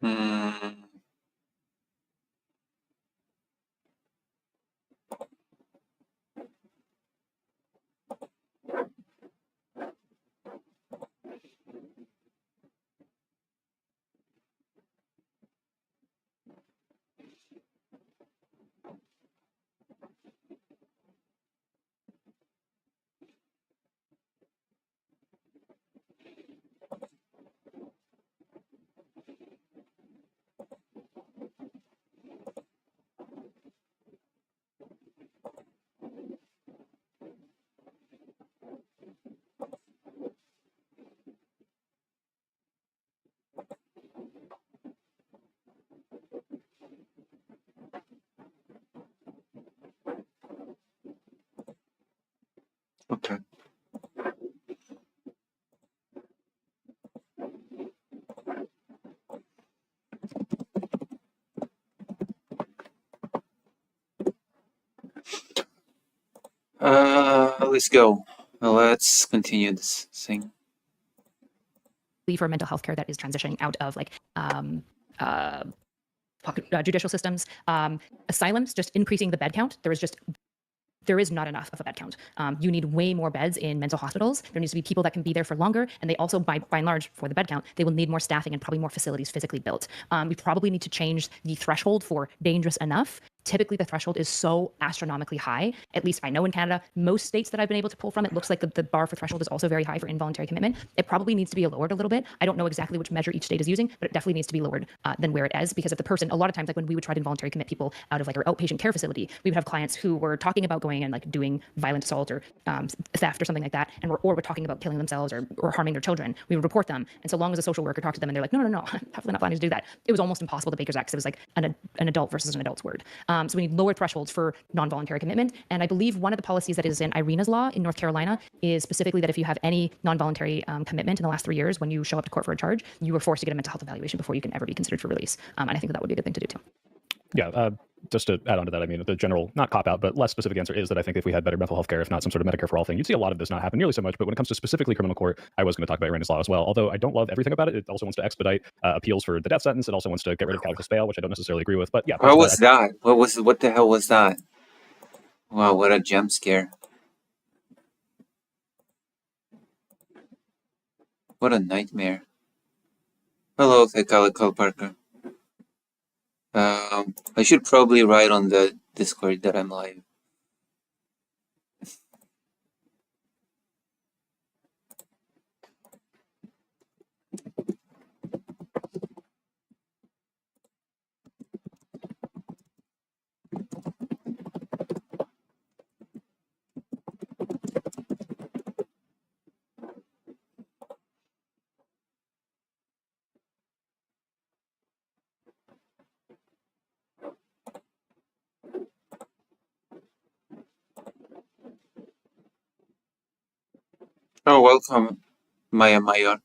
Hmm. Okay. Let's go. Let's continue this thing. For mental health care that is transitioning out of judicial systems, asylums, just increasing the bed count. There is not enough of a bed count. You need way more beds in mental hospitals. There needs to be people that can be there for longer. And they also, by and large, for the bed count, they will need more staffing and probably more facilities physically built. We probably need to change the threshold for dangerous enough. Typically, the threshold is so astronomically high. At least I know in Canada, most states that I've been able to pull from, it looks like the bar for threshold is also very high for involuntary commitment. It probably needs to be lowered a little bit. I don't know exactly which measure each state is using, but it definitely needs to be lowered than where it is, because if the person, a lot of times, like when we would try to involuntary commit people out of like our outpatient care facility, we would have clients who were talking about going and like doing violent assault or theft or something like that, and or were talking about killing themselves or harming their children. We would report them, and so long as a social worker talked to them and they're like, no, definitely not planning to do that, it was almost impossible to Baker's Act, because it was like an adult versus an adult's word. So we need lower thresholds for non-voluntary commitment. And I believe one of the policies that is in Irina's law in North Carolina is specifically that if you have any non-voluntary commitment in the last 3 years, when you show up to court for a charge, you are forced to get a mental health evaluation before you can ever be considered for release. And I think that would be a good thing to do too. Yeah, just to add on to that, I mean, the general, not cop-out, but less specific answer is that I think if we had better mental health care, if not some sort of Medicare for all thing, you'd see a lot of this not happen nearly so much. But when it comes to specifically criminal court, I was going to talk about Iranian's law as well. Although I don't love everything about it. It also wants to expedite appeals for the death sentence. It also wants to get rid of capital bail, which I don't necessarily agree with. But yeah. What was that? What the hell was that? Wow, what a jump scare. What a nightmare. Hello, Calico Parker. I should probably write on the Discord that I'm live. Oh, welcome, Maya Mayor.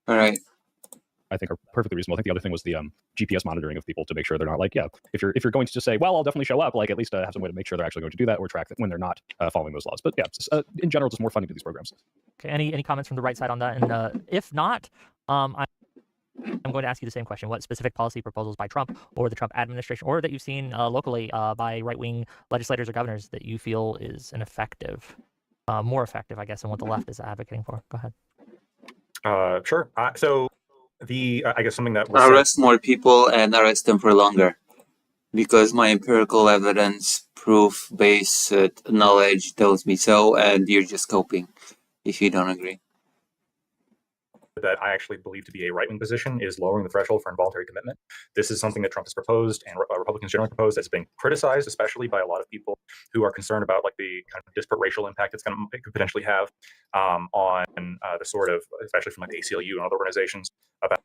All right. I think are perfectly reasonable. I think the other thing was the GPS monitoring of people to make sure they're not like, yeah, if you're going to just say, well, I'll definitely show up, like at least have some way to make sure they're actually going to do that or track that when they're not following those laws. But yeah, just, in general, just more funding to these programs. Okay, any comments from the right side on that? And if not, I'm going to ask you the same question. What specific policy proposals by Trump or the Trump administration, or that you've seen locally by right-wing legislators or governors, that you feel is more effective, I guess, than what the left is advocating for? Go ahead. Sure. So I guess something that was arrest more people and arrest them for longer, because my empirical evidence, proof-based knowledge tells me so, and you're just coping if you don't agree. That I actually believe to be a right-wing position is lowering the threshold for involuntary commitment. This is something that Trump has proposed and Republicans generally propose, that's been criticized, especially by a lot of people who are concerned about like the kind of disparate racial impact it could potentially have on the sort of, especially from like the ACLU and other organizations, about.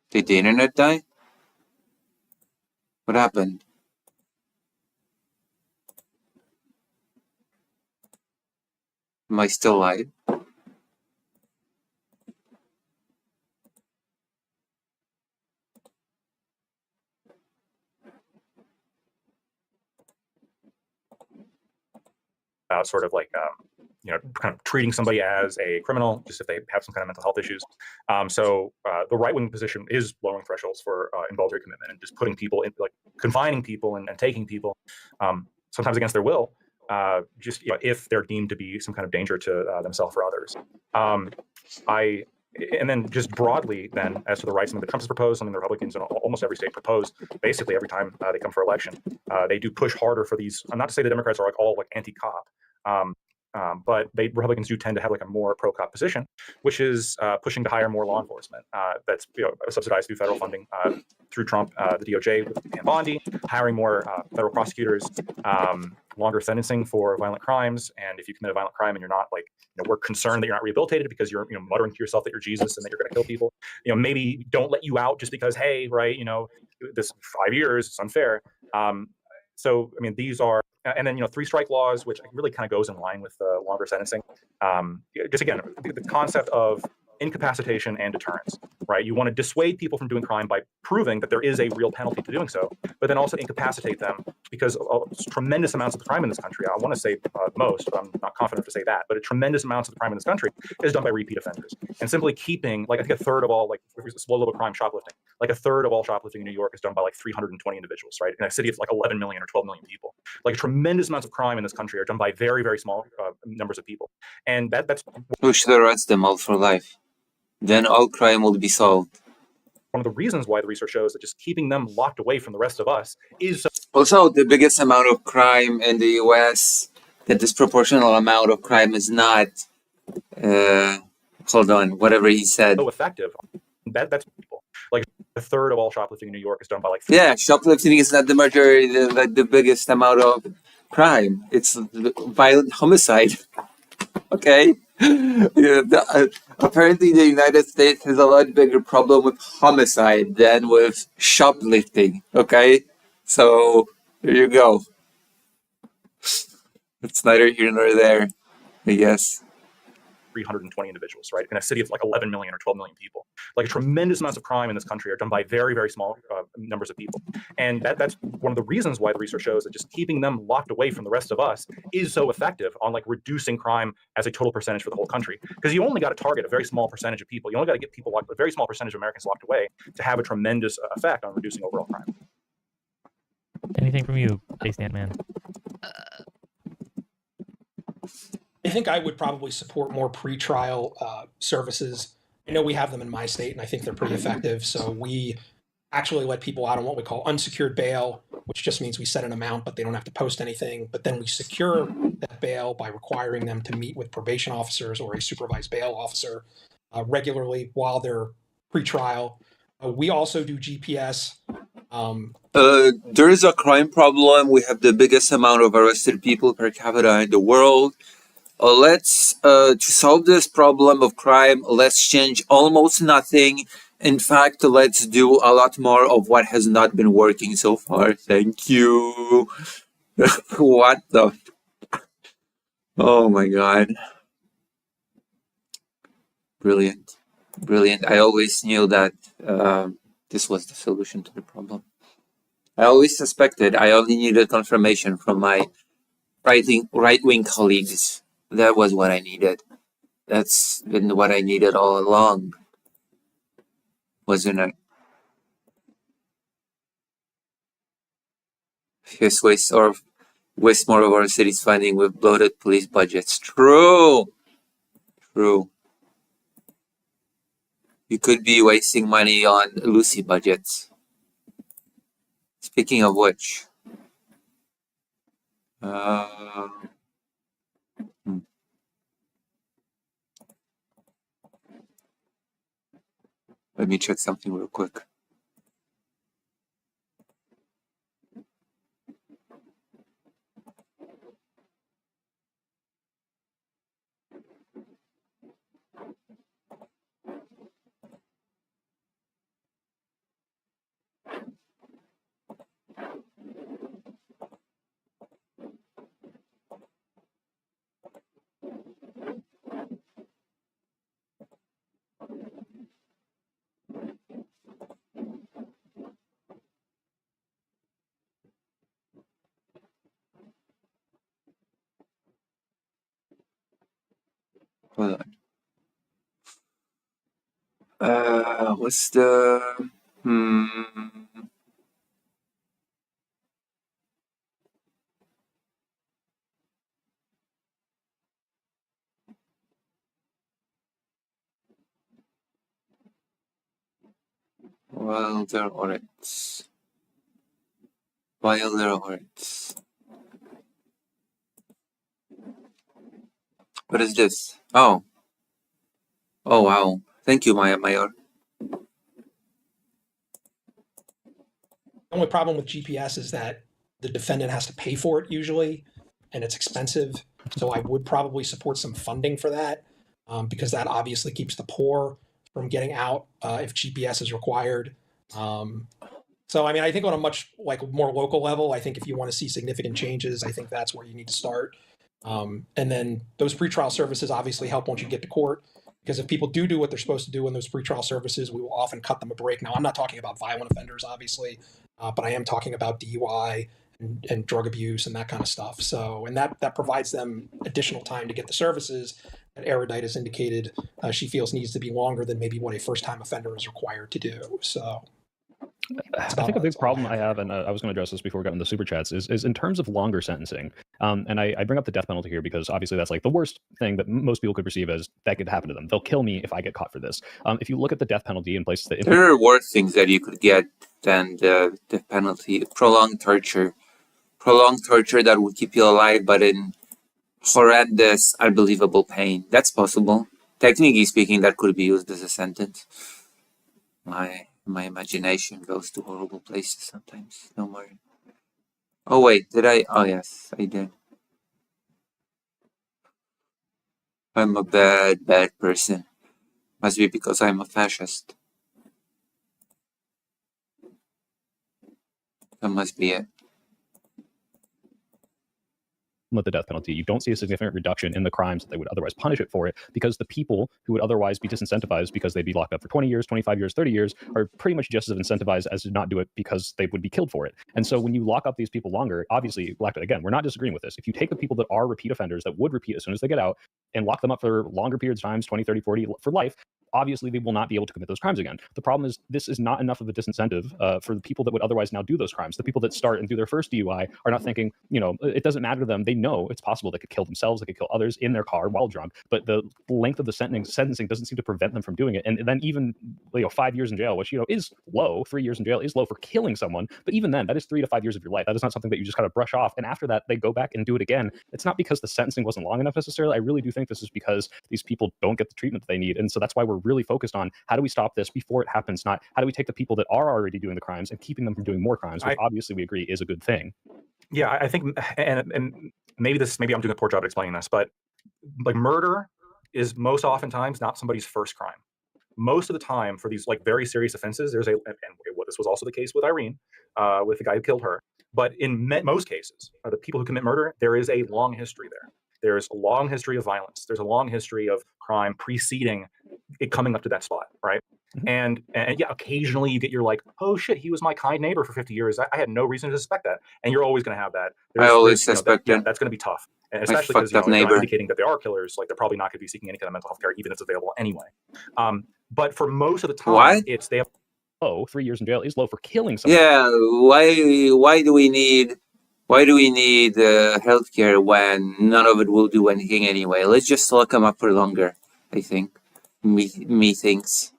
Did the internet die? What happened? Am I still live? about sort of like kind of treating somebody as a criminal just if they have some kind of mental health issues. So the right-wing position is lowering thresholds for involuntary commitment and just putting people in, like confining people and taking people, sometimes against their will, just if they're deemed to be some kind of danger to themselves or others. And then just broadly, then as to the rights, something that Trump has proposed, something the Republicans in almost every state propose, basically every time they come for election, they do push harder for these. Not to say the Democrats are like all like anti-cop, but Republicans do tend to have like a more pro-cop position, which is pushing to hire more law enforcement that's subsidized through federal funding through Trump, the DOJ with Pam Bondi, hiring more federal prosecutors, longer sentencing for violent crimes, and if you commit a violent crime and you're not like we're concerned that you're not rehabilitated because you're muttering to yourself that you're Jesus and that you're going to kill people, maybe don't let you out just because hey, right, this 5 years, it's unfair. So I mean these are. And then, 3-strike laws, which really kind of goes in line with the longer sentencing. Just again, the concept of incapacitation and deterrence, right? You want to dissuade people from doing crime by proving that there is a real penalty to doing so, but then also incapacitate them because tremendous amounts of the crime in this country, I want to say most, but I'm not confident to say that, but a tremendous amounts of the crime in this country is done by repeat offenders. And simply keeping, like I think a third of all, like low-level crime shoplifting, like a third of all shoplifting in New York is done by like 320 individuals, right? In a city of like 11 million or 12 million people. Like tremendous amounts of crime in this country are done by very, very small numbers of people. And that's... We should arrest them all for life. Then all crime will be solved. One of the reasons why the research shows that just keeping them locked away from the rest of us is... Also, the biggest amount of crime in the US, the disproportional amount of crime is not... hold on, whatever he said. So effective. That's people. Like a third of all shoplifting in New York is done by like... Yeah, shoplifting is not the majority, the biggest amount of crime. It's violent homicide. Okay? Apparently the United States has a lot bigger problem with homicide than with shoplifting. Okay? So, there you go. It's neither here nor there, I guess. 320 individuals, right? In a city of like 11 million or 12 million people. Like tremendous amounts of crime in this country are done by very, very small numbers of people. And that's one of the reasons why the research shows that just keeping them locked away from the rest of us is so effective on like reducing crime as a total percentage for the whole country. Because you only got to target a very small percentage of people. You only got to get people locked, a very small percentage of Americans locked away to have a tremendous effect on reducing overall crime. Anything from you, Space Man? I think I would probably support more pretrial services. I know we have them in my state, and I think they're pretty effective. So we actually let people out on what we call unsecured bail, which just means we set an amount, but they don't have to post anything. But then we secure that bail by requiring them to meet with probation officers or a supervised bail officer regularly while they're pretrial. We also do GPS. There is a crime problem. We have the biggest amount of arrested people per capita in the world. Let's to solve this problem of crime, let's change almost nothing. In fact, let's do a lot more of what has not been working so far. Thank you. What the? Oh my God. Brilliant. Brilliant. I always knew that this was the solution to the problem. I always suspected. I only needed confirmation from my right-wing colleagues. That was what I needed. That's been what I needed all along, wasn't it? Here's waste more of our city's funding with bloated police budgets. True. True. You could be wasting money on Lucy budgets. Speaking of which, let me check something real quick. Hold on. What's the Wilder Oryx. Wilder Oryx. What is this? Oh. Oh wow. Thank you, Maya Mayor. The only problem with GPS is that the defendant has to pay for it usually, and it's expensive. So I would probably support some funding for that, because that obviously keeps the poor from getting out if GPS is required. So I mean, I think on a much more local level, I think if you want to see significant changes, I think that's where you need to start. And then those pretrial services obviously help once you get to court, because if people do what they're supposed to do in those pretrial services, we will often cut them a break. Now, I'm not talking about violent offenders, obviously, but I am talking about DUI and drug abuse and that kind of stuff. So, and that provides them additional time to get the services that Erudite has indicated she feels needs to be longer than maybe what a first-time offender is required to do. So. I think a big problem I have, and I was going to address this before we got into the super chats, is in terms of longer sentencing. And I bring up the death penalty here because obviously that's like the worst thing that most people could perceive as that could happen to them. They'll kill me if I get caught for this. If you look at the death penalty in places that there are worse things that you could get than the death penalty. Prolonged torture that would keep you alive, but in horrendous, unbelievable pain. That's possible. Technically speaking, that could be used as a sentence. My imagination goes to horrible places sometimes. Don't worry. Oh wait, did I? Oh yes, I did. I'm a bad person. Must be because I'm a fascist. That must be it. with the death penalty, you don't see a significant reduction in the crimes that they would otherwise punish it for it, because the people who would otherwise be disincentivized because they'd be locked up for 20 years, 25 years, 30 years are pretty much just as incentivized as to not do it because they would be killed for it. And so when you lock up these people longer, obviously, again, we're not disagreeing with this. If you take the people that are repeat offenders that would repeat as soon as they get out and lock them up for longer periods of times, 20, 30, 40, for life, obviously they will not be able to commit those crimes again. The problem is this is not enough of a disincentive for the people that would otherwise now do those crimes. The people that start and do their first DUI are not thinking, it doesn't matter to them. They know it's possible they could kill themselves, they could kill others in their car while drunk, but the length of the sentencing doesn't seem to prevent them from doing it. And then even 5 years in jail, which is low, 3 years in jail is low for killing someone, but even then, that is 3 to 5 years of your life. That is not something that you just kind of brush off. And after that, they go back and do it again. It's not because the sentencing wasn't long enough necessarily. I really do think this is because these people don't get the treatment that they need. And so that's why we're really focused on how do we stop this before it happens, not how do we take the people that are already doing the crimes and keeping them from doing more crimes, which obviously we agree is a good thing. Yeah, I think, and maybe I'm doing a poor job at explaining this, but murder is most oftentimes not somebody's first crime. Most of the time for these very serious offenses, there's and this was also the case with Irene, with the guy who killed her. But in most cases, the people who commit murder, there is a long history there. There's a long history of violence. There's a long history of crime preceding it coming up to that spot, right? And yeah, occasionally you get your oh shit, he was my kind neighbor for 50 years. I had no reason to suspect that. And you're always going to have that. I always suspect that. That's going to be tough. And especially because you're indicating that they are killers, they're probably not going to be seeking any kind of mental health care, even if it's available anyway. But for most of the time, they have 3 years in jail is low for killing someone. Yeah, why do we need healthcare when none of it will do anything anyway? Let's just lock them up for longer, I think. Me thinks.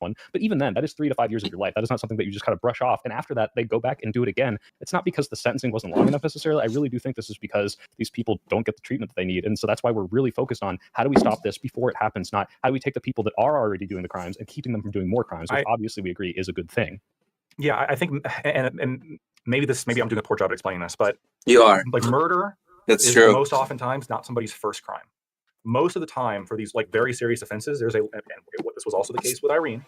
But even then, that is 3 to 5 years of your life. That is not something that you just kind of brush off. And after that, they go back and do it again. It's not because the sentencing wasn't long enough necessarily. I really do think this is because these people don't get the treatment that they need. And so that's why we're really focused on how do we stop this before it happens, not how do we take the people that are already doing the crimes and keeping them from doing more crimes, which obviously we agree is a good thing. Yeah, I think, and maybe I'm doing a poor job at explaining this, but you are. Murder That's is true. Most oftentimes not somebody's first crime. Most of the time for these very serious offenses, there's and this was also the case with Irene,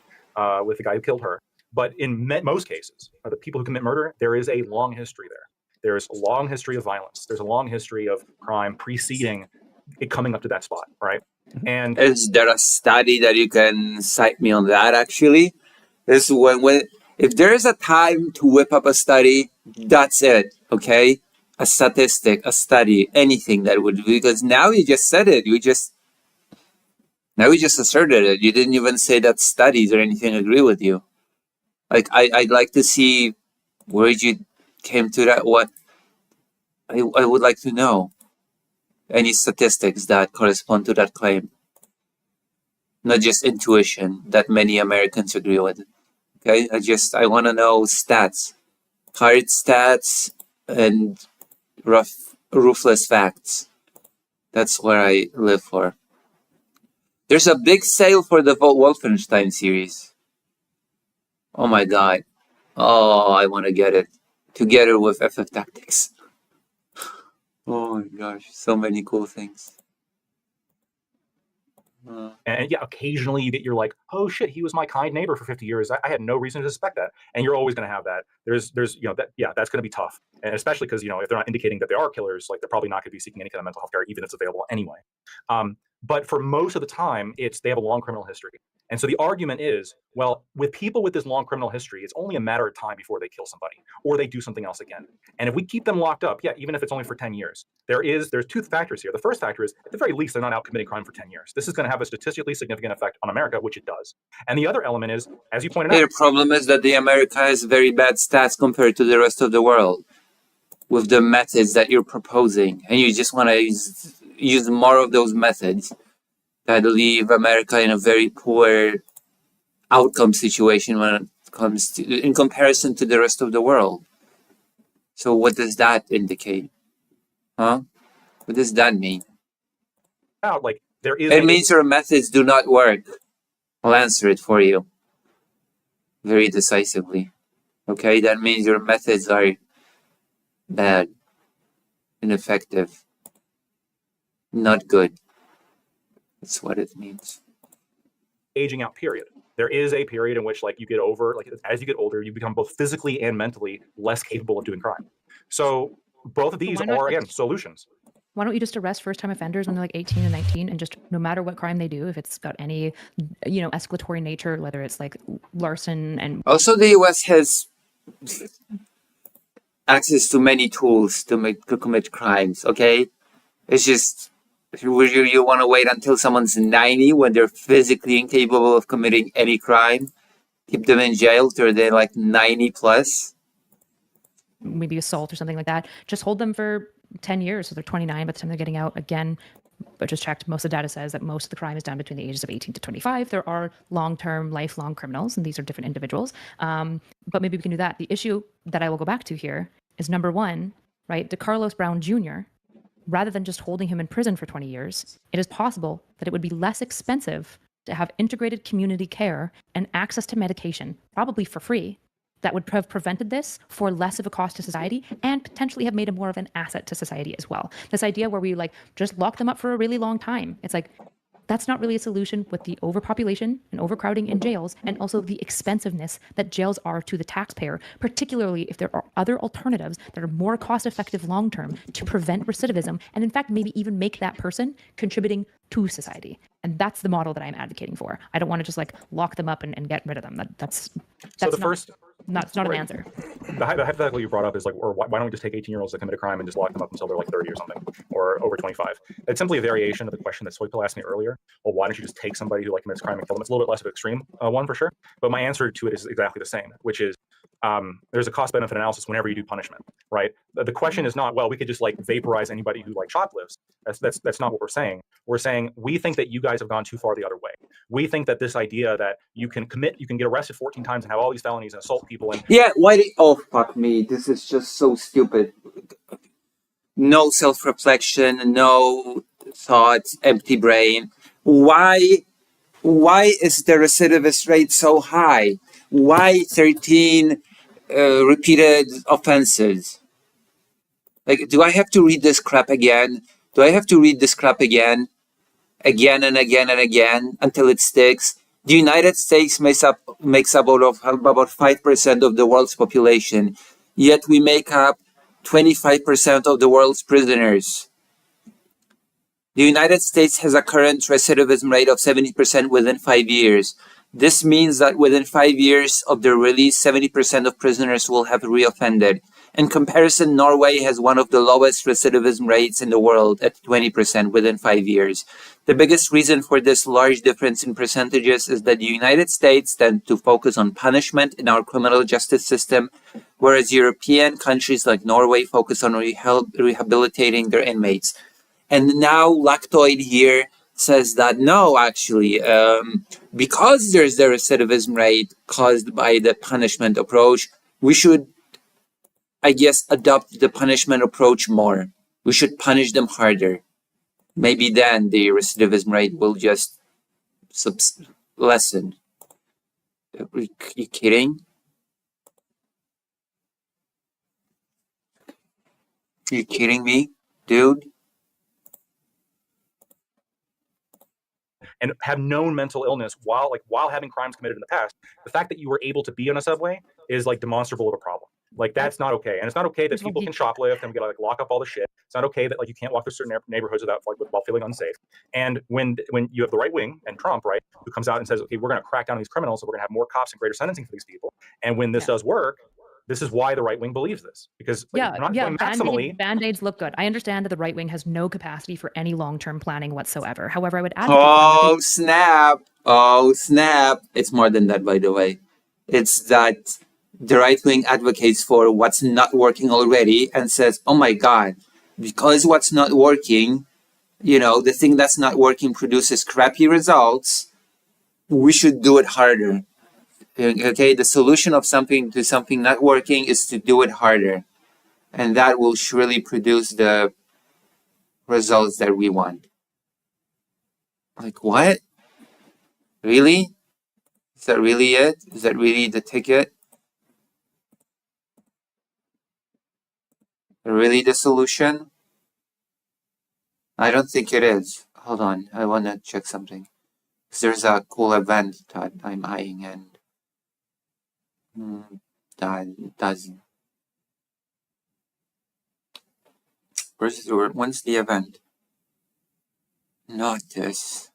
with the guy who killed her. But in most cases, the people who commit murder, there is a long history there. There's a long history of violence. There's a long history of crime preceding it coming up to that spot, right? And is there a study that you can cite me on that? Actually, this is when if there is a time to whip up a study, that's it. Okay. A statistic, a study, anything that would, because now you just said it. You just Now you just asserted it. You didn't even say that studies or anything agree with you. Like, I'd like to see where you came to that. What I would like to know any statistics that correspond to that claim, not just intuition that many Americans agree with. Okay, I want to know stats, hard stats, and ruthless facts. That's where I live for. There's a big sale for the Wolfenstein series. Oh my god. Oh, I want to get it. Together with FF Tactics. Oh my gosh, so many cool things. And yeah, occasionally you get your like, oh shit, he was my kind neighbor for 50 years. I had no reason to suspect that. And you're always going to have that. There's, that's going to be tough. And especially because, if they're not indicating that they are killers, like they're probably not going to be seeking any kind of mental health care, even if it's available anyway. But for most of the time, they have a long criminal history. And so the argument is, well, with people with this long criminal history, it's only a matter of time before they kill somebody or they do something else again. And if we keep them locked up, even if it's only for 10 years, there's two factors here. The first factor is, at the very least, they're not out committing crime for 10 years. This is going to have a statistically significant effect on America, which it does. And the other element is, as you pointed out, the problem is that the America has very bad stats compared to the rest of the world with the methods that you're proposing. And you just want to use more of those methods that leave America in a very poor outcome situation when it comes to, in comparison to the rest of the world. So what does that indicate? Huh? What does that mean? like there is. It means your methods do not work. I'll answer it for you very decisively. Okay, that means your methods are bad, ineffective, not good. That's what it means. Aging out period. There is a period in which you get over, as you get older, you become both physically and mentally less capable of doing crime. So both of these are, again, solutions. Why don't you just arrest first-time offenders when they're like 18 and 19 and just no matter what crime they do, if it's got any, escalatory nature, whether it's like larceny and... Also, the US has access to many tools to commit crimes, okay? It's just... You want to wait until someone's 90 when they're physically incapable of committing any crime? Keep them in jail till they're like 90 plus? Maybe assault or something like that. Just hold them for 10 years, so they're 29 by the time they're getting out. Again, but just checked, most of the data says that most of the crime is done between the ages of 18 to 25. There are long-term, lifelong criminals, and these are different individuals. But maybe we can do that. The issue that I will go back to here is number one, right? DeCarlos Brown Jr., rather than just holding him in prison for 20 years, it is possible that it would be less expensive to have integrated community care and access to medication, probably for free, that would have prevented this for less of a cost to society and potentially have made it more of an asset to society as well. This idea where we just lock them up for a really long time. It's that's not really a solution with the overpopulation and overcrowding in jails and also the expensiveness that jails are to the taxpayer, particularly if there are other alternatives that are more cost-effective long-term to prevent recidivism and in fact maybe even make that person contributing to society. And that's the model that I'm advocating for. I don't want to just lock them up and get rid of them. That's not an answer. The hypothetical you brought up is or why don't we just take 18-year-olds that commit a crime and just lock them up until they're 30 or something, or over 25? It's simply a variation of the question that Soypil asked me earlier. Well, why don't you just take somebody who commits a crime and kill them? It's a little bit less of an extreme one for sure. But my answer to it is exactly the same, which is there's a cost-benefit analysis whenever you do punishment, right? The question is not, well, we could just vaporize anybody who shoplifts. That's not what we're saying. We're saying we think that you guys have gone too far the other way. We think that this idea that you can get arrested 14 times and have all these felonies and assault people and oh fuck me, this is just so stupid. No self-reflection, no thoughts, empty brain. Why is the recidivist rate so high? Why 13 repeated offenses? Do I have to read this crap again? Do I have to read this crap again and again and again until it sticks? The United States makes up about 5% of the world's population, yet we make up 25% of the world's prisoners. The United States has a current recidivism rate of 70% within 5 years. This means that within 5 years of their release, 70% of prisoners will have reoffended. In comparison, Norway has one of the lowest recidivism rates in the world at 20% within 5 years. The biggest reason for this large difference in percentages is that the United States tend to focus on punishment in our criminal justice system, whereas European countries like Norway focus on rehabilitating their inmates. And now Lactoid here says that no, actually, because there's the recidivism rate caused by the punishment approach, we should, I guess, adopt the punishment approach more. We should punish them harder. Maybe then the recidivism rate will just lessen. Are you kidding? Are you kidding me, dude? And have known mental illness while having crimes committed in the past, the fact that you were able to be on a subway is like demonstrable of a problem. Like that's not okay. And it's not okay that people can shoplift and we gotta like lock up all the shit. It's not okay that like you can't walk through certain neighborhoods without while feeling unsafe. And when you have the right wing and Trump, right, who comes out and says, okay, we're gonna crack down on these criminals, so we're gonna have more cops and greater sentencing for these people. And when this does work, this is why the right wing believes this, because like, we're not going maximally. Band-aids look good. I understand that the right wing has no capacity for any long-term planning whatsoever. However, I would add. Oh snap! Oh snap! It's more than that, by the way. It's that the right wing advocates for what's not working already and says, "Oh my God, because what's not working, the thing that's not working produces crappy results. We should do it harder." Okay, the solution of something to something not working is to do it harder. And that will surely produce the results that we want. Like, what? Really? Is that really it? Is that really the ticket? Really the solution? I don't think it is. Hold on, I want to check something. Because there's a cool event that I'm eyeing and that doesn't. When's the event? Not this.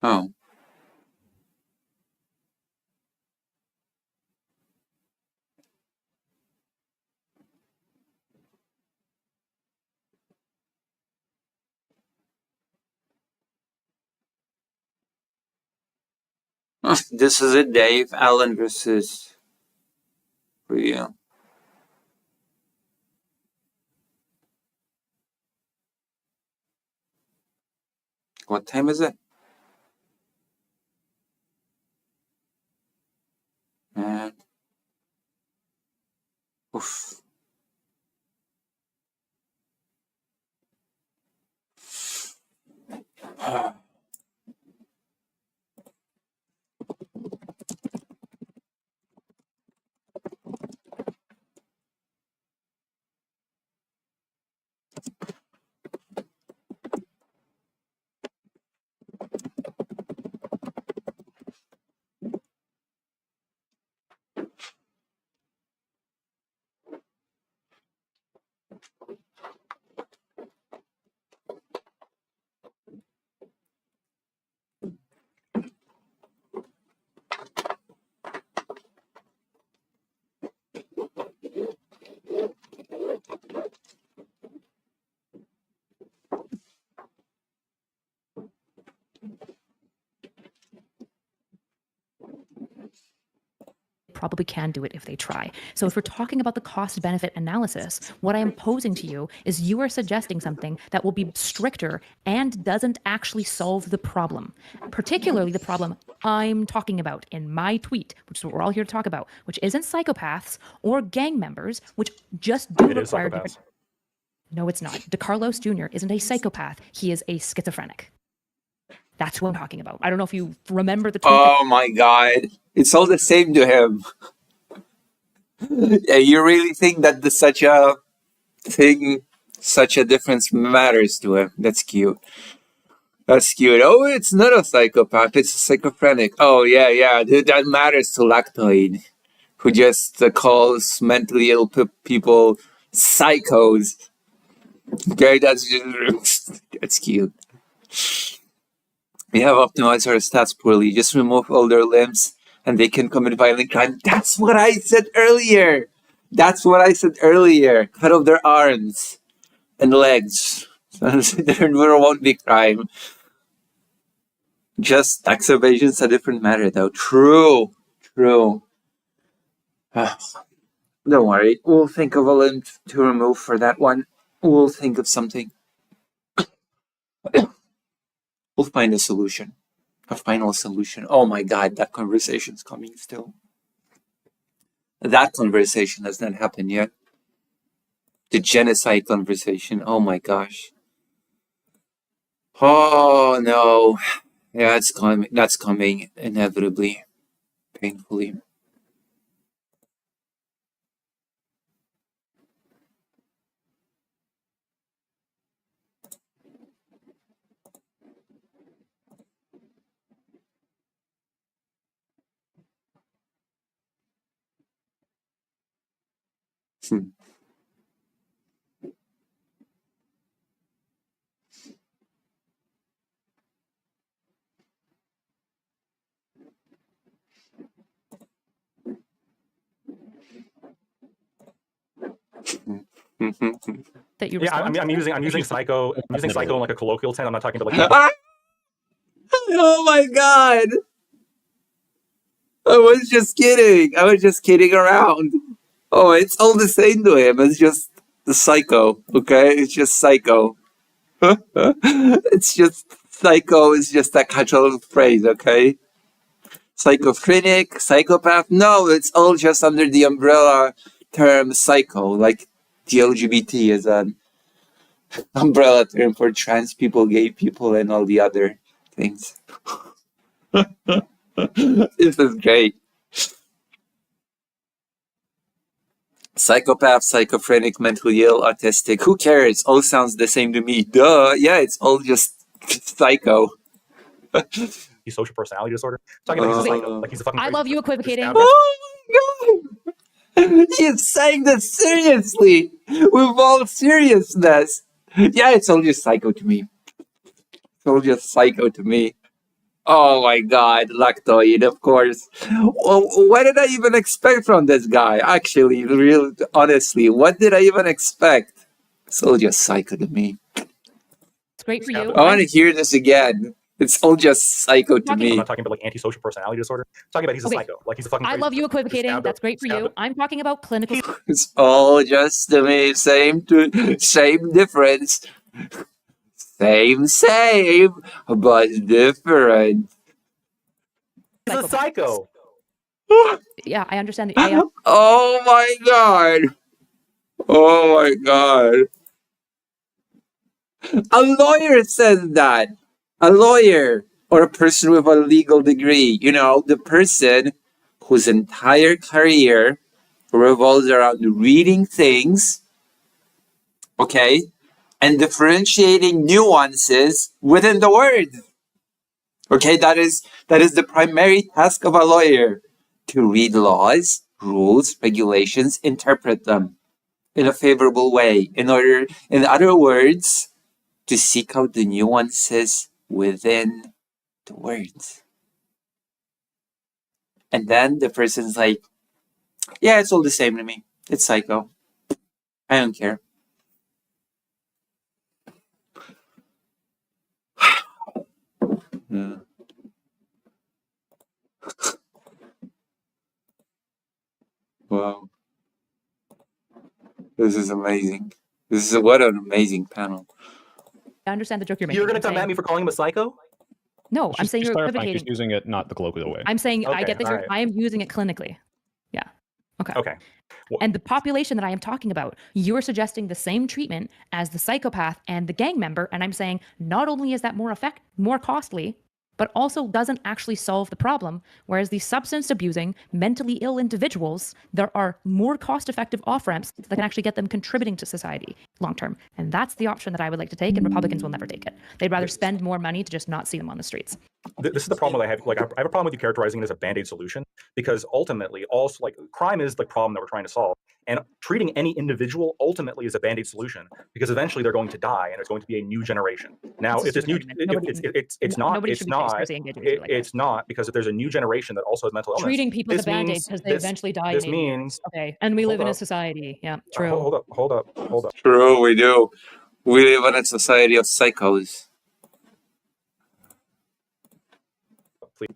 Oh. This is it, Dave. Allen versus Rio. What time is it? Man. Oof. Probably can do it if they try. So if we're talking about the cost benefit analysis, what I am posing to you is you are suggesting something that will be stricter and doesn't actually solve the problem, particularly the problem I'm talking about in my tweet, which is what we're all here to talk about, which isn't psychopaths or gang members, which just do require different. No, it's not. DeCarlos Jr. isn't a psychopath. He is a schizophrenic. That's who I'm talking about. I don't know if you remember the tweet. Oh my God. It's all the same to him. Yeah, you really think that such a difference matters to him? That's cute. That's cute. Oh, it's not a psychopath. It's a schizophrenic. Oh, yeah. That matters to Lactoid, who just calls mentally ill people psychos. Okay, that's cute. We have optimized our stats poorly. Just remove all their limbs and they can commit violent crime. That's what I said earlier. That's what I said earlier. Cut off their arms and legs. There won't be crime. Just tax evasion's a different matter, though. True. True. Don't worry. We'll think of a limb to remove for that one. We'll think of something. We'll find a solution. A final solution. Oh my god, that conversation's coming still. That conversation has not happened yet. The genocide conversation. Oh my gosh. Oh no. Yeah, it's coming. That's coming inevitably, painfully. Hmm. That you Yeah, respond I'm using psycho in like a colloquial term. I'm not talking about like Oh my god! I was just kidding. I was just kidding around. Oh, it's all the same to him. It's just the psycho, okay? It's just psycho. It's just psycho is just a catch-all phrase, okay? Schizophrenic, psychopath. No, it's all just under the umbrella term psycho, like the LGBT is an umbrella term for trans people, gay people, and all the other things. This is great. Psychopath, schizophrenic, mentally ill, autistic. Who cares? All sounds the same to me. Duh. Yeah, it's all just psycho. he's social personality disorder. Talking about he's a psycho, like he's a fucking. I crazy love you person. equivocating. Oh my god! He's saying this seriously, with all seriousness. Yeah, it's all just psycho to me. It's all just psycho to me. Oh my god, Lactoid, of course. Well, what did I even expect from this guy? Actually, real honestly, what did I even expect? It's all just psycho to me. It's great for you. I want to hear this again. It's all just psycho to I'm me. not talking about like antisocial personality disorder. I'm talking about he's a Okay. psycho, like he's a fucking. I crazy love you person. equivocating. That's great for you. I'm talking about clinical. It's all just to me. Same difference. Same, but different. He's a psycho. Yeah, I understand the AI. Oh my god. Oh my god. A lawyer says that. A lawyer or a person with a legal degree. You know, the person whose entire career revolves around reading things, okay, and differentiating nuances within the word. Okay, that is the primary task of a lawyer, to read laws, rules, regulations, interpret them in a favorable way. In other words, to seek out the nuances within the words. And then the person's like, yeah, it's all the same to me. It's psycho. I don't care. Yeah. Wow. This is amazing. What an amazing panel. I understand the joke you're making. You're gonna I'm come saying- at me for calling him a psycho? No, I'm saying She's you're clarifying. She's equivocating. using it not the colloquial way. I'm saying I Okay, get that alright. I am using it clinically. Yeah. Okay. Okay. And the population that I am talking about, you are suggesting the same treatment as the psychopath and the gang member, and I'm saying not only is that more costly, but also doesn't actually solve the problem. Whereas these substance abusing, mentally ill individuals, there are more cost-effective off-ramps that can actually get them contributing to society long term. And that's the option that I would like to take, and Republicans will never take it. They'd rather spend more money to just not see them on the streets. this is the problem that I have. Like, I have a problem with you characterizing it as a band-aid solution, because ultimately, also, like, crime is the problem that we're trying to solve, and treating any individual ultimately is a band-aid solution, because eventually they're going to die, and there's going to be a new generation. Now, That's a if this stupid new, argument. it's not, Nobody it's should be not, conspiracy engaging with you like that. it's not, because if there's a new generation that also has mental illness, Treating people as a this band-aid means because they eventually die this in 80 years. means Okay, and we live in a up. society. Yeah, true. Hold up. True, we do. We live in a society of psychos. Please.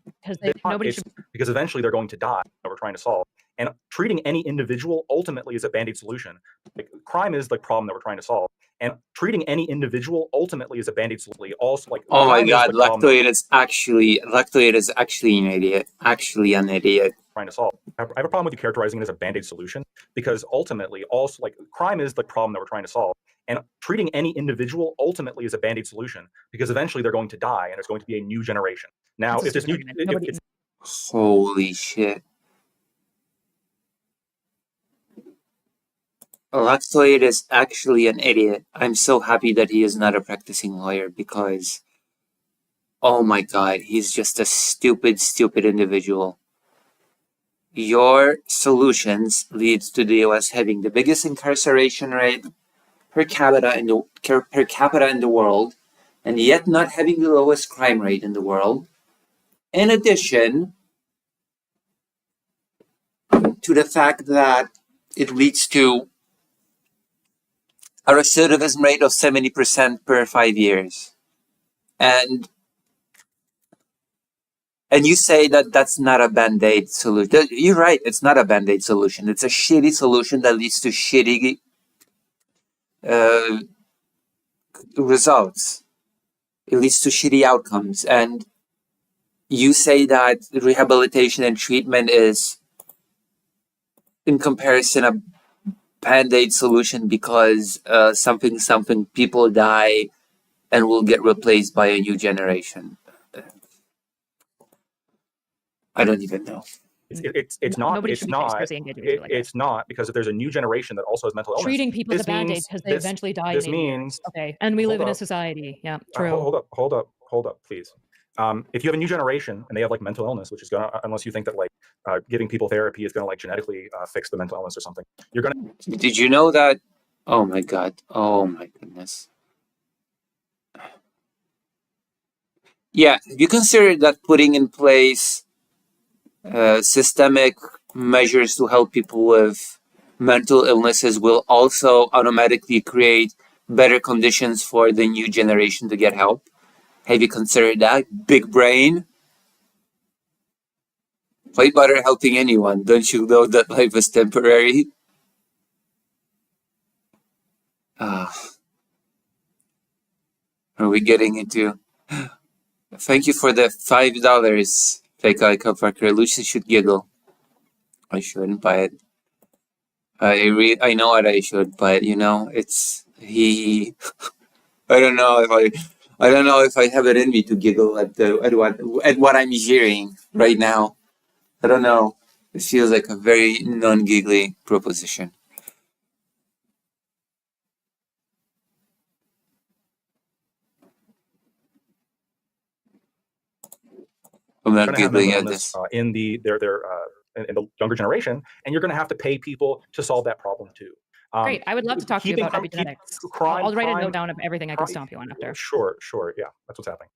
Nobody should. Because eventually they're going to die that we're trying to solve. And treating any individual ultimately is a band-aid solution. Like, crime is the problem that we're trying to solve. And treating any individual ultimately is a band-aid solution. Also, like, Oh my crime is god, the problem Lactoid is actually an idiot. Actually an idiot. trying to solve. I have a problem with you characterizing it as a band-aid solution, because ultimately, also, like, crime is the problem that we're trying to solve. And treating any individual ultimately is a band-aid solution, because eventually they're going to die, and there's going to be a new generation. Now, That's a if this new, stupid argument. if it's Holy shit. Lactoid is actually an idiot. I'm so happy that he is not a practicing lawyer, because oh my god, he's just a stupid, stupid individual. Your solutions leads to the US having the biggest incarceration rate per capita in the world, and yet not having the lowest crime rate in the world. In addition to the fact that it leads to a recidivism rate of 70% per 5 years. And you say that that's not a band-aid solution. You're right, it's not a band-aid solution. It's a shitty solution that leads to shitty results. It leads to shitty outcomes. And you say that rehabilitation and treatment is, in comparison, a band-aid solution because something people die and will get replaced by a new generation. I don't even know. It's not. Nobody It's should be not. conspiracy engaging with you like that. It's not, because if there's a new generation that also has mental illness, Treating people as a this band-aid means because they eventually die this in 80 years. means Okay, and we live hold in a up. society. Yeah, true. Hold up, please. If you have a new generation and they have, like, mental illness, which is gonna, unless you think that, like, giving people therapy is gonna, like, genetically fix the mental illness or something, you're gonna. Did you know that? Oh my god. Oh my goodness. Yeah, you consider that putting in place systemic measures to help people with mental illnesses will also automatically create better conditions for the new generation to get help? Have you considered that? Big brain? Why bother helping anyone? Don't you know that life is temporary? Ah, are we getting into... Thank you for the $5, fake icon Parker. Lucy should giggle. I shouldn't buy it. I know what I should, but you know, it's he. I don't know if I have it in me to giggle at what I'm hearing right now. I don't know. It feels like a very non-giggly proposition. I'm not Going to have giggling mental at illness this. in the younger generation, and you're going to have to pay people to solve that problem too. Great. I would love to talk to you about epigenetics. I'll write a note down of everything I can stomp you on after. Sure. Yeah, that's what's happening.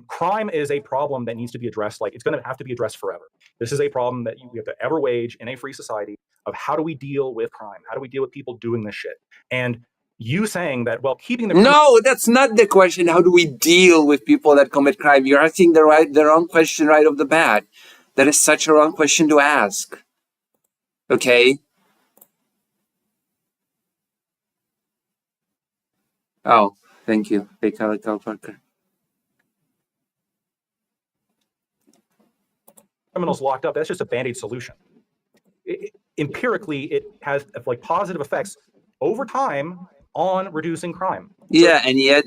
Crime is a problem that needs to be addressed. Like, it's going to have to be addressed forever. This is a problem that we have to ever wage in a free society of how do we deal with crime? How do we deal with people doing this shit? And you saying that, well, keeping the No, that's not the question. How do we deal with people that commit crime? You're asking the wrong question right off the bat. That is such a wrong question to ask. Okay. Oh, thank you, fake icon Parker. criminals locked up, that's just a band-aid solution. Empirically, it has, like, positive effects over time on reducing crime. Yeah, and yet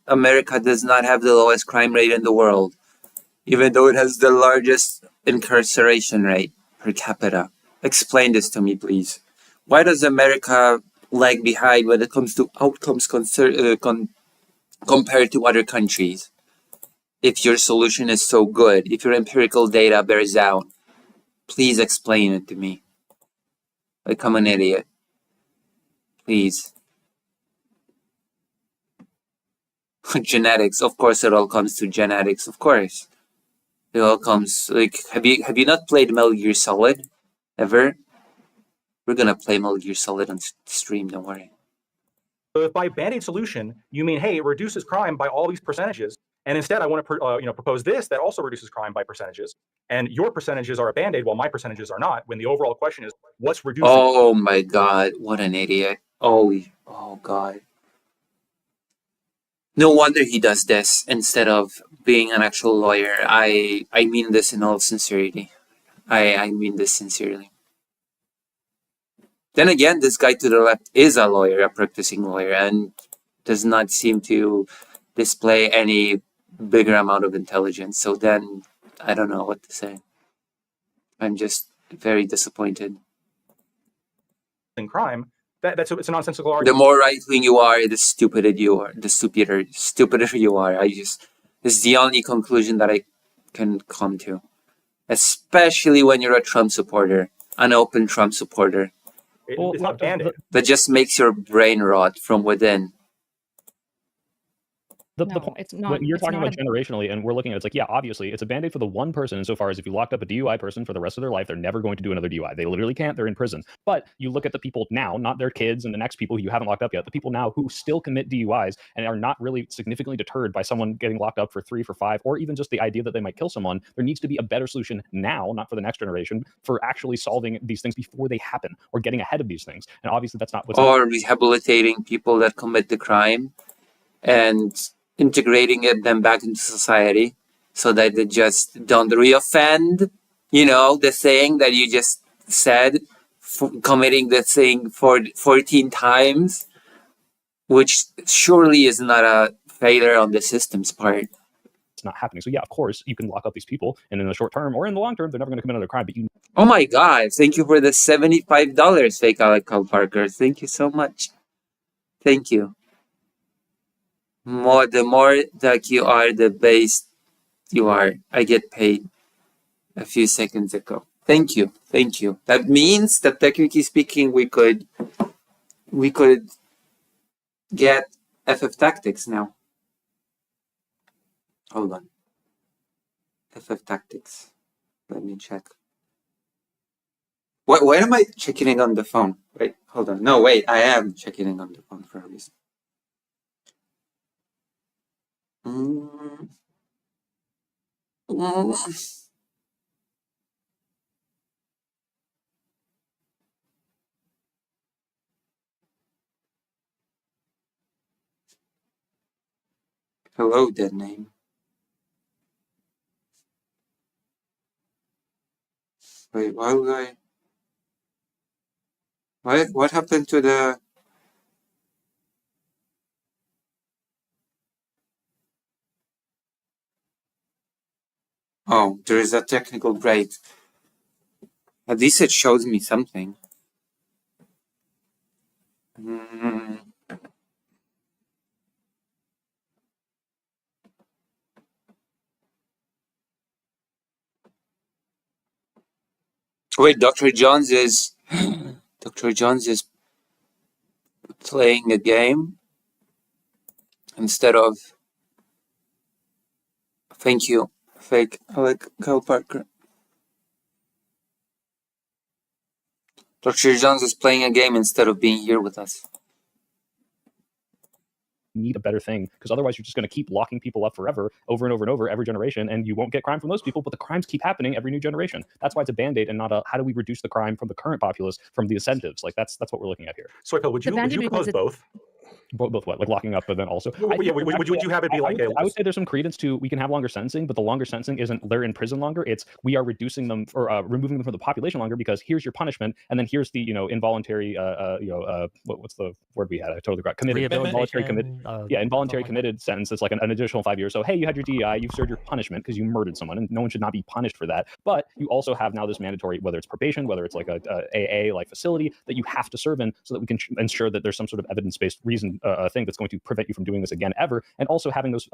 America does not have the lowest crime rate in the world, even though it has the largest incarceration rate per capita. Explain this to me, please. Why does America lag behind when it comes to outcomes compared to other countries? if your solution is so good, if your empirical data bears out, please explain it to me. Like I'm an idiot. Please. Genetics, of course it all comes to genetics, of course. It all comes like have you not played Metal Gear Solid ever? We're gonna play Metal Gear Solid on stream, don't worry. So if by band-aid solution you mean, hey, it reduces crime by all these percentages, and instead I want to propose this that also reduces crime by percentages, and your percentages are a band-aid while my percentages are not, when the overall question is what's reducing? Oh my god, what an idiot. Oh god. No wonder he does this instead of being an actual lawyer. I mean this in all sincerity. I mean this sincerely. Then again, this guy to the left is a lawyer, a practicing lawyer, and does not seem to display any bigger amount of intelligence. So then, I don't know what to say. I'm just very disappointed. In crime, it's a nonsensical The argument. more right-wing you are, the stupider you are. The stupider you are. It's the only conclusion that I can come to. Especially when you're a Trump supporter, an open Trump supporter. It's not band-aid. That just makes your brain rot from within. The No, point, it's not. when you're it's talking not about generationally, and we're looking at it's like, yeah, obviously, it's a band-aid for the one person insofar as if you locked up a DUI person for the rest of their life, they're never going to do another DUI. They literally can't. They're in prison. But you look at the people now, not their kids and the next people who you haven't locked up yet, the people now who still commit DUIs and are not really significantly deterred by someone getting locked up for 3, for 5, or even just the idea that they might kill someone. There needs to be a better solution now, not for the next generation, for actually solving these things before they happen or getting ahead of these things. And obviously, that's not what's Or rehabilitating people that commit the crime and integrating them back into society so that they just don't reoffend. You know, the thing that you just said, committing the thing for 14 times, which surely is not a failure on the system's part. it's not happening. So yeah, of course, you can lock up these people, and in the short term or in the long term, they're never going to commit another crime. But you Oh my god, thank you for the $75, fake Alec Parker. Thank you so much. Thank you. The more that you are, the base you are. I get paid a few seconds ago. Thank you. Thank you. That means that technically speaking, we could get FF Tactics now. Hold on. FF Tactics. Let me check. Why am I checking it on the phone? Wait, hold on. No, wait, I am checking it on the phone for a reason. Hello, dead name. Wait, why would I? What happened to the? Oh, there is a technical break. At least it shows me something. Wait, Dr. Jones is playing a game instead of. Thank you, fake Alec Parker. Dr. Jones is playing a game instead of being here with us. need a better thing, because otherwise you're just going to keep locking people up forever, over and over and over every generation, and you won't get crime from those people, but the crimes keep happening every new generation. That's why it's a band-aid and not a how do we reduce the crime from the current populace from the incentives. Like that's what we're looking at here. So, Phil, would you propose both? Both what? Like locking up, but then also. Would you have it be like I would say there's some credence to we can have longer sentencing, but the longer sentencing isn't they're in prison longer. It's we are reducing them or removing them from the population longer because here's your punishment, and then here's the involuntary what's the word we had? I totally forgot. Committed involuntary committed. Involuntary committed sentence. It's like an additional 5 years. So hey, you had your DEI, you've served your punishment because you murdered someone, and no one should not be punished for that. But you also have now this mandatory, whether it's probation, whether it's like a AA like facility that you have to serve in, so that we can ensure that there's some sort of evidence-based reason reason thing that's going to prevent you from doing this again ever. And also having those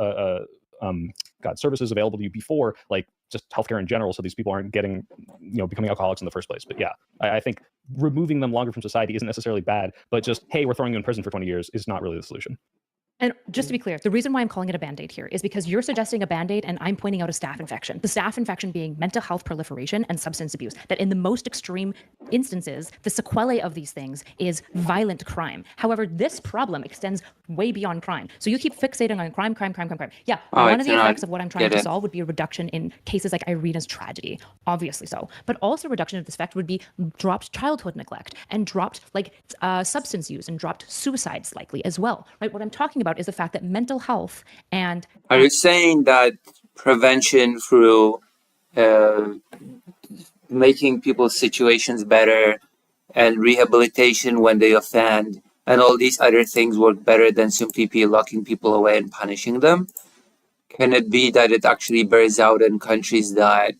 services available to you before, like just healthcare in general, so these people aren't getting, becoming alcoholics in the first place. But yeah, I think removing them longer from society isn't necessarily bad, but just, hey, we're throwing you in prison for 20 years is not really the solution. And just to be clear, the reason why I'm calling it a Band-Aid here is because you're suggesting a Band-Aid and I'm pointing out a staph infection. The staph infection being mental health proliferation and substance abuse. That in the most extreme instances, the sequelae of these things is violent crime. However, this problem extends way beyond crime. So you keep fixating on crime. Yeah, one of the effects of what I'm trying to solve would be a reduction in cases like Irina's tragedy, obviously so. But also reduction of this effect would be dropped childhood neglect and dropped substance use and dropped suicides likely as well, right? What I'm talking about is the fact that mental health and... Are you saying that prevention through making people's situations better and rehabilitation when they offend and all these other things work better than simply locking people away and punishing them? Can it be that it actually bears out in countries that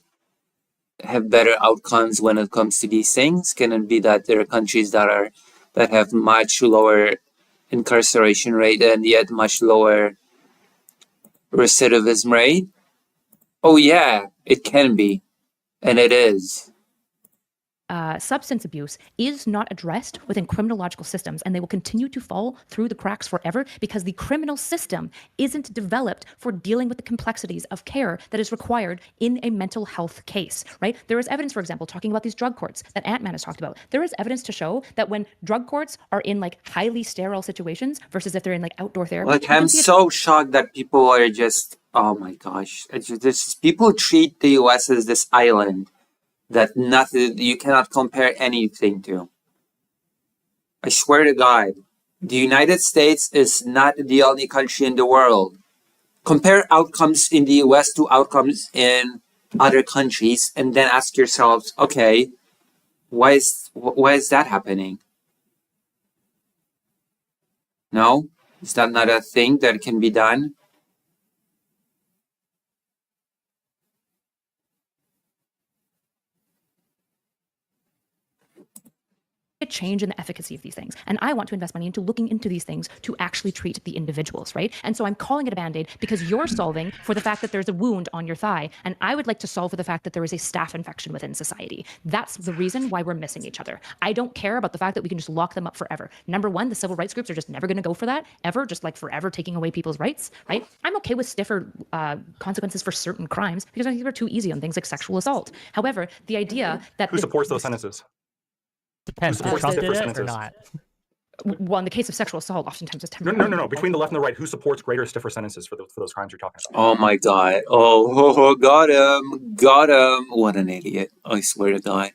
have better outcomes when it comes to these things? Can it be that there are countries that have much lower incarceration rate and yet much lower recidivism rate? Oh yeah, it can be, and it is. Substance abuse is not addressed within criminological systems, and they will continue to fall through the cracks forever because the criminal system isn't developed for dealing with the complexities of care that is required in a mental health case, right? There is evidence, for example, talking about these drug courts that Ant-Man has talked about. There is evidence to show that when drug courts are in highly sterile situations versus if they're in outdoor therapy. I'm so shocked that people are just, oh my gosh. People treat the US as this island that nothing, you cannot compare anything to. I swear to God, the United States is not the only country in the world. Compare outcomes in the US to outcomes in other countries and then ask yourselves, okay, why is that happening? No? Is that not a thing that can be done? A change in the efficacy of these things. And I want to invest money into looking into these things to actually treat the individuals, right? And so I'm calling it a Band-Aid because you're solving for the fact that there's a wound on your thigh. And I would like to solve for the fact that there is a staph infection within society. That's the reason why we're missing each other. I don't care about the fact that we can just lock them up forever. Number one, the civil rights groups are just never going to go for that, ever, just forever taking away people's rights, right? I'm okay with stiffer consequences for certain crimes because I think they're too easy on things like sexual assault. However, the idea that... Who supports those sentences? Depends. Trump did it or not. Well, in the case of sexual assault, oftentimes it's temporary. No. Between the left and the right, who supports greater, stiffer sentences for those crimes you're talking about? Oh my God. Oh, got him. What an idiot. I swear to God.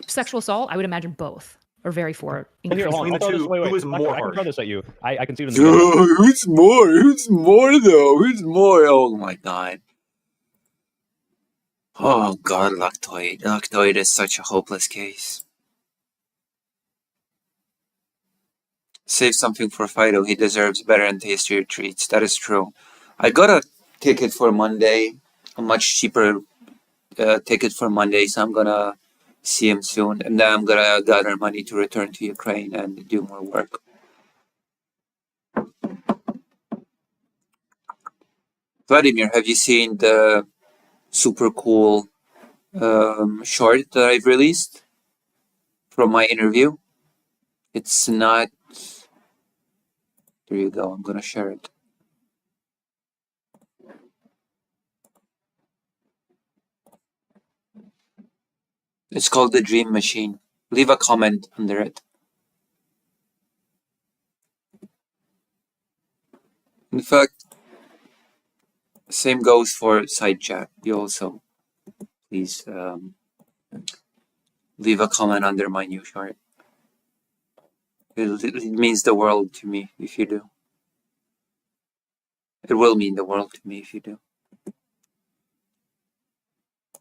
Sexual assault, I would imagine both are very for. Here, hold on. Between the two, who is more I can harsh? throw this at you. I can see it in the Who's more though? Who's more? Oh my God. Oh God, Lactoid. Lactoid is such a hopeless case. Save something for Fido. He deserves better and tastier treats. That is true. I got a ticket for Monday, a much cheaper ticket for Monday, so I'm gonna see him soon, and then I'm gonna gather money to return to Ukraine and do more work. Vladimir, have you seen the super cool short that I've released from my interview? It's not... There you go. I'm gonna share it. It's called The Dream Machine. Leave a comment under it. In fact, same goes for side chat. You also please leave a comment under my new short. It means the world to me if you do. It will mean the world to me if you do.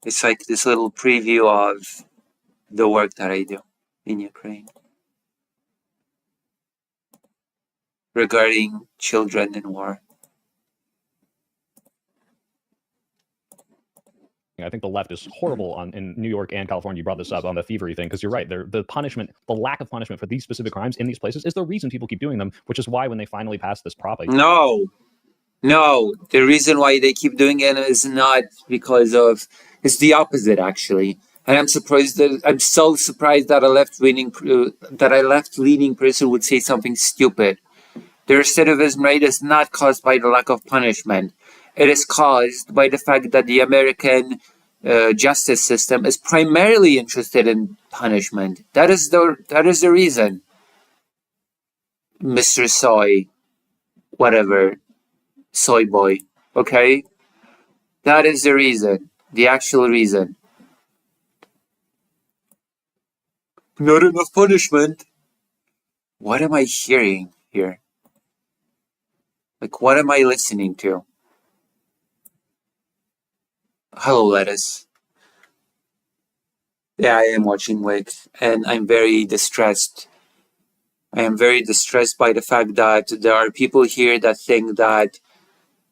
It's like this little preview of the work that I do in Ukraine regarding children in war. I think the left is horrible in New York and California. You brought this up on the thievery thing, because you're right. The punishment, the lack of punishment for these specific crimes in these places is the reason people keep doing them, which is why when they finally pass this prop, No, the reason why they keep doing it is not because of, it's the opposite actually. And I'm so surprised that a left-leaning person would say something stupid. The recidivism rate is not caused by the lack of punishment. It is caused by the fact that the American justice system is primarily interested in punishment. That is the reason. Mr. Soy, whatever, soy boy, okay? That is the reason, the actual reason. Not enough punishment. What am I hearing here? Like, what am I listening to? Hello, Lettuce. Yeah, I am watching Wix, and I'm very distressed. I am very distressed by the fact that there are people here that think that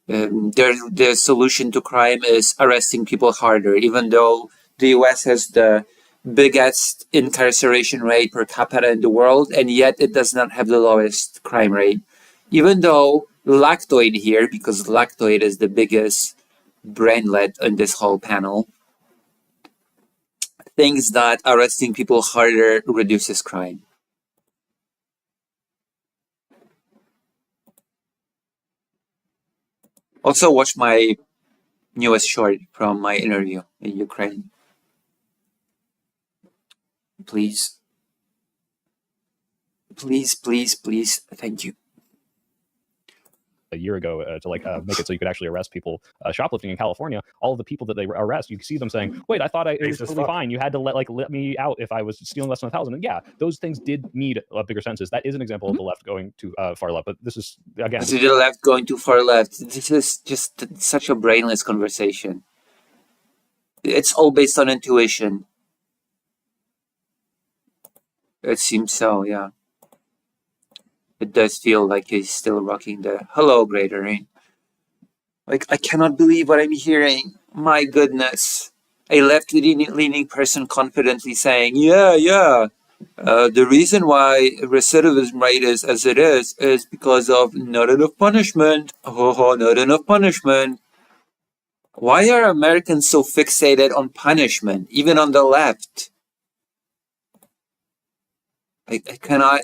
the solution to crime is arresting people harder, even though the US has the biggest incarceration rate per capita in the world, and yet it does not have the lowest crime rate. Even though Lactoid here, because Lactoid is the biggest brainlet in this whole panel, thinks that arresting people harder reduces crime. Also, watch my newest short from my interview in Ukraine. Please. Please, please, please. Thank you. a year ago to make it so you could actually arrest people shoplifting in California. All of the people that they arrest, you see them saying, "Wait, I thought it was totally fine. You had to let me out if I was stealing less than 1,000." And yeah, those things did need bigger sentences. That is an example of the left going too far left. But this is again, to the left going too far left. This is just such a brainless conversation. It's all based on intuition. It seems so, yeah. It does feel like he's still rocking the hello, Greater Rain. Like, I cannot believe what I'm hearing. My goodness. A left-leaning person confidently saying, yeah, the reason why recidivism rate is as it is because of not enough punishment. Oh, not enough punishment. Why are Americans so fixated on punishment, even on the left? I cannot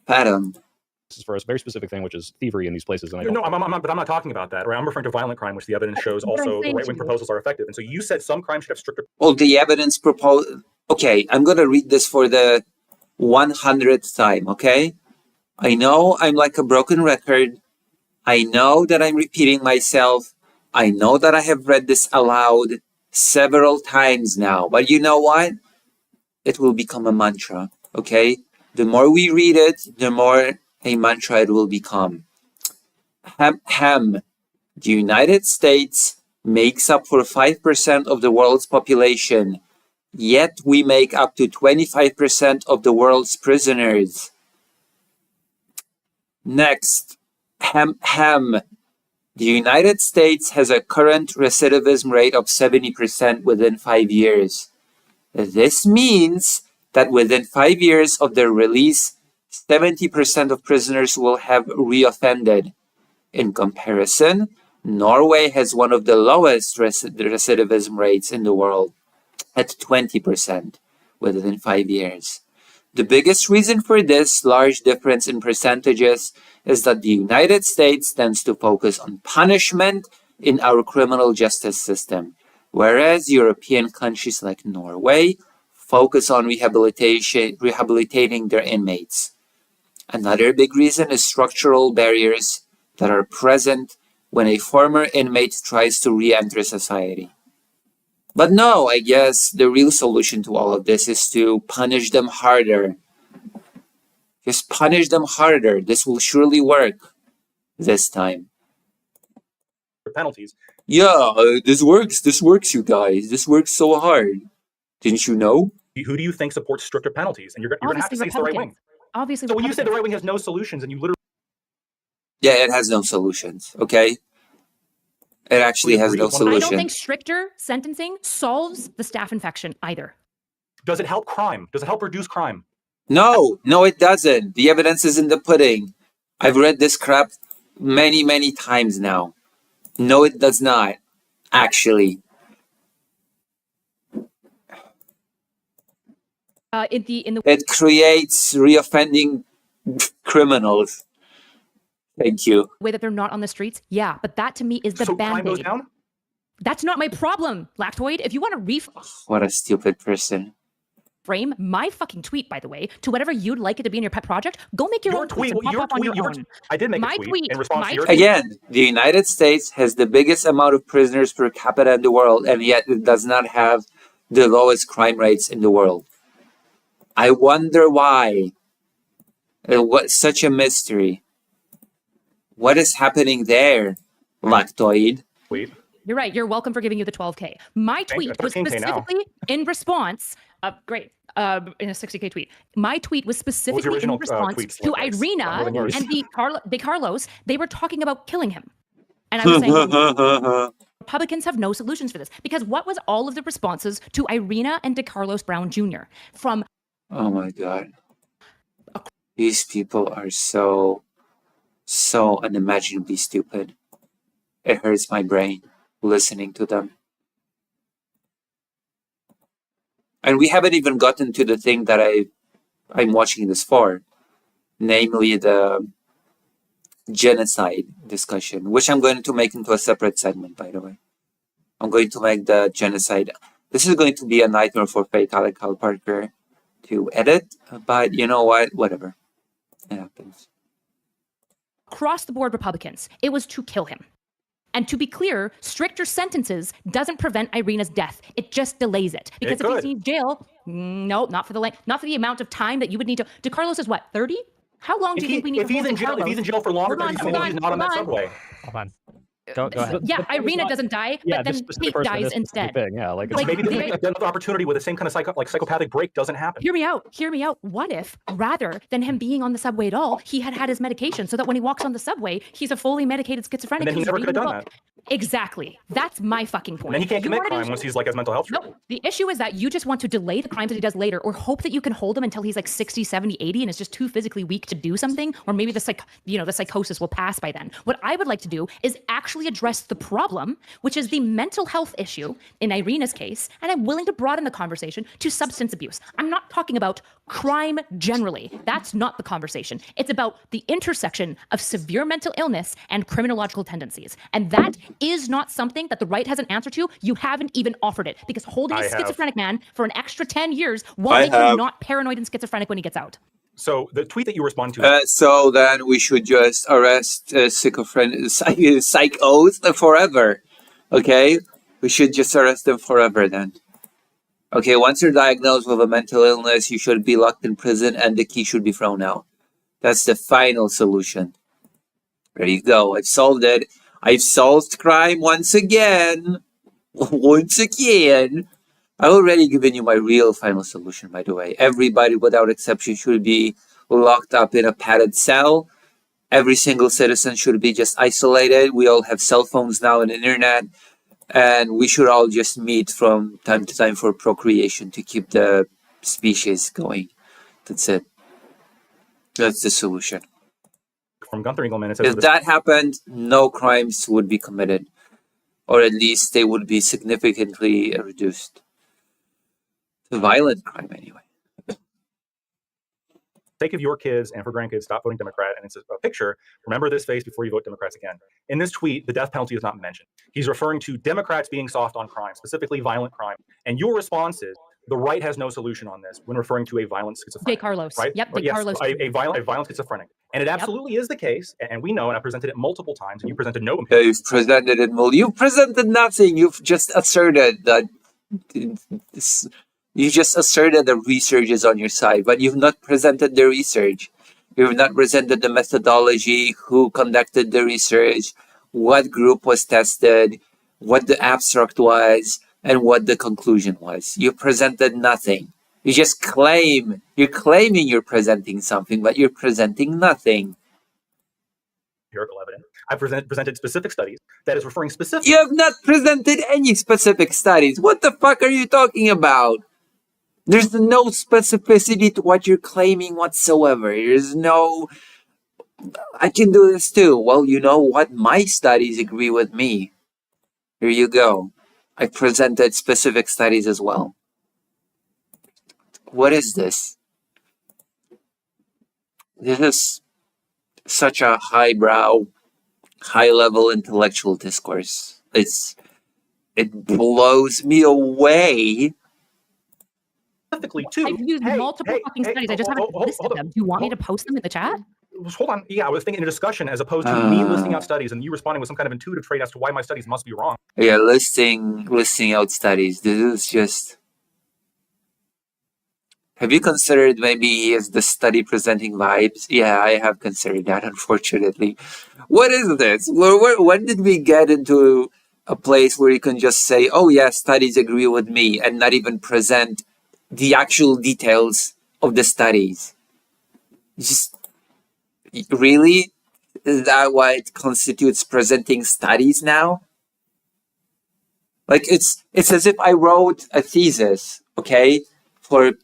fathom. This is for a very specific thing, which is thievery in these places. And but I'm not talking about that. Right? I'm referring to violent crime, which the evidence shows also the right-wing proposals are effective. And so you said some crimes should have stricter. Well, the evidence okay, I'm going to read this for the 100th time, okay? I know I'm like a broken record. I know that I'm repeating myself. I know that I have read this aloud several times now. But you know what? It will become a mantra, okay? The more we read it, the more a mantra it will become. The United States makes up for 5% of the world's population, yet we make up to 25% of the world's prisoners. Next, the United States has a current recidivism rate of 70% within 5 years. This means that within 5 years of their release, 70% of prisoners will have reoffended. In comparison, Norway has one of the lowest recidivism rates in the world, at 20% within 5 years. The biggest reason for this large difference in percentages is that the United States tends to focus on punishment in our criminal justice system, whereas European countries like Norway focus on rehabilitating their inmates. Another big reason is structural barriers that are present when a former inmate tries to re-enter society. But no, I guess the real solution to all of this is to punish them harder. Just punish them harder. This will surely work this time. Penalties. Yeah, this works, you guys. This works so hard. Didn't you know? Who do you think supports stricter penalties? And you're going to have to say it's the right wing. Obviously, so when you say the right wing has no solutions and you literally... Yeah, it has no solutions, okay? It actually has no Agree. One of the- I solution. don't think stricter sentencing solves the staph infection either. Does it help crime? Does it help reduce crime? No, it doesn't. The evidence is in the pudding. I've read this crap many, many times now. No, it does not. Actually, it creates reoffending criminals. Thank you. way that they're not on the streets, yeah, but that to me is the So crime goes band-aid. down? That's not my problem, Lactoid. If you want to What a stupid person. reframe my fucking tweet, by the way, to whatever you'd like it to be in your pet project, go make your own tweets and pop up on your own. I did make My a tweet tweet- in response my to your tweet- tweet. Again, the United States has the biggest amount of prisoners per capita in the world, and yet it does not have the lowest crime rates in the world. I wonder why. What such a mystery. What is happening there, Lactoid? Tweet. You're right. You're welcome for giving you the 12K. My tweet was 13K now. specifically in response. Great. In a 60K tweet. My tweet was specifically in original, response tweet to like this? Irina More than yours. and the Carlos. They were talking about killing him. And I was saying, Republicans have no solutions for this. Because what was all of the responses to Irina and DeCarlos Brown Jr. from Oh my god. These people are so unimaginably stupid. It hurts my brain listening to them. And we haven't even gotten to the thing that I'm watching this for, namely the genocide discussion, which I'm going to make into a separate segment, by the way. I'm going to make the genocide. This is going to be a nightmare for Faith Alec Parker to edit, but you know what? Whatever. It happens. across the board Republicans. It was to kill him. And to be clear, stricter sentences doesn't prevent Irina's death. It just delays it. Because if he's in jail, no, not for the amount of time that you would need to. DeCarlos is what, 30? How long do you think we need to hold DeCarlos? If he's in jail for longer, then he's not on that subway. Hold on. Go ahead. Yeah, Irina doesn't die, but then Pete dies instead. Yeah, like Maybe another opportunity with the same kind of psychopathic break doesn't happen. Hear me out. What if, rather than him being on the subway at all, he had his medication so that when he walks on the subway, he's a fully medicated schizophrenic? And then he never could have done that. Exactly. That's my fucking point. And then he can't commit crime once he's has mental health trouble. No, the issue is that you just want to delay the crimes that he does later, or hope that you can hold him until he's like 60, 70, 80 and is just too physically weak to do something, or maybe the psychosis will pass by then. What I would like to do is actually address the problem, which is the mental health issue in Irina's case, and I'm willing to broaden the conversation to substance abuse. I'm not talking about crime generally. That's not the conversation. It's about the intersection of severe mental illness and criminological tendencies. And that is not something that the right has an answer to. You haven't even offered it, because holding a schizophrenic man for an extra 10 years won't make him not paranoid and schizophrenic when he gets out. So the tweet that you respond to... so then we should just arrest psychos forever, okay? We should just arrest them forever then. Okay, once you're diagnosed with a mental illness, you should be locked in prison and the key should be thrown out. That's the final solution. There you go. I've solved it. I've solved crime once again. Once again. I've already given you my real final solution, by the way. Everybody, without exception, should be locked up in a padded cell. Every single citizen should be just isolated. We all have cell phones now and internet. And we should all just meet from time to time for procreation to keep the species going. That's it. That's the solution. From Gunther Engelman, it says... If that happened, no crimes would be committed. Or at least they would be significantly reduced. Violent crime, anyway. Sake of your kids and for grandkids, stop voting Democrat. And it's a picture. Remember this face before you vote Democrats again. In this tweet, the death penalty is not mentioned. He's referring to Democrats being soft on crime, specifically violent crime. And your response is, the right has no solution on this when referring to a violent schizophrenic. DeCarlos. Right? Yep, Yes, DeCarlos. a violent schizophrenic. And it absolutely is the case. And we know, and I presented it multiple times, and you presented no... You've presented it, you've presented nothing. You've just asserted that... You just asserted the research is on your side, but you've not presented the research. You've not presented the methodology, who conducted the research, what group was tested, what the abstract was, and what the conclusion was. You presented nothing. You just claim. You're claiming you're presenting something, but you're presenting nothing. Empirical evidence. I presented specific studies that is referring specifically. You have not presented any specific studies. What the fuck are you talking about? There's no specificity to what you're claiming whatsoever. There's no... I can do this too. Well, you know what? My studies agree with me. Here you go. I presented specific studies as well. What is this? This is such a highbrow, high-level intellectual discourse. It blows me away. Specifically, too. I've used multiple fucking studies. I just haven't listed them. Do you want me to post them in the chat? Hold on. Yeah, I was thinking in a discussion as opposed to me listing out studies and you responding with some kind of intuitive trait as to why my studies must be wrong. Yeah, listing out studies. This is just... Have you considered maybe is the study presenting vibes? Yeah, I have considered that, unfortunately. What is this? When did we get into a place where you can just say, oh yeah, studies agree with me, and not even present the actual details of the studies? Just... Really? Is that what constitutes presenting studies now? Like, it's as if I wrote a thesis, okay, for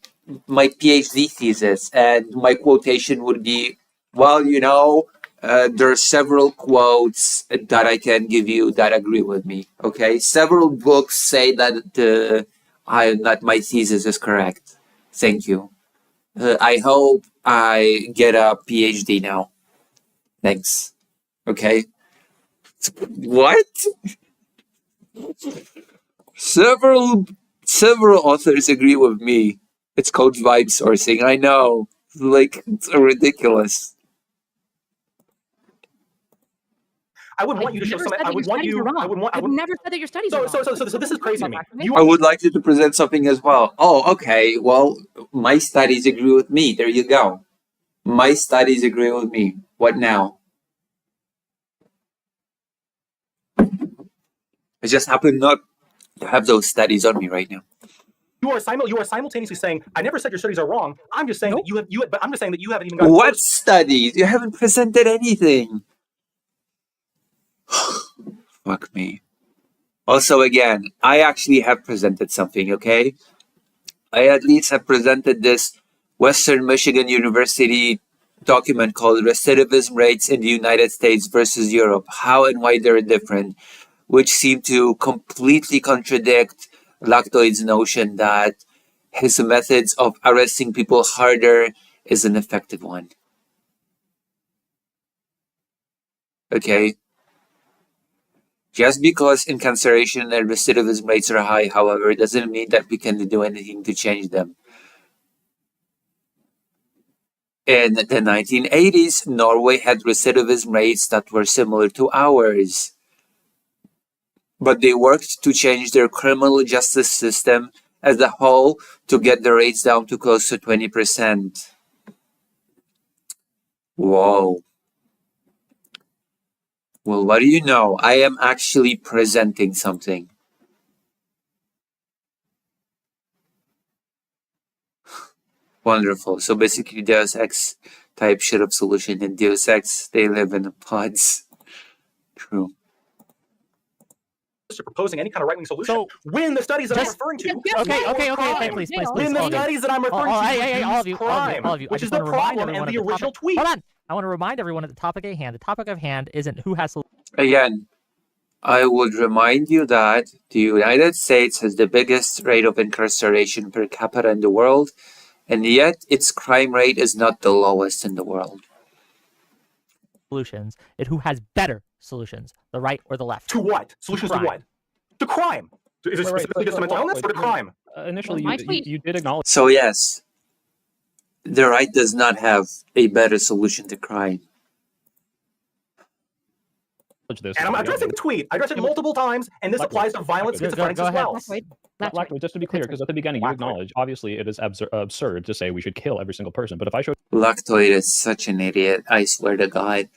my PhD thesis, and my quotation would be, well, you know, there are several quotes that I can give you that agree with me, okay? Several books say that that my thesis is correct. Thank you. I hope I get a PhD now. Thanks. Okay? What? Several authors agree with me. It's called vibe sourcing. I know. Like, it's ridiculous. I would want you to show some. I would want you. I've never said that your studies are wrong. So this is crazy to me. I would like you to present something as well. Oh, okay. Well, my studies agree with me. There you go. My studies agree with me. What now? I just happen not to have those studies on me right now. You are simultaneously saying, I never said your studies are wrong. I'm just saying that you but I'm just saying that you haven't even got what studies? You haven't presented anything. Fuck me. Also, again, I actually have presented something, okay? I at least have presented this Western Michigan University document called Recidivism Rates in the United States versus Europe, How and Why They're Different, which seem to completely contradict Lactoid's notion that his methods of arresting people harder is an effective one. Okay? Just because incarceration and recidivism rates are high, however, doesn't mean that we can do anything to change them. In the 1980s, Norway had recidivism rates that were similar to ours. But they worked to change their criminal justice system as a whole to get the rates down to close to 20%. Whoa. Well, what do you know? I am actually presenting something. Wonderful. So basically Deus Ex type shit of solution. In Deus Ex, they live in the pods. True. To proposing any kind of right-wing solution. So when the studies that I'm referring to, Okay, please. When the studies that I'm referring to, all of you, which is the problem in the original tweet. Hold on. I want to remind everyone at the topic at hand. The topic of hand isn't who has. Again, I would remind you that the United States has the biggest rate of incarceration per capita in the world, and yet its crime rate is not the lowest in the world. Solutions, and who has better solutions, the right or the left? To what? Solutions to what? To crime. Is it specifically just to mental illness or to crime? Initially, you did acknowledge. So yes, the right does not have a better solution to crime. And I'm addressing the tweet. I addressed it multiple times, and this applies to violent schizophrenics as well. Lactoid, just to be clear, because at the beginning you acknowledge, obviously it is absurd to say we should kill every single person, but if I showed... Lactoid is such an idiot, I swear to God.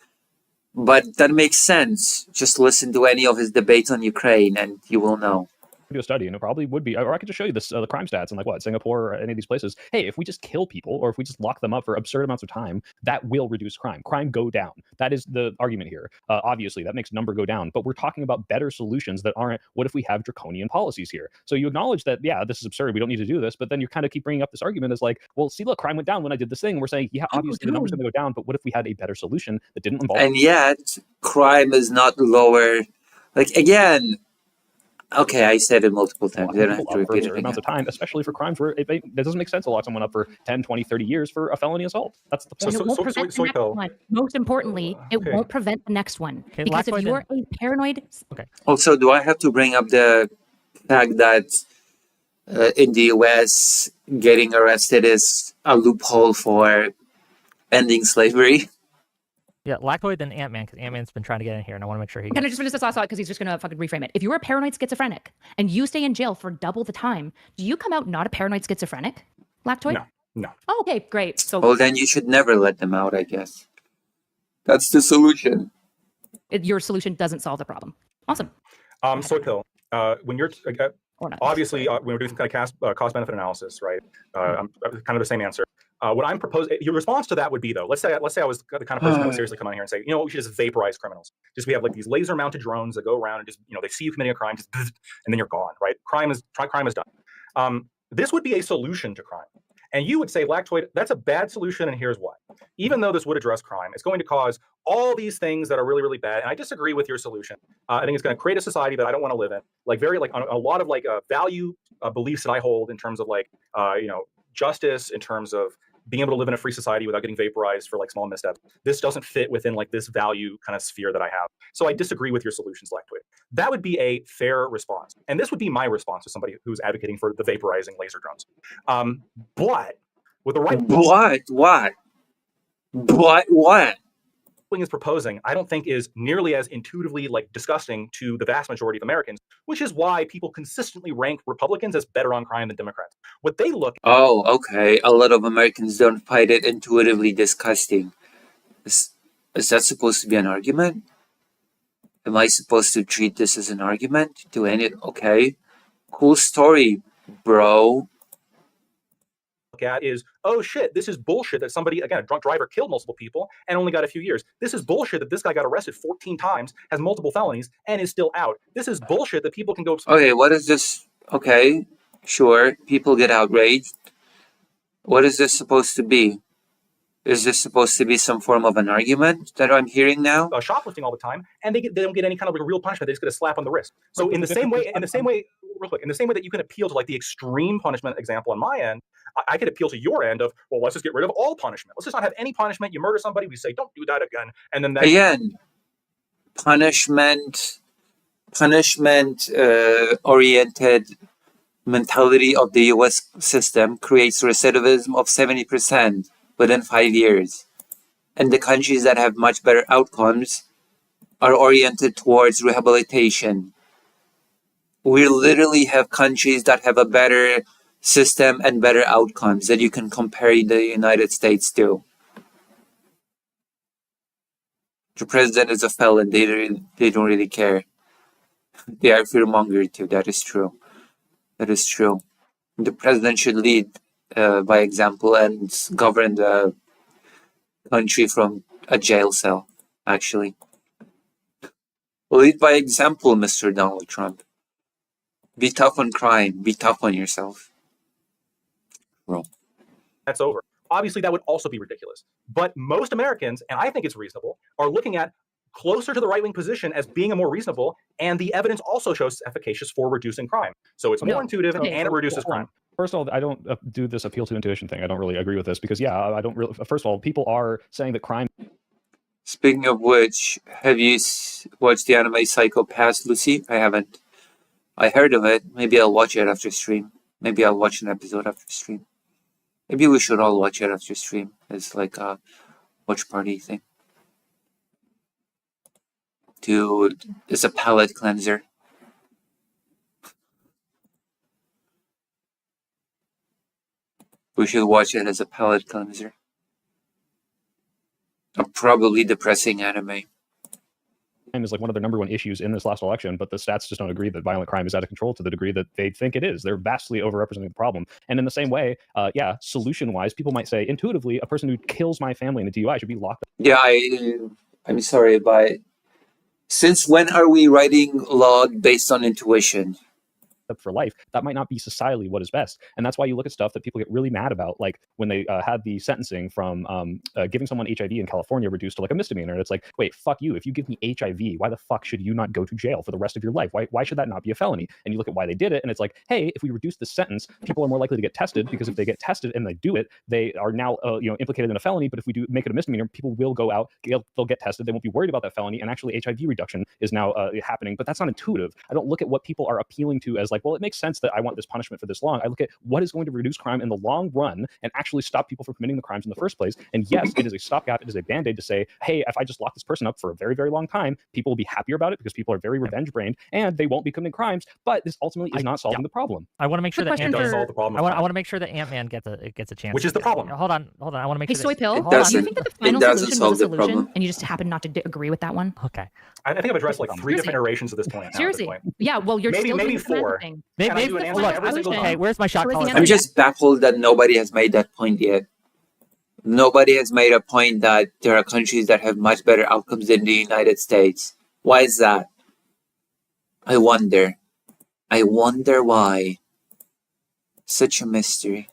But that makes sense. Just listen to any of his debates on Ukraine and you will know. do a study, and it probably would be, or I could just show you this the crime stats in like what Singapore or any of these places. Hey, if we just kill people or if we just lock them up for absurd amounts of time, that will reduce crime go down. That is the argument here. Obviously that makes number go down, but we're talking about better solutions that aren't, what if we have draconian policies here? So you acknowledge that, yeah, this is absurd, we don't need to do this, but then you kind of keep bringing up this argument as like, well, see, look, crime went down when I did this thing. And we're saying, yeah, obviously the number's going to go down, but what if we had a better solution that didn't involve, and yet crime is not lower. Like, again, okay, I said it multiple times. I don't have to for repeat it absurd amounts again. of time, especially for crimes where it doesn't make sense to lock someone up for 10, 20, 30 years for a felony assault. That's the point. And it won't prevent the next one. Most importantly, it won't prevent the next one. Okay, Because if you are a paranoid... Also, do I have to bring up the fact that in the US, getting arrested is a loophole for ending slavery? Yeah, Lactoid, then Ant-Man, because Ant-Man's been trying to get in here, and I want to make sure he Can I gets... just finish this last thought, because he's just going to fucking reframe it. If you're a paranoid schizophrenic and you stay in jail for double the time, do you come out not a paranoid schizophrenic, Lactoid? No. Oh, okay, great. So Well, then you should never let them out, I guess. That's the solution. your solution doesn't solve the problem. Awesome. Soy pill. When you're Or not. obviously when we're doing some kind of cost benefit analysis, right? I'm kind of the same answer. What I'm proposing, your response to that would be, though, let's say I was the kind of person that would seriously come on here and say, you know what, we should just vaporize criminals. Just we have like these laser mounted drones that go around and just, you know, they see you committing a crime, just and then you're gone, right? Crime is done. This would be a solution to crime. And you would say, Lactoid, that's a bad solution, and here's why. Even though this would address crime, it's going to cause all these things that are really, really bad. And I disagree with your solution. I think it's going to create a society that I don't want to live in. Like a lot of like value beliefs that I hold in terms of like justice, in terms of being able to live in a free society without getting vaporized for like small missteps. This doesn't fit within like this value kind of sphere that I have. So I disagree with your solutions, Lactoid. That would be a fair response. And this would be my response to somebody who's advocating for the vaporizing laser drones. But with the right What? wing is proposing, I don't think is nearly as intuitively like disgusting to the vast majority of Americans, which is why people consistently rank Republicans as better on crime than Democrats. What they look Oh, okay. A lot of Americans don't find it intuitively disgusting. Is that supposed to be an argument? Am I supposed to treat this as an argument? Okay. Cool story, bro. at is, oh shit, this is bullshit that somebody, again, a drunk driver killed multiple people and only got a few years. This is bullshit that this guy got arrested 14 times, has multiple felonies, and is still out. This is bullshit that people can go... Okay, what is this? Okay, sure, people get outraged. What is this supposed to be? Is this supposed to be some form of an argument that I'm hearing now? shoplifting all the time, and they don't get any kind of like a real punishment. They just get a slap on the wrist. So in the same way, real quick, in the same way that you can appeal to like the extreme punishment example on my end, I could appeal to your end of, well, let's just get rid of all punishment. Let's just not have any punishment. You murder somebody, we say, don't do that again. And then Again, punishment oriented mentality of the US system creates recidivism of 70% within 5 years. And the countries that have much better outcomes are oriented towards rehabilitation. We literally have countries that have a better system and better outcomes that you can compare the United States to. The president is a felon. They don't really care. They are fear-mongering too. That is true. The president should lead by example and govern the country from a jail cell, actually. Lead by example, Mr. Donald Trump. Be tough on crime. Be tough on yourself. Bro. That's over. Obviously, that would also be ridiculous. But most Americans, and I think it's reasonable, are looking at closer to the right-wing position as being a more reasonable, and the evidence also shows efficacious for reducing crime. So it's more intuitive, and it reduces crime. First of all, I don't do this appeal to intuition thing. I don't really agree with this because, yeah, I don't really. First of all, people are saying that crime. Speaking of which, have you watched the anime Psycho Pass, Lucy? I haven't. I heard of it. Maybe I'll watch it after stream. Maybe I'll watch an episode after stream. Maybe we should all watch it after stream. It's like a watch party thing. Dude, it's a palate cleanser. We should watch it as a palate cleanser. A probably depressing anime. is like one of their number one issues in this last election, but the stats just don't agree that violent crime is out of control to the degree that they think it is. They're vastly overrepresenting the problem. And in the same way, solution-wise, people might say intuitively, a person who kills my family in a DUI should be locked up. Yeah, I'm sorry, but since when are we writing law based on intuition? For life, that might not be societally what is best. And that's why you look at stuff that people get really mad about, like when they had the sentencing from giving someone HIV in California reduced to like a misdemeanor. And it's like, wait, fuck you. If you give me HIV, why the fuck should you not go to jail for the rest of your life? Why should that not be a felony? And you look at why they did it, and it's like, hey, if we reduce the sentence, people are more likely to get tested, because if they get tested and they do it, they are now implicated in a felony. But if we do make it a misdemeanor, people will go out, they'll get tested, they won't be worried about that felony, and actually HIV reduction is now happening. But that's not intuitive. I don't look at what people are appealing to as like, well, it makes sense that I want this punishment for this long. I look at what is going to reduce crime in the long run and actually stop people from committing the crimes in the first place. And yes, it is a stopgap. It is a band-aid to say, hey, if I just lock this person up for a very, very long time, people will be happier about it because people are very revenge-brained and they won't be committing crimes. But this ultimately is not solving the problem. I want to make sure that It does solve the problem. I want to make sure that Ant-Man gets a chance. Which is the problem. Hold on. I want to make Hey, sure. Soy Pill, It do you doesn't- think that the it final doesn't solution solve was a the problem. solution and you just happen not to agree with that one? Okay. I think I've addressed like 3 Seriously. different iterations at this point. Seriously. Now, at this point. Yeah, well, you're Maybe- still maybe doing the Samantha 4. thing. Can I Maybe do an the answer final every single solution. Okay, time? where's my shot Where's the caller? answer? I'm just baffled that nobody has made that point yet. Nobody has made a point that there are countries that have much better outcomes than the United States. Why is that? I wonder. I wonder why. Such a mystery.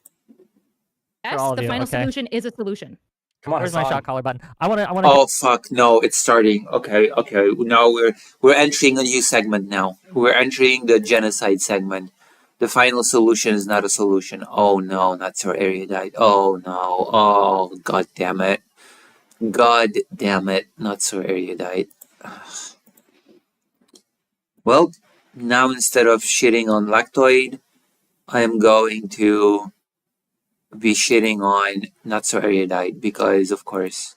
Yes, all of the you, final okay. solution is a solution. Come on, Where's my Hassan. shot caller button? I want to. Oh fuck! No, it's starting. Okay. Now we're entering a new segment. Now we're entering the genocide segment. The final solution is not a solution. Oh no, not so erudite. Oh no. Oh god damn it. God damn it. Not so erudite. Well, now instead of shitting on lactoid, I am going to be shitting on not so erudite because, of course,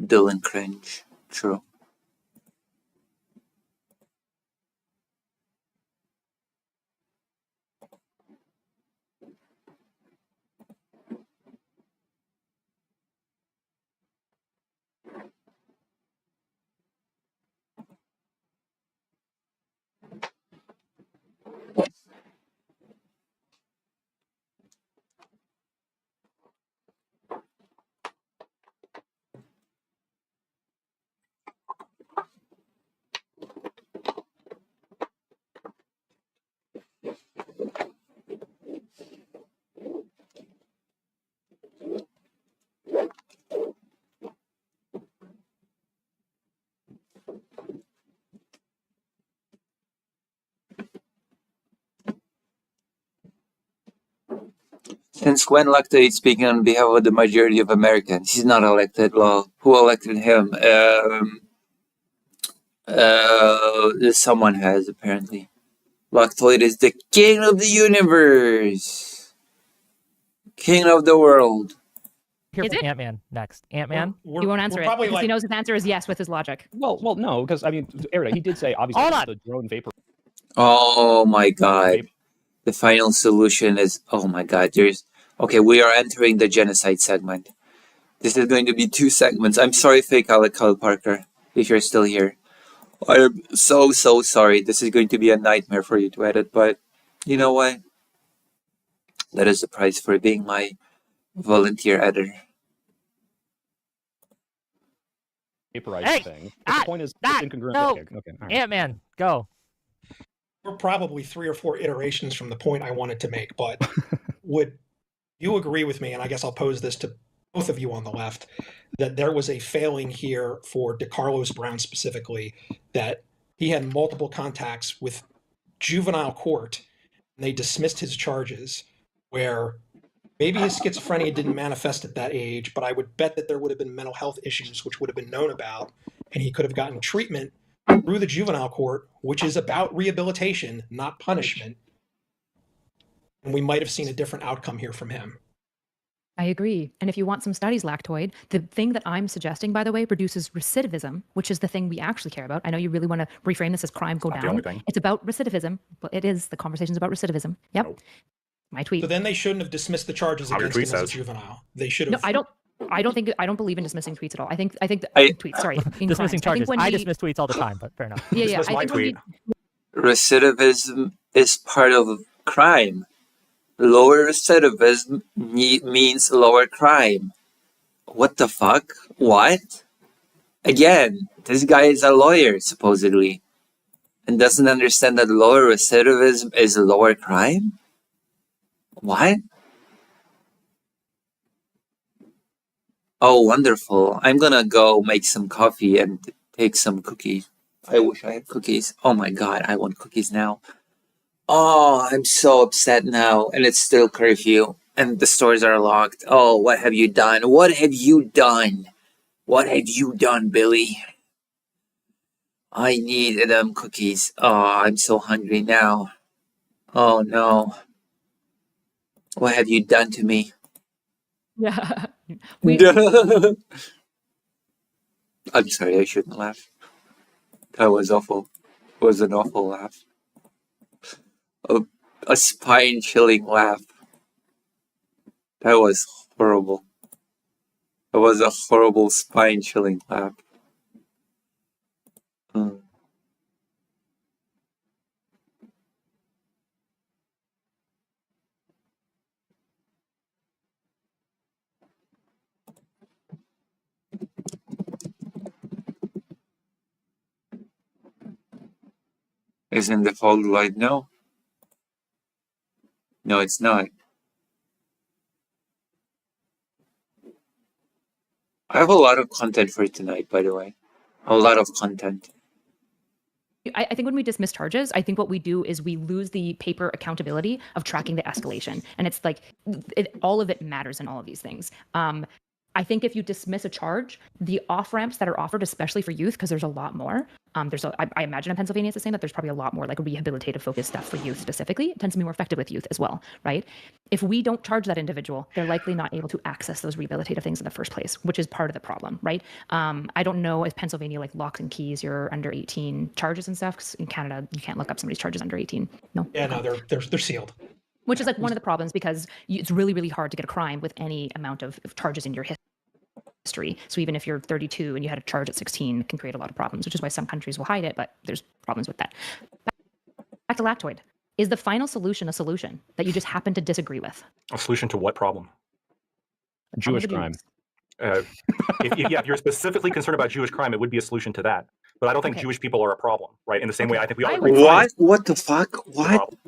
Dylan cringe. True. Since when lactoid is speaking on behalf of the majority of Americans? He's not elected. Well, who elected him? Someone has, apparently. Lactoid is the king of the universe. King of the world. Here Is from it? Ant-Man next. Ant-Man. He won't answer it Probably because like he knows his answer is yes with his logic. Well, no, because I mean, Erudite, he did say obviously Hold on. the drone vapor. Oh my god. The final solution is, oh my god, okay, we are entering the genocide segment. This is going to be 2 segments. I'm sorry, fake Alec Kyle Parker, if you're still here. I am so sorry. This is going to be a nightmare for you to edit, but you know what? That is the price for being my volunteer editor. Vaporized Hey! thing. But the point is, it's incongruent. No. Okay, all right. Ant-Man, go. we're probably 3 or 4 iterations from the point I wanted to make, but would you agree with me, and I guess I'll pose this to both of you on the left, that there was a failing here for DeCarlos Brown specifically, that he had multiple contacts with juvenile court, and they dismissed his charges, where maybe his schizophrenia didn't manifest at that age, but I would bet that there would have been mental health issues which would have been known about, and he could have gotten treatment through the juvenile court, which is about rehabilitation, not punishment. And we might have seen a different outcome here from him. I agree. And if you want some studies, lactoid, the thing that I'm suggesting, by the way, reduces recidivism, which is the thing we actually care about. I know you really want to reframe this as crime go Not the down. only thing. It's about recidivism. But it is. The conversation's about recidivism. Yep. Nope. My tweet. So then they shouldn't have dismissed the charges How your against tweet him as a says. juvenile. They should No, have. I don't believe in dismissing tweets at all. I think I- tweets. Sorry, in Dismissing crimes. charges. I I think when dismiss tweets all the time, but fair enough. yeah, Dismiss I my think when tweet. Recidivism is part of crime. Lower recidivism means lower crime. What the fuck? What? Again, this guy is a lawyer, supposedly, and doesn't understand that lower recidivism is lower crime? What? Oh, wonderful. I'm gonna go make some coffee and take some cookies. I wish I had cookies. Oh my god, I want cookies now. Oh, I'm so upset now, and it's still curfew, and the stores are locked. Oh, what have you done? What have you done? What have you done, Billy? I need them cookies. Oh, I'm so hungry now. Oh no. What have you done to me? yeah, I'm sorry, I shouldn't laugh. That was awful. It was an awful laugh. A spine-chilling laugh. That was horrible. That was a horrible spine-chilling laugh. Isn't the fault light? No. No, it's not. I have a lot of content for tonight, by the way. A lot of content. I think when we dismiss charges, I think what we do is we lose the paper accountability of tracking the escalation, and it's like all of it matters in all of these things. I think if you dismiss a charge, the off ramps that are offered, especially for youth, because there's a lot more. I imagine in Pennsylvania it's the same, that there's probably a lot more like rehabilitative focused stuff for youth specifically. It tends to be more effective with youth as well, right? If we don't charge that individual, they're likely not able to access those rehabilitative things in the first place, which is part of the problem, right? I don't know if Pennsylvania locks and keys your under 18 charges and stuff. 'Cause in Canada, you can't look up somebody's charges under 18. No. Yeah, no, they're sealed. Which is one of the problems, because it's really, really hard to get a crime with any amount of charges in your history. So even if you're 32 and you had a charge at 16, it can create a lot of problems, which is why some countries will hide it, but there's problems with that. Back to lactoid. Is the final solution a solution that you just happen to disagree with? A solution to what problem? Jewish crime. If you're specifically concerned about Jewish crime, it would be a solution to that. But I don't think Okay. Jewish people are a problem, right? In the same way, Okay. I think we all I agree. would- crime is What? What the fuck? the What? problem.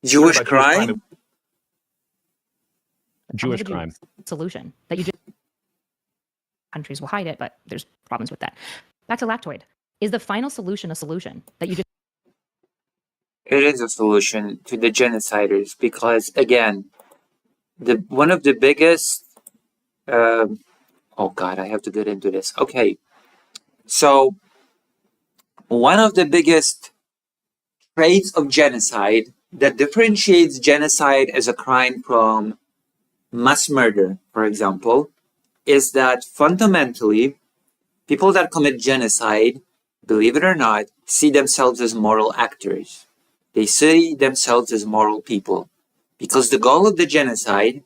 Jewish About crime? Jewish crime. Solution that you just countries will hide it, but there's problems with that. Back to lactoid. Is the final solution a solution that you just It is a solution to the genociders because, again, one of the biggest. Oh God, I have to get into this. Okay, so one of the biggest traits of genocide that differentiates genocide as a crime from mass murder, for example, is that fundamentally, people that commit genocide, believe it or not, see themselves as moral actors. They see themselves as moral people. Because the goal of the genocide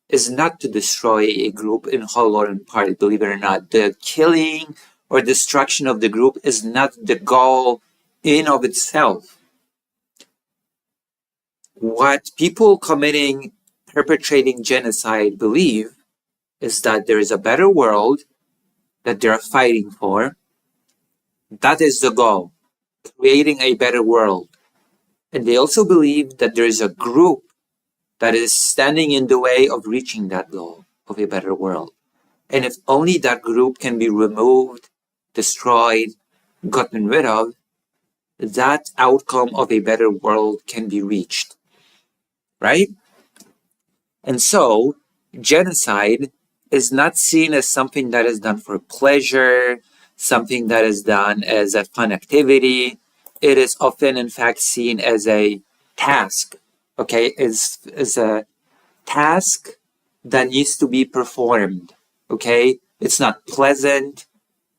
is not to destroy a group in whole or in part, believe it or not. The killing or destruction of the group is not the goal in of itself. What people perpetrating genocide believe is that there is a better world that they're fighting for. That is the goal, creating a better world. And they also believe that there is a group that is standing in the way of reaching that goal of a better world. And if only that group can be removed, destroyed, gotten rid of, that outcome of a better world can be reached. Right? And so, genocide is not seen as something that is done for pleasure, something that is done as a fun activity. It is often, in fact, seen as a task, okay? Is a task that needs to be performed, okay? It's not pleasant.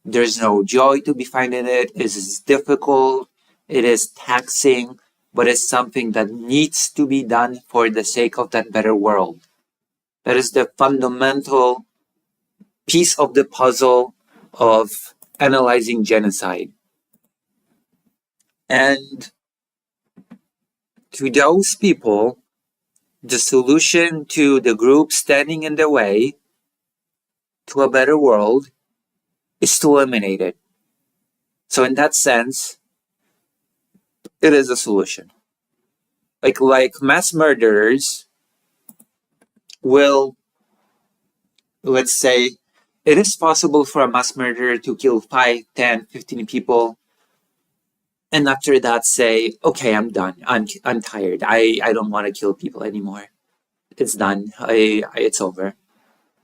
There's no joy to be found in it. It is difficult. It is taxing. but it's something that needs to be done for the sake of that better world. That is the fundamental piece of the puzzle of analyzing genocide. And to those people, the solution to the group standing in the way to a better world is to eliminate it. So in that sense, it is a solution. Like mass murderers will, let's say, it is possible for a mass murderer to kill 5, 10, 15 people, and after that say, okay, I'm done. I'm tired. I don't want to kill people anymore. It's done. It's over.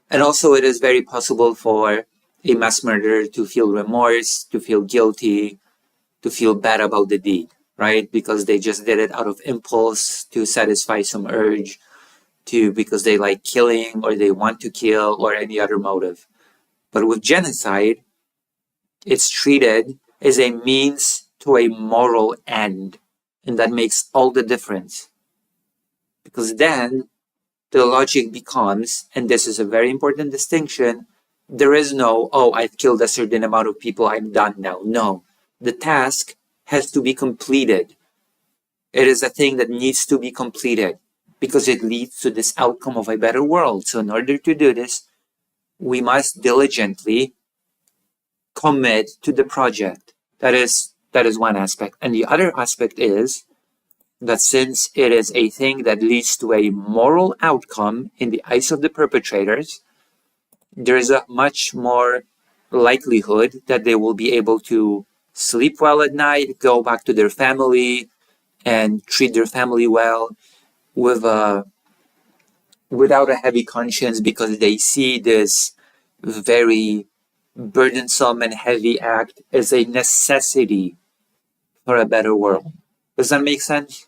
And also it is very possible for a mass murderer to feel remorse, to feel guilty, to feel bad about the deed, right? Because they just did it out of impulse to satisfy some urge, because they like killing or they want to kill or any other motive. But with genocide, it's treated as a means to a moral end. And that makes all the difference. Because then the logic becomes, and this is a very important distinction, there is no, oh, I've killed a certain amount of people, I'm done now. No, the task has to be completed. It is a thing that needs to be completed because it leads to this outcome of a better world. So in order to do this, we must diligently commit to the project. That is one aspect. And the other aspect is that since it is a thing that leads to a moral outcome in the eyes of the perpetrators, there is a much more likelihood that they will be able to sleep well at night, go back to their family, and treat their family well without a heavy conscience, because they see this very burdensome and heavy act as a necessity for a better world. Does that make sense?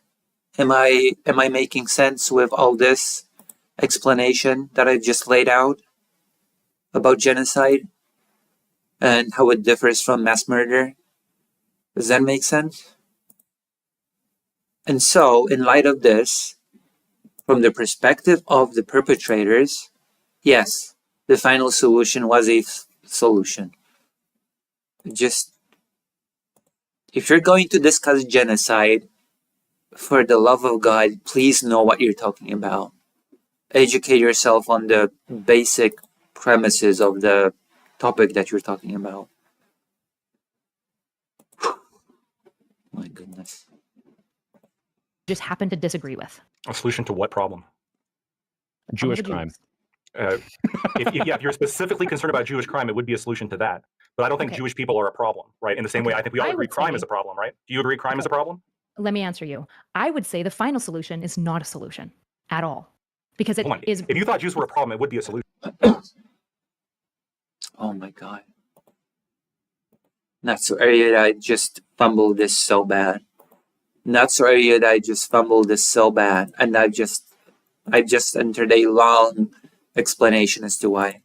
Am I making sense with all this explanation that I just laid out about genocide and how it differs from mass murder? Does that make sense? And so, in light of this, from the perspective of the perpetrators, yes, the final solution was a solution. Just, if you're going to discuss genocide, for the love of God, please know what you're talking about. Educate yourself on the basic premises of the topic that you're talking about. My goodness. Just happen to disagree with. A solution to what problem? Jewish the crime. Jews. If you're specifically concerned about Jewish crime, it would be a solution to that. But I don't think Okay. Jewish people are a problem, right? In the same way, I think we all I agree would crime say- is a problem, right? Do you agree crime is a problem? Let me answer you. I would say the final solution is not a solution at all, because it Hold on. is. If you thought Jews were a problem, it would be a solution. Oh my God. Not sorry that I just fumbled this so bad. Not sorry that I just fumbled this so bad. And I just entered a long explanation as to why.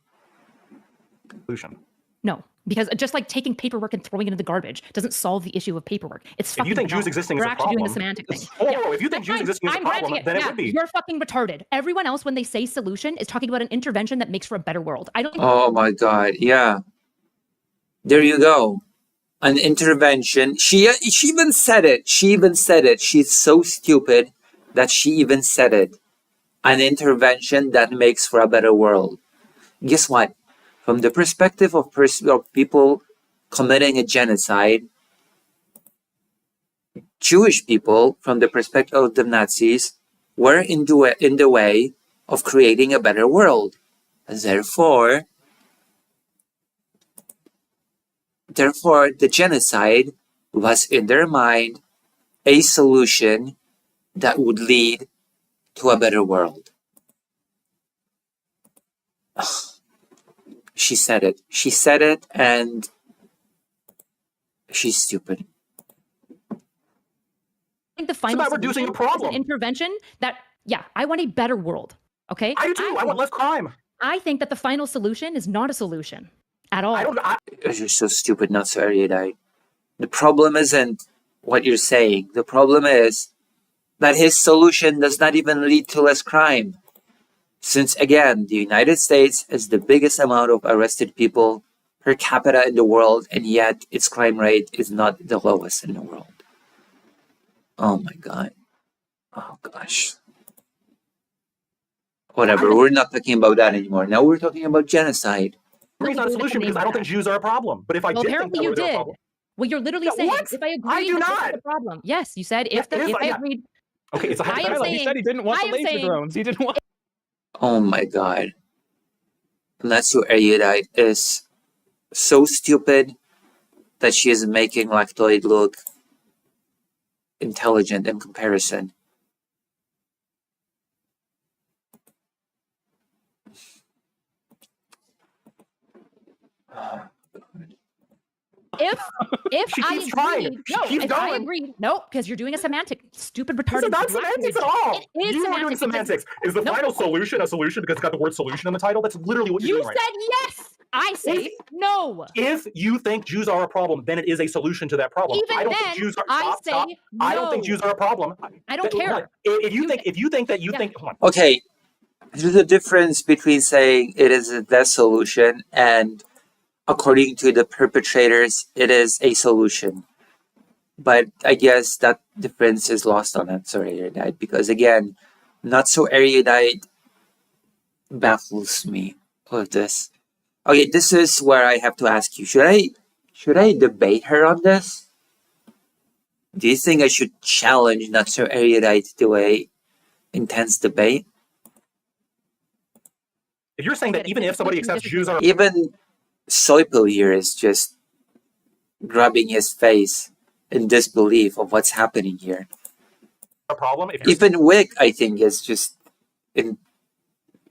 Solution. No, because just like taking paperwork and throwing it in the garbage doesn't solve the issue of paperwork. It's If fucking you think Jews banal. existing We're is a actually doing problem, the semantic thing. Oh, if you think That's Jews fine. existing is a I'm granting problem, it. then it Yeah, would be. You're fucking retarded. Everyone else, when they say solution, is talking about an intervention that makes for a better world. I don't. Oh my God. Yeah. There you go. An intervention. She even said it. She's so stupid that she even said it. An intervention that makes for a better world. Guess what? From the perspective of people committing a genocide, Jewish people, from the perspective of the Nazis, were in the way of creating a better world. Therefore, the genocide was in their mind a solution that would lead to a better world. She said it. She said it, and she's stupid. I think the final about reducing solution a problem. is an intervention that, yeah, I want a better world. Okay. I do too. I want less crime. I think that the final solution is not a solution at all. You're so stupid, not so erudite. The problem isn't what you're saying. The problem is that his solution does not even lead to less crime. Since again, the United States has the biggest amount of arrested people per capita in the world, and yet its crime rate is not the lowest in the world. Oh my god. Oh gosh. Whatever, we're not talking about that anymore. Now we're talking about genocide. It's not a solution because I don't think Jews are a problem. But if I Well, did think apparently that you was a did. problem, Well, you're literally Yeah, saying what? if I agree, I do that this not. is the problem. Yes, you said Yeah, if I yeah. agreed. Okay, it's a I am hypothetical. He saying- said he didn't want I the am laser saying- drones. He didn't want. Oh my god. Unless your erudite is so stupid that she is making Lactoid look intelligent in comparison. If She I keeps trying. agreed, She no, keeps if I going. agreed, no, because you're doing a semantic, stupid, This retarded. is not black semantics at language. all. It is You are doing semantic because semantics. Is the No. final solution a solution because it's got the word solution in the title? That's literally what you're you doing right said yes. I say no. now. If you think Jews are a problem, then it is a solution to that problem. Even I don't then, think Jews are. I say Stop. no. I don't think Jews are a problem. I don't Hold on. care. If you You- think that you Yeah. think, hold on. Okay, there's a difference between saying it is the solution and, according to the perpetrators, it is a solution. But I guess that difference is lost on not so erudite because, again, not so erudite baffles me with this. Okay, this is where I have to ask you: should I debate her on this? Do you think I should challenge not so erudite to a intense debate? If you're saying that even if somebody accepts Jews are Even Soipel here is just grabbing his face in disbelief of what's happening here. a problem, if you're Even Wick, I think, is just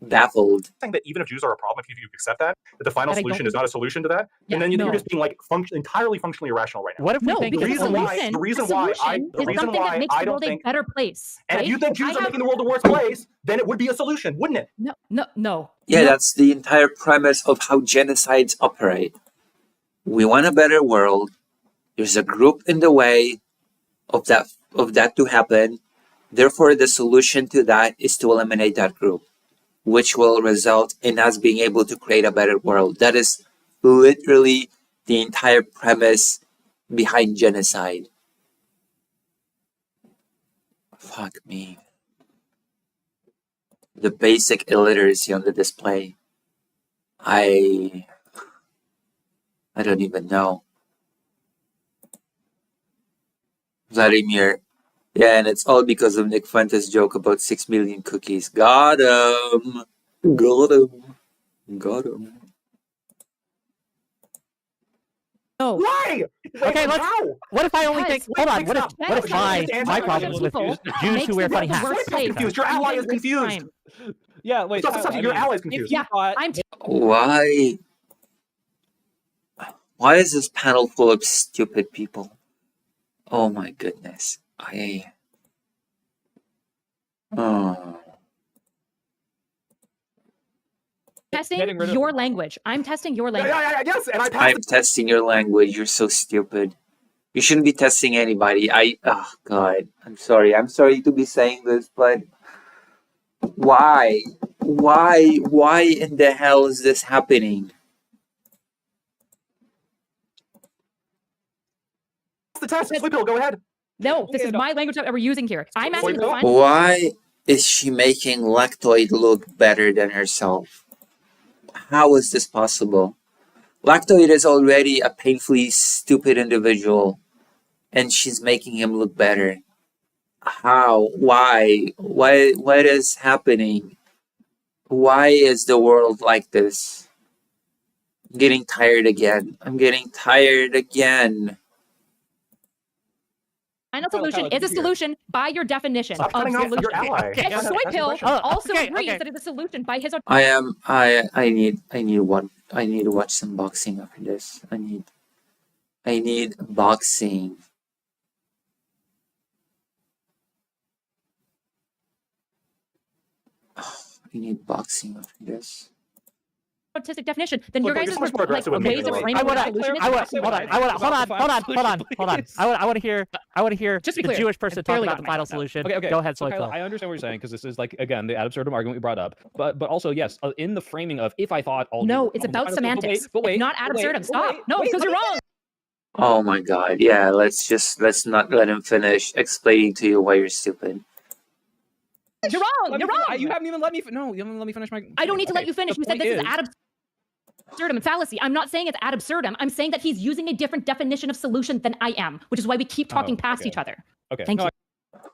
baffled. saying that even if Jews are a problem, if you accept that the final But I solution don't is not a solution to that, Yeah, and then you're no. just being like entirely functionally irrational right now. What if we No, think because the reason why- solution, the reason a why I- solution the is reason something why that makes I the don't world think- a better place. And right? if you think Jews I are making the world a worse place, then it would be a solution, wouldn't it? no. Yeah, no. that's the entire premise of how genocides operate. We want a better world. There's a group in the way of that to happen. Therefore, the solution to that is to eliminate that group, which will result in us being able to create a better world. That is literally the entire premise behind genocide. Fuck me. The basic illiteracy on the display. I don't even know. Vladimir. Yeah, and it's all because of Nick Fuentes' joke about 6 million cookies. Got him. Got him. Got him. No. Why? Okay, let's- How? What if I only Guys, think? Hold on. What if Genocide my against my problem is with people Jews makes who wear the funny world a hats? worse place. Confused. Your ally is Even with confused. crime. Yeah, wait. Stop, Tyler, stop, I your mean, ally is if confused. you thought I'm Why is this panel full of stupid people? Oh my goodness. Oh. testing getting rid of- your language. I'm testing your language. Yes, and I I'm passed testing your language. You're so stupid. You shouldn't be testing anybody. Oh god. I'm sorry. I'm sorry to be saying this, but why? Why in the hell is this happening? the test. Sleepill, go ahead. No, this Okay, is no. my language that we're using here. I'm asking Wait, the no. final. Why is she making Lactoid look better than herself? How is this possible? Lactoid is already a painfully stupid individual, and she's making him look better. How? Why? What is happening? Why is the world like this? I'm getting tired again. I'm getting tired again. Final Tyler, solution Tyler, is a here. solution by your definition Stop of cutting out solution. your ally. Okay, And Ask the Soypill question. also okay, agrees okay. that it's a solution by his own. I need to watch some boxing after this. I need boxing. I need boxing after this. autistic definition, then Look, your we're guys' just much more like aggressive with ways of making framing I the wanna- solution. I wanna- is hold on. I want to hear Just to be the clear, Jewish person I talk barely about got the my final thoughts out. solution. Okay. Go ahead, So Soy Kyla, Phil. I understand what you're saying because this is like again the ad absurdum argument we brought up, but also yes, in the framing of if I thought all No, Jews it's were about Muslims, semantics. but wait, It's not ad absurdum. Stop. No, because you're wrong. Oh my god, yeah, let's not let him finish explaining to you why you're stupid. You're wrong. You're wrong. You haven't even let me. No, you haven't let me finish my. I don't need to Okay, let you finish. the You said point this is ad absurdum and fallacy. I'm not saying it's ad absurdum. I'm saying that he's using a different definition of solution than I am, which is why we keep talking past okay. each other. Okay, Thank you.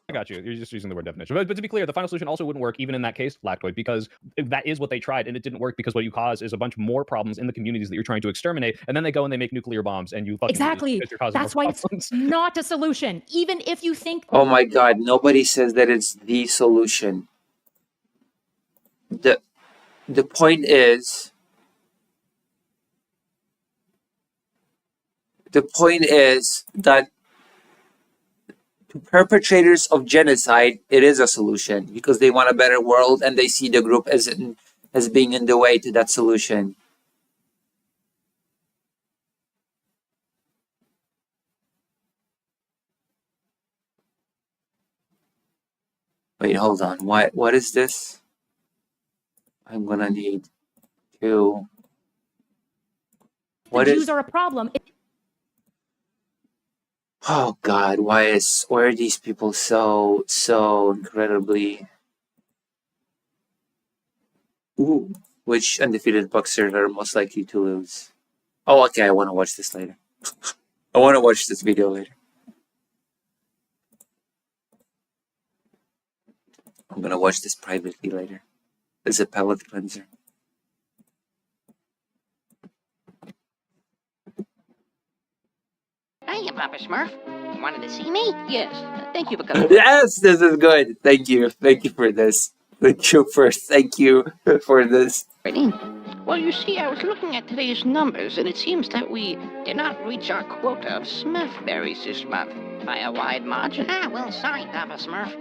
I got you. You're just using the word definition. But to be clear, the final solution also wouldn't work even in that case, lactoid, because that is what they tried, and it didn't work because what you cause is a bunch more problems in the communities that you're trying to exterminate, and then they go and they make nuclear bombs, and you fucking Exactly. because you're causing That's more why problems. it's not a solution. Even if you think Oh my god, nobody says that it's the solution. The point is that to perpetrators of genocide, it is a solution because they want a better world and they see the group as being in the way to that solution. Wait, hold on. What is this? I'm gonna need to. the What Jews is? are a problem, Oh God, why are these people so incredibly? Ooh, which undefeated boxers are most likely to lose? Oh, okay. I want to watch this later. I want to watch this video later. I'm gonna watch this privately later. It's a palate cleanser. Hiya, Papa Smurf. You wanted to see me? Yes. Thank you for coming. Yes, this is good. Thank you for this. Thank you for this. Ready? Well, you see, I was looking at today's numbers, and it seems that we did not reach our quota of Smurf berries this month by a wide margin. Ah, well, sorry, Papa Smurf.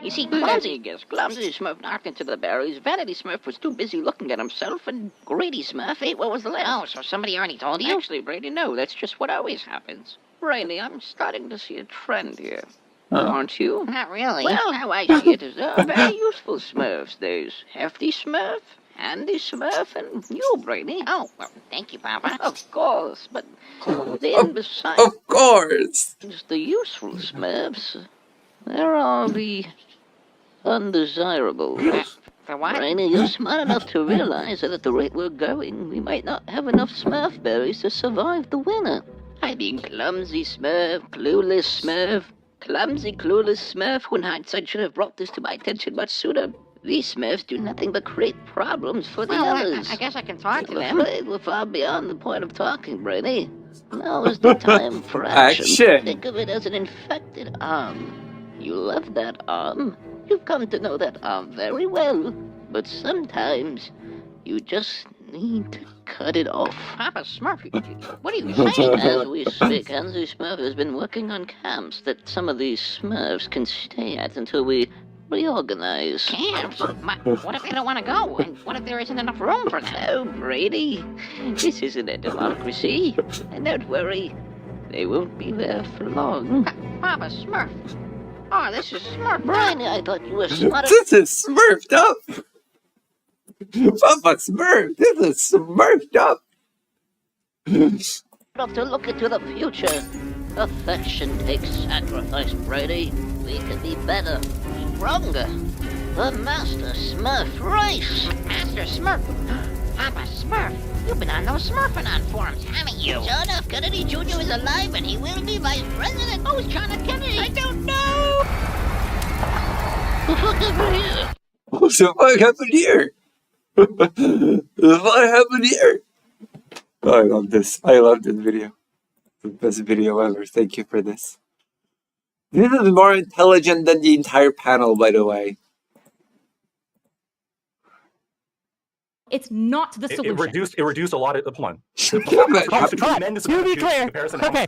You see, Clumsy Smurf knocked into the berries, Vanity Smurf was too busy looking at himself, and Greedy Smurf ate what was left. Oh, so somebody already told you? Actually, Brady, no, that's just what always happens. Brady, I'm starting to see a trend here. Aren't you? Not really. Well, how I see it is very useful Smurfs. There's Hefty Smurf, Handy Smurf, and you, Brady. Oh, well, thank you, Papa. Of course, but then besides Of course. the useful Smurfs, there are the undesirable. For what? Brady, you're smart enough to realize that at the rate we're going, we might not have enough Smurf berries to survive the winter. I mean, clumsy Smurf, clueless Smurf. Clumsy, clueless Smurf, when hindsight should have brought this to my attention much sooner. These Smurfs do nothing but create problems for the others. I guess I can talk to them. We're far beyond the point of talking, Brady. Now is the time for action. Action. Think of it as an infected arm. You love that arm. You've come to know that arm very well. But sometimes you just need to cut it off. Papa Smurf, what are you saying? As we speak, Hansi Smurf has been working on camps that some of these Smurfs can stay at until we reorganize. Camps? What if they don't want to go? And what if there isn't enough room for them? Oh, Brady, this isn't a democracy. And don't worry, they won't be there for long. Papa Smurf. Oh, this is Smurf. Brady, I thought you were smart. This is smurfed up. Papa Smurf. This is smurfed up. Enough to look into the future. Affection takes sacrifice, Brady. We can be better, stronger. The Master Smurf race. Master Smurf? Papa Smurf? You've been on those Smurfing-on forums, haven't you? John F. Kennedy Jr. is alive and he will be vice president. Who's John F. Kennedy? I don't know. What happened here? What the fuck happened here? What happened here? Oh, I love this. I love this video. The best video ever. Thank you for this. This is more intelligent than the entire panel, by the way. it's not the solution. It reduced a lot of the one. To be clear, okay.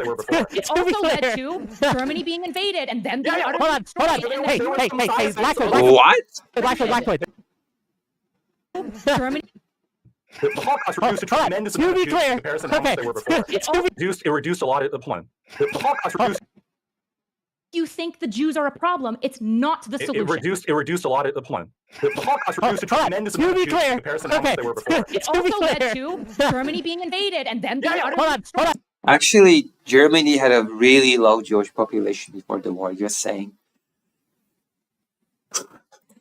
It also led to Germany being invaded and then being utterly Hold on. destroyed. Hey, Lactoid. What? Lactoid. Germany The Holocaust reduced a tremendous amount of Jews in comparison to how much they were before. It reduced a lot of the point. The Holocaust reduced. You think the Jews are a problem? It's not the solution. It reduced a lot of the point. The Holocaust reduced a tremendous amount of Jews in comparison to how much they were before. It also led to Germany being invaded and then being Hold on. Actually, Germany had a really low Jewish population before the war. Just saying.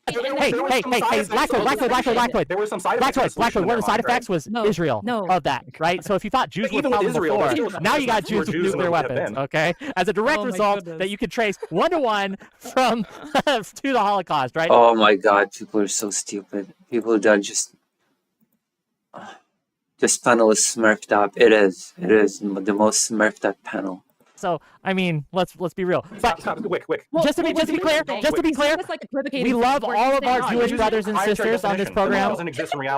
Hey, Blackwood. There were some side effects. Blackwood, one of the side effects was Israel of that, right? So if you thought Jews were a problem before, now you got Jews with nuclear weapons, okay? As a direct result that you could trace one-to-one from to the Holocaust, right? Oh my God, people are so stupid. People that just... This panel is smurfed up. It is the most smurfed up panel. So I mean, let's be real. But Quick. Well, just to be clear, we love all of our Jewish brothers and sisters on this program.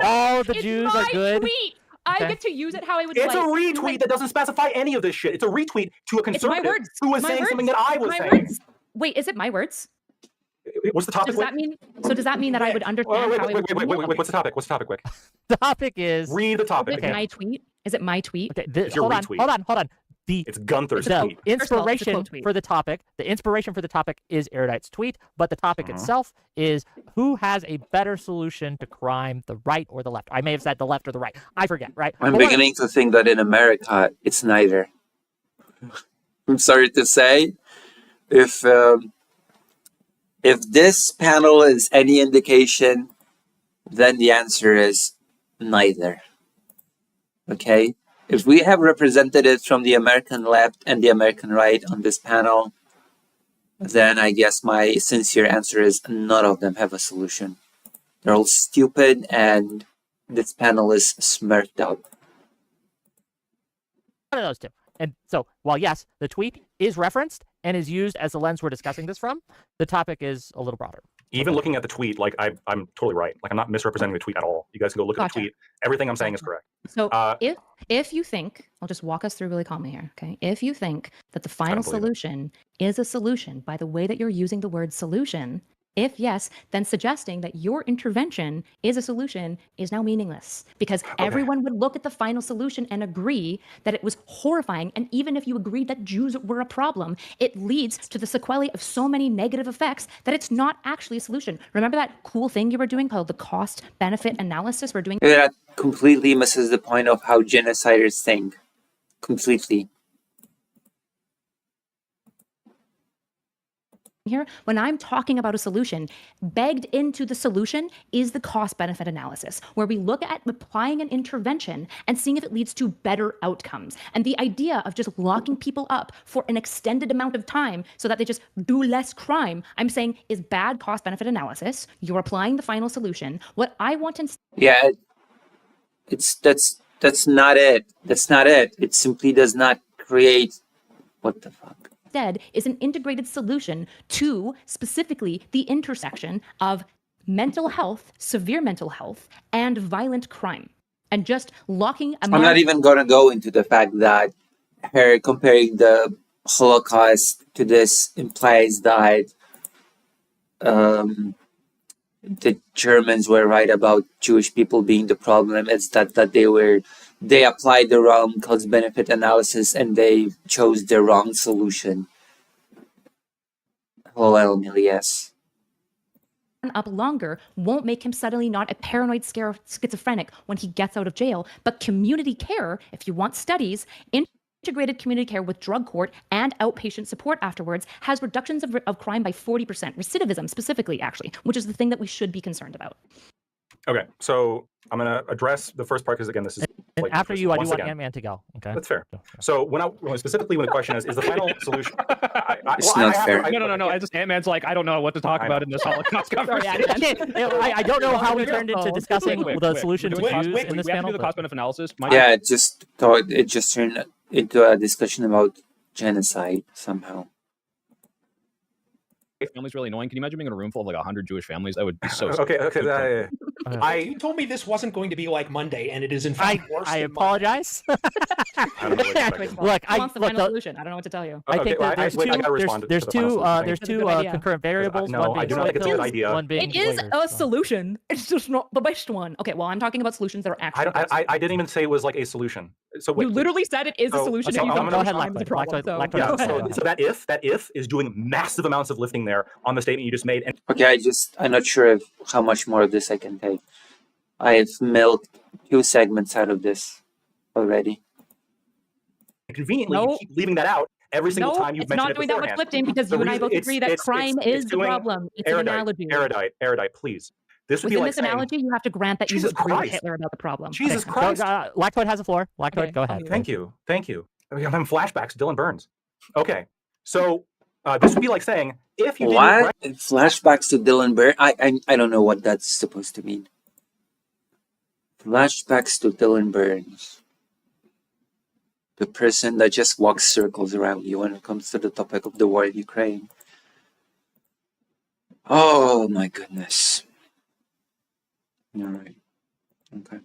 All the Jews are good. Tweet. I get to use it how I would It's like. a retweet that doesn't specify any of this shit. It's a retweet to a It's my conservative words. who was My saying words. something that I was My saying. words. Wait, is it my words? What's the topic? Does that mean? So does that mean that I would understand how I would? Wait. What's the topic? Quick. The topic is. Read the topic Is it again. my tweet? Is it my tweet? Okay, It's your retweet. hold on. It's Gunther's The tweet. inspiration for the topic. The inspiration for the topic is Erudite's tweet, but the topic itself is who has a better solution to crime, the right or the left. I may have said the left or the right. I forget, right? I'm beginning to think that in America, it's neither. I'm sorry to say. If this panel is any indication, then the answer is neither. Okay? If we have representatives from the American left and the American right on this panel, then I guess my sincere answer is none of them have a solution. They're all stupid and this panel is smurfed up. One of those two. And so, while yes, the tweet is referenced and is used as the lens we're discussing this from, the topic is a little broader. Even looking at the tweet, like I'm totally right. Like I'm not misrepresenting the tweet at all. You guys can go look at the tweet. Everything I'm saying is correct. So if you think, I'll just walk us through really calmly here, okay? If you think that the final solution is a solution by the way that you're using the word solution, if yes, then suggesting that your intervention is a solution is now meaningless because everyone would look at the final solution and agree that it was horrifying. And even if you agreed that Jews were a problem, it leads to the sequelae of so many negative effects that it's not actually a solution. Remember that cool thing you were doing called the cost-benefit analysis we're doing? That completely misses the point of how genociders think. Completely. Here, when I'm talking about a solution, begged into the solution is the cost-benefit analysis, where we look at applying an intervention and seeing if it leads to better outcomes. And the idea of just locking people up for an extended amount of time so that they just do less crime, I'm saying is bad cost-benefit analysis. You're applying the final solution. What I want instead... Yeah, that's not it. That's not it. It simply does not create... What the fuck? Instead is an integrated solution to specifically the intersection of mental health, severe mental health, and violent crime. And just locking a man... I'm not even going to go into the fact that her comparing the Holocaust to this implies that the Germans were right about Jewish people being the problem. It's that they applied the wrong cost-benefit analysis and they chose the wrong solution. Well, yes. Up longer won't make him suddenly not a paranoid schizophrenic when he gets out of jail, but community care, if you want studies, integrated community care with drug court and outpatient support afterwards has reductions of crime by 40%, recidivism specifically, actually, which is the thing that we should be concerned about. Okay, so I'm going to address the first part because, again, this is... And like, after you, I do want again. Ant-Man to go. Okay, That's fair. So when the question is the final solution... It's not fair. No. I just Ant-Man's like, I don't know what to talk about in this Holocaust conversation. I don't know how we turned into discussing the solution to Jews in this we have panel. to do the cost-benefit analysis. Yeah, it just turned into a discussion about genocide somehow. Family's really annoying. Can you imagine being in a room full of like 100 Jewish families? That would be so. Okay. You told me this wasn't going to be like Monday, and it is in fact worse. I than apologize. I don't know what you're expecting. Look, Who wants the final solution? I don't know what to tell you. I think well, that I gotta respond there's to the final two solution. there's That's a two good idea. concurrent variables. No, one I being do not soy think it's a good pills, idea. One being It is Uyghurs, a so. solution. It's just not the best one. Okay, well, I'm talking about solutions that are actually. I didn't even say it was like a solution. So wait, You literally said it is a So- solution. so if you I'm don't gonna- know go ahead, crime is a Lactoid. problem. So Lactoid, Yeah, go ahead. so that if is doing massive amounts of lifting there on the statement you just made. And Okay, I'm not sure how much more of this I can take. I've milked 2 segments out of this already. conveniently, No. you keep leaving that out every single No, time you've it's mentioned not it doing that much beforehand. lifting because The you and I reason- both agree that crime is the doing- problem. It's an analogy. Erudite, please. This would Within be like this saying, analogy, you have to grant that you Jesus agree with Christ. Hitler about the problem. Jesus Okay. Christ. Lactoid has the floor. Lactoid, Okay, go I'll ahead. mute Thank you. I mean, I'm having flashbacks to Dylan Burns. Okay, so this would be like saying, if you What? didn't Flashbacks to Dylan Burn? I don't know what that's supposed to mean. Flashbacks to Dylan Burns. The person that just walks circles around you when it comes to the topic of the war in Ukraine. Oh my goodness. Alright. Okay.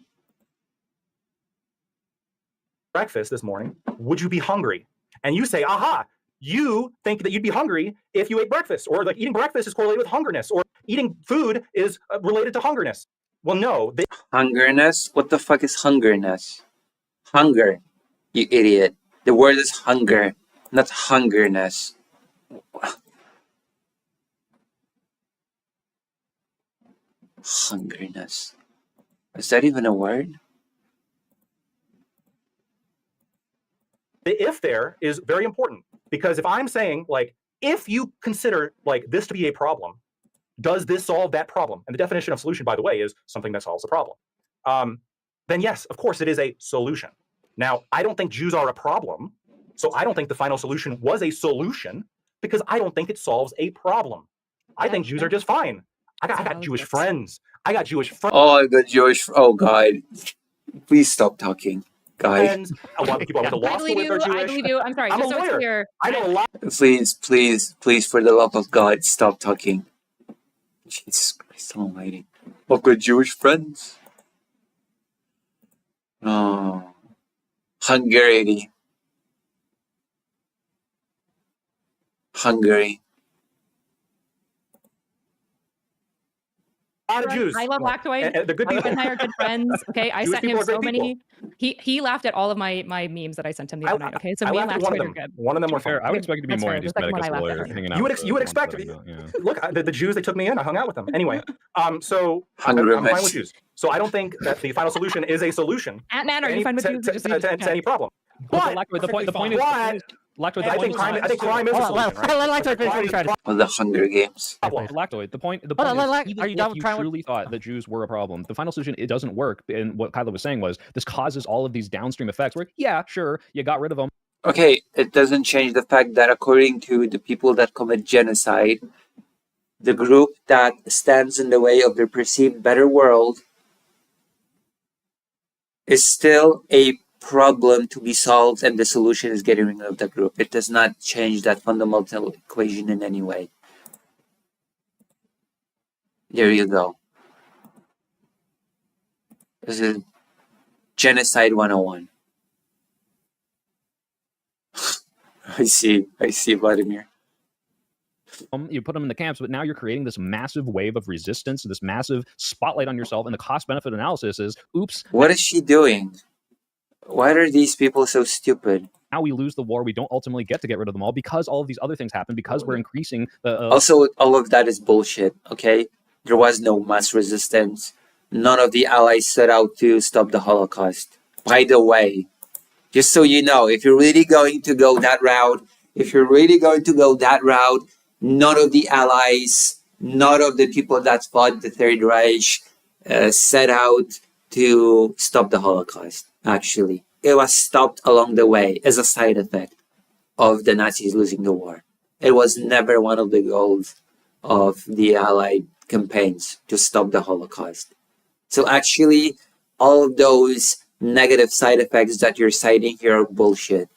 breakfast this morning, would you be hungry? And you say, aha, you think that you'd be hungry if you ate breakfast, or like eating breakfast is correlated with hungerness, or eating food is related to hungerness. Well, no. Hungerness? What the fuck is hungerness? Hunger, you idiot. The word is hunger, not hungerness. Hungerness. Is that even a word? The if there is very important, because if I'm saying, like, if you consider like this to be a problem, does this solve that problem? And the definition of solution, by the way, is something that solves a problem. Then yes, of course, it is a solution. Now, I don't think Jews are a problem, so I don't think the final solution was a solution, because I don't think it solves a problem. I think Jews are just fine. I got Jewish friends. I got Jewish friends. Oh, I got Jewish. Oh, God. Please stop talking, guy. A lot of people I went to law I school believe with you. are I Jewish. believe you. I'm sorry. I'm Just a so it's lawyer. clear. I know a lot. Please, for the love of God, stop talking. Jesus Christ Almighty. I've got Jewish friends. Oh. Hungary. A lot of Jews. I love Lactoid. And they're good Lactoid people. and I are good friends. Okay, I Jewish sent him people are so great many. He laughed at all of my memes that I sent him the other night. Okay, so I me and laughed at one Lactoid of are them. good. One of them were fun. Fair. I would expect it to be That's more fair. Just like anti-Semitic when as I a laughed at lawyer, him. hanging out. You would with the you would ones expect that to I be. know, yeah. Look, the Jews, they took me in. I hung out with them. Anyway, so I'm Hungry fine mess. with Jews. So I don't think that the final solution is a solution Ant-Man, are to you any, fine with to, Jews? to, Or just to, to any problem. But Lactoid, the point Perfectly is, fine. Lactoid, the I point think is, crime is a Hold on, solution, right? let Lactoid finish what he's trying to Or the Hunger Games. Problem. Lactoid, the point on, is, Lac- even are you done if you trying with- truly thought that Jews were a problem, the final solution, it doesn't work. And what Kyla was saying was, this causes all of these downstream effects where, yeah, sure, you got rid of them. Okay, it doesn't change the fact that according to the people that commit genocide, the group that stands in the way of the perceived better world is still a problem to be solved, and the solution is getting rid of the group. It does not change that fundamental equation in any way. There you go. This is Genocide 101. I see, Vladimir. You put them in the camps, but now you're creating this massive wave of resistance, this massive spotlight on yourself, and the cost-benefit analysis is, oops, What is she doing? Why are these people so stupid? now we lose the war. We don't ultimately get to get rid of them all because all of these other things happen, because we're increasing the... Also, all of that is bullshit, okay? There was no mass resistance. None of the allies set out to stop the Holocaust. By the way, just so you know, if you're really going to go that route, none of the allies, none of the people that fought the Third Reich set out to stop the Holocaust, actually. It was stopped along the way as a side effect of the Nazis losing the war. It was never one of the goals of the Allied campaigns to stop the Holocaust. So actually, all of those negative side effects that you're citing here are bullshit.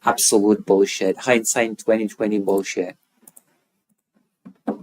Absolute bullshit. Hindsight 2020 bullshit.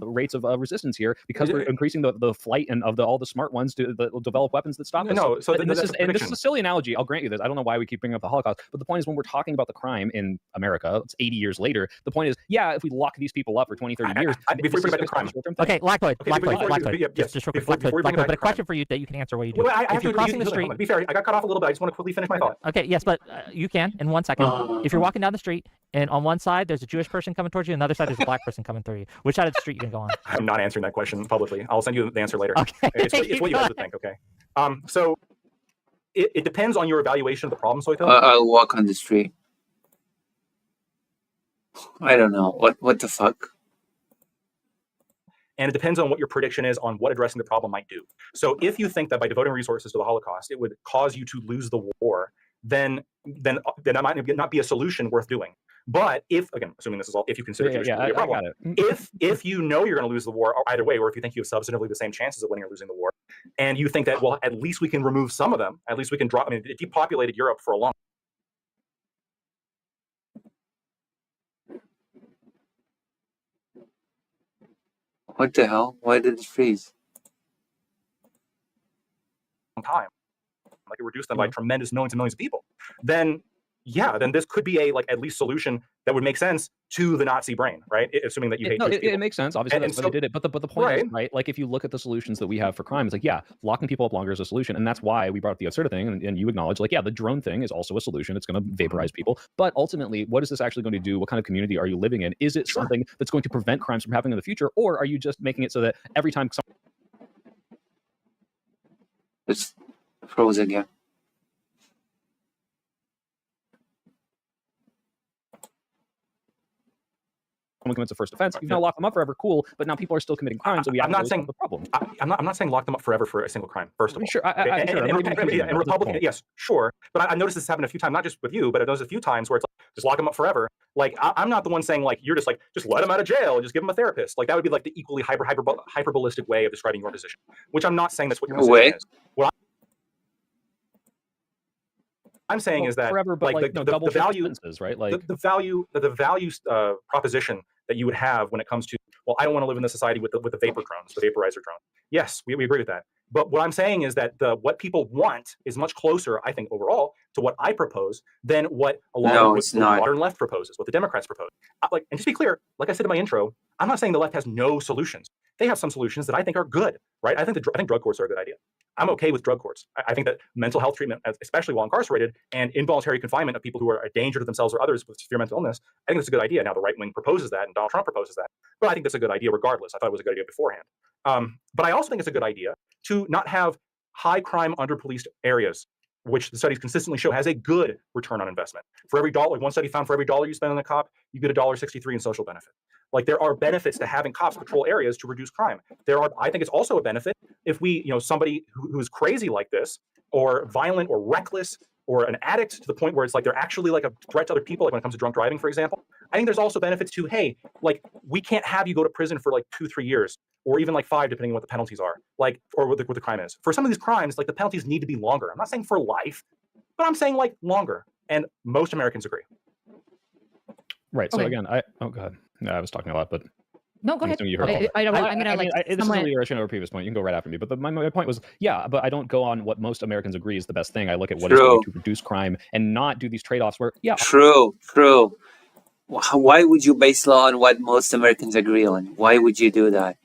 rates of resistance here because we're increasing the flight and of all the smart ones to develop weapons that stop us. No, so and that's this is a silly analogy. I'll grant you this. I don't know why we keep bringing up the Holocaust, but the point is when we're talking about the crime in America, it's 80 years later. The point is, yeah, if we lock these people up for 20, 30 years, before we bring back the crime. Okay, Lactoid. Yes, Just real quick, before we bring Lactoid. back But a the question crime. for you that you can answer while you do. Well, I if you're crossing the street, to be fair, I got cut off a little bit. I just want to quickly finish my thought. okay, yes, but you can in 1 second. If you're walking down the street and on one side there's a Jewish person coming towards you, and the other side there's a black person coming through you, which side of the street you gonna go on? I'm not answering that question publicly. I'll send you the answer later. Okay, It's what you guys would think. Okay. So it depends on your evaluation of the problem, Soito. I'll walk on the street. I don't know. What the fuck? And it depends on what your prediction is on what addressing the problem might do. So if you think that by devoting resources to the Holocaust, it would cause you to lose the war, then that might not be a solution worth doing. But if, again, assuming this is all, if you consider Jewish to be a problem, I got it. if you know you're going to lose the war either way, or if you think you have substantively the same chances of winning or losing the war, and you think that, well, at least we can remove some of them, at least we can drop, I mean, it depopulated Europe for a long What the hell? Why did it freeze? time, like it reduced them by tremendous millions and millions of people, then yeah, then this could be a at least solution that would make sense to the Nazi brain, right? Assuming that you hate Jewish people. It makes sense. Obviously, that's why they did it. But the point is, right? Like if you look at the solutions that we have for crime, it's like, yeah, locking people up longer is a solution, and that's why we brought up the absurd thing. And you acknowledge, like, yeah, the drone thing is also a solution. It's going to vaporize people, but ultimately, what is this actually going to do? What kind of community are you living in? Is it something that's going to prevent crimes from happening in the future, or are you just making it so that every time It's froze again. someone commits a first offense, you've now locked them up forever, cool, but now people are still committing crimes, so we have the problem. I'm not saying lock them up forever for a single crime, first of all. Sure, and Republican, yes, sure. But I've noticed this happen a few times, not just with you, but I've noticed a few times where it's like, just lock them up forever. Like, I'm not the one saying, like, you're just like, just let them out of jail and just give them a therapist. Like, that would be like the equally hyperbolistic way of describing your position, which I'm not saying that's what your position is. What I'm saying is that forever, but like the value, right? Like the value proposition that you would have when it comes to, well, I don't want to live in the society with the vapor drones, the vaporizer drone. Yes, we agree with that. But what I'm saying is that what people want is much closer, I think, overall, to what I propose than what a lot of the modern left proposes, what the Democrats propose. And just to be clear, like I said in my intro, I'm not saying the left has no solutions. They have some solutions that I think are good, right? I think drug courts are a good idea. I'm okay with drug courts. I think that mental health treatment, especially while incarcerated, and involuntary confinement of people who are a danger to themselves or others with severe mental illness, I think that's a good idea. Now, the right wing proposes that, and Donald Trump proposes that, but I think that's a good idea regardless. I thought it was a good idea beforehand. But I also think it's a good idea to not have high crime under-policed areas, which the studies consistently show has a good return on investment. For every dollar, one study found for every dollar you spend on a cop, you get $1.63 in social benefit. Like, there are benefits to having cops patrol areas to reduce crime. I think it's also a benefit if somebody who's crazy like this, or violent or reckless, or an addict to the point where it's like they're actually like a threat to other people, like when it comes to drunk driving, for example. I think there's also benefits to, hey, like, we can't have you go to prison for like 2-3 years, or even like 5, depending on what the penalties are, like, or what the crime is. For some of these crimes, like, the penalties need to be longer. I'm not saying for life, but I'm saying like longer. And most Americans agree. Right. So again, oh god, no, I was talking a lot, but no, go ahead. You heard I'm gonna this is a reiteration of a previous point. You can go right after me, but my point was, yeah, but I don't go on what most Americans agree is the best thing. I look at what is going to reduce crime and not do these trade-offs where, yeah. True. Why would you base law on what most Americans agree on? Why would you do that?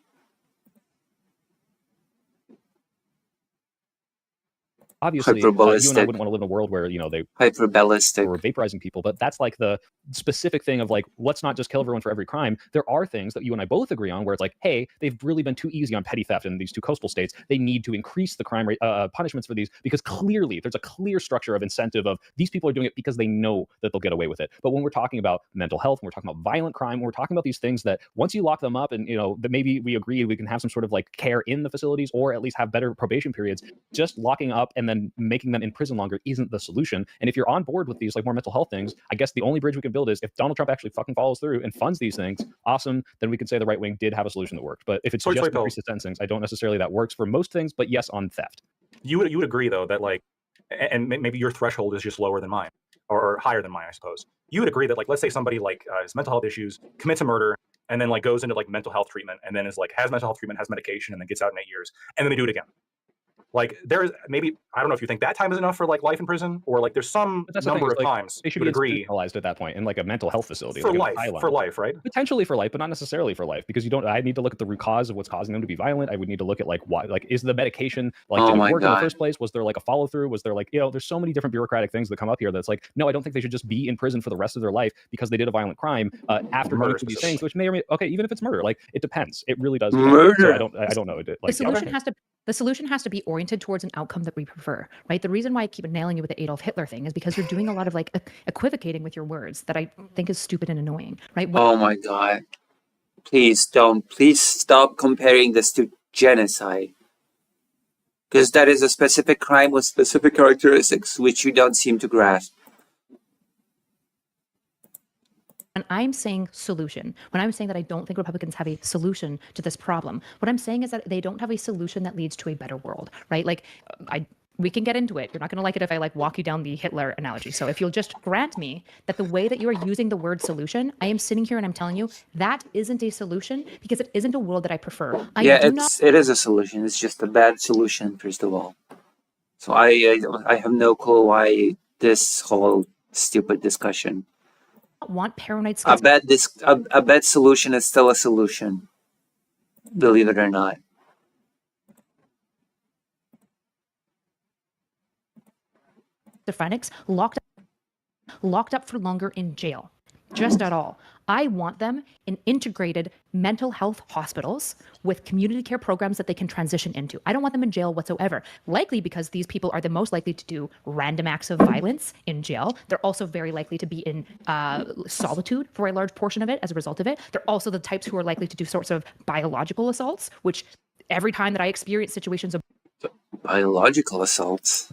Obviously, you and I wouldn't want to live in a world where, they hyperballistic or vaporizing people, but that's like the specific thing of like, let's not just kill everyone for every crime. There are things that you and I both agree on where it's like, hey, they've really been too easy on petty theft in these 2 coastal states. They need to increase the crime rate, punishments for these, because clearly there's a clear structure of incentive of these people are doing it because they know that they'll get away with it. But when we're talking about mental health, when we're talking about violent crime, when we're talking about these things that once you lock them up and, that maybe we agree we can have some sort of like care in the facilities or at least have better probation periods, just locking up and then making them in prison longer isn't the solution. And if you're on board with these like more mental health things, I guess the only bridge we can build is if Donald Trump actually fucking follows through and funds these things, awesome, then we can say the right wing did have a solution that worked. But if it's just increase the sentencing, I don't necessarily that works for most things, but yes, on theft. You would agree though that like, and maybe your threshold is just lower than mine or higher than mine, I suppose. You would agree that, like, let's say somebody like has mental health issues, commits a murder, and then like goes into like mental health treatment, and then is like has mental health treatment, has medication, and then gets out in 8 years, and then they do it again. Like there's maybe, I don't know if you think that time is enough for like life in prison, or like there's some But that's the thing, number is, of like, times they should you would be agree institutionalized at that point in like a mental health facility, for like an life, asylum. right? Potentially for life, but not necessarily for life, because you don't. I need to look at the root cause of what's causing them to be violent. I would need to look at like why, like, is the medication like Oh did it my work in the God. first place? Was there like a follow through? Was there like, you know, there's so many different bureaucratic things that come up here that's like, no, I don't think they should just be in prison for the rest of their life because they did a violent crime after going Murder through these specifically. things, which may or may, okay, even if it's murder, like it depends. It really does depend. So Murder. I don't know. The Like, solution has to be oriented towards an outcome that we prefer, right? The reason why I keep nailing you with the Adolf Hitler thing is because you're doing a lot of like equivocating with your words that I think is stupid and annoying, right? Oh my God. Please don't. Please stop comparing this to genocide. Because that is a specific crime with specific characteristics, which you don't seem to grasp. And I'm saying solution. When I'm saying that I don't think Republicans have a solution to this problem, what I'm saying is that they don't have a solution that leads to a better world, right? Like, we can get into it. You're not going to like it if I like walk you down the Hitler analogy. So if you'll just grant me that the way that you are using the word solution, I am sitting here and I'm telling you that isn't a solution because it isn't a world that I prefer. It is a solution. It's just a bad solution, first of all. So I have no clue why this whole stupid discussion. Want paranoid A bad solution is still a solution, believe it or not. schizophrenics locked up for longer in jail. Just at all. I want them in integrated mental health hospitals with community care programs that they can transition into. I don't want them in jail whatsoever, likely because these people are the most likely to do random acts of violence in jail. They're also very likely to be in solitude for a large portion of it as a result of it. They're also the types who are likely to do sorts of biological assaults, which every time that I experience situations of Biological assaults.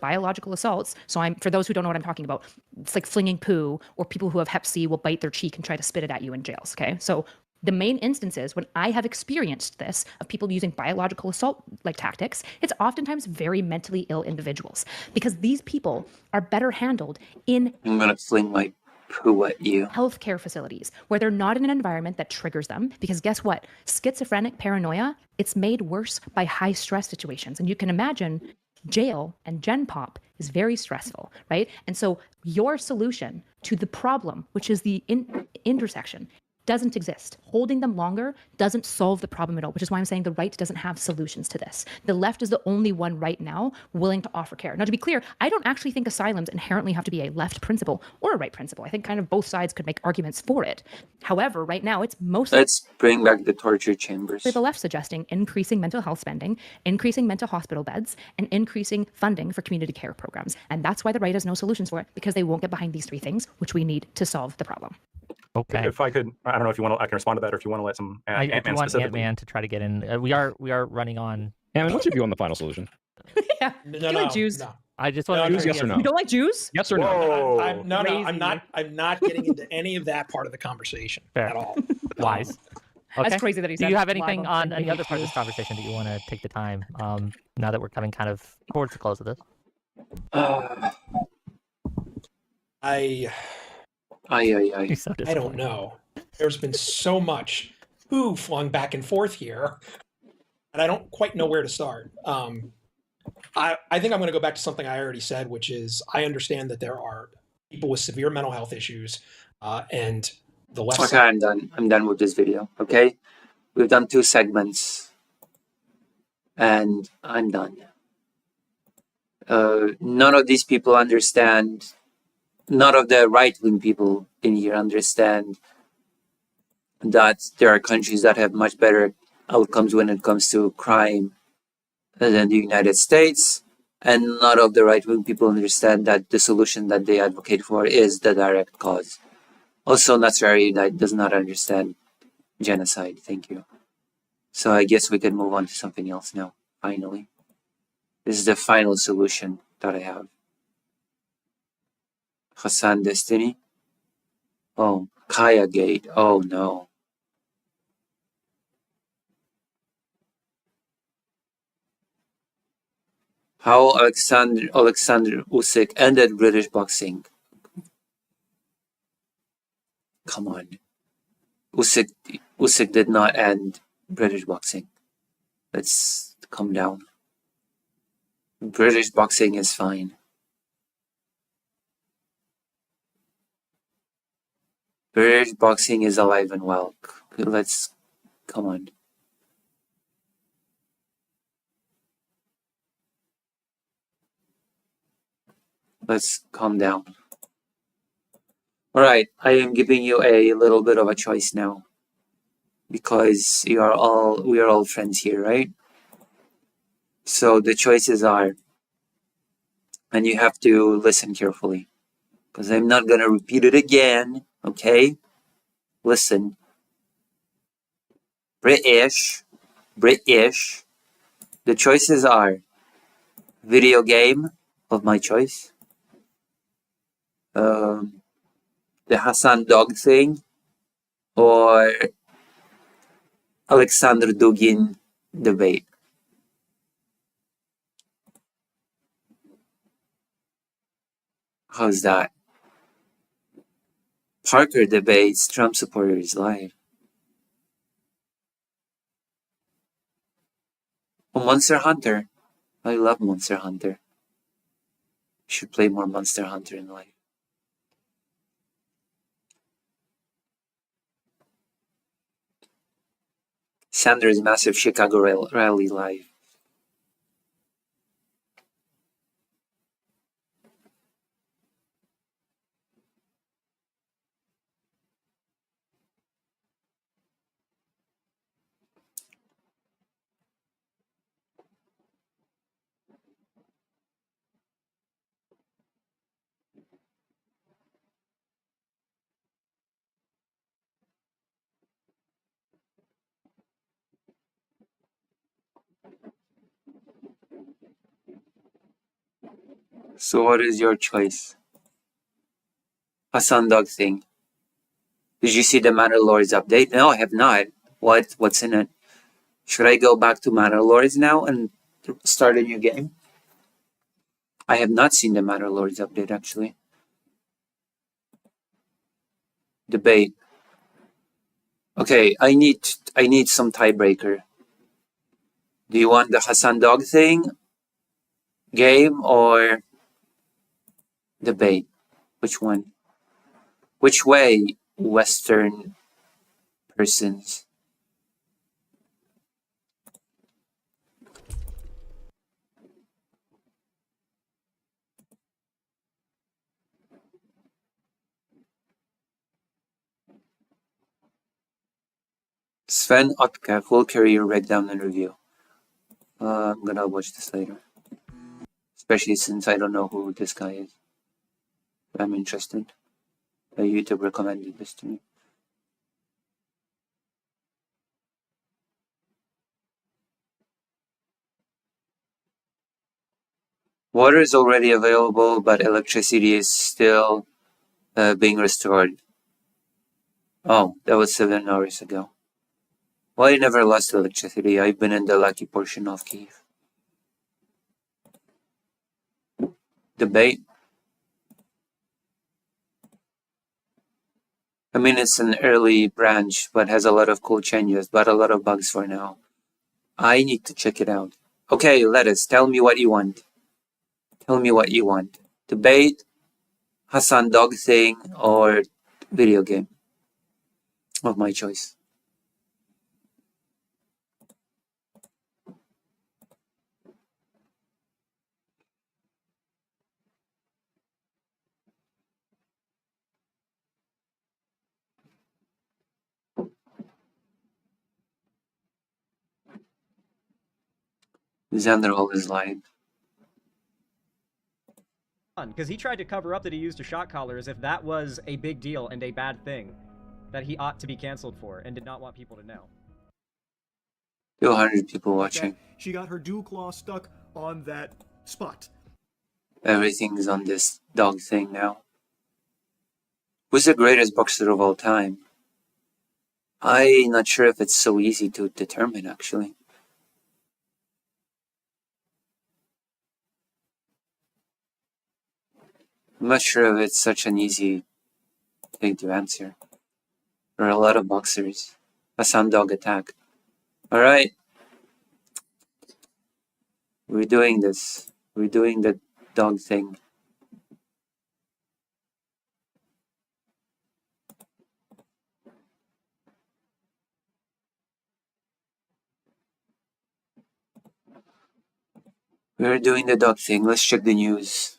So for those who don't know what I'm talking about, it's like flinging poo, or people who have hep C will bite their cheek and try to spit it at you in jails. Okay. So the main instances when I have experienced this of people using biological assault like tactics, it's oftentimes very mentally ill individuals because these people are better handled in I'm gonna fling my poo at you. healthcare facilities where they're not in an environment that triggers them. Because guess what? Schizophrenic paranoia, it's made worse by high stress situations. And you can imagine jail and Gen Pop is very stressful, right? And so your solution to the problem, which is the intersection, doesn't exist. Holding them longer doesn't solve the problem at all, which is why I'm saying the right doesn't have solutions to this. The left is the only one right now willing to offer care. Now, to be clear, I don't actually think asylums inherently have to be a left principle or a right principle. I think kind of both sides could make arguments for it. However, right now, it's mostly Let's bring back the torture chambers. the left suggesting increasing mental health spending, increasing mental hospital beds, and increasing funding for community care programs. And that's why the right has no solutions for it, because they won't get behind these three things, which we need to solve the problem. Okay. If I could, I don't know if you want to, I can respond to that, or if you want to let some I do Ant-Man want specifically. Ant-Man to try to get in. We are running on. and what's your view on the final solution? Yeah. No, Do you like Jews? No. I just No, want Jews, to. yes or no? You don't like Jews? Yes or no? Whoa. I'm not getting into any of that part of the conversation Fair. at all. Wise. Okay. That's crazy that he Do said you have live anything on stream. any other part of this conversation that you want to take the time? Now that we're coming kind of towards the close of this. I He's so don't disappointed. know. There's been so much poo flung back and forth here, and I don't quite know where to start. I think I'm going to go back to something I already said, which is I understand that there are people with severe mental health issues, and the left Okay, I'm done. I'm done with this video. Okay, we've done 2 segments, and I'm done. None of these people understand. None of the right-wing people in here understand that there are countries that have much better outcomes when it comes to crime than the United States, and none of the right-wing people understand that the solution that they advocate for is the direct cause. Also, Nasrari does not understand genocide. Thank you. So I guess we can move on to something else now, finally. This is the final solution that I have. Hassan Destiny. Oh, Kaya Gate. Oh no. How Alexander Usyk ended British boxing. Come on. Usyk Usyk did not end British boxing. Let's calm down. British boxing is fine. British boxing is alive and well. Let's come on. Let's calm down. All right, I am giving you a little bit of a choice now, because we are all friends here, right? So the choices are, and you have to listen carefully, because I'm not gonna repeat it again. Okay, listen. British. The choices are video game of my choice, the Hassan Dog thing, or Alexander Dugin debate. How's that? Parker debates Trump supporters live. Oh, Monster Hunter. I love Monster Hunter. Should play more Monster Hunter in life. Sanders' massive Chicago rally live. So what is your choice? Hassan Dog thing. Did you see the Manor Lords update? No, I have not. What's in it? Should I go back to Manor Lords now and start a new game? I have not seen the Manor Lords update actually. Debate. Okay, I need some tiebreaker. Do you want the Hassan Dog thing game or debate? Which one? Which way, Western persons? Sven Otka, full career breakdown and review. I'm gonna watch this later. Especially since I don't know who this guy is. I'm interested. A YouTube recommended this to me. Water is already available, but electricity is still being restored. Oh, that was 7 hours ago. Well, I never lost electricity. I've been in the lucky portion of Kiev. Debate. I mean, it's an early branch, but has a lot of cool changes, but a lot of bugs for now. I need to check it out. Okay, Lettuce, tell me what you want. Tell me what you want. Debate, Hassan Dog thing, or video game of my choice. Xanderhal is live. Because he tried to cover up that he used a shot collar as if that was a big deal and a bad thing that he ought to be canceled for and did not want people to know. 200 people watching. She got her dew claw stuck on that spot. Everything's on this dog thing now. Who's the greatest boxer of all time? I'm not sure if it's so easy to determine, actually. I'm not sure if it's such an easy thing to answer. There are a lot of boxers, Hassan dog attack. All right. We're doing this. We're doing the dog thing. We're doing the dog thing. Let's check the news.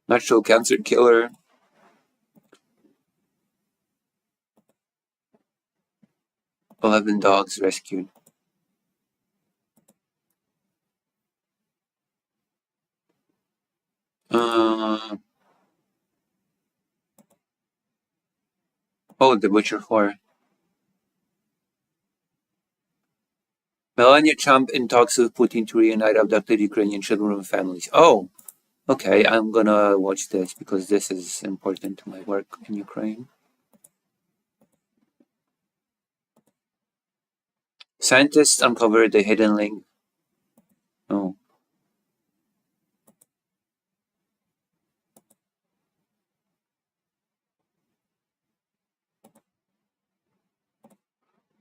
Natural cancer killer. $11 dogs rescued. Oh, the butcher whore. Melania Trump in talks with Putin to reunite abducted Ukrainian children with families. Oh, okay. I'm gonna watch this because this is important to my work in Ukraine. Scientists uncovered the hidden link. Oh.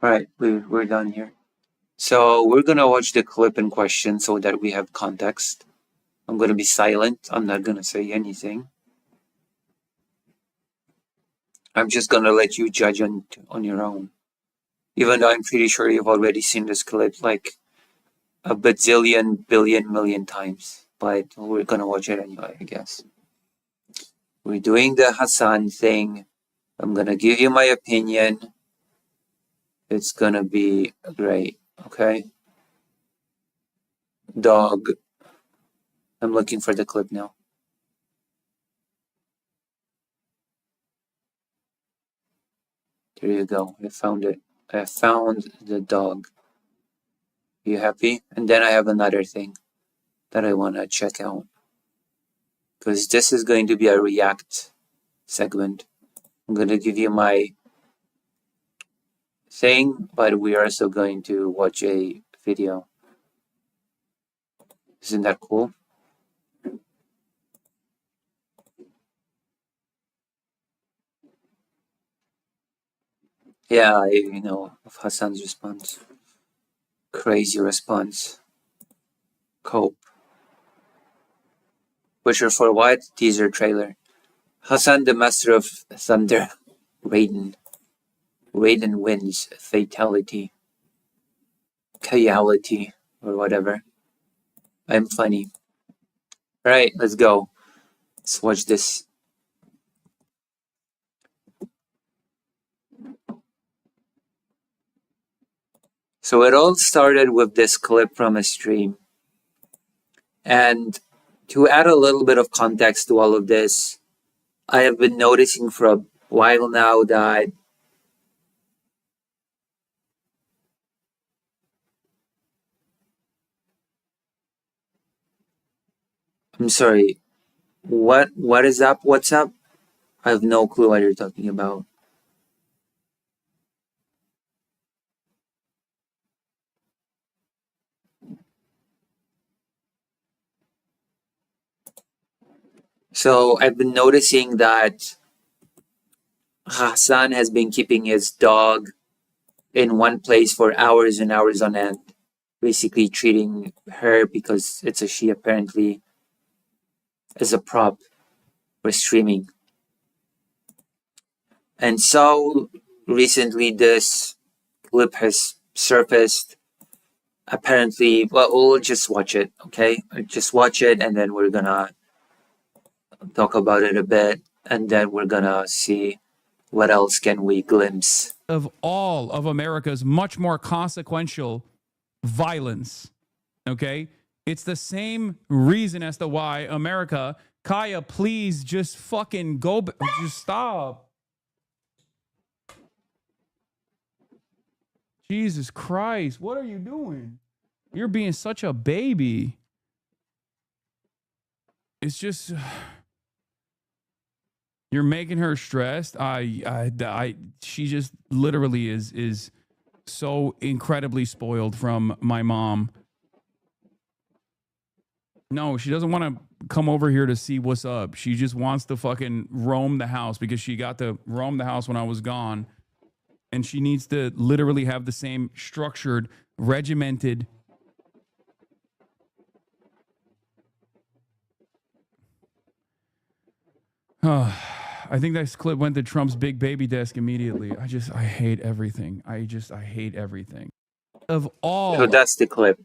All right, we're done here. So we're gonna watch the clip in question so that we have context. I'm gonna be silent. I'm not gonna say anything. I'm just gonna let you judge on your own. Even though I'm pretty sure you've already seen this clip like a bazillion, billion, million times. But we're gonna watch it anyway, I guess. We're doing the Hassan thing. I'm gonna give you my opinion. It's gonna be great, okay? Dog. I'm looking for the clip now. There you go. I found it. I found the dog. You happy? And then I have another thing that I want to check out. Because this is going to be a react segment. I'm going to give you my thing, but we are also going to watch a video. Isn't that cool? Yeah, you know, of Hassan's response. Crazy response. Cope. Butcher for what? Teaser trailer. Hassan, the master of thunder. Raiden. Raiden wins. Fatality. Chaotic. Or whatever. I'm funny. Alright, let's go. Let's watch this. So it all started with this clip from a stream. And to add a little bit of context to all of this, I have been noticing for a while now that I'm sorry, what is up? What's up? I have no clue what you're talking about. So I've been noticing that Hassan has been keeping his dog in one place for hours and hours on end, basically treating her, because it's a she apparently, as a prop for streaming. And so recently this clip has surfaced. Apparently, well, we'll just watch it, okay? Just watch it and then we're gonna talk about it a bit, and then we're gonna see what else can we glimpse. Of all of America's much more consequential violence, okay? It's the same reason as to why America, Kaya, please just fucking go, just stop. Jesus Christ, what are you doing? You're being such a baby. It's just, you're making her stressed. She just literally is so incredibly spoiled from my mom. No, she doesn't want to come over here to see what's up. She just wants to fucking roam the house because she got to roam the house when I was gone. And she needs to literally have the same structured, regimented. I think this clip went to Trump's big baby desk immediately. I hate everything. I hate everything. Of all. So that's the clip.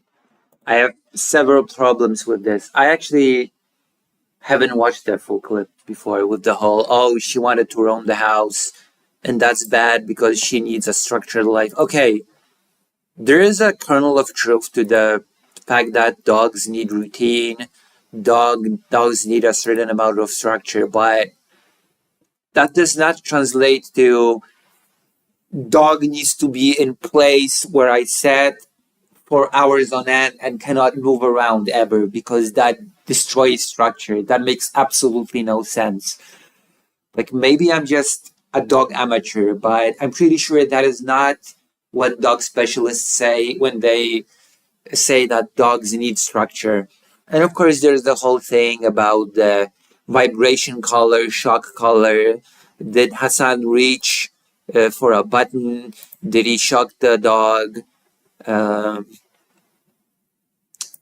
I have several problems with this. I actually haven't watched that full clip before with the whole, oh, she wanted to roam the house and that's bad because she needs a structured life. Okay, there is a kernel of truth to the fact that dogs need routine, dogs need a certain amount of structure, but that does not translate to dog needs to be in place where I sat for hours on end and cannot move around ever because that destroys structure. That makes absolutely no sense. Like maybe I'm just a dog amateur, but I'm pretty sure that is not what dog specialists say when they say that dogs need structure. And of course, there's the whole thing about the vibration collar, shock collar. Did Hassan reach for a button? Did he shock the dog?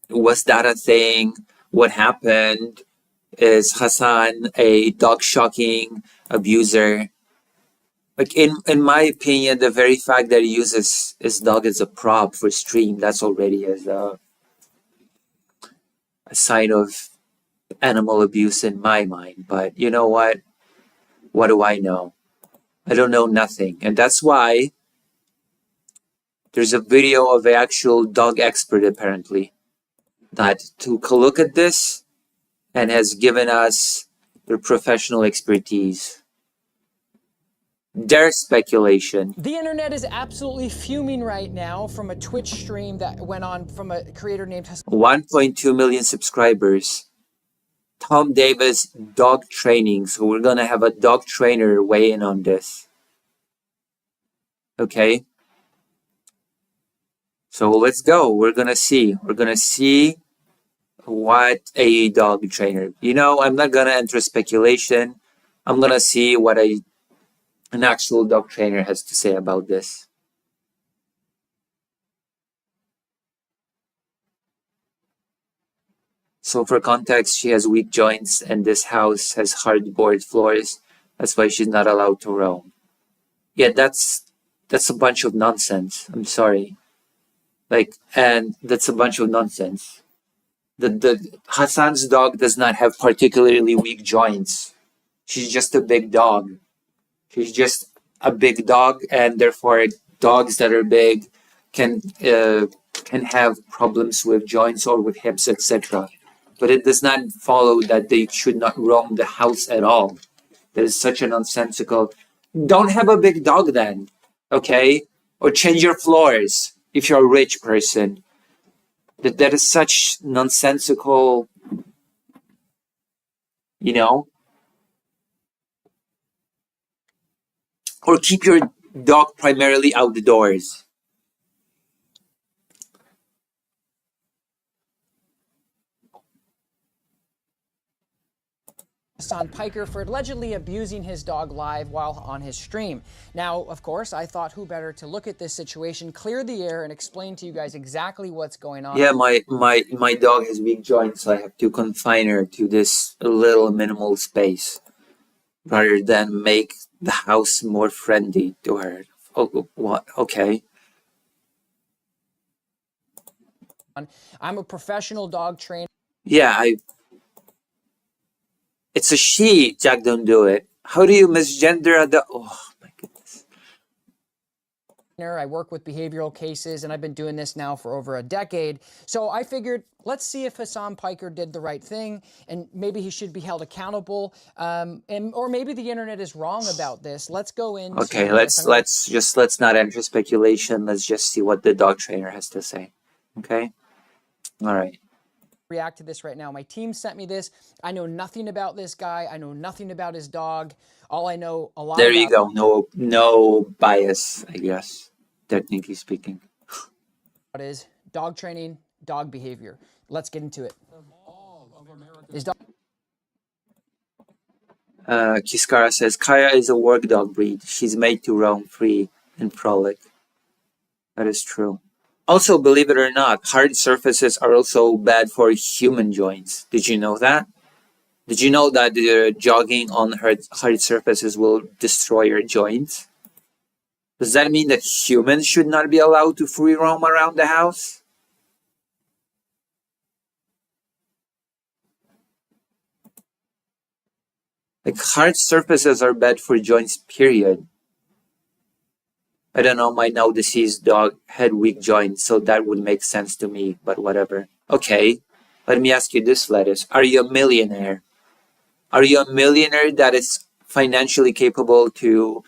Was that a thing? What happened? Is Hassan a dog shocking abuser? Like in my opinion, the very fact that he uses his dog as a prop for stream, that's already a sign of animal abuse in my mind. But you know what? What do I know? I don't know nothing. And that's why there's a video of an actual dog expert apparently that took a look at this and has given us their professional expertise. Their speculation. The internet is absolutely fuming right now from a Twitch stream that went on from a creator named 1.2 million subscribers. Tom Davis dog training. So we're going to have a dog trainer weigh in on this. Okay. So let's go. We're going to see. We're going to see what a dog trainer. You know, I'm not going to enter speculation. I'm going to see what an actual dog trainer has to say about this. So for context, she has weak joints and this house has hardboard floors. That's why she's not allowed to roam. Yeah, that's a bunch of nonsense. I'm sorry. And that's a bunch of nonsense. The Hassan's dog does not have particularly weak joints. She's just a big dog. She's just a big dog, and therefore dogs that are big can have problems with joints or with hips, etc. But it does not follow that they should not roam the house at all. That is such a nonsensical. Don't have a big dog then, okay? Or change your floors if you're a rich person. That is such nonsensical, you know? Or keep your dog primarily outdoors. Hassan Piker for allegedly abusing his dog live while on his stream. Now, of course, I thought who better to look at this situation, clear the air, and explain to you guys exactly what's going on. Yeah, my dog has weak joints, so I have to confine her to this little minimal space rather than make the house more friendly to her. Oh, what? Okay. I'm a professional dog trainer. Yeah, it's a she, Jack, don't do it. How do you misgender a dog? Oh, my goodness. I work with behavioral cases, and I've been doing this now for over a decade. So I figured, let's see if Hassan Piker did the right thing, and maybe he should be held accountable. Or maybe the internet is wrong about this. Let's go into. Okay, let's not enter speculation. Let's just see what the dog trainer has to say. Okay. All right. React to this right now. My team sent me this. I know nothing about this guy. I know nothing about his dog. All I know a lot. There you go. No bias, I guess, technically speaking. What is dog training, dog behavior? Let's get into it. Of all Is dog Kiskara says, Kaya is a work dog breed. She's made to roam free and frolic. That is true. Also, believe it or not, hard surfaces are also bad for human joints. Did you know that? Did you know that jogging on hard surfaces will destroy your joints? Does that mean that humans should not be allowed to free roam around the house? Like, hard surfaces are bad for joints, period. I don't know, my now deceased dog had weak joints, so that would make sense to me, but whatever. Okay, let me ask you this, Lettuce. Are you a millionaire? Are you a millionaire that is financially capable to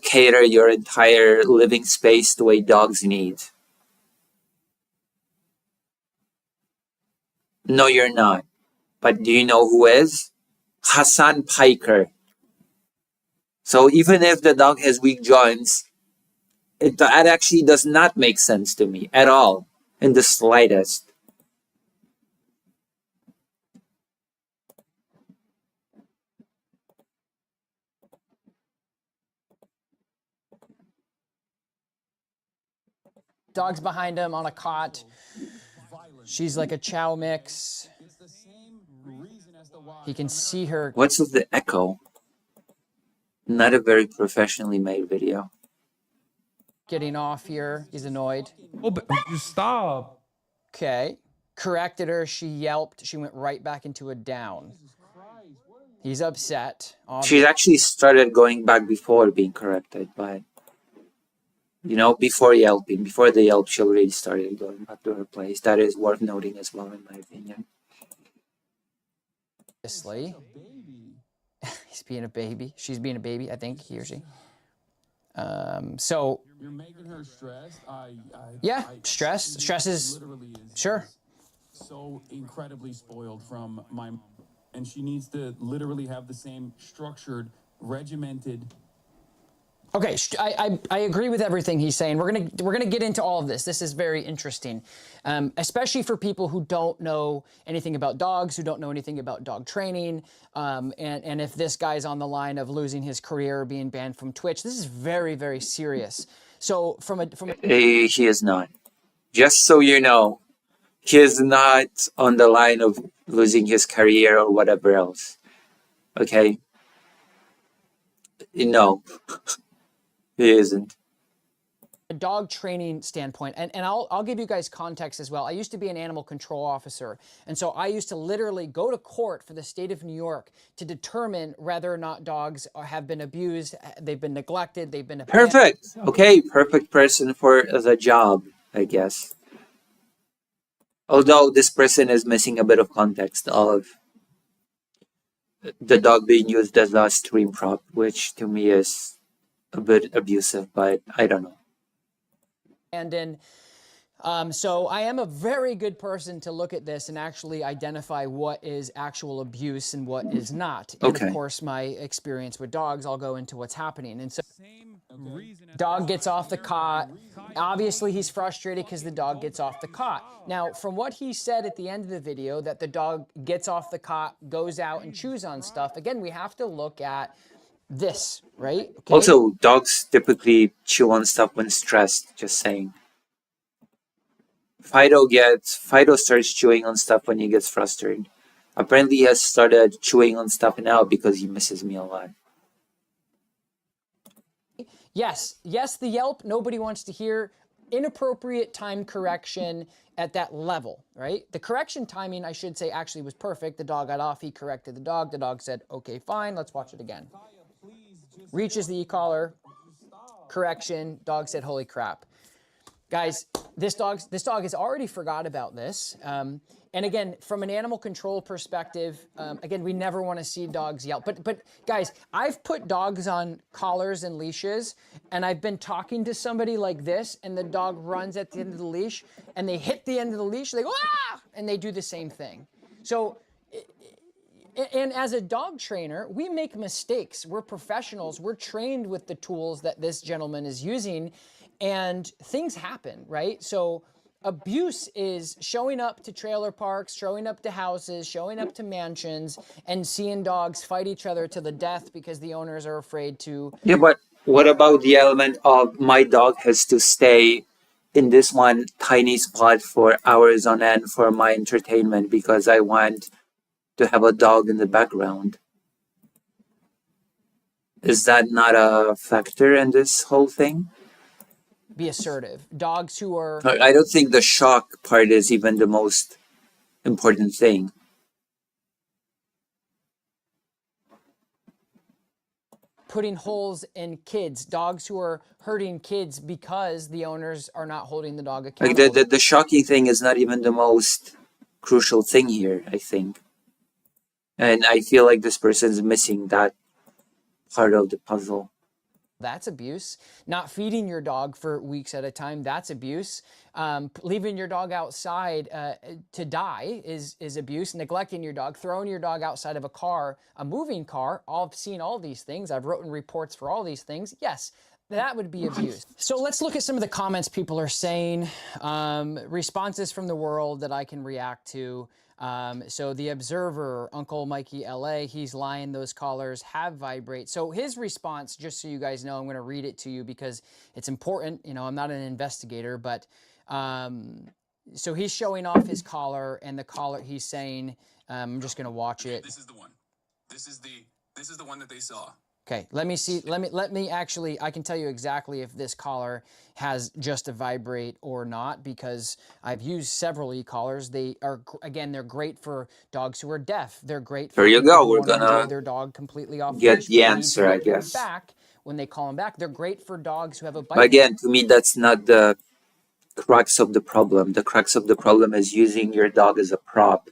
cater your entire living space the way dogs need? No, you're not. But do you know who is? Hassan Piker. So even if the dog has weak joints, that actually does not make sense to me at all, in the slightest. dog's behind him on a cot. She's like a chow mix. He can see her. What's with the echo? Not a very professionally made video. Getting off here. He's annoyed. Oh, but just stop. Okay. Corrected her. She yelped. She went right back into a down. He's upset. She's actually started going back before being corrected, but you know, before yelping, before the yelp, she already started going back to her place. That is worth noting as well, in my opinion. Obviously. He's being a baby. She's being a baby, I think, he or she. So You're making her stressed. yeah, stress. Stress is sure. So incredibly spoiled from my, and she needs to literally have the same structured, regimented. Okay, I agree with everything he's saying. We're gonna get into all of this. This is very interesting, especially for people who don't know anything about dogs, who don't know anything about dog training, and if this guy's on the line of losing his career or being banned from Twitch, this is very, very serious. So he is not. Just so you know, he is not on the line of losing his career or whatever else. Okay? No. He isn't. A dog training standpoint, and I'll give you guys context as well. I used to be an animal control officer, and so I used to literally go to court for the state of New York to determine whether or not dogs have been abused, they've been neglected, they've been abandoned. Perfect. Okay, perfect person for the job, I guess. Although this person is missing a bit of context of the dog being used as a stream prop, which to me is a bit abusive, but I don't know. And then, so I am a very good person to look at this and actually identify what is actual abuse and what is not. And Okay. of course, my experience with dogs, I'll go into what's happening. And so, dog gets off the cot. Obviously, he's frustrated because the dog gets off the cot. Now, from what he said at the end of the video, that the dog gets off the cot, goes out and chews on stuff. Again, we have to look at this, right? Okay. Also, dogs typically chew on stuff when stressed, just saying. Fido starts chewing on stuff when he gets frustrated. Apparently, he has started chewing on stuff now because he misses me a lot. Yes, the yelp, nobody wants to hear. Inappropriate time correction at that level, right? The correction timing, I should say, actually was perfect. The dog got off, he corrected the dog. The dog said, okay, fine, let's watch it again. Reaches the e-collar, correction, dog said, holy crap. Guys, this dog has already forgot about this. And again, from an animal control perspective, again, we never want to see dogs yelp. But guys, I've put dogs on collars and leashes, and I've been talking to somebody like this, and the dog runs at the end of the leash, and they hit the end of the leash, they go, ah! And they do the same thing. So, and as a dog trainer, we make mistakes. We're professionals. We're trained with the tools that this gentleman is using, and things happen, right? So Abuse is showing up to trailer parks, showing up to houses, showing up to mansions, and seeing dogs fight each other to the death because the owners are afraid to. Yeah, but what about the element of my dog has to stay in this one tiny spot for hours on end for my entertainment because I want to have a dog in the background? Is that not a factor in this whole thing? Be assertive. Dogs who are I don't think the shock part is even the most important thing. putting holes in kids, dogs who are hurting kids because the owners are not holding the dog Like accountable. the shocking thing is not even the most crucial thing here, I think. And I feel like this person's missing that part of the puzzle. That's abuse. Not feeding your dog for weeks at a time, that's abuse. Leaving your dog outside to die is abuse. Neglecting your dog, throwing your dog outside of a car, a moving car. I've seen all these things. I've written reports for all these things. Yes, that would be abuse. So let's look at some of the comments people are saying, responses from the world that I can react to. So the Observer, Uncle Mikey LA, he's lying, those collars have vibrate. So his response, just so you guys know, I'm going to read it to you because it's important. You know, I'm not an investigator, but so he's showing off his collar, and the collar, he's saying, I'm just going to watch it. This is the one. This is the one that they saw. Okay, let me see. Let me actually, I can tell you exactly if this collar has just a vibrate or not, because I've used several e-collars. They are, again, they're great for dogs who are deaf. They're great for There you people go. who We're want to enjoy gonna their dog completely off get leash, the but need to answer, I get them guess. back when they call them back. They're great for dogs who have a bite. But again, to me, that's not the crux of the problem. The crux of the problem is using your dog as a prop.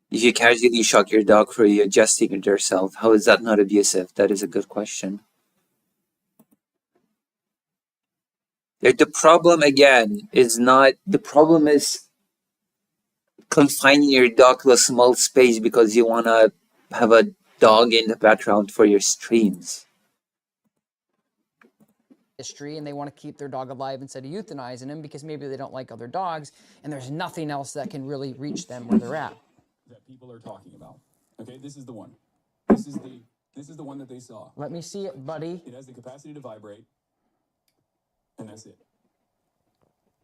If you casually shock your dog for you adjusting it yourself, how is that not abusive? That is a good question. Like, the problem, again, is not, the problem is confining your dog to a small space because you want to have a dog in the background for your streams. History, and they want to keep their dog alive instead of euthanizing him because maybe they don't like other dogs, and there's nothing else that can really reach them where they're at. That people are talking about. Okay, this is the one. This is the one that they saw. Let me see it, buddy. It has the capacity to vibrate, and that's it.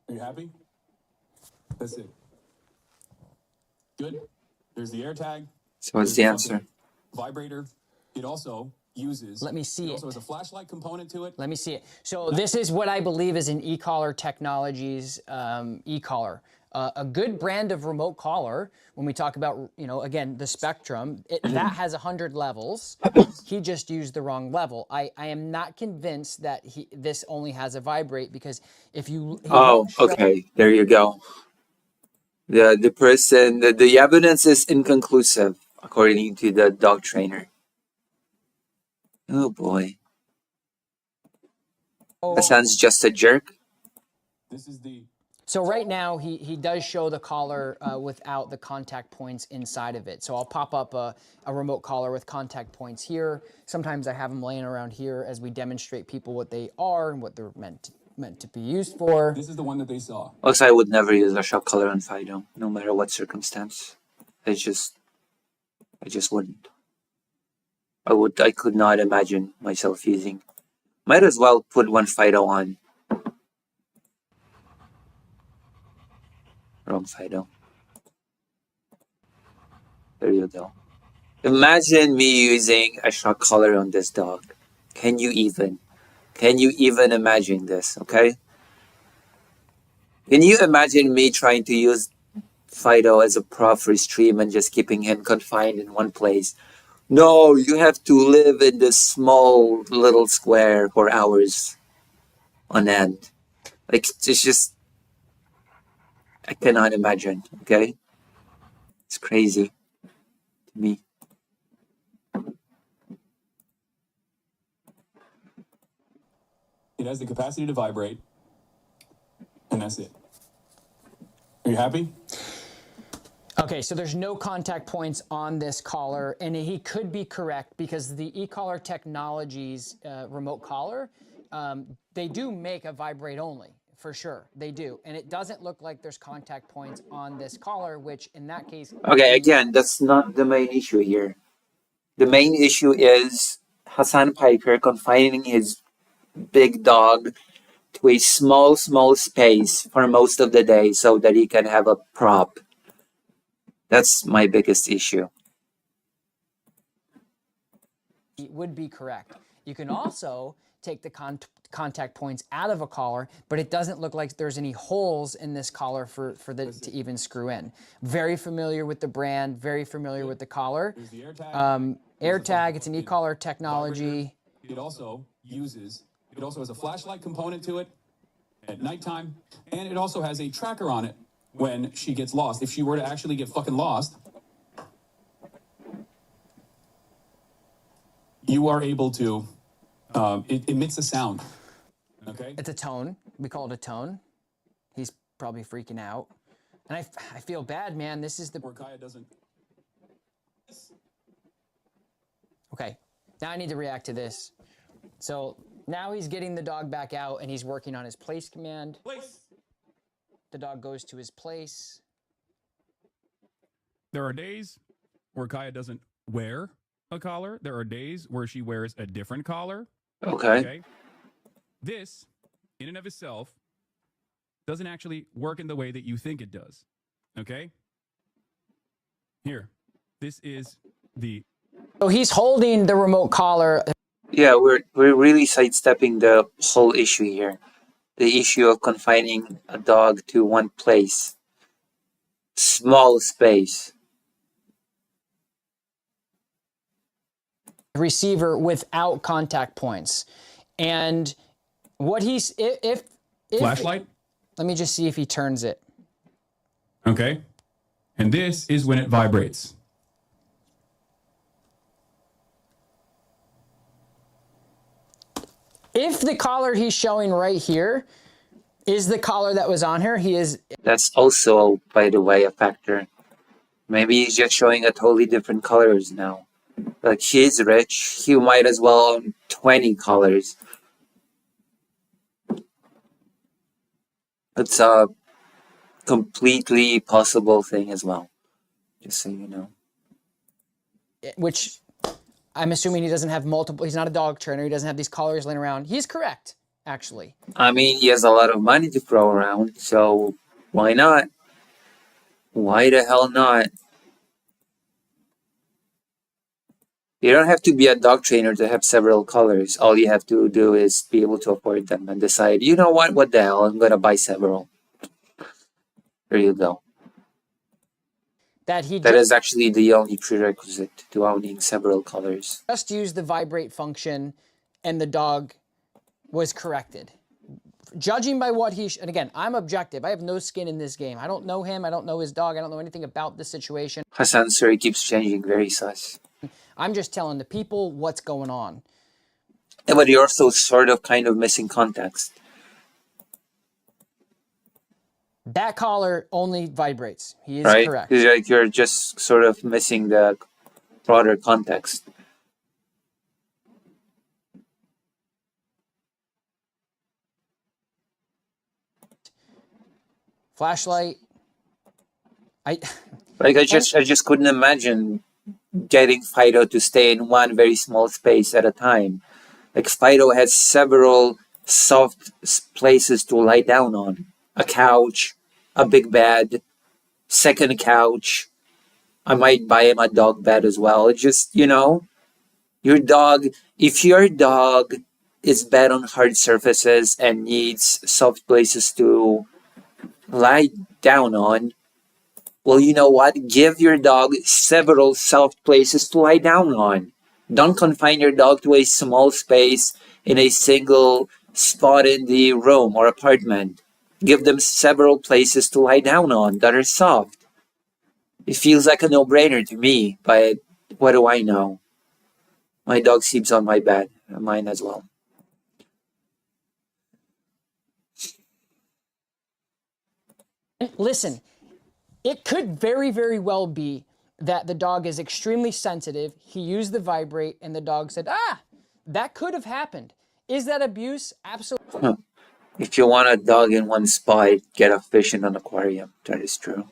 Are you happy? That's it. Good. There's the air tag. So what's the answer? Vibrator. It also uses. Let me see it. It also has a flashlight component to it. Let me see it. So this is what I believe is an e-collar technologies e-collar. A good brand of remote collar, when we talk about, you know, again, the spectrum, that has 100 levels. He just used the wrong level. I am not convinced that this only has a vibrate, because if you... Oh, okay. There you go. The person, the evidence is inconclusive, according to the dog trainer. Oh, boy. That sounds just a jerk. This is the... So right now, he does show the collar without the contact points inside of it. So I'll pop up a remote collar with contact points here. Sometimes I have them laying around here as we demonstrate people what they are and what they're meant to be used for. This is the one that they saw. Also, I would never use a shock collar on Fido, no matter what circumstance. I just wouldn't. I could not imagine myself using. Might as well put one Fido on. Wrong Fido. There you go. Imagine me using a shock collar on this dog. Can you even imagine this, okay? Can you imagine me trying to use Fido as a prop for stream and just keeping him confined in one place? No, you have to live in this small little square for hours on end. Like, it's just... I cannot imagine, okay? It's crazy to me. It has the capacity to vibrate, and that's it. Are you happy? Okay, so there's no contact points on this collar, and he could be correct because the e-collar technologies remote collar they do make a vibrate only, for sure. They do. And it doesn't look like there's contact points on this collar, which in that case... Okay, again, that's not the main issue here. The main issue is Hassan Piker confining his big dog to a small space for most of the day so that he can have a prop. That's my biggest issue. It would be correct. You can also take the contact points out of a collar, but it doesn't look like there's any holes in this collar for to even screw in. Very familiar with the brand, very familiar with the collar. AirTag, it's an e-collar technology. It also has a flashlight component to it at nighttime, and it also has a tracker on it when she gets lost. If she were to actually get fucking lost, you are able to, it emits a sound, okay? It's a tone. We call it a tone. He's probably freaking out. And I feel bad, man. This is the... Where Kaya doesn't... Okay, now I need to react to this. So now he's getting the dog back out and he's working on his place command. Place. The dog goes to his place. There are days where Kaya doesn't wear a collar. There are days where she wears a different collar. Okay. This, in and of itself, doesn't actually work in the way that you think it does. Okay? Here. This is the... So he's holding the remote collar. Yeah, we're really sidestepping the whole issue here. The issue of confining a dog to one place. Small space. Receiver without contact points. And what he's... If flashlight? Let me just see if he turns it. Okay. And this is when it vibrates. If the collar he's showing right here is the collar that was on her, he is... That's also, by the way, a factor. Maybe he's just showing a totally different colors now. Like, he's rich, he might as well own 20 colors. It's a completely possible thing as well. Just so you know. Which... I'm assuming he doesn't have multiple, he's not a dog trainer, he doesn't have these collars laying around. He's correct, actually. I mean, he has a lot of money to throw around, so why not? Why the hell not? You don't have to be a dog trainer to have several colors. All you have to do is be able to afford them and decide, you know what the hell, I'm gonna buy several. There you go. That is actually the only prerequisite to owning several colors. Just used the vibrate function and the dog was corrected. Judging by what and again, I'm objective. I have no skin in this game. I don't know him. I don't know his dog. I don't know anything about this situation. Hassan's story keeps changing, very sus. I'm just telling the people what's going on. Yeah, but you're also sort of kind of missing context. That collar only vibrates. He is right? Correct. Like you're just sort of missing the broader context. Flashlight. I just couldn't imagine getting Fido to stay in one very small space at a time. Like Fido has several soft places to lie down on. A couch, a big bed, second couch. I might buy him a dog bed as well. It's just, you know, if your dog is bad on hard surfaces and needs soft places to lie down on, well, you know what? Give your dog several soft places to lie down on. Don't confine your dog to a small space in a single spot in the room or apartment. Give them several places to lie down on that are soft. It feels like a no-brainer to me, but what do I know? My dog sleeps on my bed, and mine as well. Listen, it could very, very well be that the dog is extremely sensitive. He used the vibrate and the dog said, that could have happened. Is that abuse? Absolutely. If you want a dog in one spot, get a fish in an aquarium. That is true.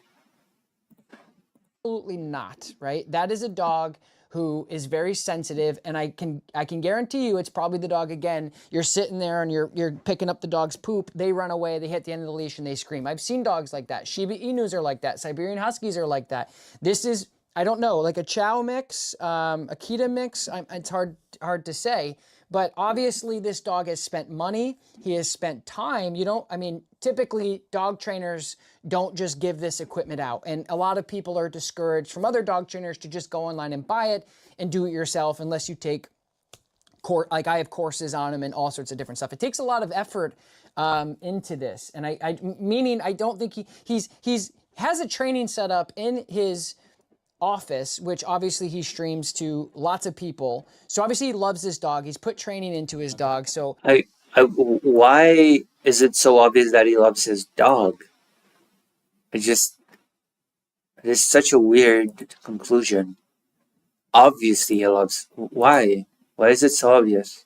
Absolutely not, right? That is a dog who is very sensitive, and I can guarantee you it's probably the dog again. You're sitting there and you're picking up the dog's poop, they run away, they hit the end of the leash and they scream. I've seen dogs like that. Shiba Inus are like that. Siberian Huskies are like that. This is, I don't know, like a Chow mix, Akita mix. It's hard to say. But obviously this dog has spent money, he has spent time. Typically dog trainers don't just give this equipment out. And a lot of people are discouraged from other dog trainers to just go online and buy it and do it yourself unless you take, like I have courses on him and all sorts of different stuff. It takes a lot of effort into this. And I don't think he's has a training set up in his office, which obviously he streams to lots of people. So obviously he loves this dog. He's put training into his dog. So why is it so obvious that he loves his dog? It's such a weird conclusion. Obviously he loves. Why? Why is it so obvious?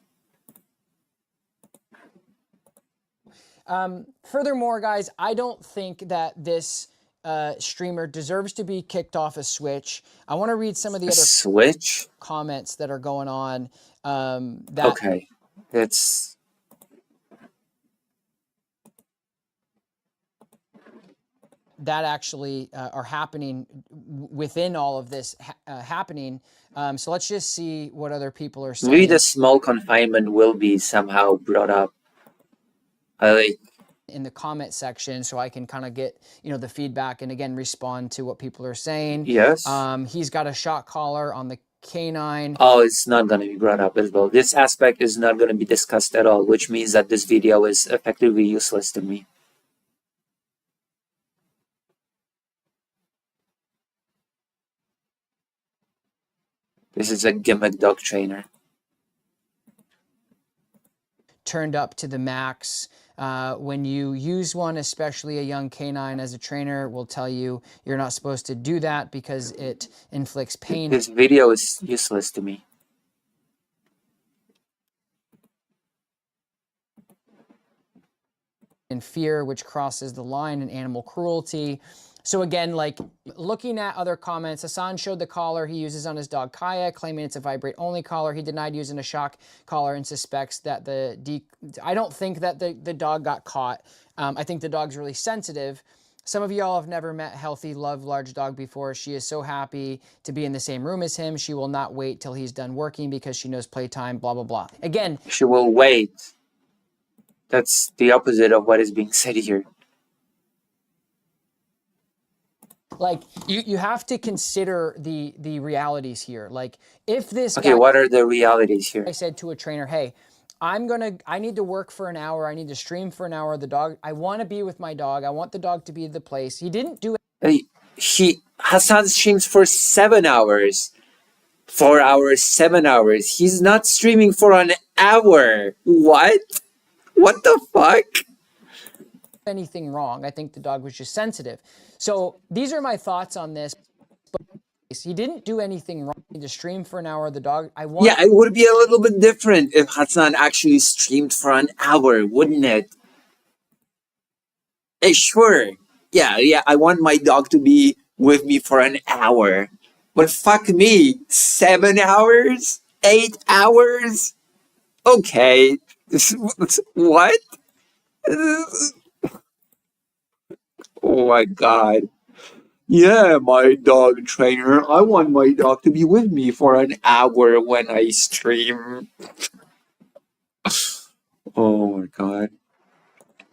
Furthermore, guys, I don't think that this streamer deserves to be kicked off a Switch. I want to read some of the other comments that are going on. Okay, that's that actually are happening within all of this happening. So let's just see what other people are saying. Maybe the small confinement will be somehow brought up. In the comment section, so I can kind of get the feedback and again respond to what people are saying. Yes. He's got a shock collar on the canine. Oh, it's not going to be brought up as well. This aspect is not going to be discussed at all, which means that this video is effectively useless to me. This is a gimmick dog trainer. Turned up to the max. When you use one, especially a young canine, as a trainer will tell you you're not supposed to do that because it inflicts pain. This video is useless to me. And fear, which crosses the line in animal cruelty. So again, like looking at other comments, Hassan showed the collar he uses on his dog Kaya, claiming it's a vibrate-only collar. He denied using a shock collar and suspects that I don't think that the dog got caught. I think the dog's really sensitive. Some of y'all have never met Healthy Love Large Dog before. She is so happy to be in the same room as him. She will not wait till he's done working because she knows playtime, blah, blah, blah. Again, she will wait. That's the opposite of what is being said here. Like you have to consider the realities here. Like if this guy, what are the realities here? I said to a trainer, hey, I need to work for an hour. I need to stream for an hour. I want to be with my dog. I want the dog to be the place. He didn't do it. Hassan streams for 7 hours. 4 hours, 7 hours. He's not streaming for an hour. What? What the fuck? Anything wrong. I think the dog was just sensitive. So these are my thoughts on this. But he didn't do anything wrong to stream for an hour. Yeah, it would be a little bit different if Hassan actually streamed for an hour, wouldn't it? Sure. Yeah, I want my dog to be with me for an hour. But fuck me, 7 hours? 8 hours? Okay. What? Oh my god. Yeah, my dog trainer. I want my dog to be with me for an hour when I stream. Oh my god.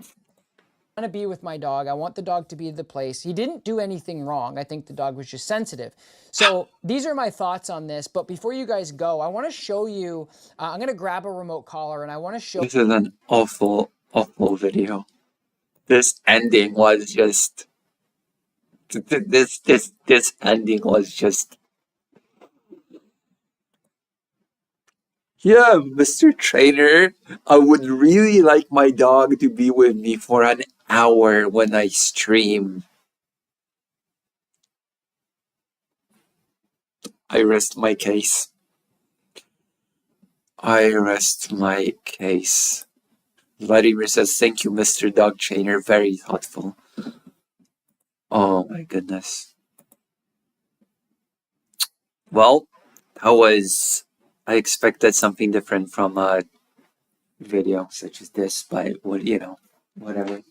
I want to be with my dog. I want the dog to be the place. He didn't do anything wrong. I think the dog was just sensitive. So these are my thoughts on this. But before you guys go, I want to show you, I'm going to grab a remote collar and I want to show. This is an awful video. This ending was just, this ending was just, yeah, Mr. Trainer, I would really like my dog to be with me for an hour when I stream. I rest my case. I rest my case. Vladimir says, thank you, Mr. Dog Trainer. Very thoughtful. Oh my goodness. Well, I expected something different from a video such as this, but whatever.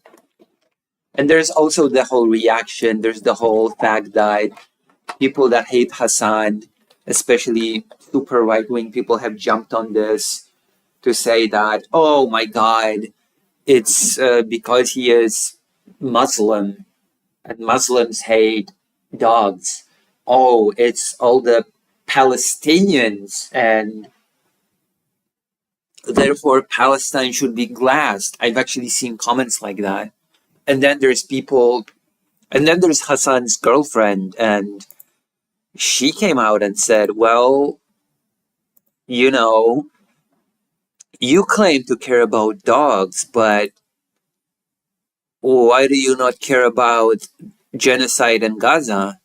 And there's also the whole reaction. There's the whole fact that people that hate Hassan, especially super right-wing people, have jumped on this to say that, oh my God, it's because he is Muslim and Muslims hate dogs. Oh, it's all the Palestinians and therefore Palestine should be glassed. I've actually seen comments like that. And then there's Hassan's girlfriend, and she came out and said, well, you know, you claim to care about dogs, but why do you not care about genocide in Gaza?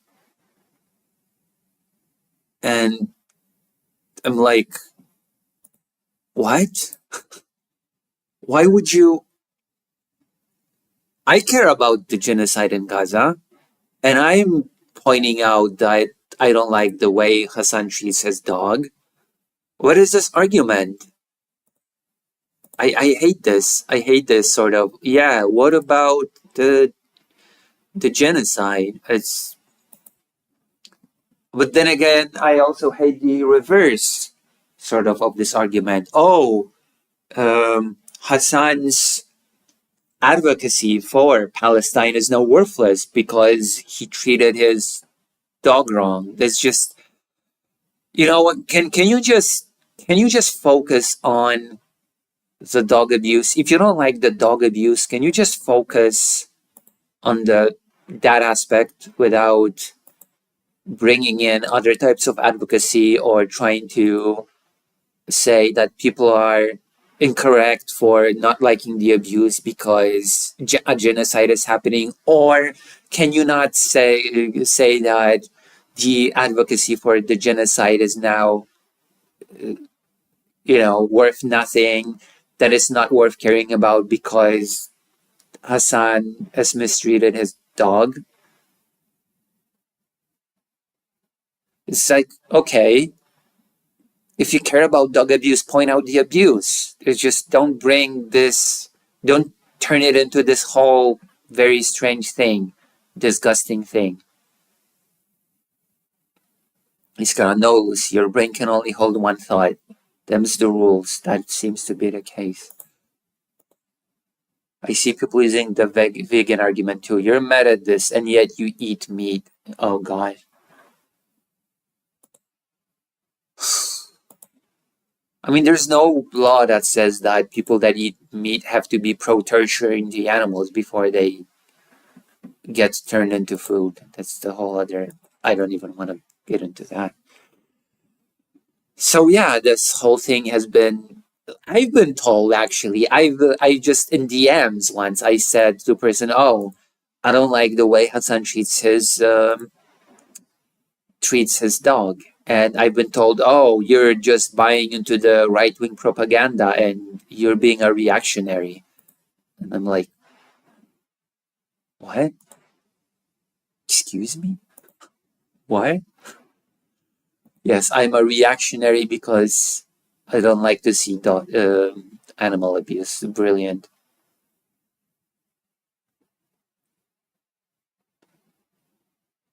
And I'm like, what? Why would you? I care about the genocide in Gaza, and I'm pointing out that I don't like the way Hassan treats his dog. What is this argument? I hate this. I hate this sort of, yeah, what about the genocide? But then again, I also hate the reverse sort of this argument. Oh, Hassan's advocacy for Palestine is now worthless because he treated his dog wrong. There's just, you know what? Can you just focus on the dog abuse? If you don't like the dog abuse, can you just focus on that aspect without bringing in other types of advocacy or trying to say that people are incorrect for not liking the abuse because a genocide is happening? Or can you not say that the advocacy for the genocide is now worth nothing, that it's not worth caring about because Hassan has mistreated his dog? It's like, okay, if you care about dog abuse, point out the abuse. It's just don't turn it into this whole very strange thing, disgusting thing. He's got a nose. Your brain can only hold one thought. Them's the rules. That seems to be the case. I see people using the vegan argument too. You're mad at this, and yet you eat meat. Oh, God. I mean, there's no law that says that people that eat meat have to be pro-torturing the animals before they get turned into food. That's the whole other... I don't even want to get into that. So yeah, this whole thing has been... I've been told, actually. I just, in DMs once, I said to a person, oh, I don't like the way Hassan treats his dog. And I've been told, oh, you're just buying into the right-wing propaganda and you're being a reactionary. And I'm like, what? Excuse me? What? Yes, I'm a reactionary because I don't like to see animal abuse. Brilliant.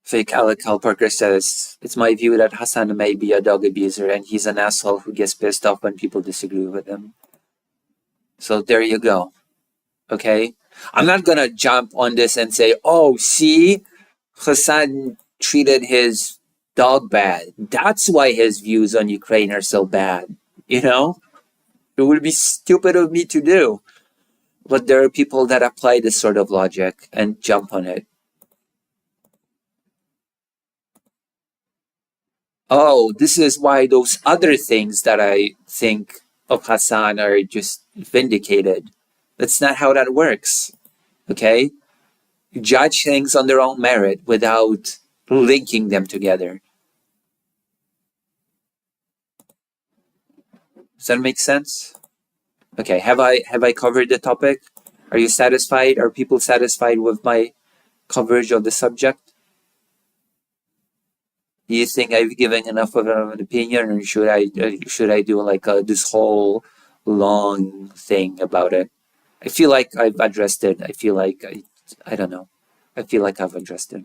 Fake Alec Hal Parker says, it's my view that Hassan may be a dog abuser and he's an asshole who gets pissed off when people disagree with him. So there you go. Okay? I'm not going to jump on this and say, oh, see, Hassan treated his dog bad. That's why his views on Ukraine are so bad. You know? It would be stupid of me to do. But there are people that apply this sort of logic and jump on it. Oh, this is why those other things that I think of Hassan are just vindicated. That's not how that works. Okay? Judge things on their own merit without linking them together. Does that make sense? Okay, have I covered the topic? Are you satisfied? Are people satisfied with my coverage of the subject? Do you think I've given enough of an opinion, or should I do like this whole long thing about it? I feel like I've addressed it. I feel like I don't know. I feel like I've addressed it.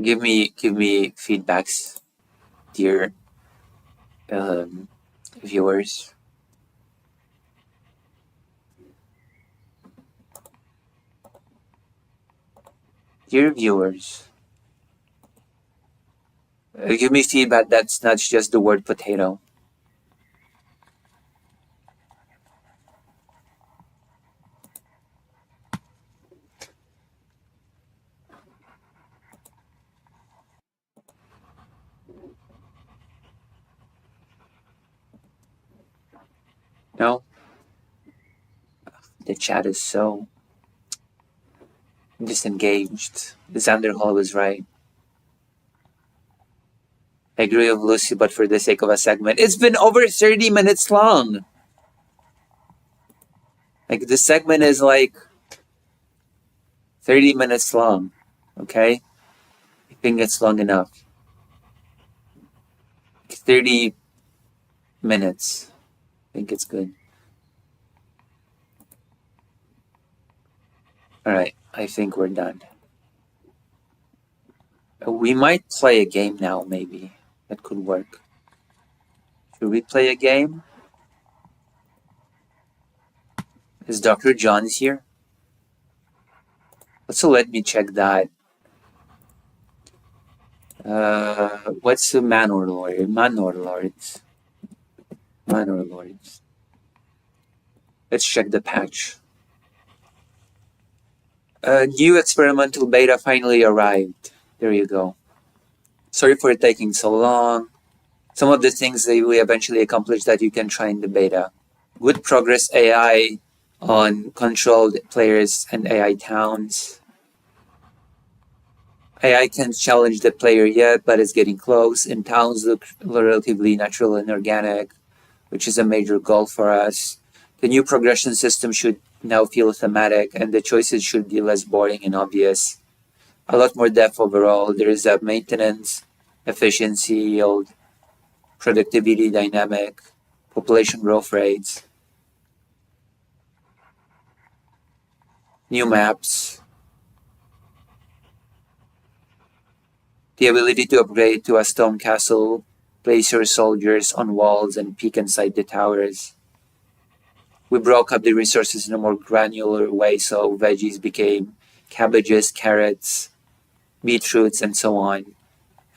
Give me feedbacks, dear viewers. Dear viewers, give me feedback that's not just the word potato. No? The chat is so disengaged. Xander Hall was right. I agree with Lucy, but for the sake of a segment, it's been over 30 minutes long. Like, this segment is like 30 minutes long, okay? I think it's long enough. 30 minutes. I think it's good. All right, I think we're done. We might play a game now, maybe. That could work. Should we play a game? Is Dr. John's here? Also, let me check that. What's the Manor Lord? Manor Lords. Manor Lords. Let's check the patch. New experimental beta finally arrived. There you go. Sorry for it taking so long. Some of the things that we eventually accomplished that you can try in the beta. Good progress AI on controlled players and AI towns. AI can't challenge the player yet, but it's getting close, and towns look relatively natural and organic, which is a major goal for us. The new progression system should now feel thematic, and the choices should be less boring and obvious. A lot more depth overall. There is a maintenance, efficiency, yield, productivity dynamic, population growth rates, new maps, the ability to upgrade to a stone castle, place your soldiers on walls and peek inside the towers. We broke up the resources in a more granular way, so veggies became cabbages, carrots, beetroots, and so on,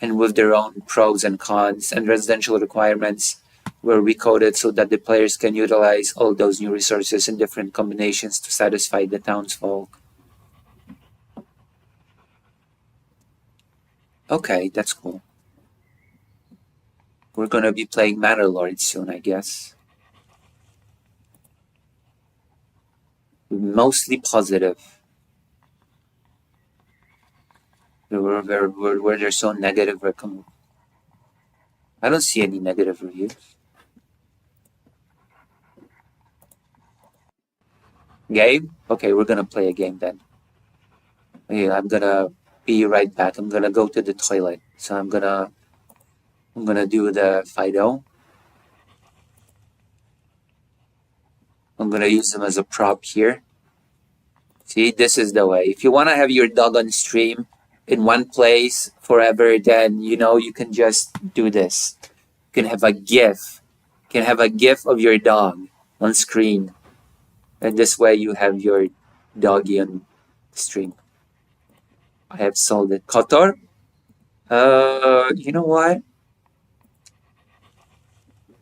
and with their own pros and cons, and residential requirements were recoded so that the players can utilize all those new resources in different combinations to satisfy the townsfolk. Okay, that's cool. We're gonna be playing Manor Lords soon, I guess. Mostly positive. Were there so negative I don't see any negative reviews. Game? Okay, we're gonna play a game then. Yeah, I'm gonna be right back. I'm gonna go to the toilet. So I'm gonna do the Fido. I'm gonna use them as a prop here. See, this is the way. If you wanna have your dog on stream in one place forever, then you can just do this. You can have a GIF. You can have a GIF of your dog on screen. And this way you have your doggy on stream. I have sold it. Kotor? You know what?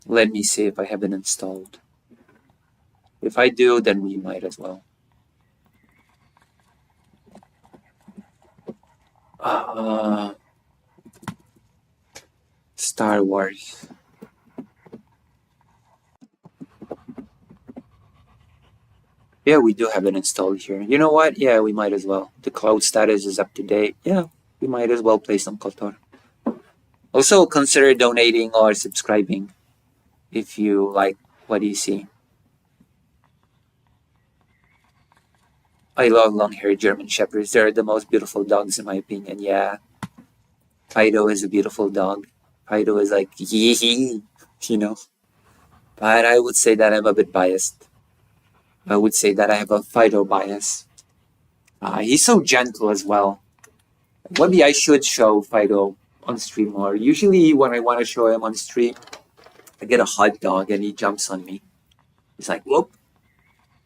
Let me see if I have it installed. If I do, then we might as well. Star Wars. Yeah, we do have it installed here. You know what? Yeah, we might as well. The cloud status is up to date. Yeah, we might as well play some Kotor. Also, consider donating or subscribing if you like what you see. I love long-haired German Shepherds. They're the most beautiful dogs in my opinion. Yeah, Fido is a beautiful dog. Fido is like, yee, you know. But I would say that I'm a bit biased. I would say that I have a Fido bias. He's so gentle as well. Maybe I should show Fido on stream more. Usually when I want to show him on stream, I get a hot dog and he jumps on me. He's like, whoop.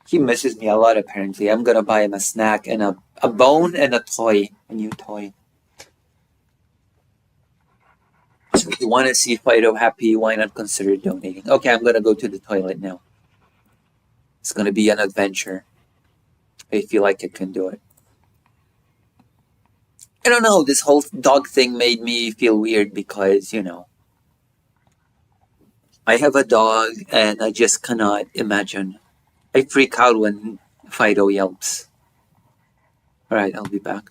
He misses me a lot apparently. I'm gonna buy him a snack and a bone and a toy. A new toy. So if you want to see Fido happy, why not consider donating? Okay, I'm gonna go to the toilet now. It's gonna be an adventure. I feel like I can do it. I don't know, this whole dog thing made me feel weird because, you know, I have a dog and I just cannot imagine. I freak out when Fido yelps. Alright, I'll be back.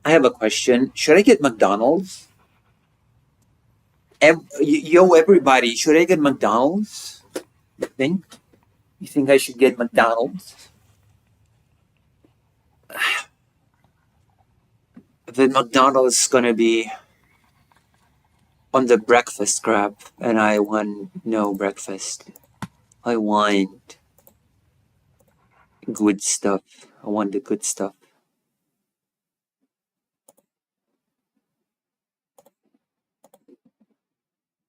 I have a question. Should I get McDonald's? Yo, everybody, should I get McDonald's? You think? You think I should get McDonald's? The McDonald's is gonna be on the breakfast grab, and I want no breakfast. I want good stuff. I want the good stuff.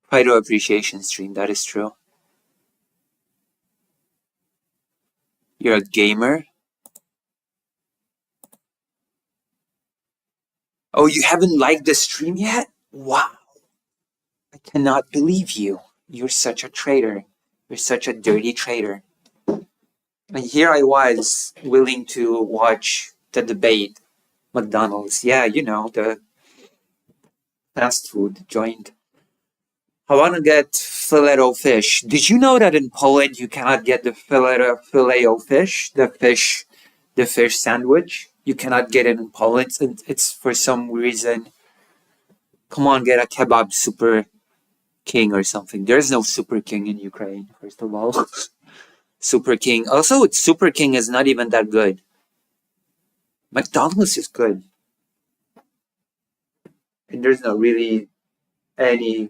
Fido appreciation stream, that is true. You're a gamer? Oh, you haven't liked the stream yet? Wow. I cannot believe you. You're such a traitor. You're such a dirty traitor. And here I was willing to watch the debate. McDonald's, yeah, you know, the fast food joint. I want to get filet-o-fish. Did you know that in Poland you cannot get the filet-o-fish, the fish sandwich? You cannot get it in Poland. It's for some reason. Come on, get a kebab super king or something. There's no super king in Ukraine, first of all. Super king. Also, super king is not even that good. McDonald's is good. And there's not really any.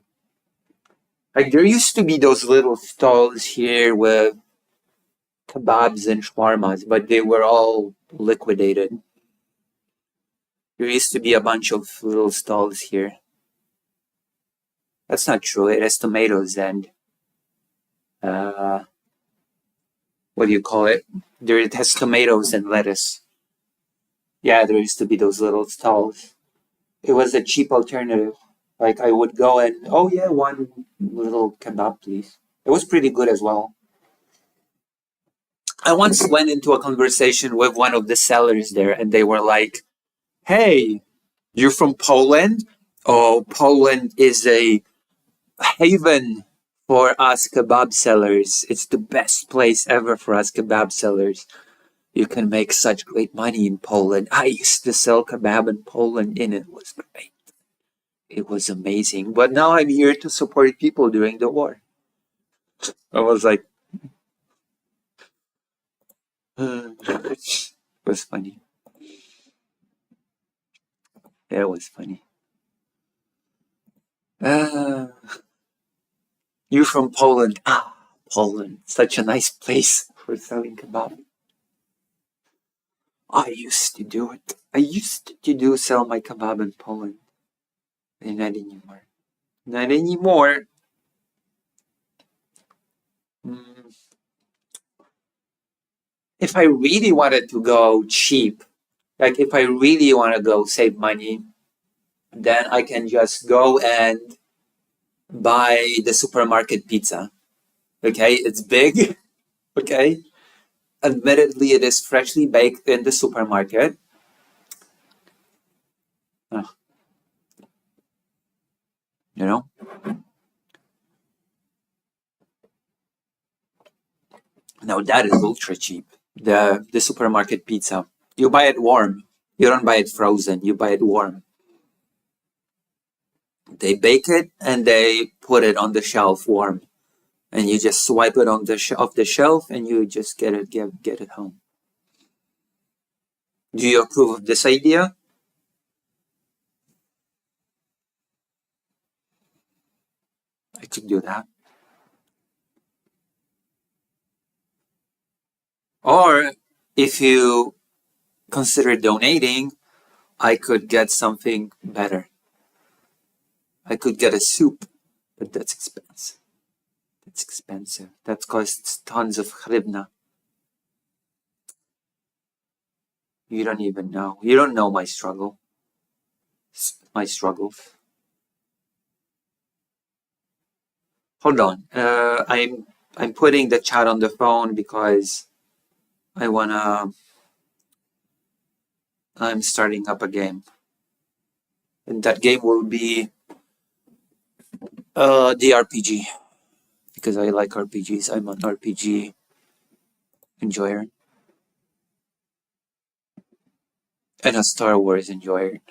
Like, there used to be those little stalls here with kebabs and shawarmas, but they were all liquidated. There used to be a bunch of little stalls here. That's not true. It has tomatoes and what do you call it? There it has tomatoes and lettuce. Yeah, there used to be those little stalls. It was a cheap alternative. Like I would go and oh yeah, one little kebab, please. It was pretty good as well. I once went into a conversation with one of the sellers there, and they were like, "Hey, you're from Poland? Oh, Poland is a haven for us kebab sellers. It's the best place ever for us kebab sellers. You can make such great money in Poland. I used to sell kebab in Poland, and it was great. It was amazing. But now I'm here to support people during the war." I was like, it was funny. Yeah, it was funny. You're from Poland. Ah, Poland. Such a nice place for selling kebab. I used to do it. I used to sell my kebab in Poland. And not anymore. Not anymore. If I really wanted to go cheap, like if I really want to go save money, then I can just go and buy the supermarket pizza. Okay, it's big. Okay, admittedly, it is freshly baked in the supermarket. You know, now that is ultra cheap. The supermarket pizza. You buy it warm. You don't buy it frozen. You buy it warm. They bake it and they put it on the shelf warm, and you just swipe it on the off the shelf, and you just get it home. Do you approve of this idea? I could do that. Or if you consider donating, I could get something better. I could get a soup, but that's expensive. That's expensive. That costs tons of hryvnia. You don't even know. You don't know my struggle. My struggles. Hold on. I'm putting the chat on the phone because I'm starting up a game. And that game will be the RPG. Because I like RPGs. I'm an RPG enjoyer. And a Star Wars enjoyer.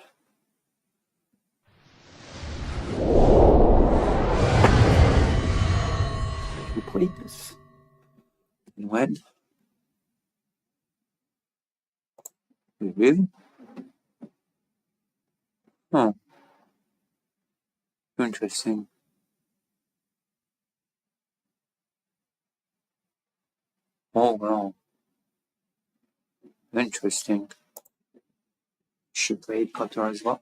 We played this. And when? Really? Huh. Interesting. Oh wow. Interesting. She played Qatar as well.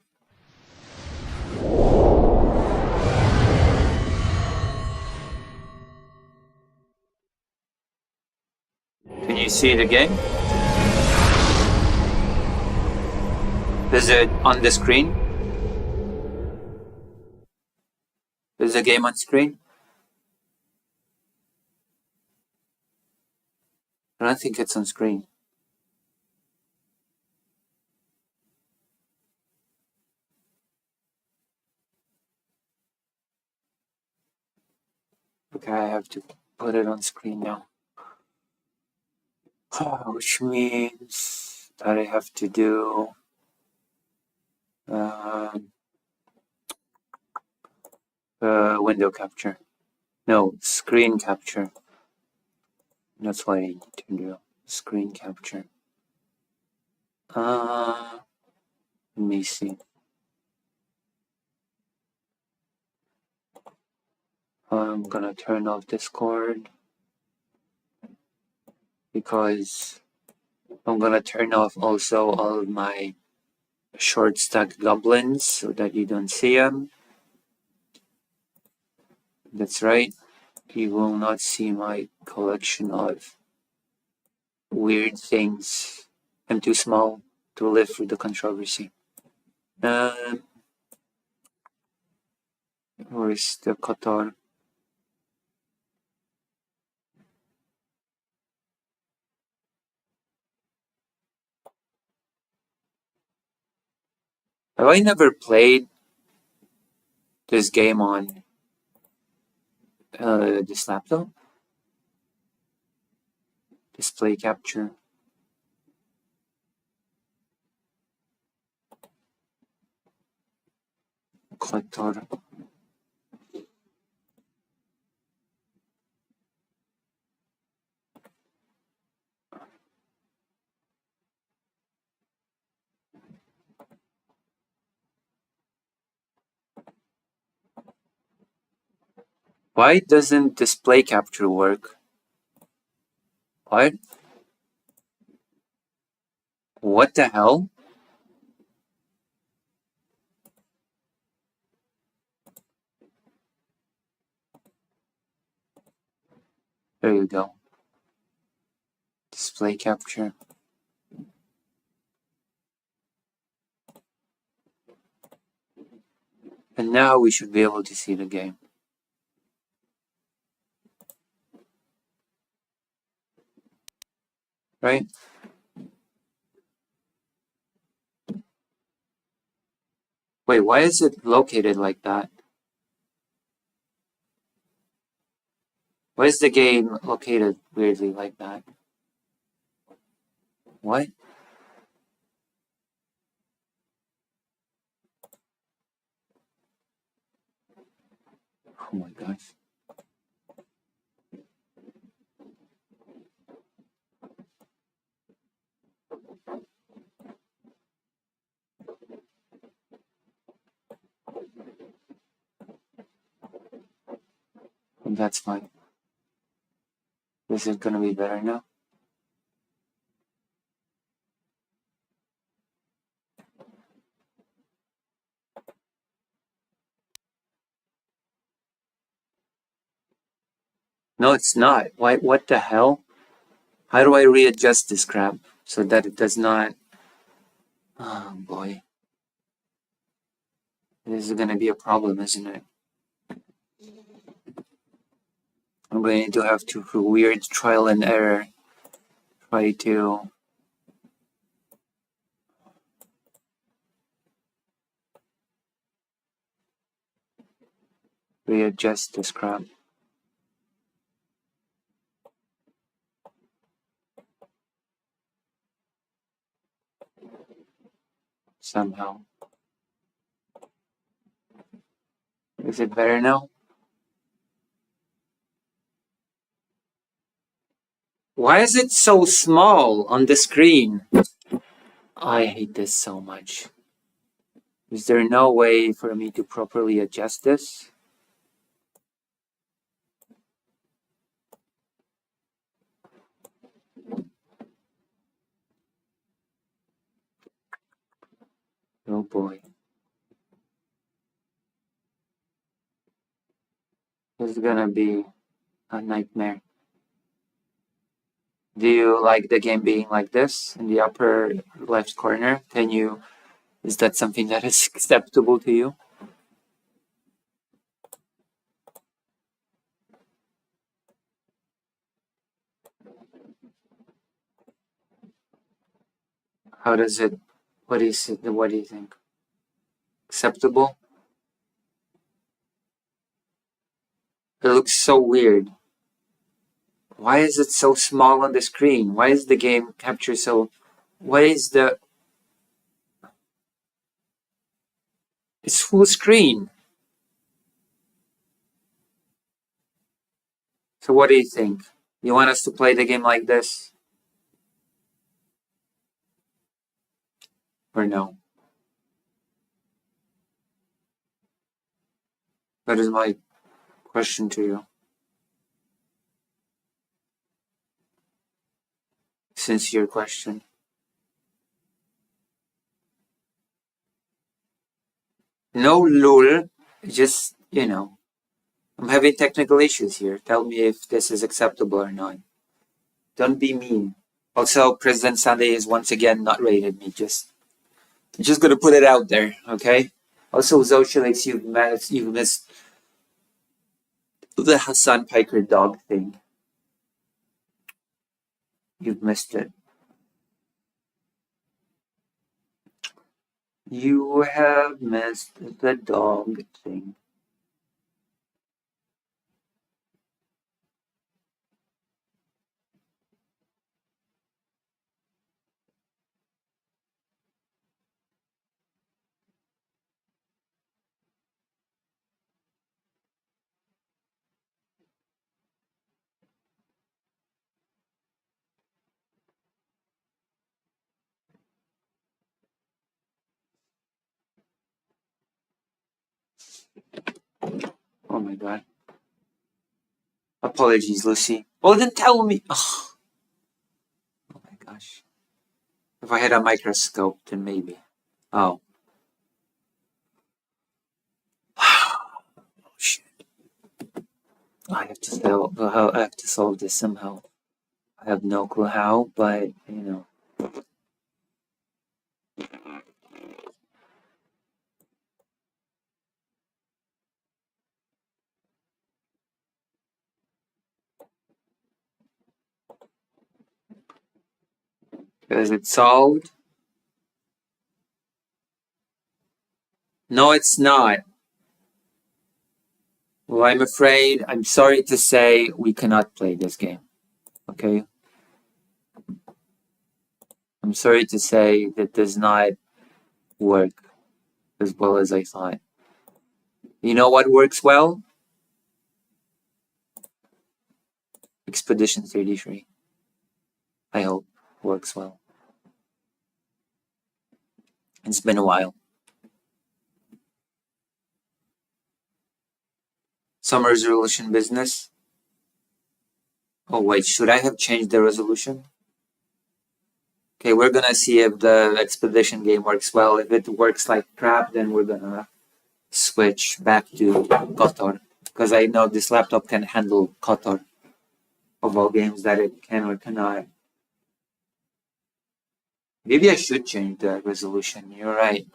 Can you see the game? Is it on the screen? Is the game on screen? I don't think it's on screen. Okay, I have to put it on screen now. Which means that I have to do window capture. No, screen capture. That's what I need to do. Screen capture. Let me see. I'm gonna turn off Discord. because I'm gonna turn off also all of my short stack goblins so that you don't see them. That's right, you will not see my collection of weird things. I'm too small to live through the controversy. Where's the Qatar? Have I never played this game on this laptop? Display capture. Collector. Why doesn't display capture work? What? What the hell? There you go. Display capture. And now we should be able to see the game. Right? Wait, why is it located like that? Why is the game located weirdly like that? What? Oh my gosh. That's fine. Is it gonna be better now? No, it's not. Why? What the hell? How do I readjust this crap so that it does not... Oh boy. This is gonna be a problem, isn't it? I'm going to have to, through weird trial and error, try to readjust this crap. Somehow. Is it better now? Why is it so small on the screen? I hate this so much. Is there no way for me to properly adjust this? Oh boy. This is gonna be a nightmare. Do you like the game being like this in the upper left corner? Is that something that is acceptable to you? How does it, what do you think? Acceptable? It looks so weird. Why is it so small on the screen? Why is the game capture so... Why is the... It's full screen. So what do you think? You want us to play the game like this? Or no? That is my question to you. sincere question. No lul, just, I'm having technical issues here. Tell me if this is acceptable or not. Don't be mean. Also, President Sunday has once again not rated me. Just gonna put it out there, okay? Also, Zochelix, you've missed the Hassan Piker dog thing. You've missed it. You have missed the dog thing. Oh my god. Apologies, Lucy. Well, then tell me. Oh my gosh. If I had a microscope, then maybe. Oh. Oh shit. I have to solve this somehow. I have no clue how, but Is it solved? No, it's not. Well, I'm sorry to say, we cannot play this game. Okay? I'm sorry to say that does not work as well as I thought. You know what works well? Expedition 33. I hope works well. It's been a while. Some resolution business. Oh wait, should I have changed the resolution? Okay, we're gonna see if the expedition game works well. If it works like crap, then we're gonna switch back to KOTOR. Because I know this laptop can handle KOTOR. Of all games that it can or cannot. Maybe I should change the resolution. You're right.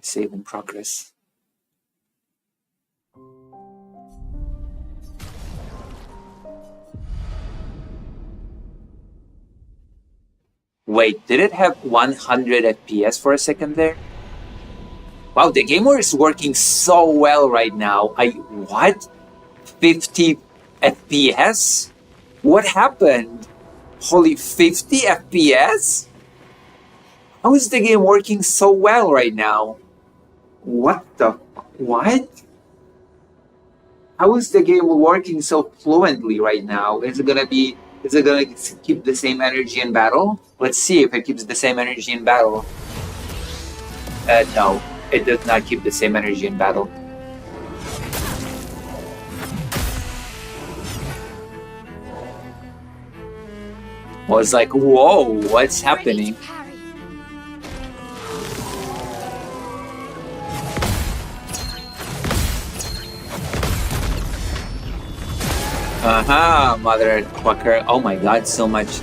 Save in progress. Wait, did it have 100 FPS for a second there? Wow, the gamer is working so well right now. What? 50 FPS? What happened? Holy 50 FPS? How is the game working so well right now? What? How is the game working so fluently right now? Is it gonna keep the same energy in battle? Let's see if it keeps the same energy in battle. No, it does not keep the same energy in battle. Was like, whoa, what's happening? Mother fucker. Oh my god, so much.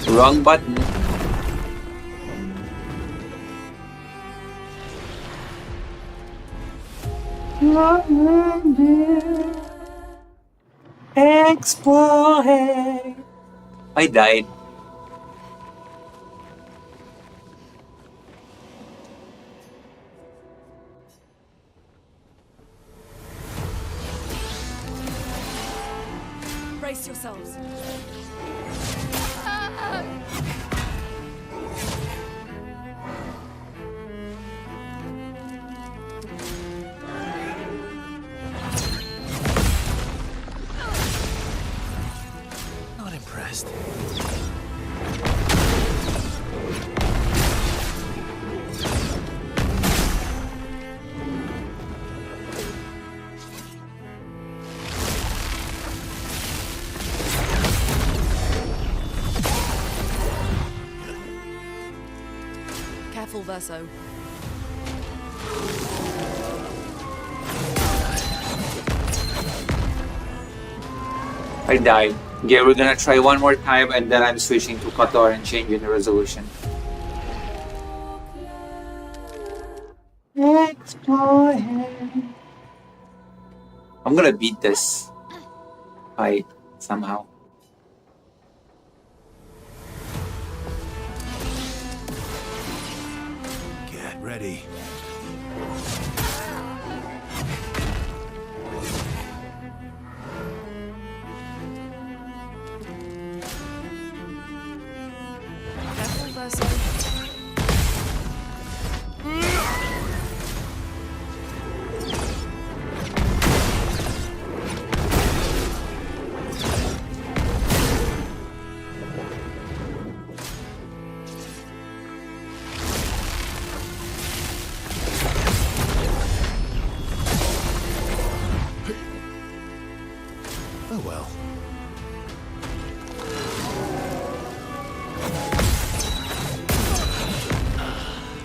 Wrong button. Explode. I died. Brace yourselves. Not impressed. Careful, Verso. I died. Okay, we're gonna try one more time and then I'm switching to Qatar and changing the resolution. I'm gonna beat this fight somehow. Get ready. Careful, Verso. Oh well.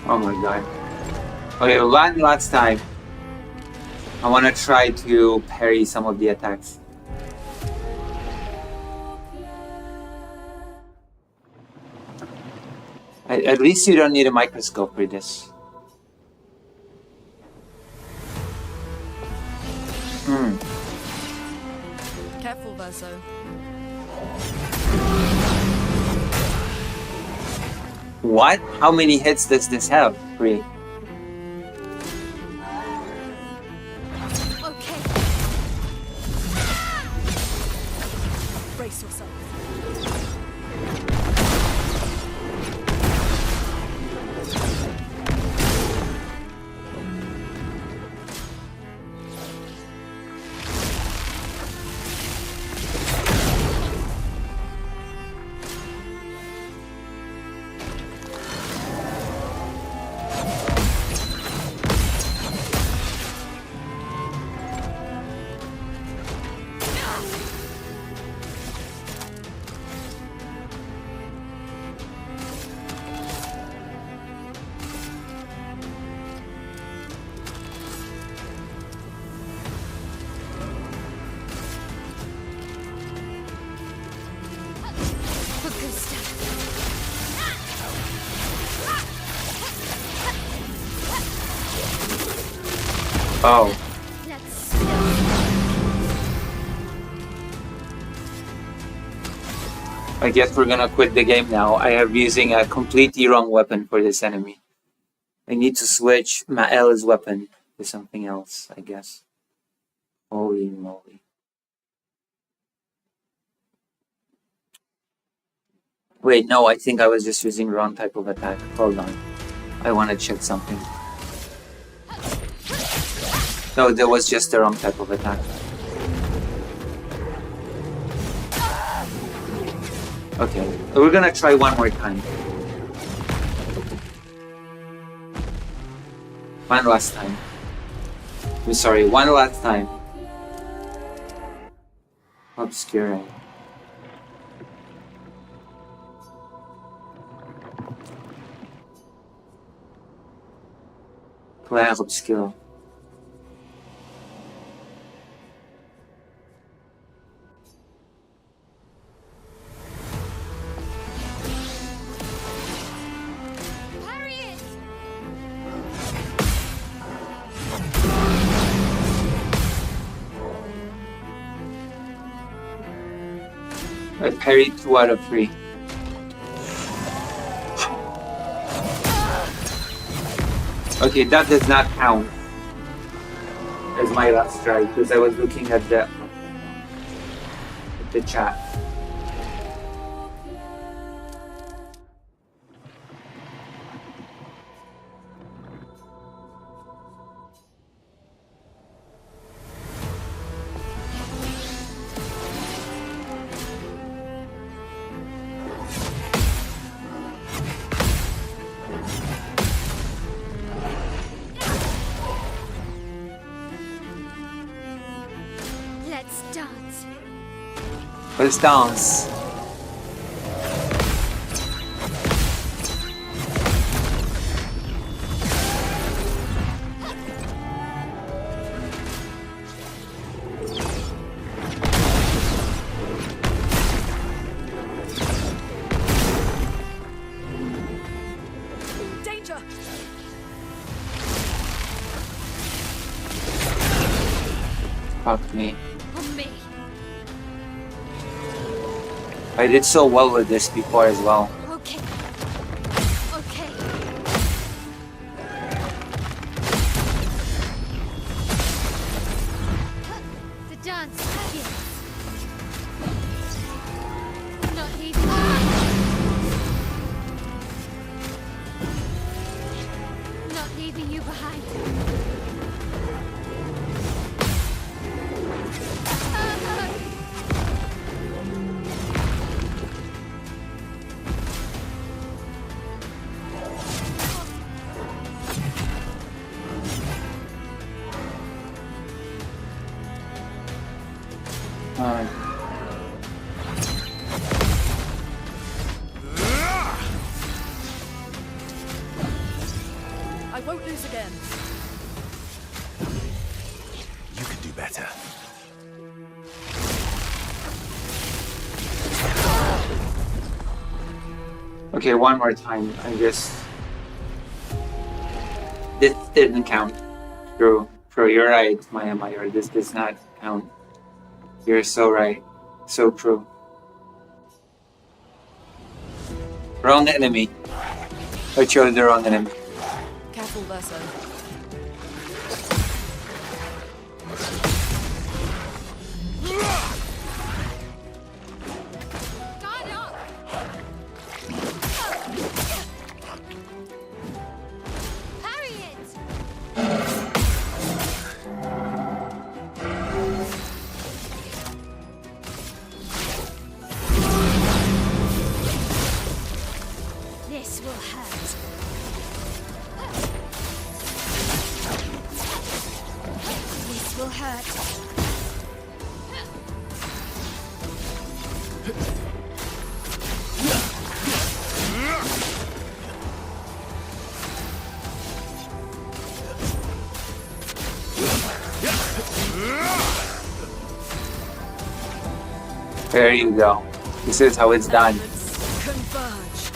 Oh my god. Okay, one last time. I wanna try to parry some of the attacks. At least you don't need a microscope for this. Careful, Verso. What? How many hits does this have? 3. Okay. Brace yourself. Oh. I guess we're gonna quit the game now. I am using a completely wrong weapon for this enemy. I need to switch Mael's weapon to something else, I guess. Holy moly. Wait, no, I think I was just using the wrong type of attack. Hold on. I want to check something. No, that was just the wrong type of attack. Okay, we're gonna try one more time. One last time. I'm sorry, one last time. Obscuring. Claire obscure. I parried 2 out of 3. Okay, that does not count as my last strike because I was looking at the chat. Let's dance. Fuck me. On me. I did so well with this before as well. Okay. Okay. The dance begins. Not leaving you. Not leaving you behind. I won't lose again. You can do better. Okay, one more time. I just... This didn't count. True. You're right, Maya Mayor. This does not count. You're so right. So true. Wrong enemy. I chose the wrong enemy. Careful, Verso. Parry it! This will hurt. This will hurt. There you go. This is how it's done. Converge.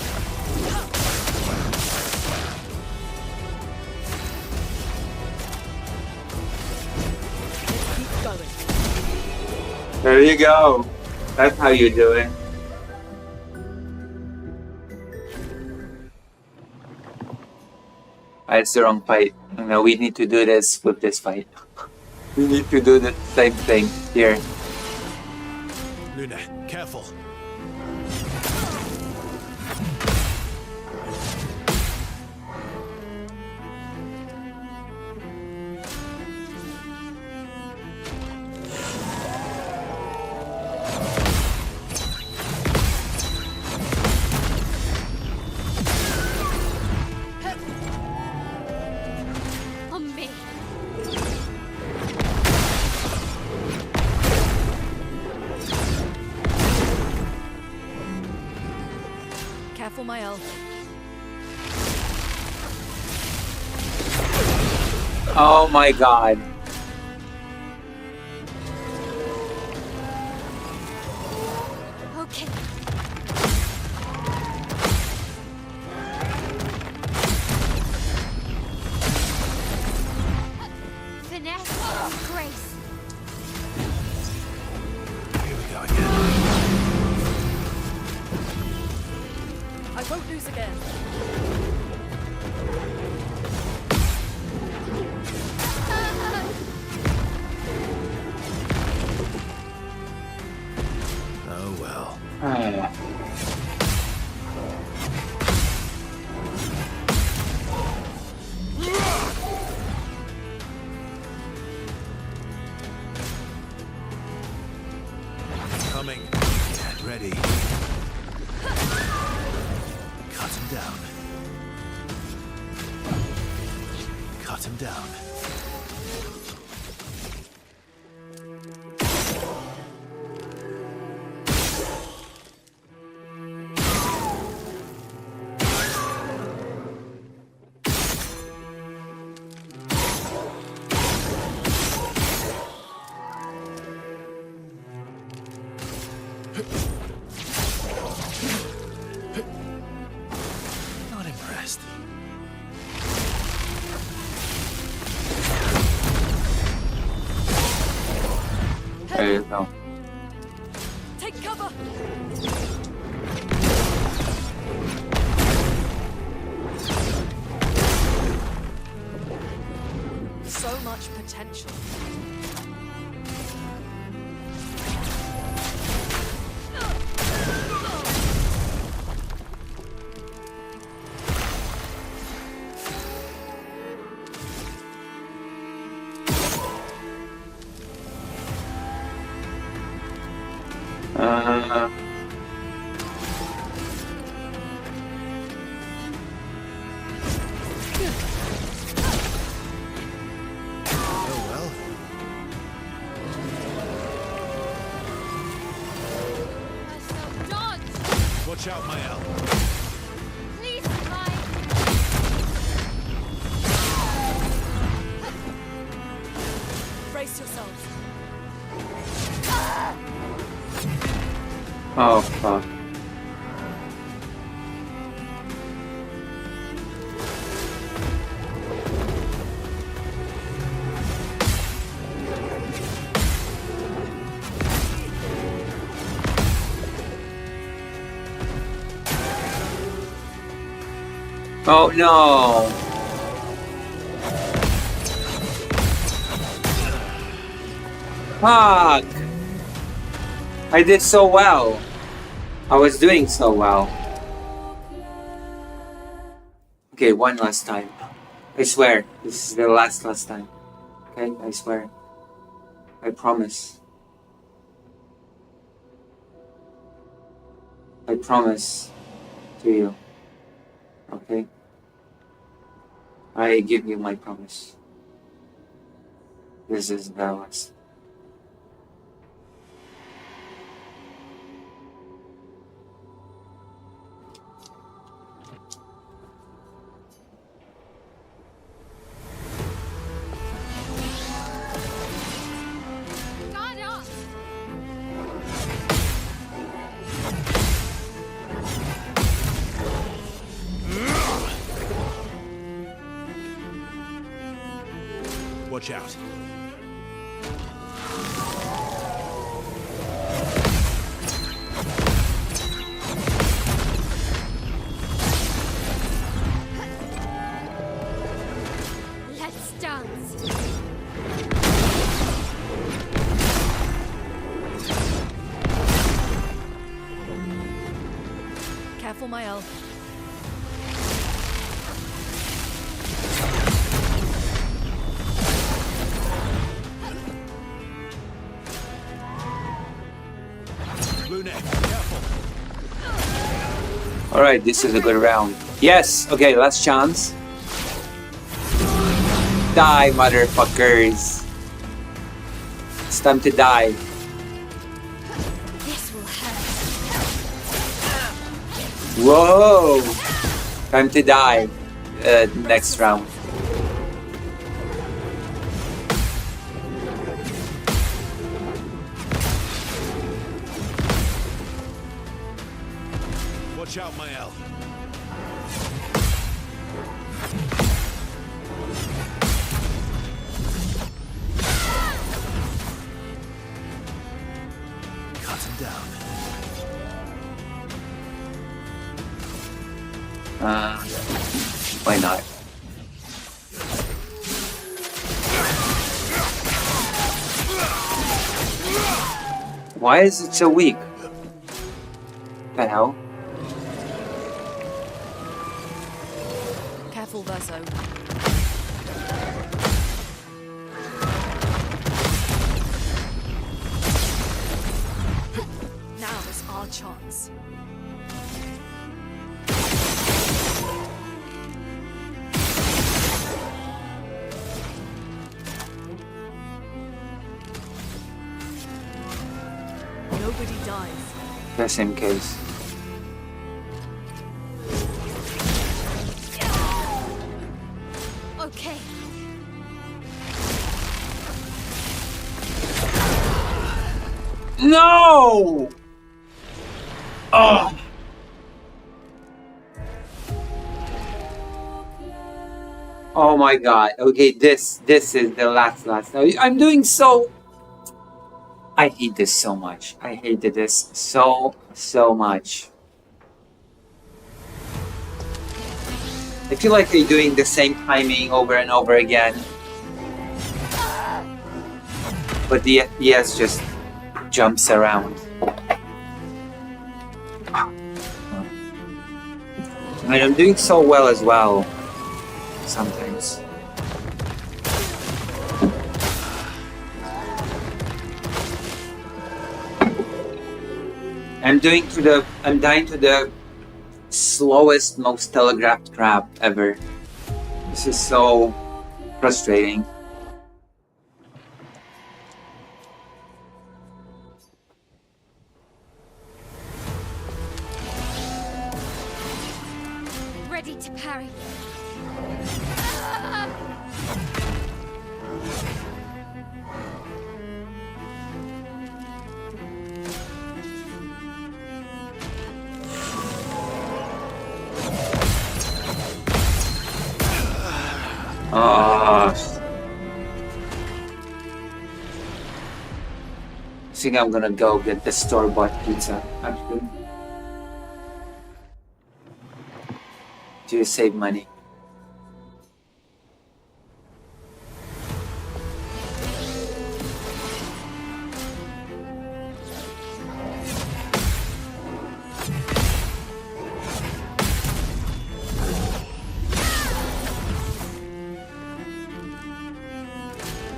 Keep going. There you go. That's how you do it. It's the wrong fight. No, we need to do this with this fight. We need to do the same thing here. Luna, careful. On me. Careful, my elf. Oh my god. Okay. Finesse and grace. Here we go again. I won't lose again. Oh well. Coming. Get ready. Cut him down. Cut him down. Not impressed. There you go. Take cover. So much potential. Oh well. Watch out, Mael. Please survive. Brace yourselves. Oh fuck. Oh no! Fuck! I did so well. I was doing so well. Okay, one last time. I swear, this is the last time. Okay, I swear. I promise. I promise to you. Okay? I give you my promise. This is the last. Guard up. Watch out. Let's dance. Careful, my elf. Blue neck, careful. Alright, this is a good round. Yes! Okay, last chance. Die, motherfuckers! It's time to die. This will hurt. Whoa! Time to die. Next round. Watch out, Mael. Cut him down. Why not? Why is it so weak? The hell? Careful, Verso. Now is our chance. Nobody dies. The same case. Okay. No! Oh! Oh my god. Okay, this is the last. I'm doing so... I hate this so much. I hated this so much. I feel like they're doing the same timing over and over again. But the FPS just jumps around. And I'm doing so well as well. Sometimes. I'm dying to the slowest, most telegraphed crap ever. This is so frustrating. Ready to parry. I think I'm gonna go get the store-bought pizza, actually. To save money.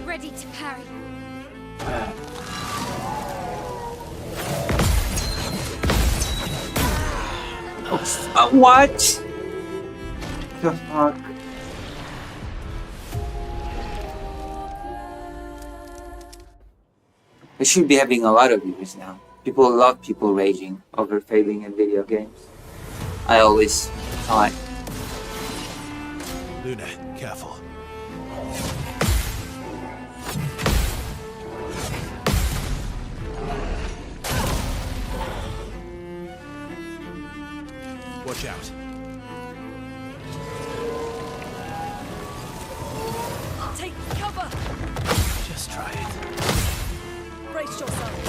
Ready to parry. What? The fuck? I should be having a lot of views now. People love people raging over failing in video games. I always thought. Luna, careful. Watch out. Take cover. Just try it. Brace yourselves.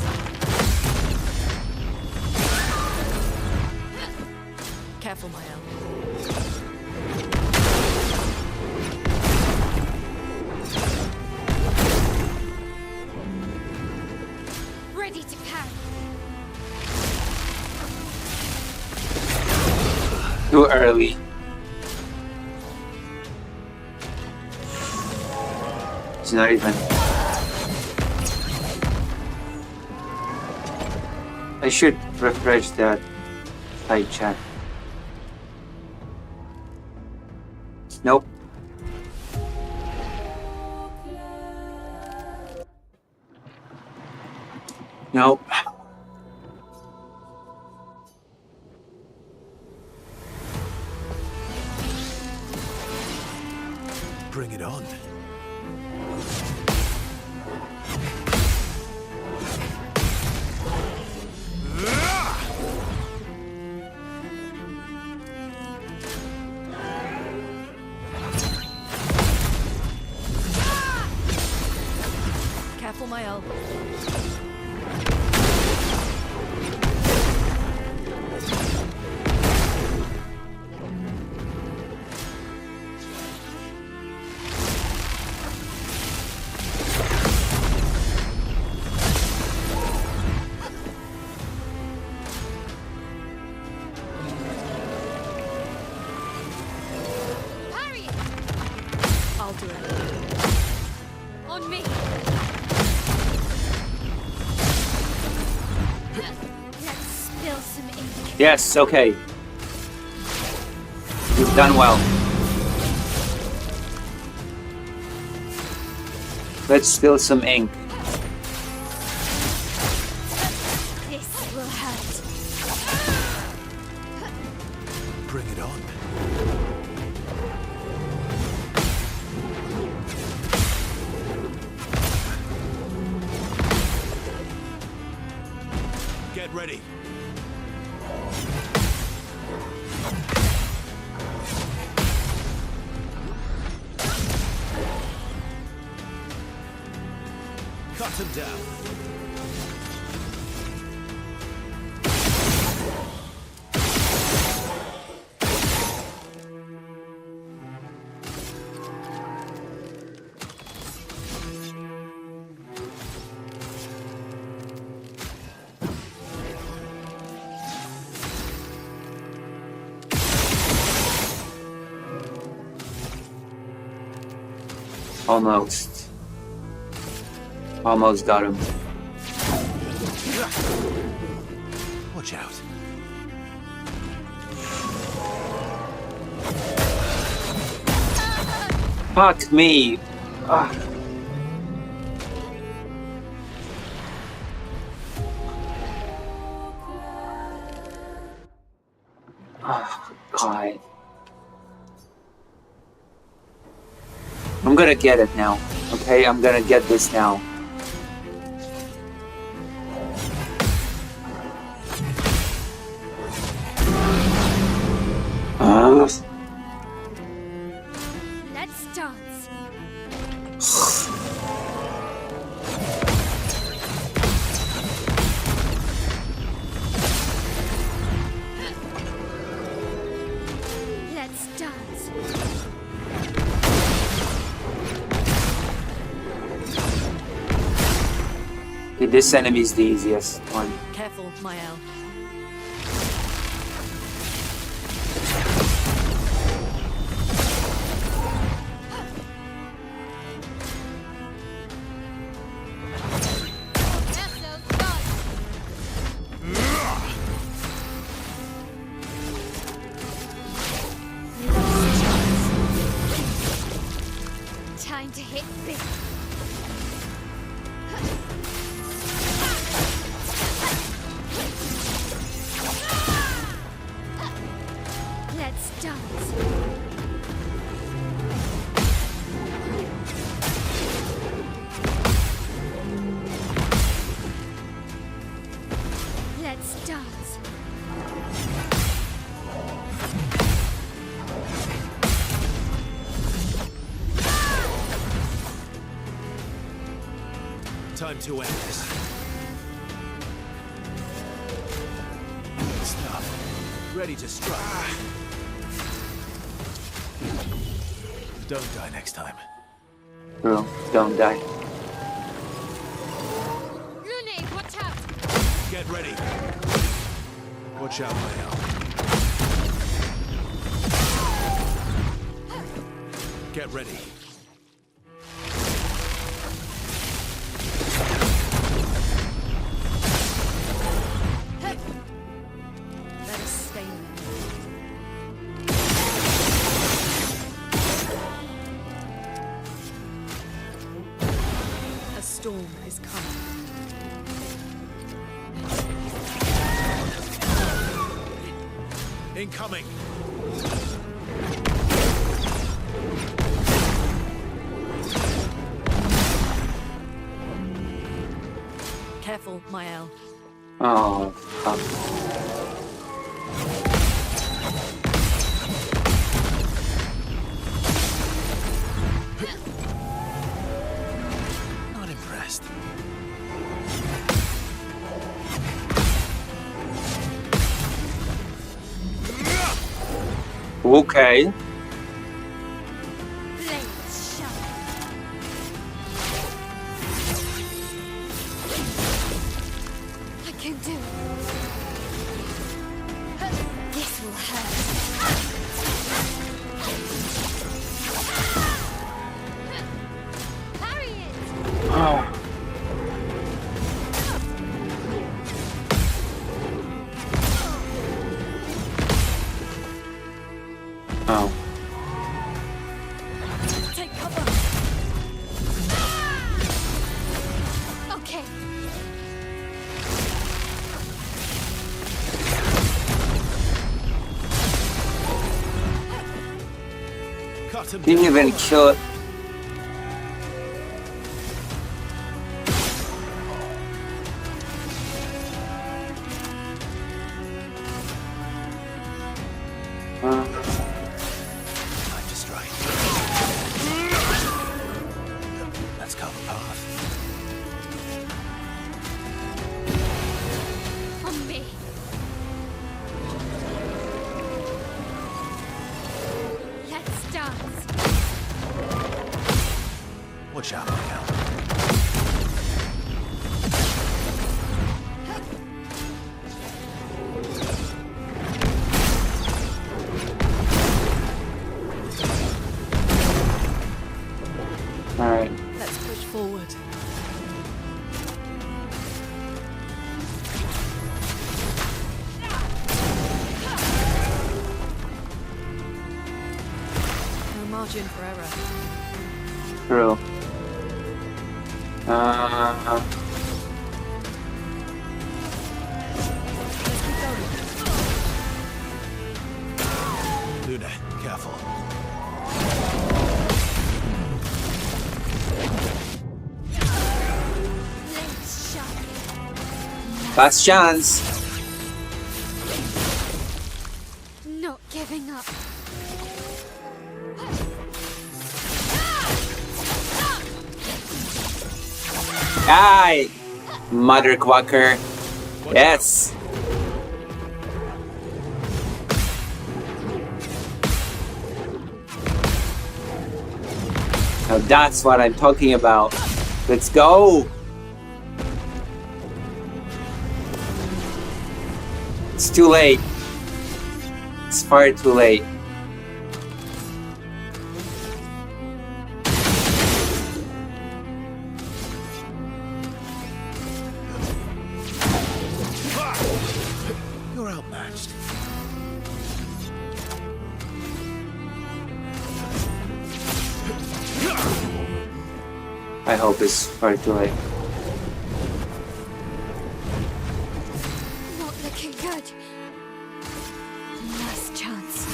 Careful, Mael. Ready to parry. Too early. It's not even. I should refresh that side chat. Nope. Nope. Bring it on. Careful, Mael. Parry it. I'll do it. On me. Let's spill some ink. Yes, okay. You've done well. Let's spill some ink. This will hurt. Bring it on. Get ready. Cut him down. Almost. Almost got him. Watch out. Fuck me. Ah. Oh, God. I'm gonna get it now. Okay, I'm gonna get this now. Let's dance. Let's dance. Okay, this enemy is the easiest one. Careful, Mael. Time to hit big. Let's dance. Let's dance. Time to end this. Stop. Ready to strike. Don't die next time. Bro, don't die. Lunate, watch out! Get ready. Watch out, Mael. Get ready. Let us stay there. A storm is coming. Incoming. Careful, Mael. Oh, fuck. Not impressed. Okay. Blades shine. I can do it. This will hurt. Parry it. Oh. Oh. Take cover. Okay. Cut him Didn't down. even kill it. Time to strike. Let's carve a path. On me. Let's dance. margin for error. True. Luna, careful. Last chance. Not giving up. Aye, Mother Quacker. Yes. Now that's what I'm talking about. Let's go. It's too late. It's far too late. You're outmatched. I hope it's far too late. Not looking good. Last chance.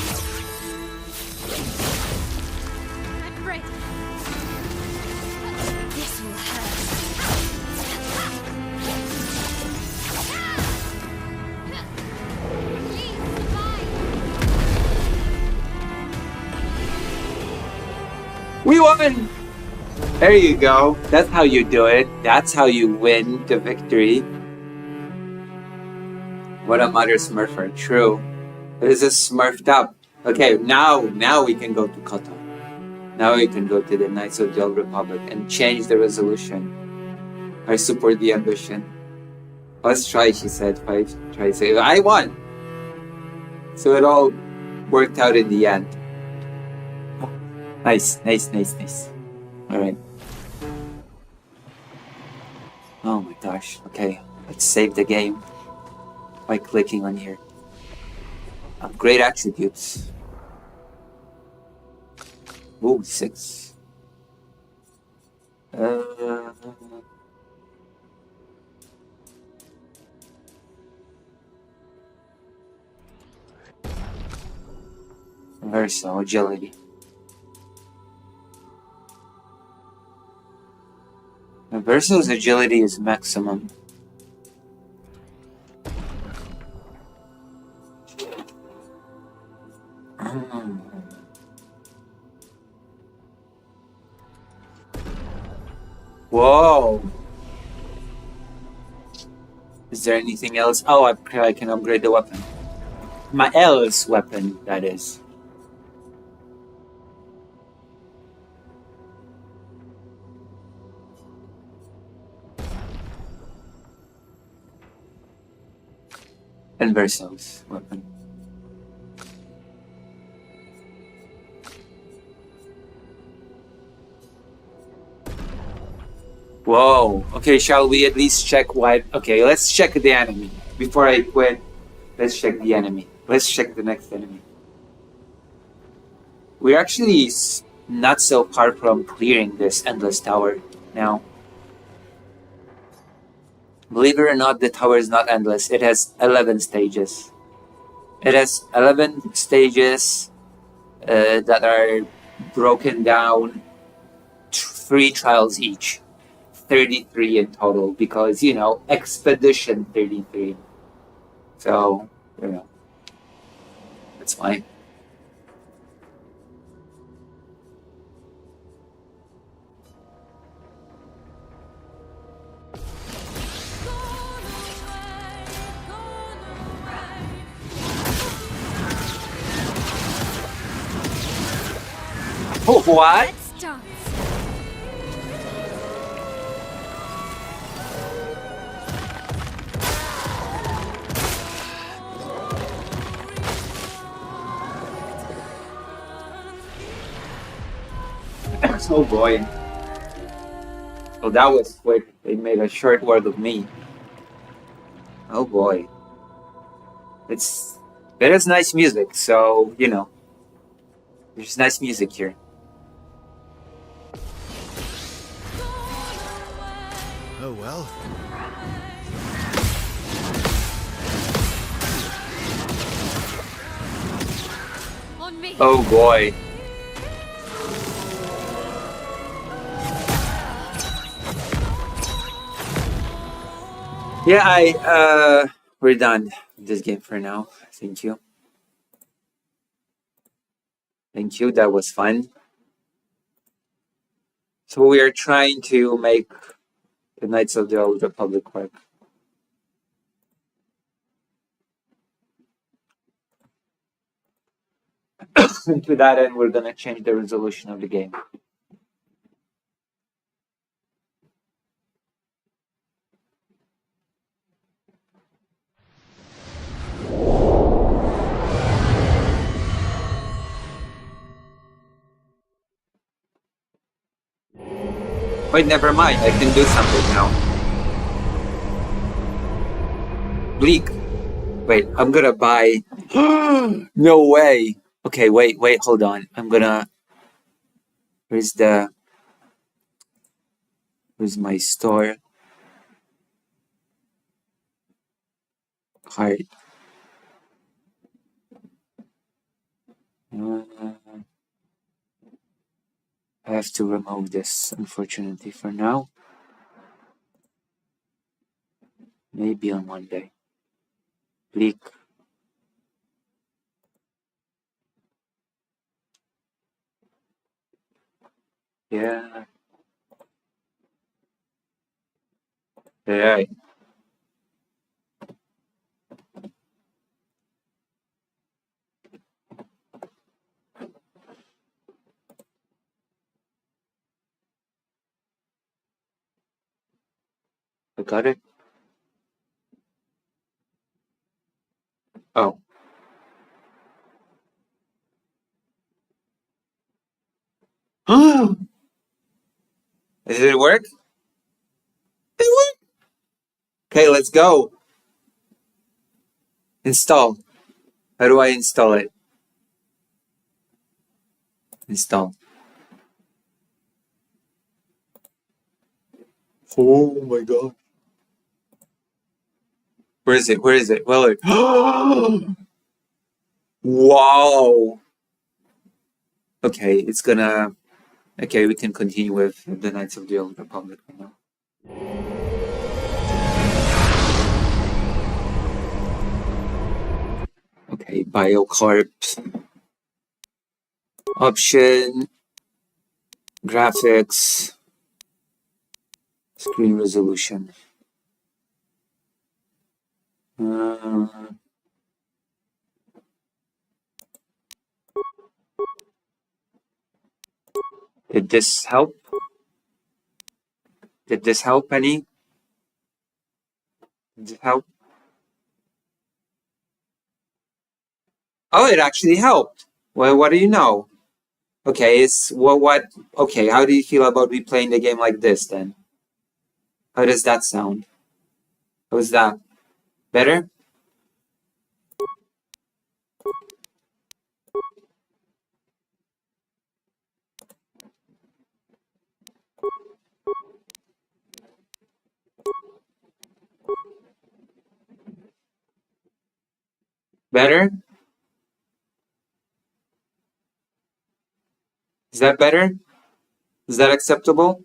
I'm ready. This will We won! There you go. That's how you do it. That's how you win the victory. What a mother smurfer. True. This is smurfed up. Okay, now we can go to Qatar. Now we can go to the Knights of the Old Republic and change the resolution. I support the ambition. Let's try, she said. 5 tries. I won! So it all worked out in the end. Nice. Alright. Oh my gosh. Okay, let's save the game by clicking on here. Upgrade attributes. Ooh, 6. Verso, agility. Verso's agility is maximum. Whoa! Is there anything else? Oh, I can upgrade the weapon. My L's weapon, that is. And Verso's weapon. Whoa. Okay, shall we at least check what... Okay, let's check the enemy. Before I quit, let's check the enemy. Let's check the next enemy. We're actually not so far from clearing this endless tower now. Believe it or not, the tower is not endless. It has 11 stages. It has 11 stages that are broken down 3 trials each. 33 in total because, you know, Expedition 33. So, you know, that's fine. Oh, what? Let's dance. Oh boy. Oh, that was quick. They made a short word of me. Oh boy. It is nice music, so, you know. There's nice music here. well. On me. Oh boy. Yeah, we're done with this game for now. Thank you. Thank you. That was fun. So we are trying to make the Knights of the Old Republic work. And to that end, we're gonna change the resolution of the game. Wait, never mind. I can do something now. Bleak. Wait, I'm gonna buy. No way. Okay, wait, hold on. I'm gonna. Where's my store? Heart. I have to remove this, unfortunately, for now. Maybe on Monday. Bleak. Yeah. Yeah. I got it. Oh. Did it work? It worked. Okay, let's go. Install. How do I install it? Install. Oh my god. Where is it? Where is it? Well, wow. Okay, it's gonna. Okay, we can continue with the Knights of the Old Republic right now. Okay, biocarb. Option. Graphics. Screen resolution. Did this help? Did this help any? Did it help? Oh, it actually helped. Well, what do you know? Okay, it's what okay, how do you feel about me playing the game like this then? How does that sound? How's that? Better? Better? Is that better? Is that acceptable?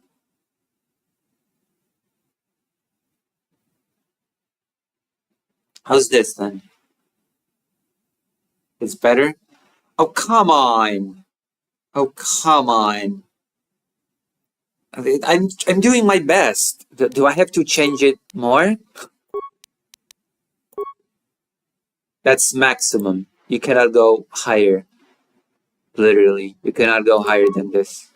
How's this then? It's better? Oh, come on. Oh, come on. I'm doing my best. Do I have to change it more? That's maximum. You cannot go higher. Literally. You cannot go higher than this.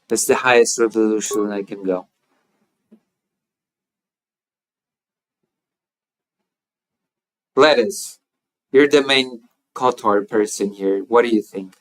That's the highest resolution I can go. Lettuce, you're the main Kotor person here. What do you think?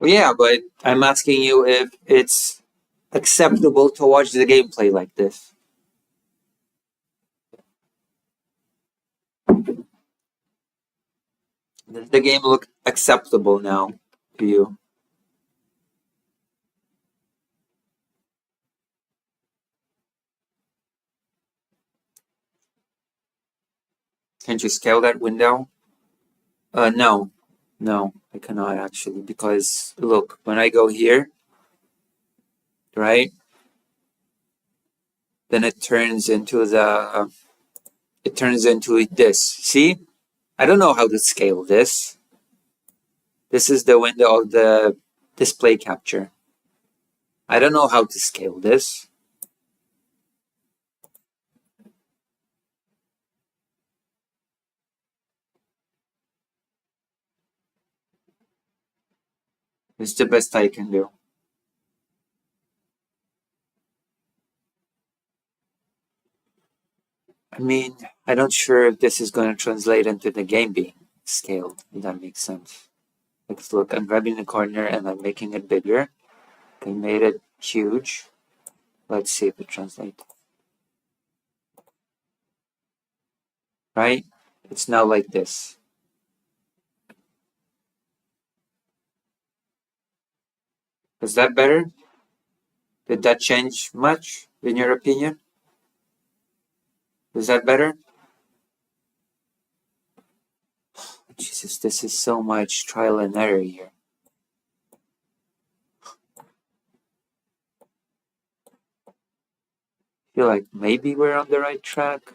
Well, yeah, but I'm asking you if it's acceptable to watch the gameplay like this. Does the game look acceptable now to you? Can't you scale that window? No. No, I cannot actually, because look, when I go here, right, then it turns into this. See? I don't know how to scale this. This is the window of the display capture. I don't know how to scale this. It's the best I can do. I mean, I'm not sure if this is going to translate into the game being scaled, if that makes sense. Like, look, I'm grabbing the corner and I'm making it bigger. I made it huge. Let's see if it translates. Right? It's now like this. Is that better? Did that change much, in your opinion? Is that better? Jesus, this is so much trial and error here. I feel like maybe we're on the right track.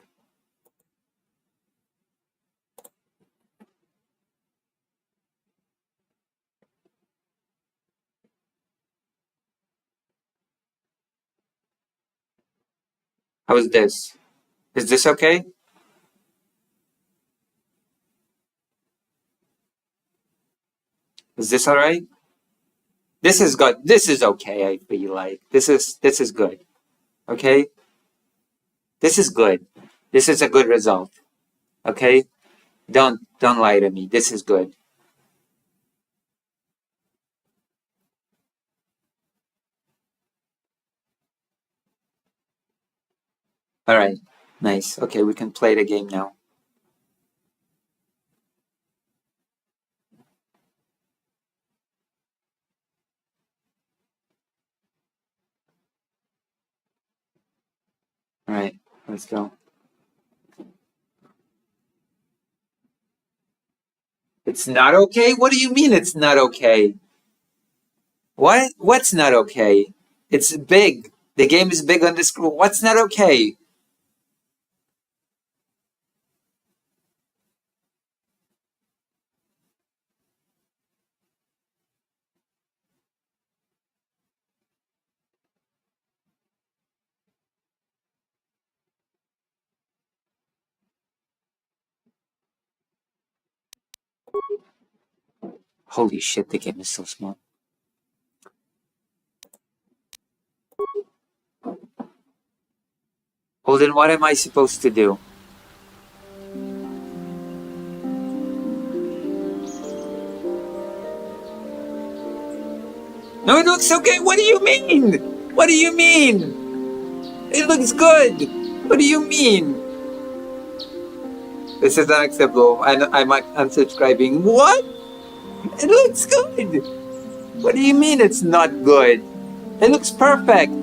How is this? Is this okay? Is this alright? This is good. This is okay, I feel like. This is good. Okay? This is good. This is a good result. Okay? Don't lie to me. This is good. Alright. Nice. Okay, we can play the game now. Alright, let's go. It's not okay? What do you mean it's not okay? What? What's not okay? It's big. The game is big on the screen. What's not okay? Holy shit, the game is so small. Well, then what am I supposed to do? No, it looks okay. What do you mean? What do you mean? It looks good. What do you mean? This is unacceptable. I'm unsubscribing. What? It looks good. What do you mean it's not good? It looks perfect.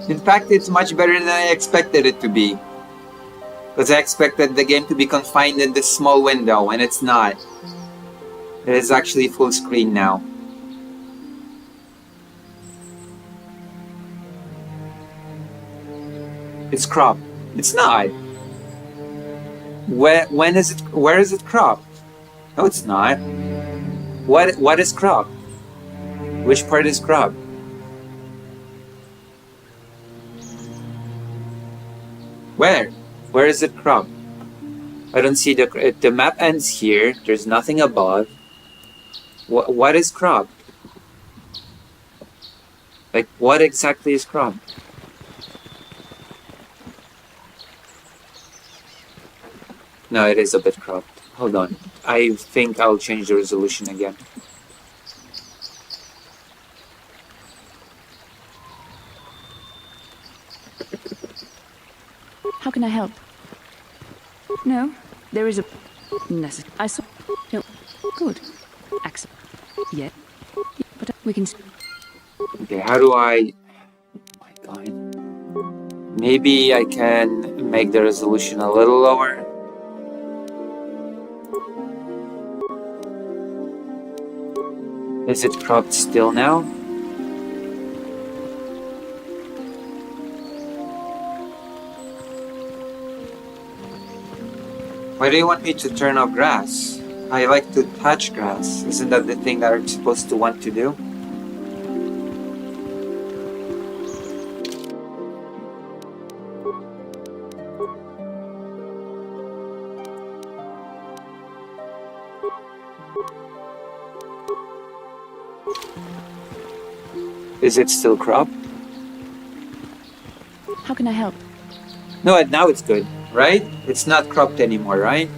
In fact, it's much better than I expected it to be. Because I expected the game to be confined in this small window, and it's not. It is actually full screen now. It's cropped. It's not. When is it? Where is it cropped? No, it's not. What is cropped? Which part is cropped? Where? Where is it cropped? I don't see the map ends here. There's nothing above. What is cropped? Like, what exactly is cropped? No, it is a bit cropped. Hold on. I think I'll change the resolution again. How can I help? No, there is a necessary. I saw. No, good. Accept. Yeah, but we can. Okay, how do I... Oh my god. Maybe I can make the resolution a little lower. Is it cropped still now? Why do you want me to turn off grass? I like to touch grass. Isn't that the thing that I'm supposed to want to do? Is it still cropped? How can I help? No, now it's good, right? It's not cropped anymore, right?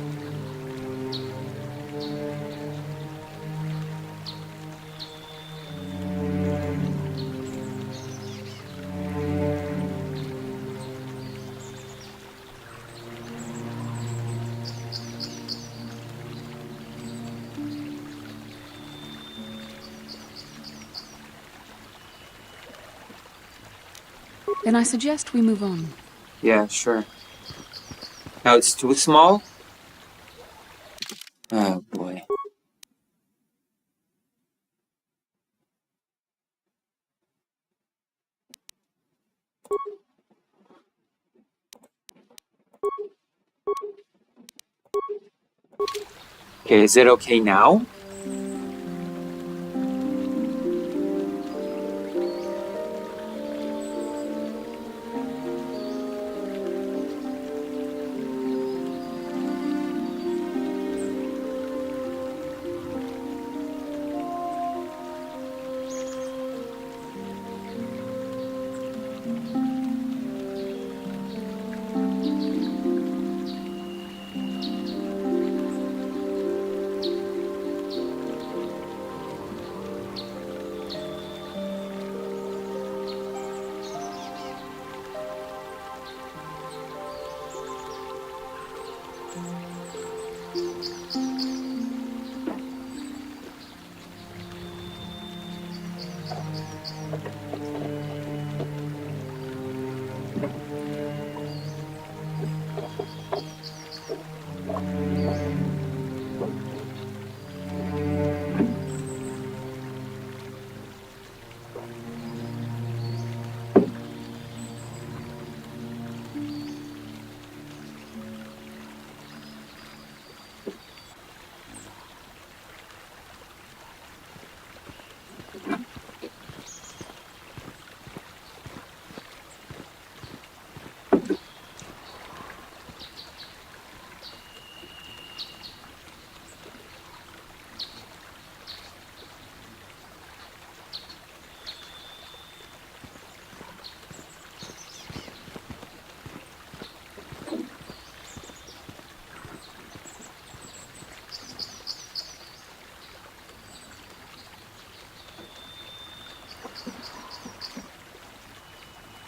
Then I suggest we move on. Yeah, sure. Now it's too small? Oh boy. Okay, is it okay now?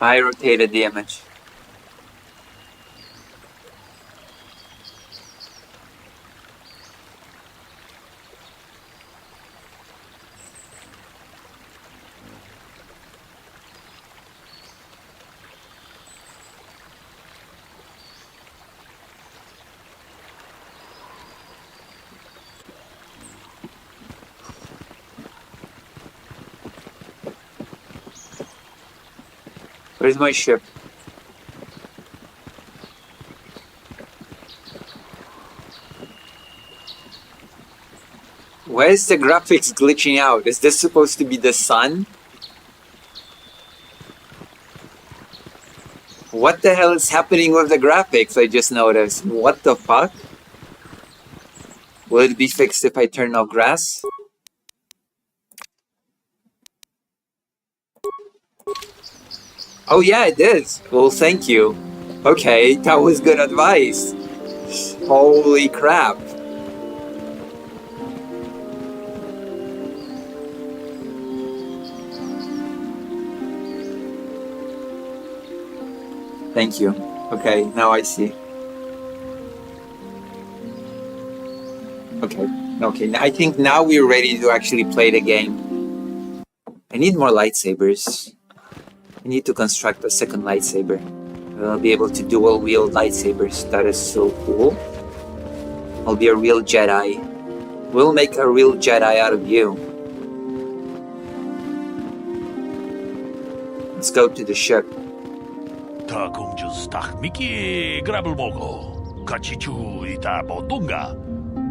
I rotated the image. Where's my ship? Why is the graphics glitching out? Is this supposed to be the sun? What the hell is happening with the graphics? I just noticed. What the fuck? Will it be fixed if I turn off grass? Oh yeah, it is. Well, thank you. Okay, that was good advice. Holy crap. Thank you. Okay, now I see. Okay, I think now we're ready to actually play the game. I need more lightsabers. I need to construct a second lightsaber. I'll be able to dual wield lightsabers. That is so cool. I'll be a real Jedi. We'll make a real Jedi out of you. Let's go to the ship. 다 공주스 딱 미끼 그랍을 먹고 같이 주이다 보동가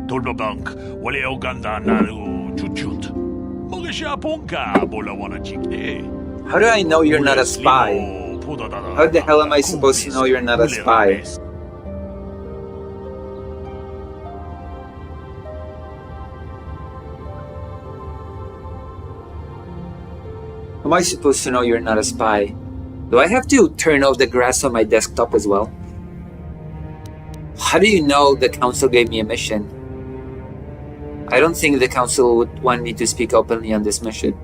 돌바방크 원래 오간다 나루 주추트 먹으시아 본가 몰라와나 찍네. How do I know you're not a spy? How the hell am I supposed to know you're not a spy? How am I supposed to know you're not a spy? Do I have to turn off the grass on my desktop as well? How do you know the council gave me a mission? I don't think the council would want me to speak openly on this mission.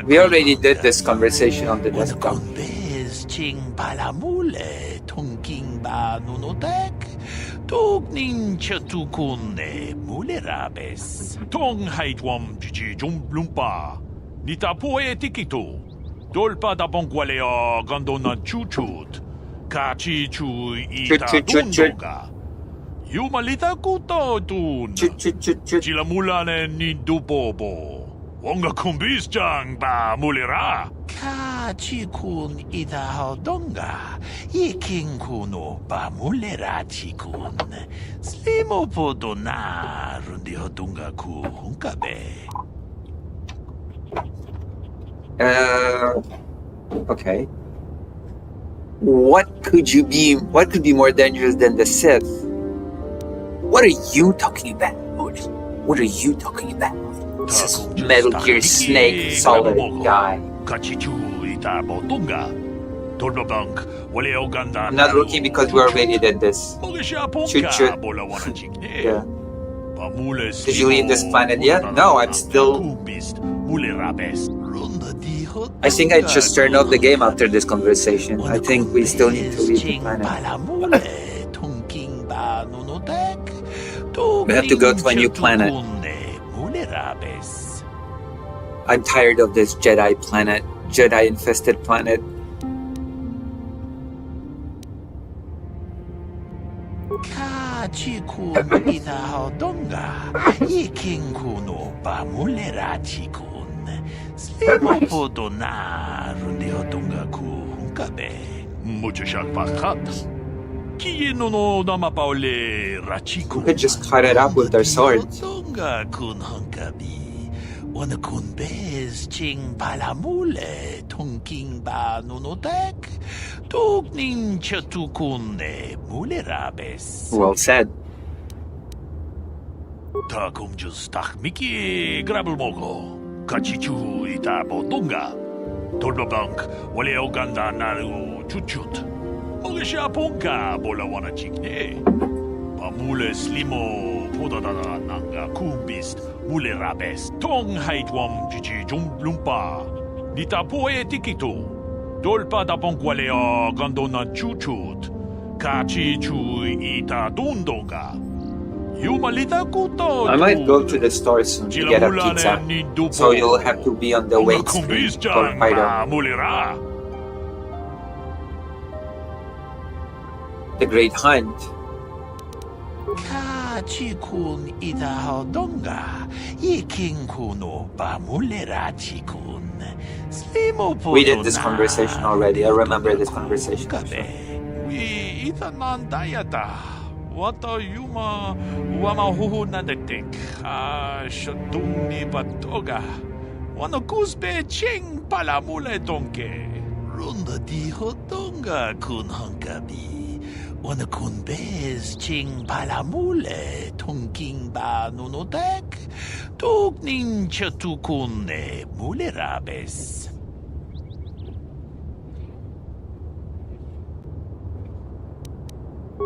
We already did this conversation on the desktop. 돌바다 봉과레어 건도나 추추트 같이 주이다 돈도가 유말리다 꾸떠둔 지라물라네 니두보보 원가 콤비스장 바물리라 같이 군 이다하던가 이킹쿠노 바물레라 지군 슬리모포도나 룬디호동가 쿠훈카베. Okay. What could be more dangerous than the Sith? What are you talking about? What are you talking about? This is Metal Gear Snake Solid guy. I'm not looking because we already did this. Shoot. Yeah. Did you leave this planet yet? No, I'm still... I think I just turned off the game after this conversation. I think we still need to leave the planet. We have to go to a new planet. I'm tired of this Jedi planet, Jedi-infested planet. We could just cut it up with their swords. Well said. 같이 주이다 보동가 돌바방크 원래 오간다 나루 추추트 먹으시아 본가 몰라와나 찍네 바물레 슬리모 포다다다 난가 쿰비스트 물레라베스 통하이트웜 지지 좀 룸파 니타 포에 티키토 돌바다 봉과레어 건도나 추추트 같이 주이다 돈도가 I might go to the store soon to get a pizza, so you'll have to be on the wait screen for Fido. The Great Hunt. We did this conversation already. I remember this conversation. Wata yuma wama huhu nadetik shadungni batoga wana kuzbe ching palamule donke runda di hotonga kun hankabi wana kunbez ching palamule tonking ba nunodek tugnin chatukune mulerabes.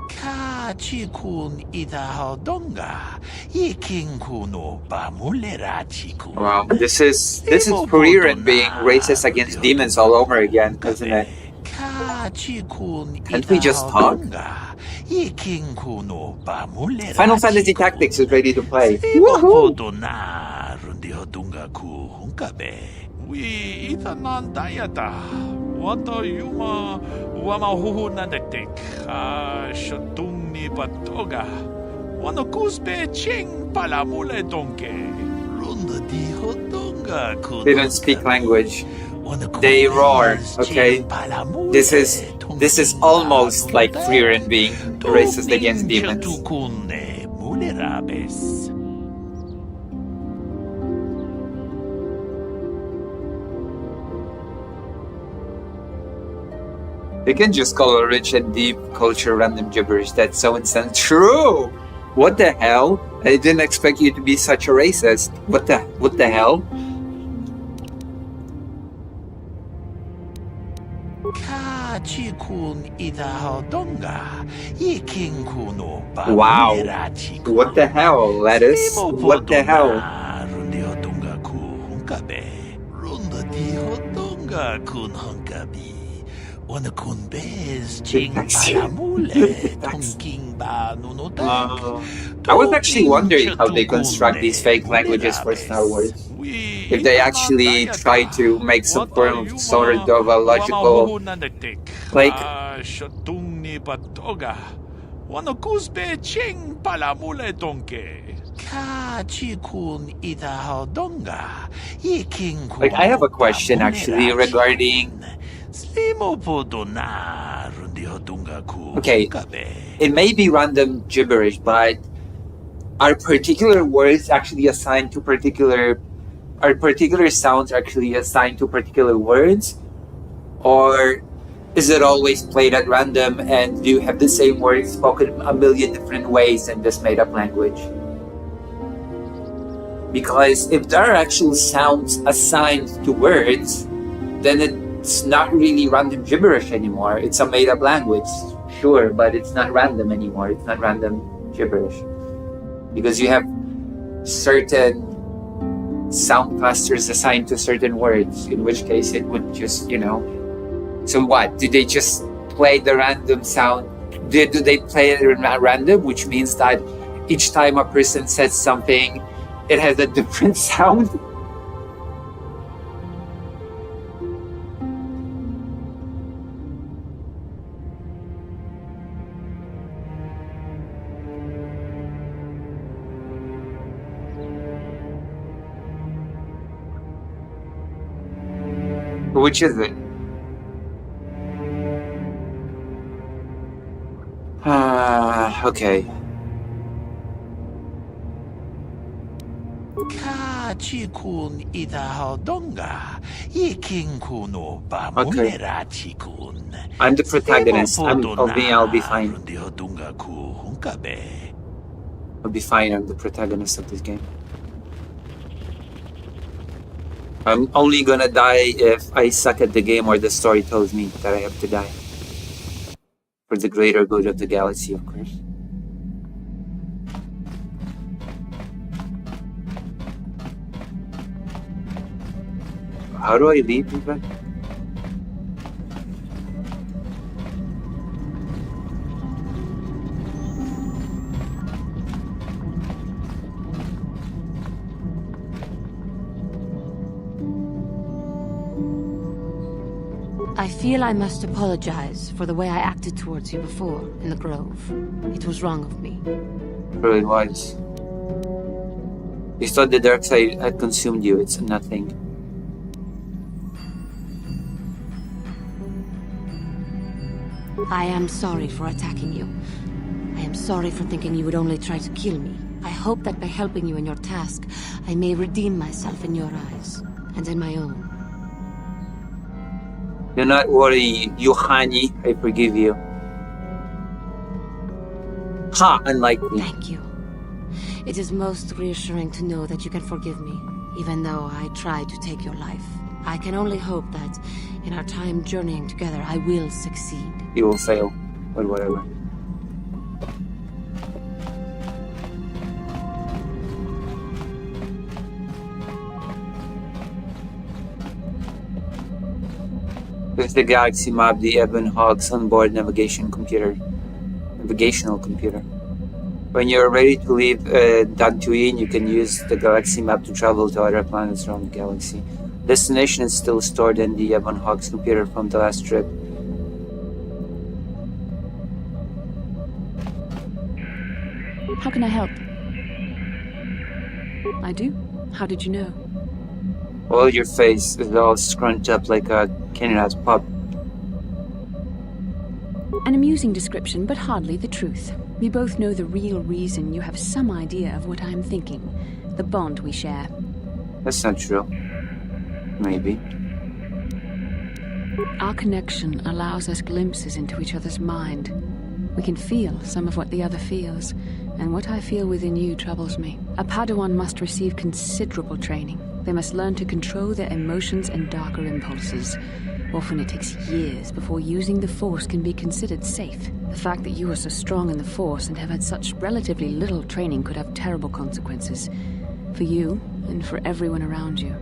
Kachikun idahaldonga, ikinkuno bamulera chikun. Wow, this is Priran being racist against demons all over again, isn't it? Can't we just talk? Final Fantasy Tactics is ready to play. Woohoo! We itanan dayata. Wata yuma wamahuhu nadektik. Shatung ni patoga. Wano kusbe ching palamule donke. Runda di hodonga kun. They don't speak language. They roar, okay? This is almost like Priran being racist against demons. They can just call a rich and deep culture random gibberish. That's so insane. True! What the hell? I didn't expect you to be such a racist. What the hell? Wow. What the hell, Lettuce? What the hell? I was actually wondering how they construct these fake languages for Star Wars. If they actually try to make some sort of a logical, like, I have a question actually regarding. Okay, it may be random gibberish, but are particular words actually assigned to particular? Are particular sounds actually assigned to particular words? Or is it always played at random and do you have the same words spoken a million different ways in this made-up language? Because if there are actual sounds assigned to words, then it's not really random gibberish anymore. It's a made-up language, sure, but it's not random anymore. It's not random gibberish. Because you have certain sound clusters assigned to certain words, in which case it would just, So what? Do they just play the random sound? Do they play it at random, which means that each time a person says something, it has a different sound? Which is it? Okay. Okay. I'm the protagonist. I'll be fine. I'll be fine. I'm the protagonist of this game. I'm only gonna die if I suck at the game or the story tells me that I have to die. For the greater good of the galaxy, of course. How do I leave even? I feel I must apologize for the way I acted towards you before in the Grove. It was wrong of me. It really was. You thought the dark side had consumed you. It's nothing. I am sorry for attacking you. I am sorry for thinking you would only try to kill me. I hope that by helping you in your task, I may redeem myself in your eyes, and in my own. Do not worry, Yohani. I forgive you. Ha! Unlikely. Thank you. It is most reassuring to know that you can forgive me, even though I tried to take your life. I can only hope that, in our time journeying together, I will succeed. You will fail, but whatever. With the Galaxy Map, the Ebon Hawk's onboard navigational computer. When you're ready to leave Dantooine, you can use the Galaxy Map to travel to other planets around the galaxy. Destination is still stored in the Ebon Hawk's computer from the last trip. How can I help? I do? How did you know? Well, your face is all scrunched up like a Canada's pup. An amusing description, but hardly the truth. We both know the real reason you have some idea of what I'm thinking. The bond we share. That's not true. Maybe. Our connection allows us glimpses into each other's mind. We can feel some of what the other feels, and what I feel within you troubles me. A Padawan must receive considerable training. They must learn to control their emotions and darker impulses. Often it takes years before using the Force can be considered safe. The fact that you are so strong in the Force and have had such relatively little training could have terrible consequences. For you, and for everyone around you.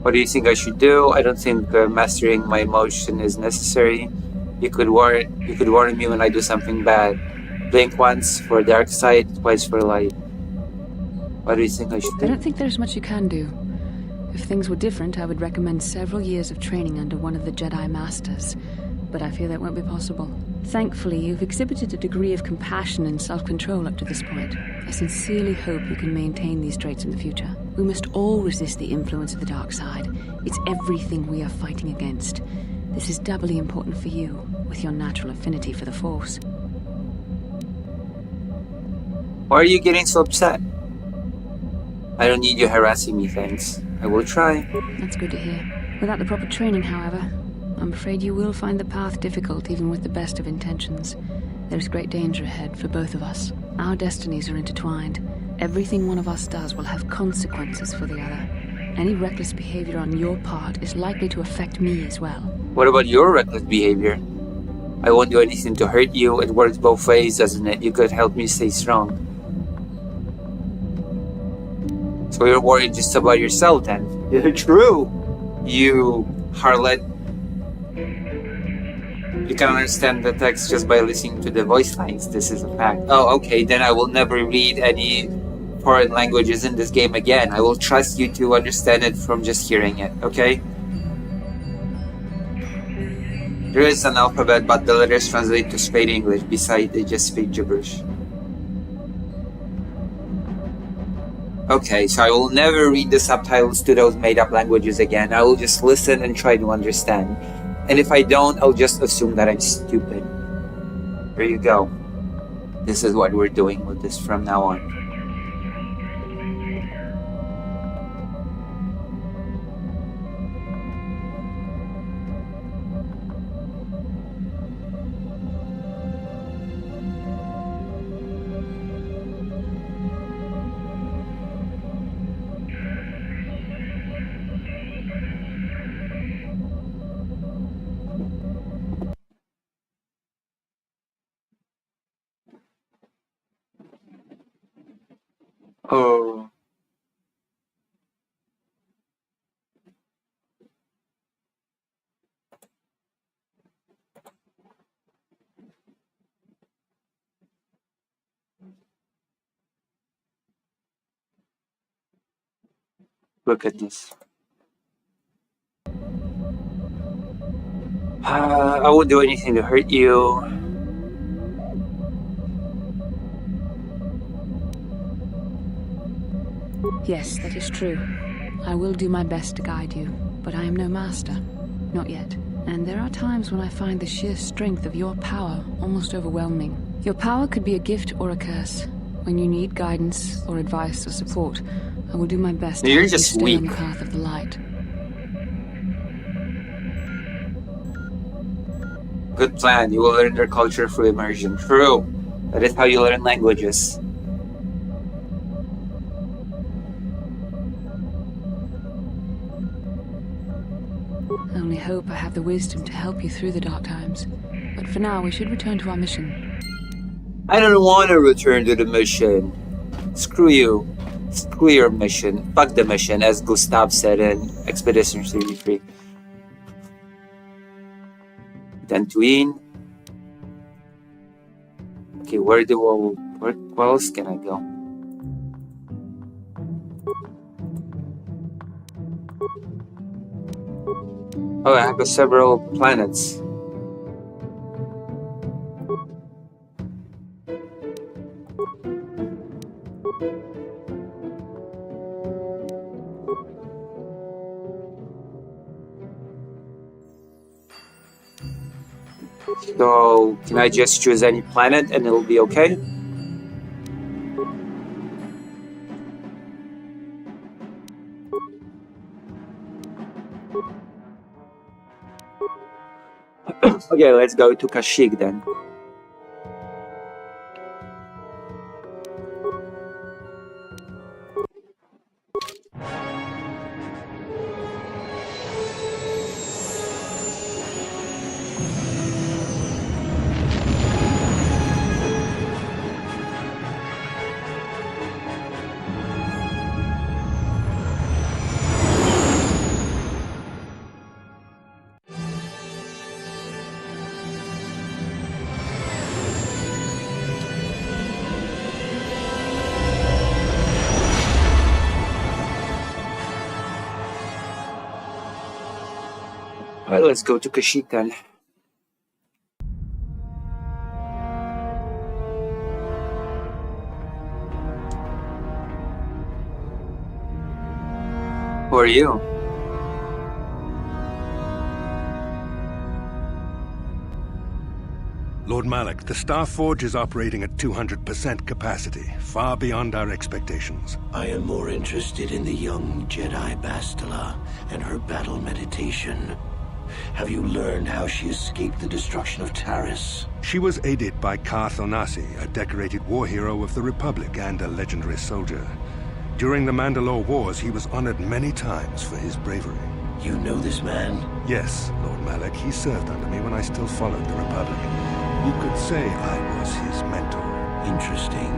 What do you think I should do? I don't think mastering my emotion is necessary. You could warn me when I do something bad. Blink once for dark side, twice for light. What do you think I should do? I don't think there's much you can do. If things were different, I would recommend several years of training under one of the Jedi Masters. But I fear that won't be possible. Thankfully, you've exhibited a degree of compassion and self-control up to this point. I sincerely hope you can maintain these traits in the future. We must all resist the influence of the dark side. It's everything we are fighting against. This is doubly important for you, with your natural affinity for the Force. Why are you getting so upset? I don't need you harassing me, thanks. I will try. That's good to hear. Without the proper training, however, I'm afraid you will find the path difficult even with the best of intentions. There's great danger ahead for both of us. Our destinies are intertwined. Everything one of us does will have consequences for the other. Any reckless behavior on your part is likely to affect me as well. What about your reckless behavior? I won't do anything to hurt you. It works both ways, doesn't it? You could help me stay strong. So you're worried just about yourself then? True. You harlot. You can understand the text just by listening to the voice lines. This is a fact. Oh, okay. Then I will never read any foreign languages in this game again. I will trust you to understand it from just hearing it, okay? There is an alphabet, but the letters translate to straight English. Besides, they just speak gibberish. Okay, so I will never read the subtitles to those made-up languages again. I will just listen and try to understand. And if I don't, I'll just assume that I'm stupid. There you go. This is what we're doing with this from now on. Oh. Look at this. I won't do anything to hurt you. Yes, that is true. I will do my best to guide you, but I am no master. Not yet. And there are times when I find the sheer strength of your power almost overwhelming. Your power could be a gift or a curse. When you need guidance or advice or support, I will do my best to You're help you just stay weak. on the path of the light. Good plan. You will learn their culture through immersion. True. That is how you learn languages. I only hope I have the wisdom to help you through the dark times. But for now, we should return to our mission. I don't want to return to the mission. Screw you. Screw your mission. Fuck the mission, as Gustav said in Expedition 33. Dantooine. Okay, where else can I go? Oh, I have several planets. So, can I just choose any planet and it'll be okay? Okay, let's go to Kashyyyk then. Alright, let's go to Kashyyyk then. Who are you? Lord Malak, the Star Forge is operating at 200% capacity, far beyond our expectations. I am more interested in the young Jedi Bastila and her battle meditation. Have you learned how she escaped the destruction of Taris? She was aided by Karth Onasi, a decorated war hero of the Republic and a legendary soldier. During the Mandalore Wars, he was honored many times for his bravery. You know this man? Yes, Lord Malak. He served under me when I still followed the Republic. You could say I was his mentor. Interesting.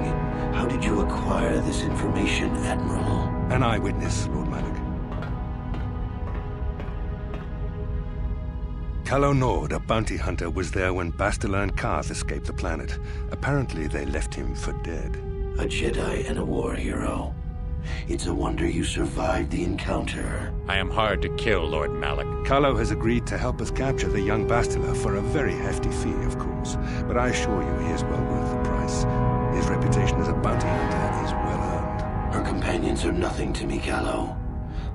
How did you acquire this information, Admiral? An eyewitness, Lord Malak. Calo Nord, a bounty hunter, was there when Bastila and Karth escaped the planet. Apparently, they left him for dead. A Jedi and a war hero. It's a wonder you survived the encounter. I am hard to kill, Lord Malak. Calo has agreed to help us capture the young Bastila for a very hefty fee, of course. But I assure you, he is well worth the price. His reputation as a bounty hunter is well earned. Her companions are nothing to me, Calo.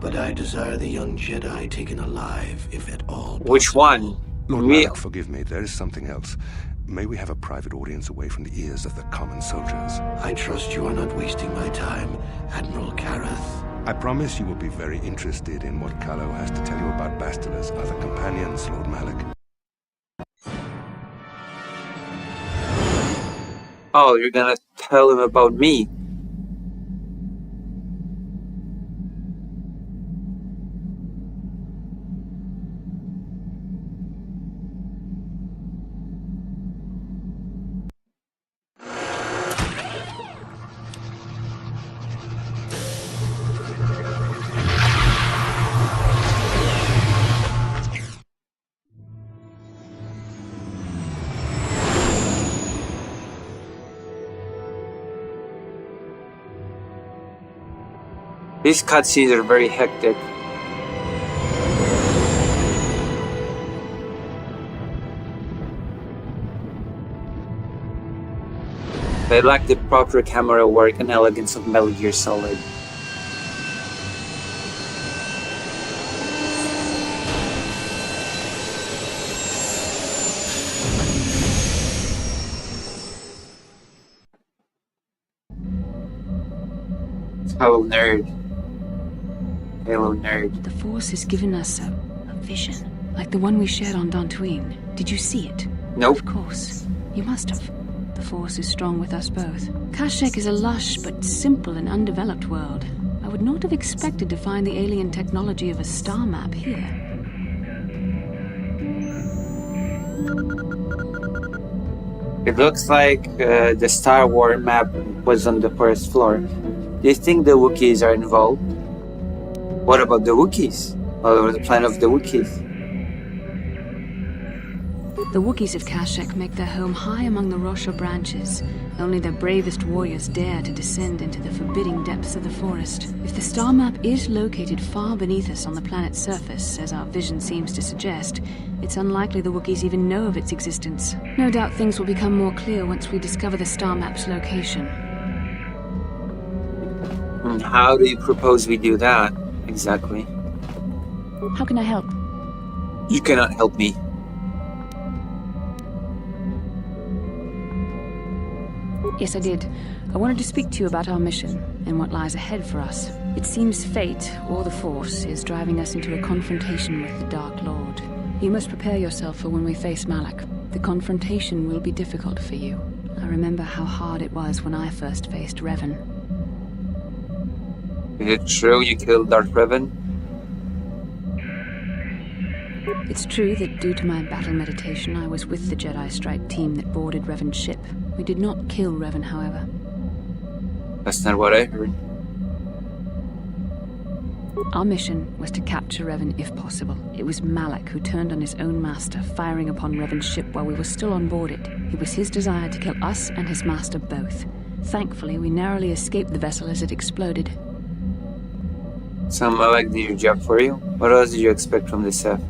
But I desire the young Jedi taken alive, if at all possible. Which one? Lord Malak, forgive me, there is something else. May we have a private audience away from the ears of the common soldiers? I trust you are not wasting my time, Admiral Kareth. I promise you will be very interested in what Calo has to tell you about Bastila's other companions, Lord Malak. Oh, you're gonna tell him about me. These cutscenes are very hectic. They lack the proper camera work and elegance of Metal Gear Solid. Hello, nerd. Hello, nerd. The Force has given us a vision, like the one we shared on Dantooine. Did you see it? Nope. Of course. You must have. The Force is strong with us both. Kashyyyk is a lush but simple and undeveloped world. I would not have expected to find the alien technology of a star map here. It looks like the Star Wars map was on the first floor. Do you think the Wookiees are involved? What about the Wookiees? Or the plan of the Wookiees? The Wookiees of Kashyyyk make their home high among the Rosha branches. Only their bravest warriors dare to descend into the forbidding depths of the forest. If the star map is located far beneath us on the planet's surface, as our vision seems to suggest, it's unlikely the Wookiees even know of its existence. No doubt things will become more clear once we discover the star map's location. And how do you propose we do that, exactly? How can I help? You cannot help me. Yes, I did. I wanted to speak to you about our mission and what lies ahead for us. It seems fate, or the Force, is driving us into a confrontation with the Dark Lord. You must prepare yourself for when we face Malak. The confrontation will be difficult for you. I remember how hard it was when I first faced Revan. Is it true you killed Darth Revan? It's true that due to my battle meditation, I was with the Jedi Strike team that boarded Revan's ship. We did not kill Revan, however. That's not what I heard. Our mission was to capture Revan if possible. It was Malak who turned on his own master, firing upon Revan's ship while we were still on board it. It was his desire to kill us and his master both. Thankfully, we narrowly escaped the vessel as it exploded. So Malak did your job for you? What else did you expect from the Sith?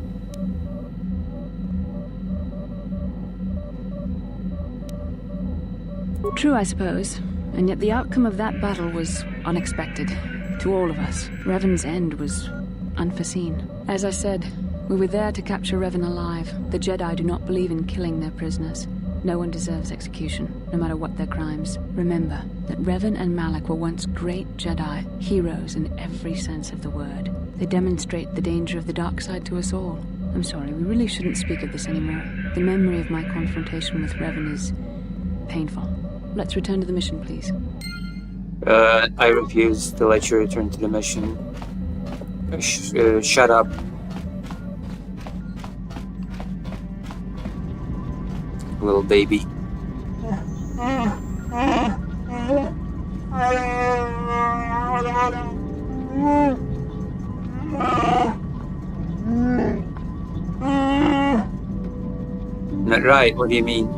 True, I suppose. And yet the outcome of that battle was unexpected. To all of us. Revan's end was unforeseen. As I said, we were there to capture Revan alive. The Jedi do not believe in killing their prisoners. No one deserves execution, no matter what their crimes. Remember that Revan and Malak were once great Jedi, heroes in every sense of the word. They demonstrate the danger of the dark side to us all. I'm sorry, we really shouldn't speak of this anymore. The memory of my confrontation with Revan is painful. Let's return to the mission, please. I refuse to let you return to the mission. Shut up. Little baby. Not right, what do you mean?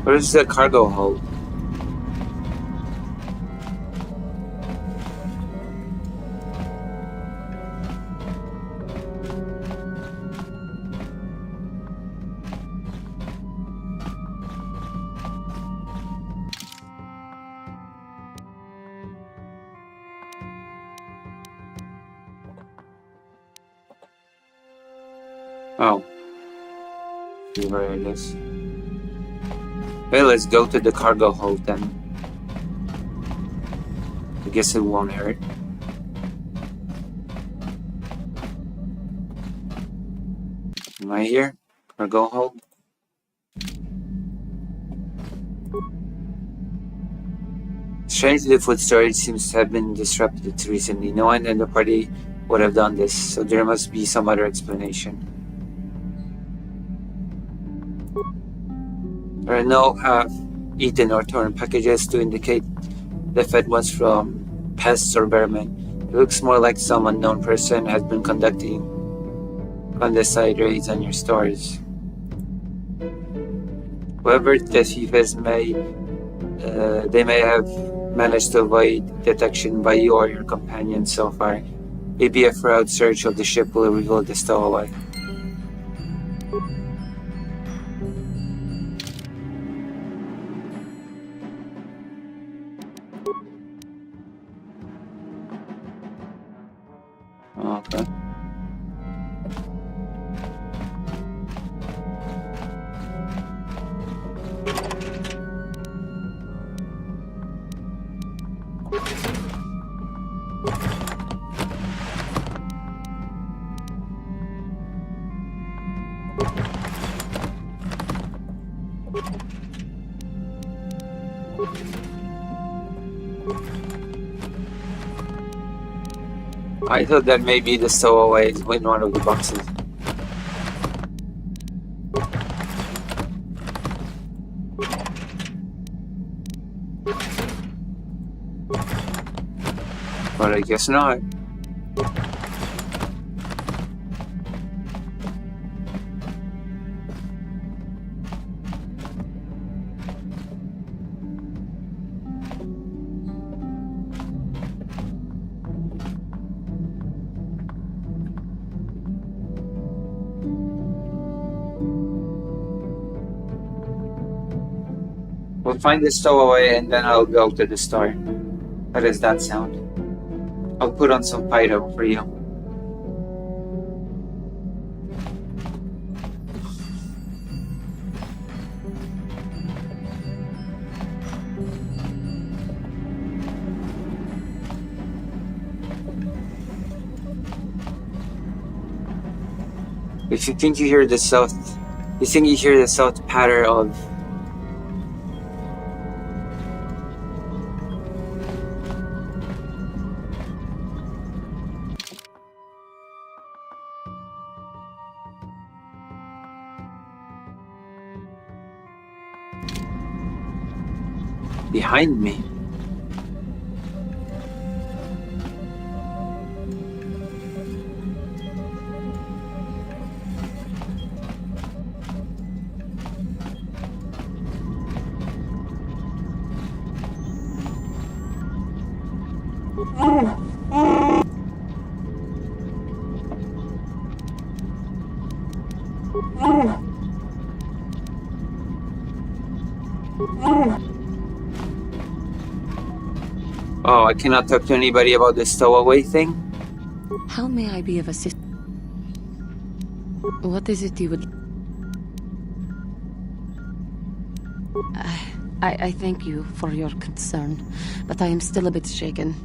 Where's the cargo hold? Oh. See where it is. Okay, let's go to the cargo hold then. I guess it won't hurt. Am I here? Cargo hold? Strangely, the food storage seems to have been disrupted recently. No one in the party would have done this, so there must be some other explanation. There are no half-eaten or torn packages to indicate the fed was from pests or vermin. It looks more like some unknown person has been conducting clandestine raids on your stores. Whoever the thief is they may have managed to avoid detection by you or your companion so far. Maybe a thorough search of the ship will reveal the stowaway. Okay. I thought that maybe the stowaway is in one of the boxes. But I guess not. We'll find the stowaway and then I'll go to the store. How does that sound? I'll put on some Fido for you. If you think you hear the soft patter of behind me. Oh, I cannot talk to anybody about the stowaway thing? How may I be of assistance? What is it you would... I thank you for your concern, but I am still a bit shaken.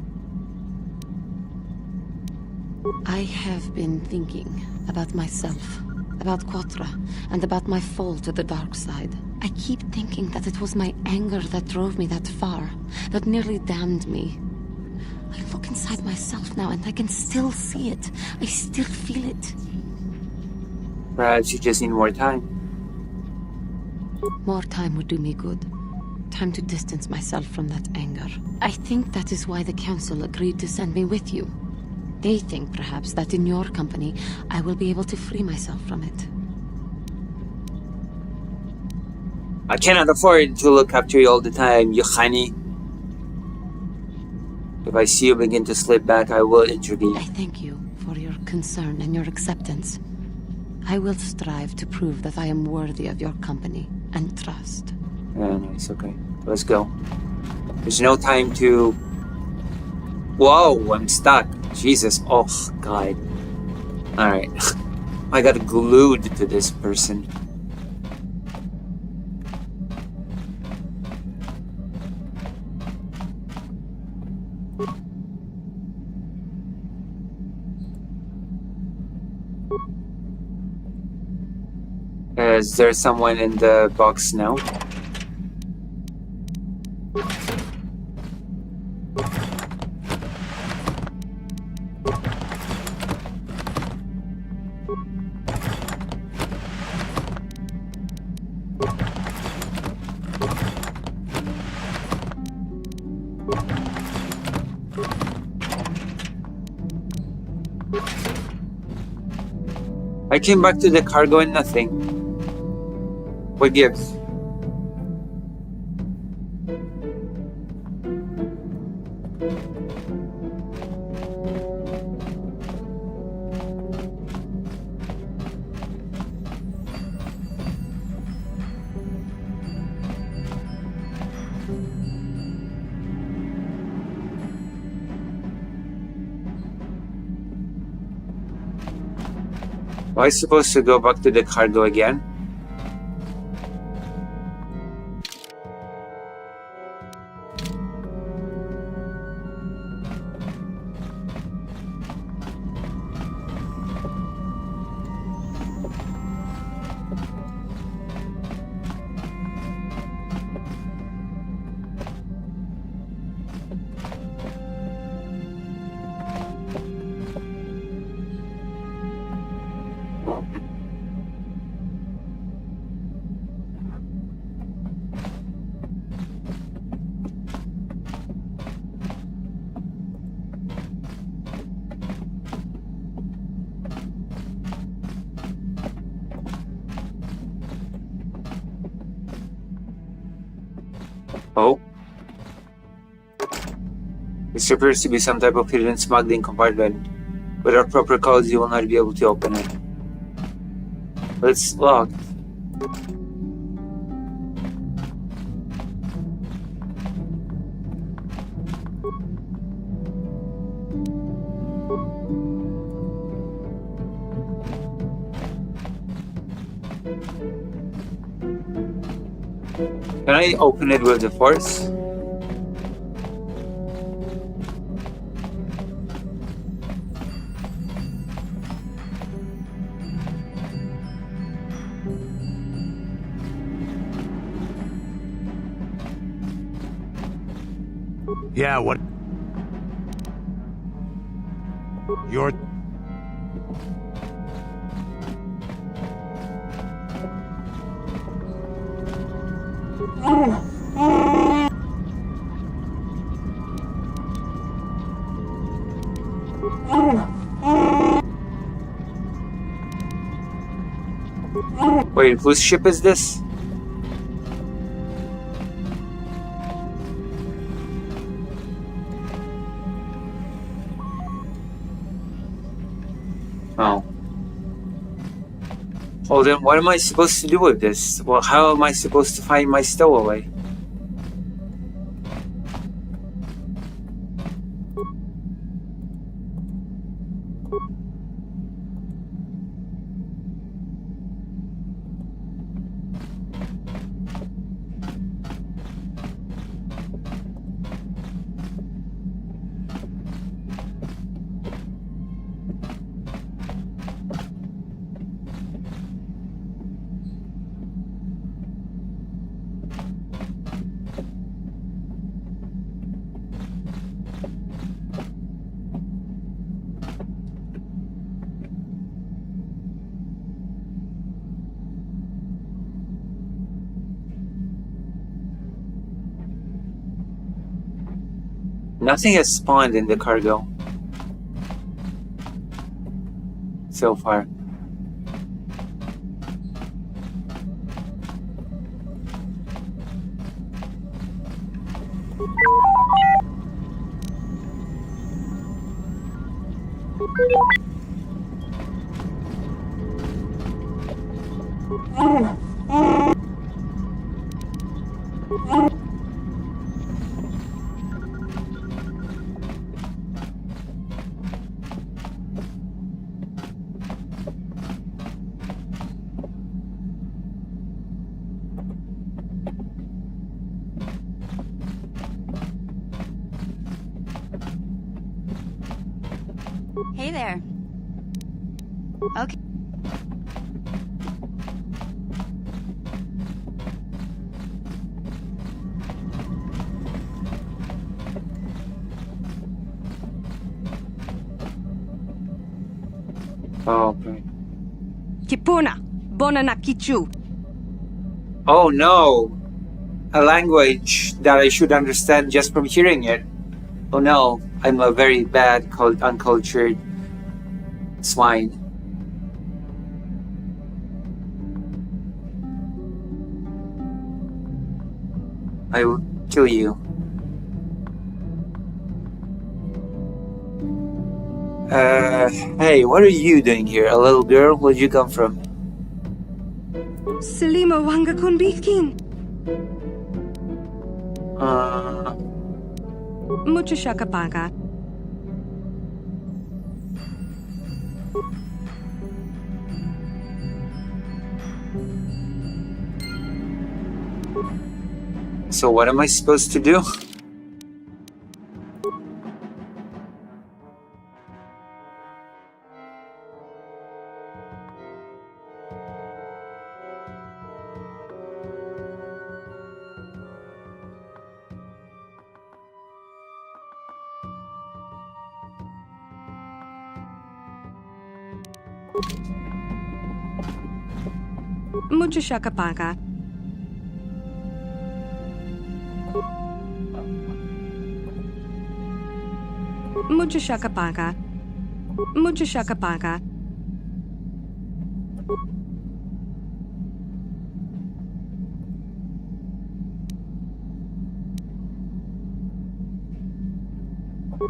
I have been thinking about myself, about Quatra, and about my fall to the dark side. I keep thinking that it was my anger that drove me that far, that nearly damned me. I look inside myself now and I can still see it. I still feel it. Perhaps you just need more time. More time would do me good. Time to distance myself from that anger. I think that is why the council agreed to send me with you. They think, perhaps, that in your company, I will be able to free myself from it. I cannot afford to look after you all the time, Yohani. If I see you begin to slip back, I will intervene. I thank you for your concern and your acceptance. I will strive to prove that I am worthy of your company and trust. Yeah, no, it's okay. Let's go. There's no time to... Whoa, I'm stuck. Jesus, oh, God. Alright. I got glued to this person. Is there someone in the box now? I came back to the cargo and nothing. What gives? Am I supposed to go back to the cargo again? Oh. This appears to be some type of hidden smuggling compartment. Without proper codes, you will not be able to open it. But it's locked. Can I open it with the force? Yeah, what? You're... Wait, whose ship is this? Oh. Oh, then what am I supposed to do with this? Well, how am I supposed to find my stowaway? Nothing has spawned in the cargo so far. Hey there. Okay. Oh, okay. Kipuna, Bonanakichu. Oh no! A language that I should understand just from hearing it. Oh no, I'm a very bad, uncultured swine. I will kill you. Hey, what are you doing here? A little girl? Where'd you come from? Selima Wanga Kunbikin. Mucho shakapaga. So what am I supposed to do? Mucho shakapaga. Mucho shakapaga. Mucho shakapaga.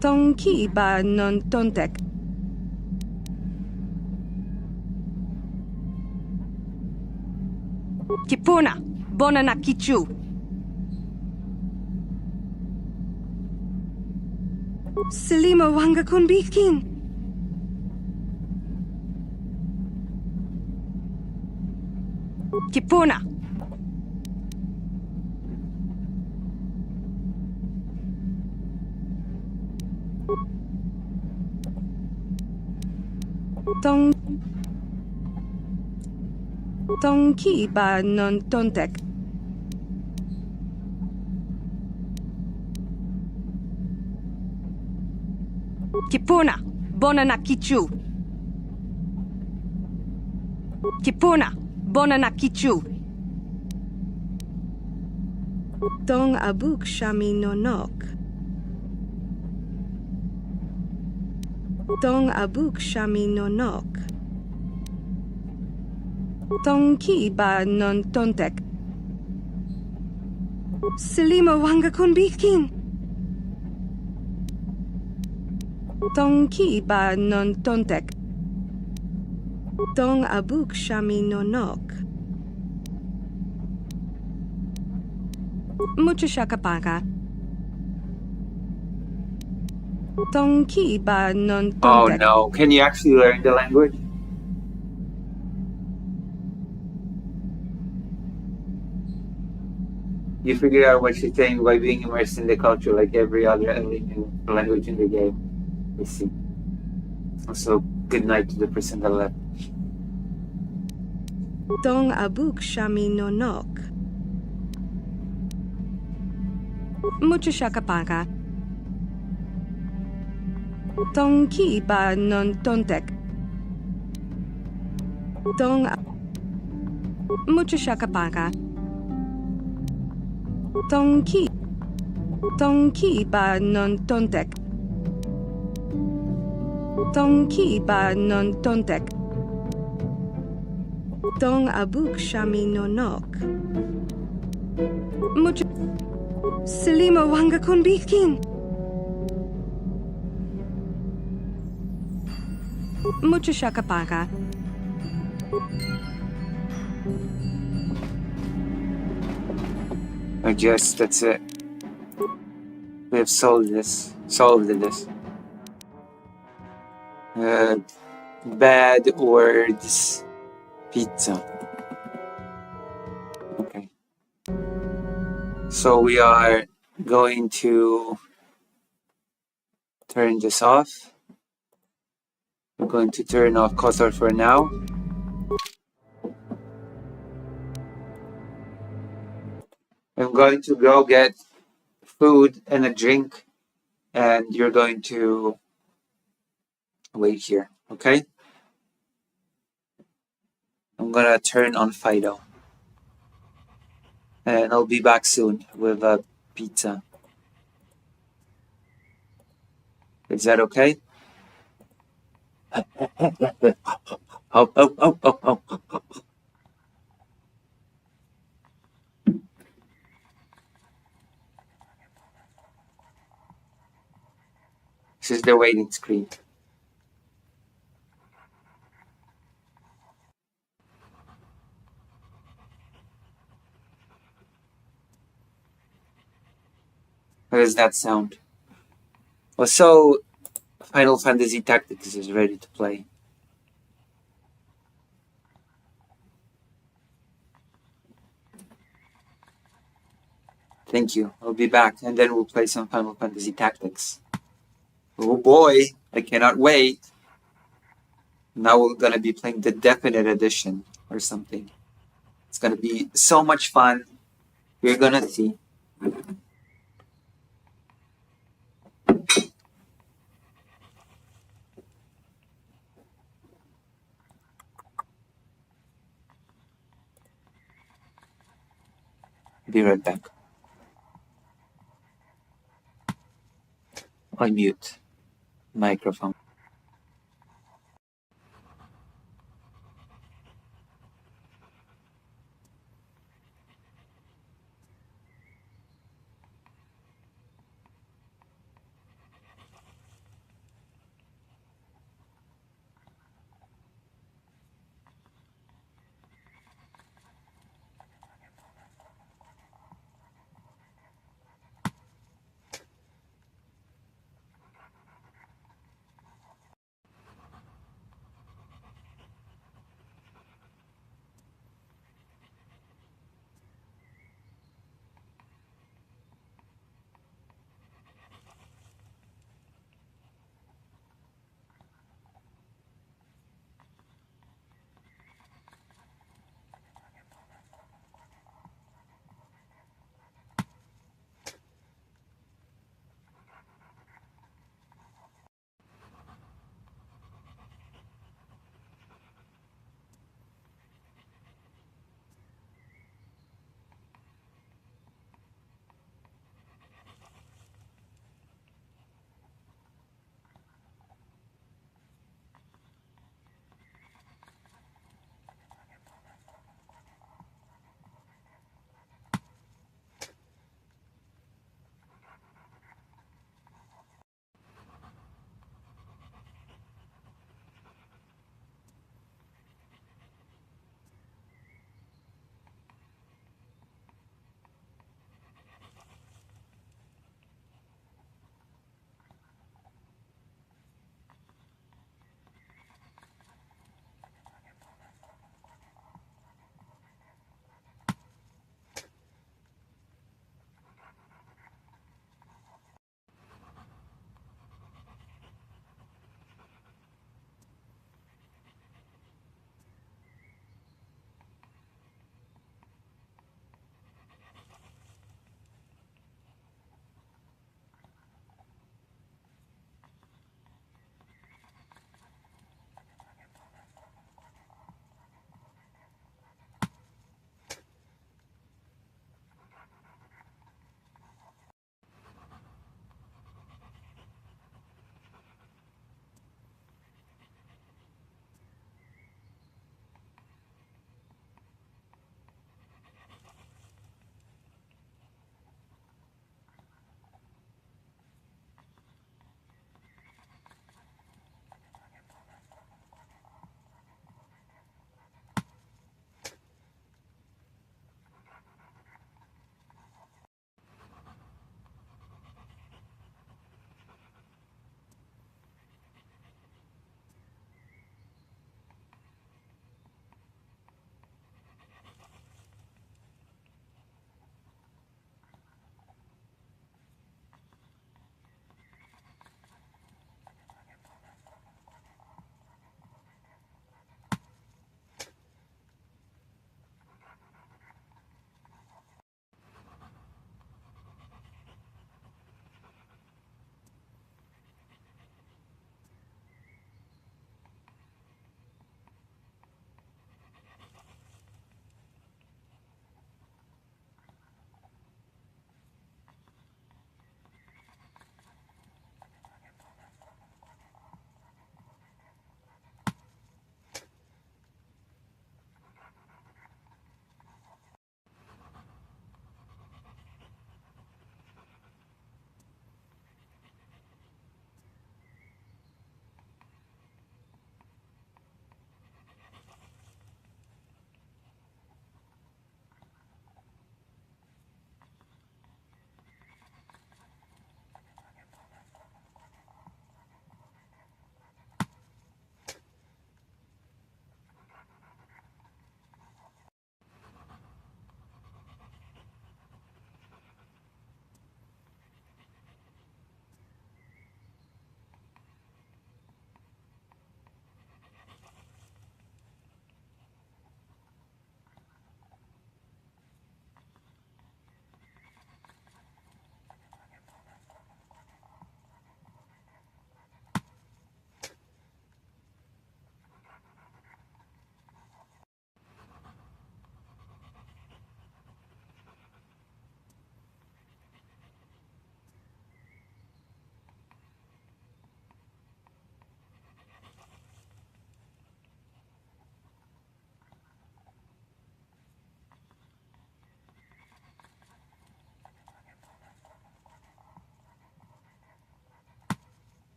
Tonki ba non tontek. Kipuna, bona na kichu. Selima wanga kun bikin. Kipuna. Tonki ba non tontek. Kipuna, bona na kichu. Kipuna, bona na kichu. Tong abuk shami nonok. Tong abuk shami nonok. Tong ki ba non tontek. Selima wanga kun bikin. Tong ki ba non tontek. Tong abuk shami nonok. Mucha shakapaka. Tong ki ba non Oh tontek. no, can you actually learn the language? You figure out what she's saying by being immersed in the culture like every other alien language in the game. I see. Also, good night to the person that left. Tong abuk shami nonok. Mucha shakapaka. Tong ki ba non tontek. Tong mucha shakapaka. Tong ki ba non tontek. Tong ki ba non tontek. Tong abuk shami nonok. Mucha Selima wanga kun bikin. Mucha shakapaka. I guess that's it. We have solved this. Bad words. Pizza. Okay. So we are going to turn this off. We're going to turn off Kotor for now. I'm going to go get food and a drink, and you're going to wait here, okay? I'm gonna turn on Fido. And I'll be back soon with a pizza. Is that okay? Oh. This is the waiting screen. How does that sound? Well, so Final Fantasy Tactics is ready to play. Thank you. I'll be back, and then we'll play some Final Fantasy Tactics. Oh boy, I cannot wait. Now we're gonna be playing the Definite Edition or something. It's gonna be so much fun. We're gonna see. Be right back. Unmute microphone.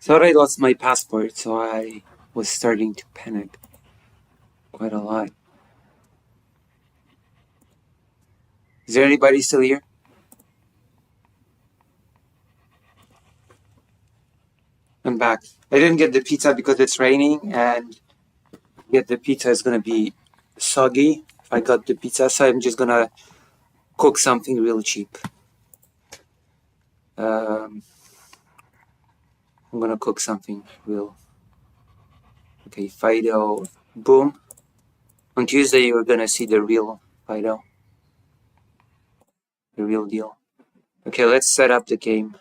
Thought I lost my passport, so I was starting to panic quite a lot. Is there anybody still here? I'm back. I didn't get the pizza because it's raining, and get the pizza is gonna be soggy if I got the pizza, so I'm just gonna cook something real cheap. I'm gonna cook something real. Okay, Fido, boom. On Tuesday, you're gonna see the real Fido. The real deal. Okay, let's set up the game.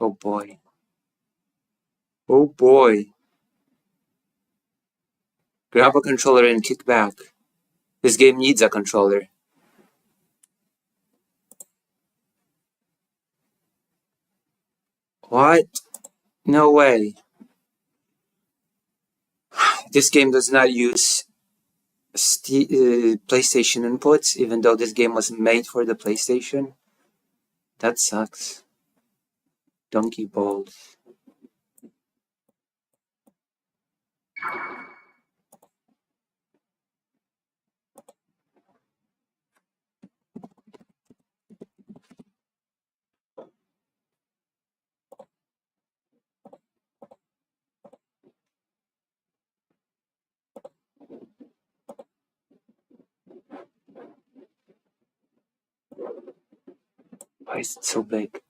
Oh boy. Oh boy. Grab a controller and kick back. This game needs a controller. What? No way. This game does not use PlayStation inputs, even though this game was made for the PlayStation. That sucks. Donkey balls. Why is it so big?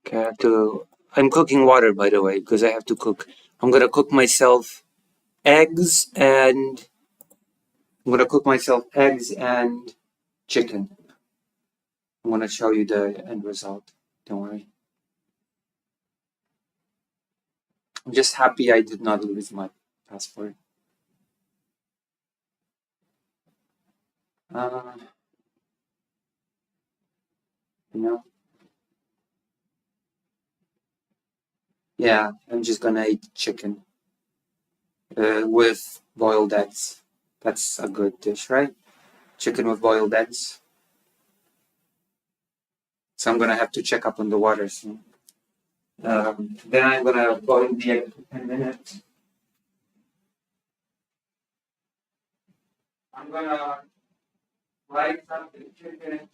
Okay, I have to. I'm cooking water, by the way, because I have to cook. I'm gonna cook myself eggs and. I'm gonna cook myself eggs and chicken. I'm gonna show you the end result. Don't worry. I'm just happy I did not lose my passport. You know? Yeah, I'm just gonna eat chicken with boiled eggs. That's a good dish, right? Chicken with boiled eggs. So I'm gonna have to check up on the water soon. Then I'm gonna boil the egg for 10 minutes. I'm gonna light up the chicken.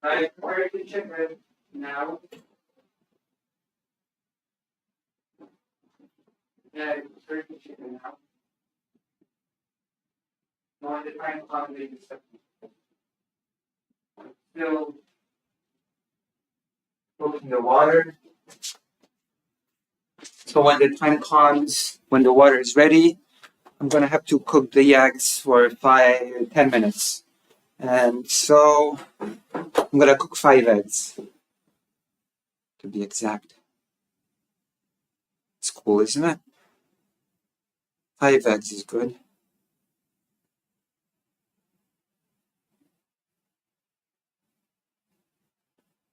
I prepared the chicken now. Yeah, I prepared the chicken now. Still cooking the water. So when the time comes, when the water is ready, I'm gonna have to cook the eggs for 10 minutes. And so I'm gonna cook 5 eggs, to be exact. It's cool, isn't it? 5 eggs is good.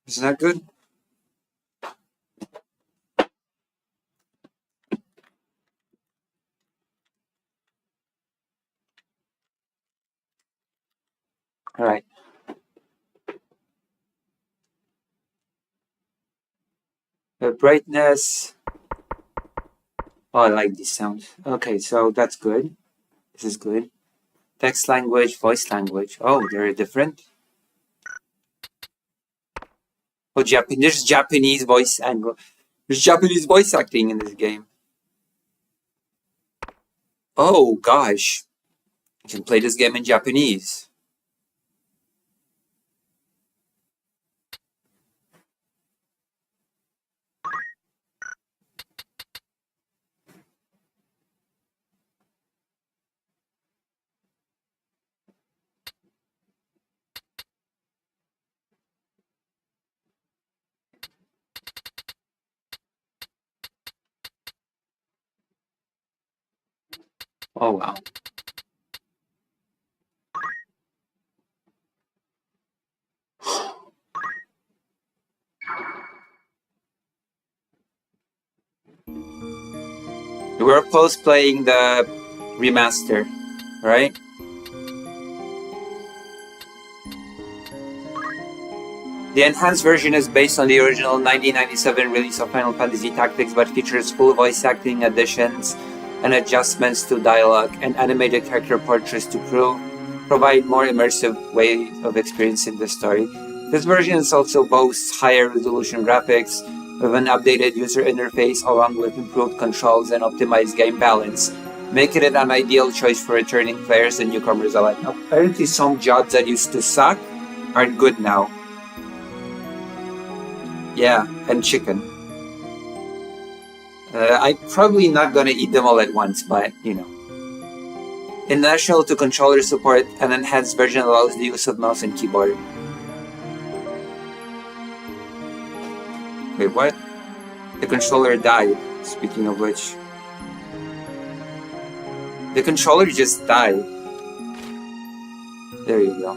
Isn't that good? All right. The brightness. Oh, I like this sound. Okay, so that's good. This is good. Text language, voice language. Oh, they're different. Oh, there's Japanese voice angle. There's Japanese voice acting in this game. Oh gosh, you can play this game in Japanese. Oh wow. We're post playing the remaster, right? The enhanced version is based on the original 1997 release of Final Fantasy Tactics, but features full voice acting, additions, and adjustments to dialogue, and animated character portraits to provide more immersive way of experiencing the story. This version also boasts higher resolution graphics with an updated user interface along with improved controls and optimized game balance, making it an ideal choice for returning players and newcomers alike. Apparently some jobs that used to suck are good now. Yeah, and chicken. I'm probably not gonna eat them all at once, but you know. International to controller support, an enhanced version allows the use of mouse and keyboard. Wait, what? The controller died, speaking of which. The controller just died. There you go.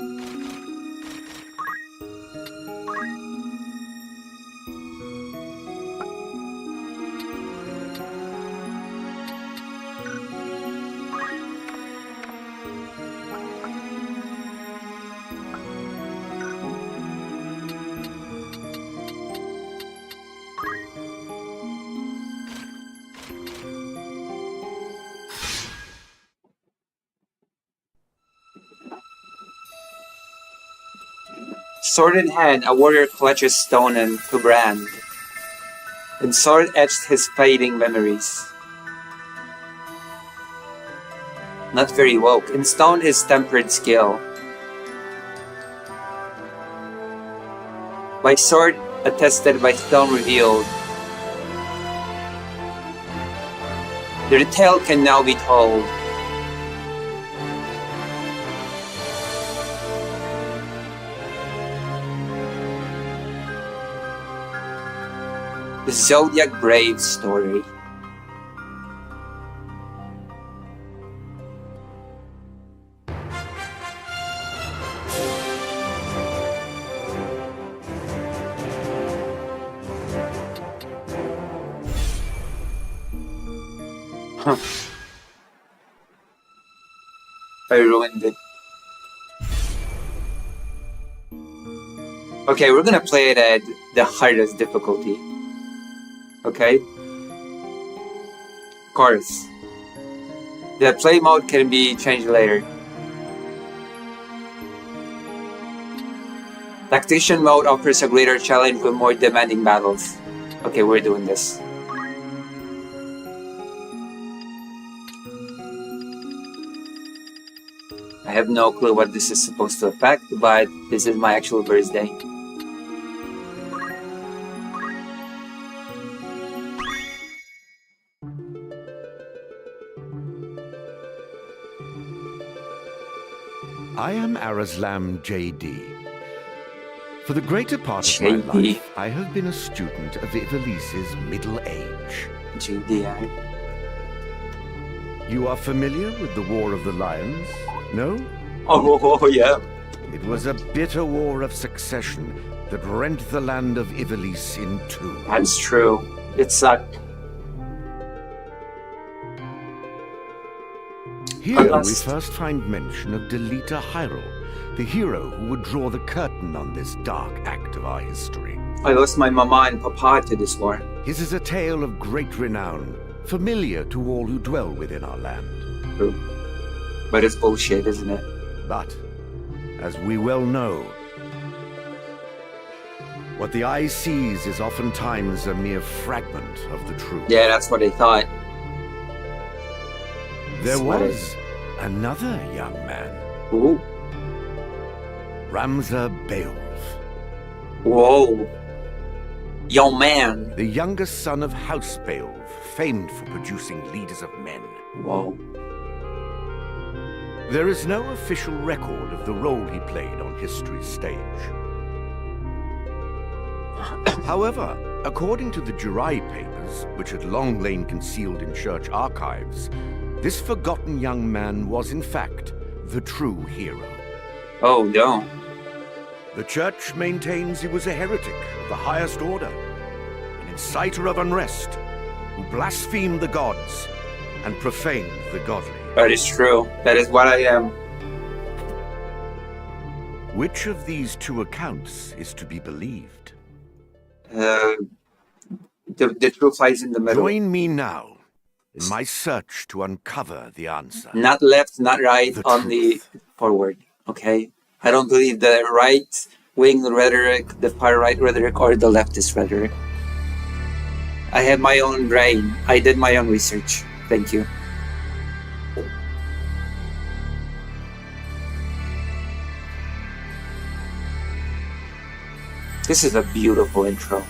Sword in hand, a warrior clutches stone and to brand. And sword etched his fading memories. Not very woke. In stone his tempered skill. By sword attested, by stone revealed. The tale can now be told. The Zodiac Brave story. Huh. I ruined it. Okay, we're gonna play it at the hardest difficulty. Okay? Of course. The play mode can be changed later. Tactician mode offers a greater challenge with more demanding battles. Okay, we're doing this. I have no clue what this is supposed to affect, but this is my actual birthday. I am Arazlam J.D. For the greater part of my life, I have been a student of Ivalice's middle age. J.D., You are familiar with the War of the Lions? No? Oh, yeah. It was a bitter war of succession that rent the land of Ivalice in two. That's true. It sucked. Here we first find mention of Delita Hyrule, the hero who would draw the curtain on this dark act of our history. I lost my mama and papa to this war. His is a tale of great renown, familiar to all who dwell within our land. True. But it's bullshit, isn't it? But, as we well know, what the eye sees is oftentimes a mere fragment of the truth. Yeah, that's what I thought. There was another young man. Ooh. Ramza Beowulf. Whoa. Young man. The youngest son of House Beowulf, famed for producing leaders of men. Whoa. There is no official record of the role he played on history's stage. However, according to the Jirai papers, which had long lain concealed in church archives, this forgotten young man was in fact the true hero. Oh, no. The church maintains he was a heretic of the highest order, an inciter of unrest, who blasphemed the gods and profaned the godly. That is true. That is what I am. Which of these two accounts is to be believed? The truth lies in the middle. Join me now in my search to uncover the answer. Not left, not right, only forward, okay? I don't believe the right-wing rhetoric, the far-right rhetoric, or the leftist rhetoric. I have my own brain. I did my own research. Thank you. This is a beautiful intro.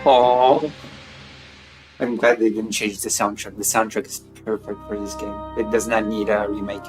Oh, I'm glad they didn't change the soundtrack. The soundtrack is perfect for this game. It does not need a remake.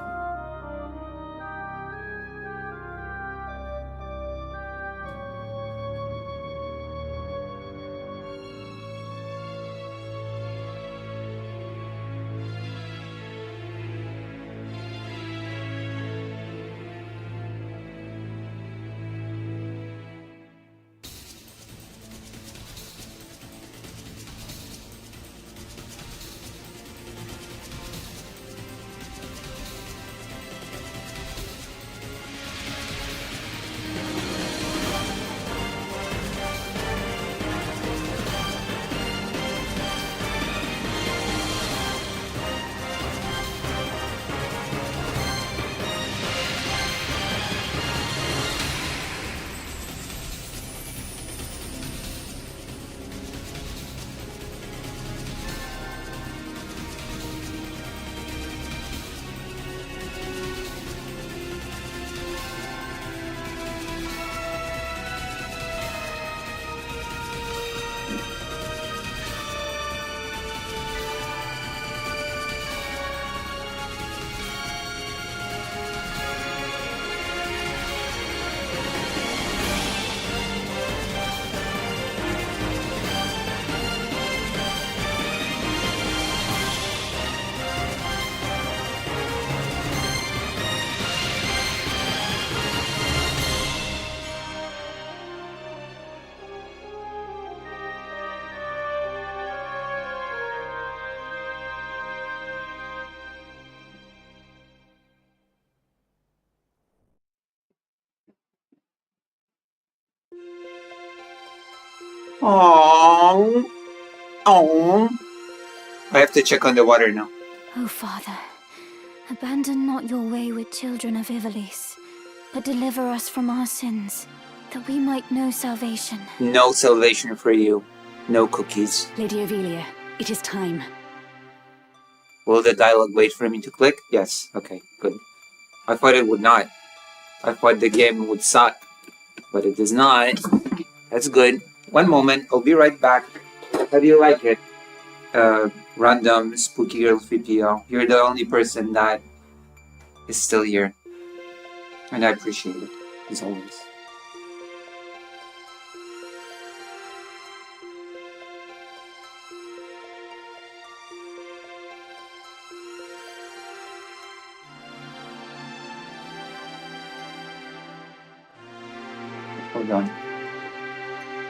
Aww. Aww. I have to check on the water now. O Father, abandon not your wayward children of Ivalice, but deliver us from our sins, that we might know salvation. No salvation for you. No cookies. Lady Ovelia, it is time. Will the dialogue wait for me to click? Yes. Okay, good. I thought it would not. I thought the game would suck, but it does not. That's good. One moment, I'll be right back. How do you like it? Random Spooky Girl 3PO. You're the only person that is still here. And I appreciate it, as always. Hold on.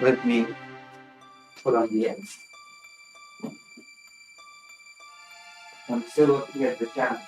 Let me put on the edge. I'm still looking at the chat.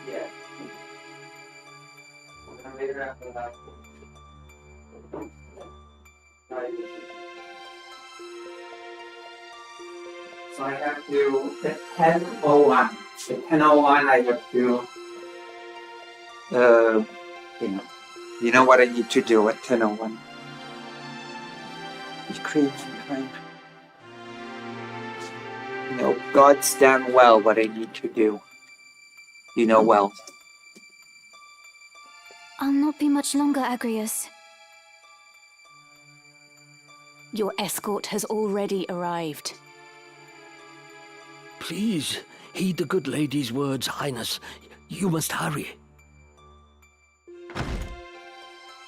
Yeah. So I have to, at 10:01. At 10:01 I have to, you know what I need to do at 10:01. You create some crime. You know God's damn well what I need to do. You know well. I'll not be much longer, Agrius. Your escort has already arrived. Please, heed the good lady's words, Highness. You must hurry.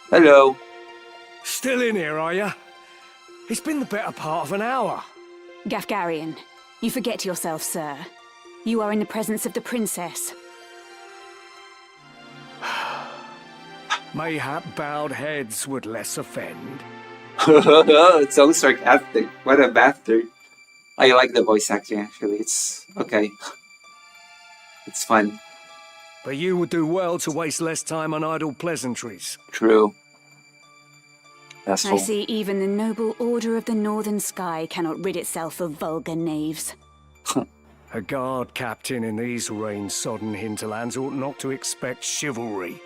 Hello. Still in here, are you? It's been the better part of an hour. Gafgarian, you forget yourself, sir. You are in the presence of the princess. Mayhap bowed heads would less offend. It's so sarcastic. What a bastard. I like the voice acting, actually. It's okay. It's fun. But you would do well to waste less time on idle pleasantries. True. That's I see even the noble Order of the Northern Sky cannot rid itself of vulgar knaves. A guard captain in these rain-sodden hinterlands ought not to expect chivalry.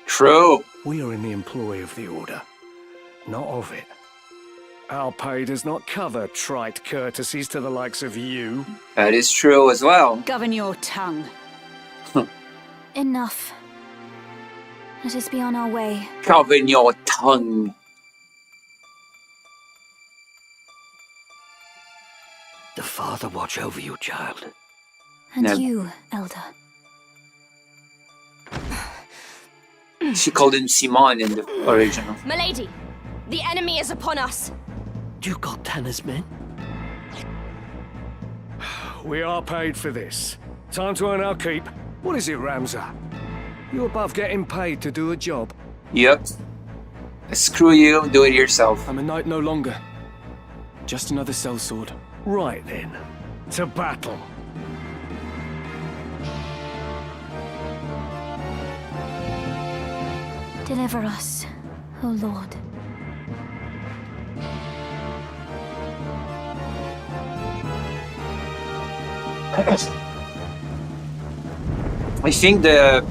True. We are in the employ of the Order, not of it. Our pay does not cover trite courtesies to the likes of you. That is true as well. Govern your tongue. Enough. Let us be on our way. Govern your tongue. The Father watch over you, child. And you, Elder. She called him Simon in the original. Milady, the enemy is upon us. Duke Altana's men? We are paid for this. Time to earn our keep. What is it, Ramza? You above getting paid to do a job? Yep. Screw you, do it yourself. I'm a knight no longer. Just another sellsword. Right then. To battle. Deliver us, O Lord. I think the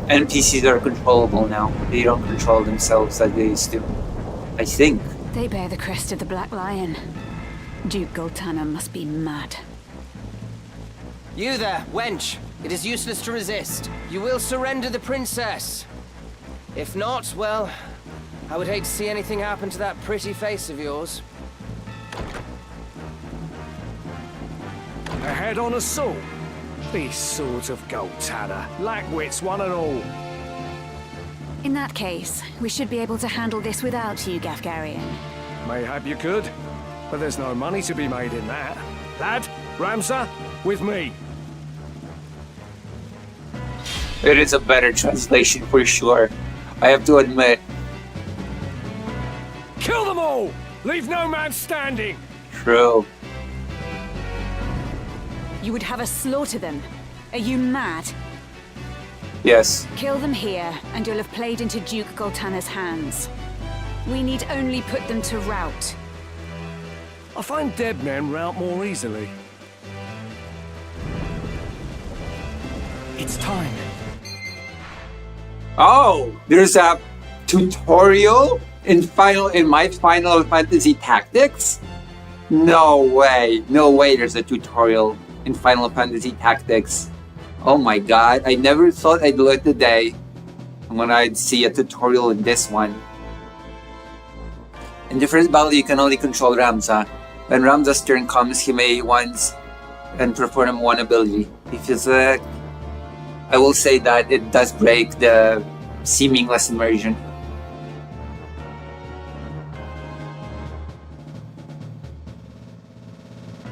NPCs are controllable now. They don't control themselves like they used to. I think. They bear the crest of the Black Lion. Duke Goltana must be mad. You there, wench! It is useless to resist. You will surrender the princess. If not, well, I would hate to see anything happen to that pretty face of yours. A head-on assault? This sort of gold-tanner. Lack wits, one and all. In that case, we should be able to handle this without you, Gafgarian. Mayhap you could, but there's no money to be made in that. Lad, Ramsar, with me. It is a better translation for sure, I have to admit. Kill them all! Leave no man standing! True. You would have us slaughter them? Are you mad? Yes. Kill them here, and you'll have played into Duke Goltana's hands. We need only put them to rout. I find dead men rout more easily. It's time. Oh, there's a tutorial in my Final Fantasy Tactics? No way. No way there's a tutorial in Final Fantasy Tactics. Oh my god, I never thought I'd live the day when I'd see a tutorial in this one. In the first battle, you can only control Ramza. When Ramza's turn comes, he may once and perform one ability. If it's I will say that it does break the seamless immersion.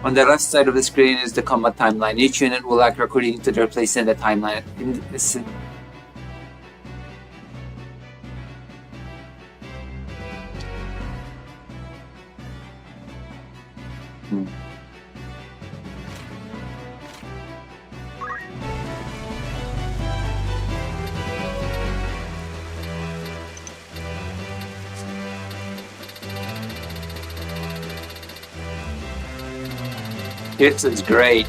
On the left side of the screen is the combat timeline. Each unit will act according to their place in the timeline. This is great.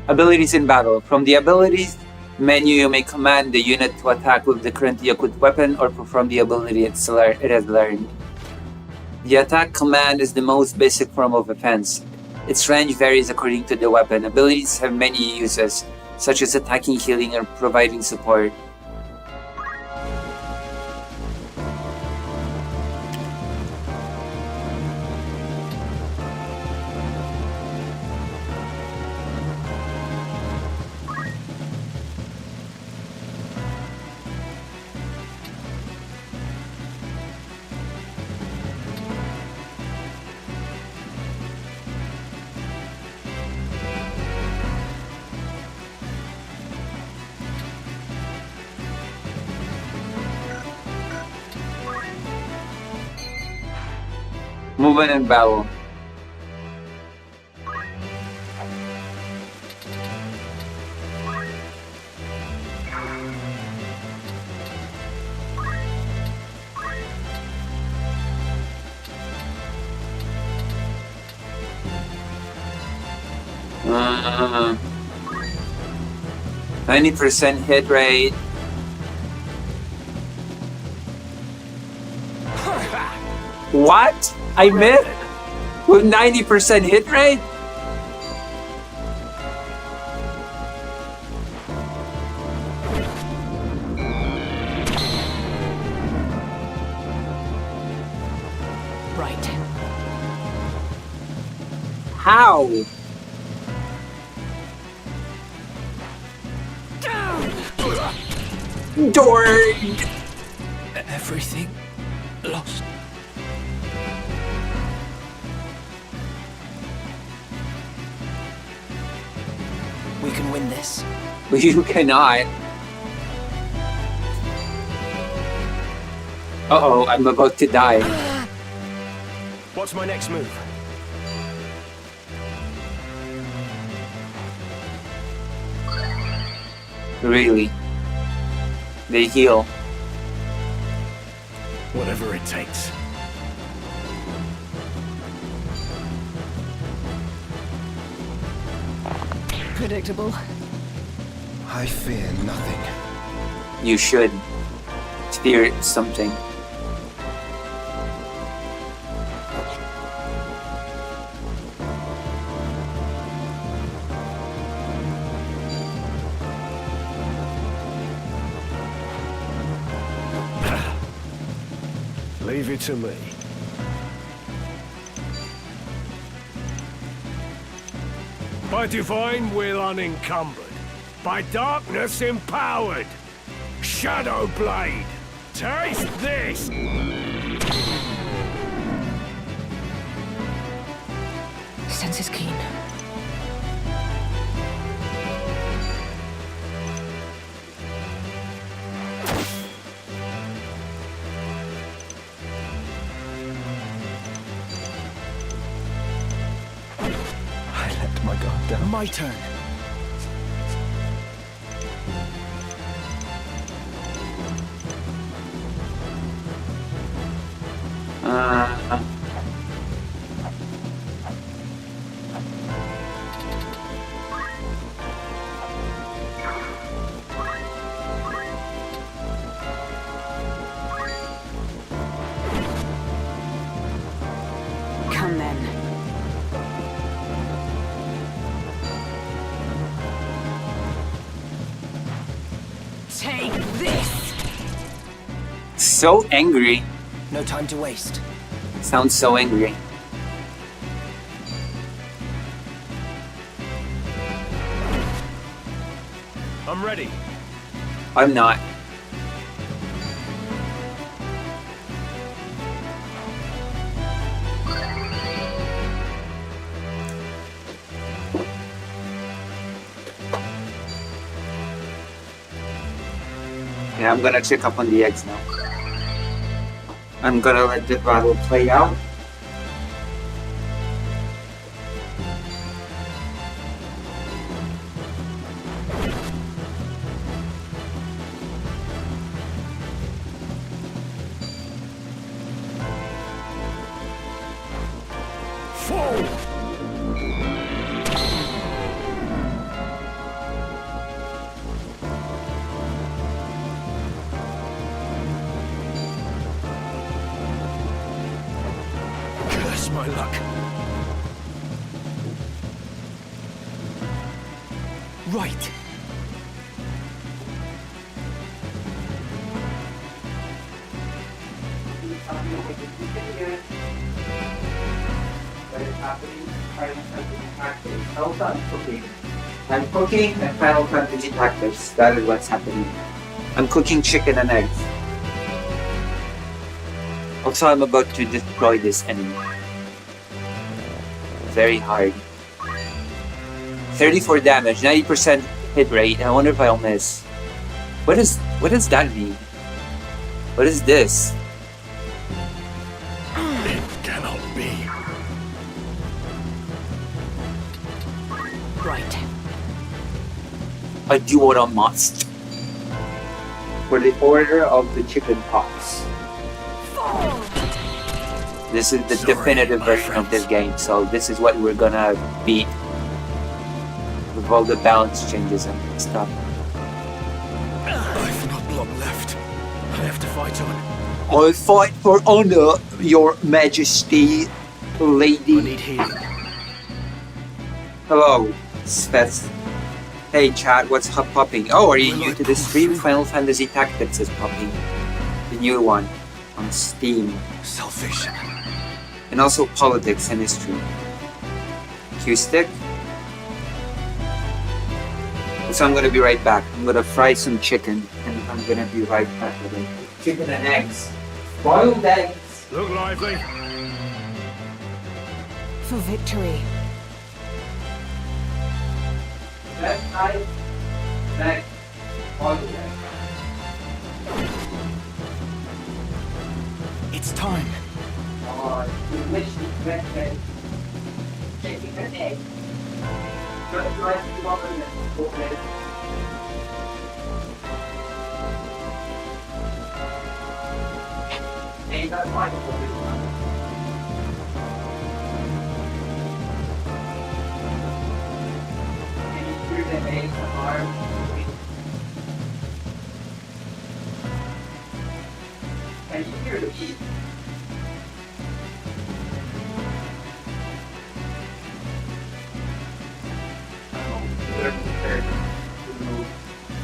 Abilities in battle. From the abilities menu, you may command the unit to attack with the currently equipped weapon or perform the ability it has learned. The attack command is the most basic form of offense. Its range varies according to the weapon. Abilities have many uses, such as attacking, healing, or providing support. Movement and battle. Uh, 90% hit rate. What? I missed with 90% hit rate? Right. How? Dorg! Everything lost. We can win this. You cannot. Uh-oh, I'm about to die. What's my next move? Really? They heal. Whatever it takes. Predictable. I fear nothing. You should. Fear something. Leave it to me. By divine will unencumbered, by darkness empowered. Shadow Blade, taste this! Sense is keen. I let my guard down. My turn. Come then. Take this! So angry. No time to waste. Sounds so angry. I'm ready. I'm not. Yeah, I'm gonna check up on the eggs now. I'm gonna let the battle play out. Fall! Curse my luck. Right. I'm cooking and Final Fantasy Tactics. That is what's happening. I'm cooking chicken and eggs. Also, I'm about to destroy this enemy. Very hard. 34 damage, 90% hit rate. I wonder if I'll miss. What does that mean? What is this? It cannot be. Right. I do what I must. For the order of the chicken pox. This is the definitive version of this game, so this is what we're gonna beat. With all the balance changes and stuff. I've not long left. I have to fight on. I'll fight for honor, your majesty, lady. I need healing. Hello, Speth. Hey chat, what's popping? Oh, are you new to the stream? Final Fantasy Tactics is popping. The new one on Steam. Selfish. And also politics and history. Q-stick. So I'm gonna be right back. I'm gonna fry some chicken and I'm gonna be right back with it. Chicken and eggs. Boiled eggs. Look lively. For victory. Left side, back, boiled eggs. It's time. Delicious red egg. Chicken and egg. Just like you want it. Okay. Ain't that right for this one? Can you hear the eggs alarm? Can you hear the beat?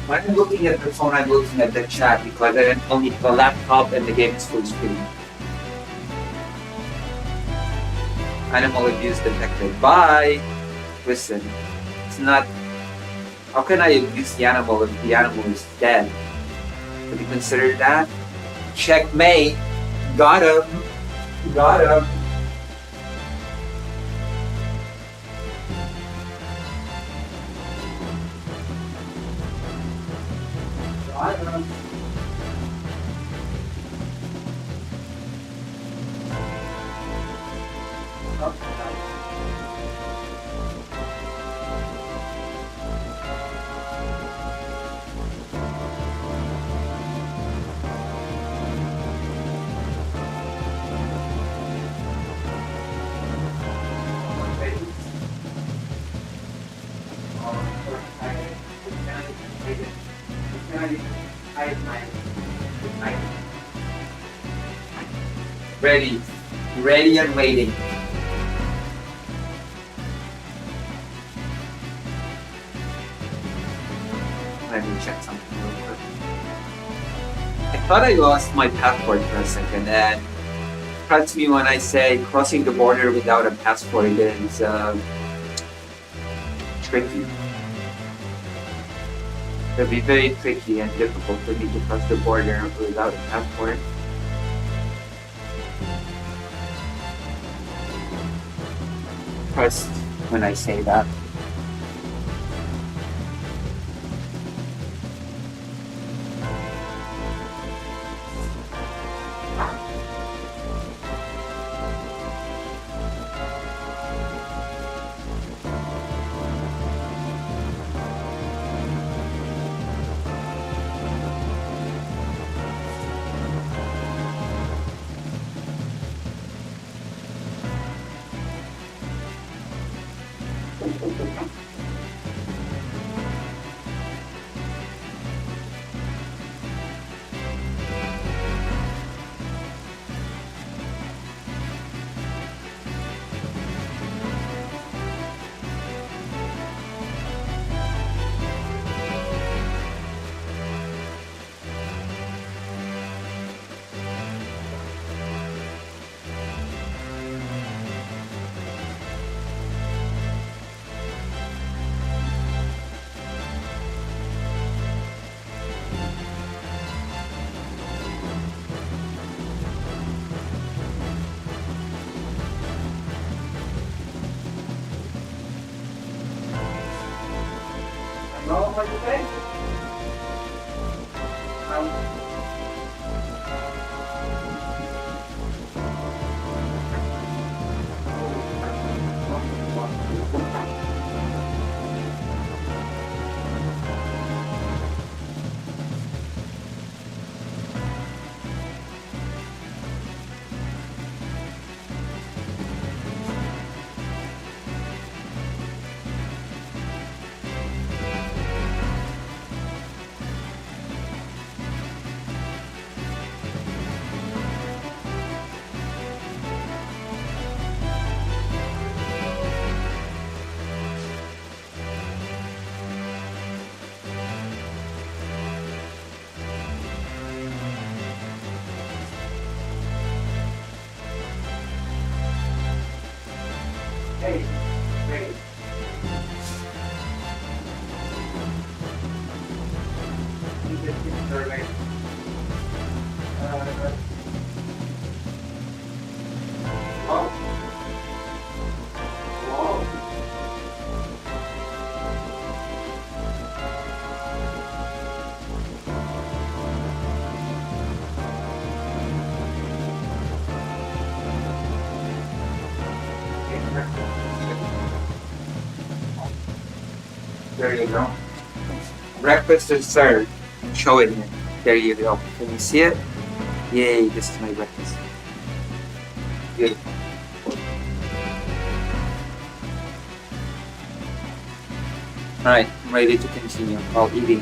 When I'm looking at the phone, I'm looking at the chat because I only have a laptop and the game is full screen. Animal abuse detected. Bye. Listen, it's not. How can I abuse the animal if the animal is dead? Would you consider that? Checkmate. Got him. Got him. Got him. Ready. Ready and waiting. Let me check something real quick. I thought I lost my passport for a second, and trust me when I say crossing the border without a passport is tricky. It'll be very tricky and difficult for me to cross the border without a passport. Trust when I say that. Hello, what do you say? Hey, hey. There you go. Breakfast is served. I'm showing it. There you go. Can you see it? Yay, this is my breakfast. Beautiful. Alright, I'm ready to continue while eating.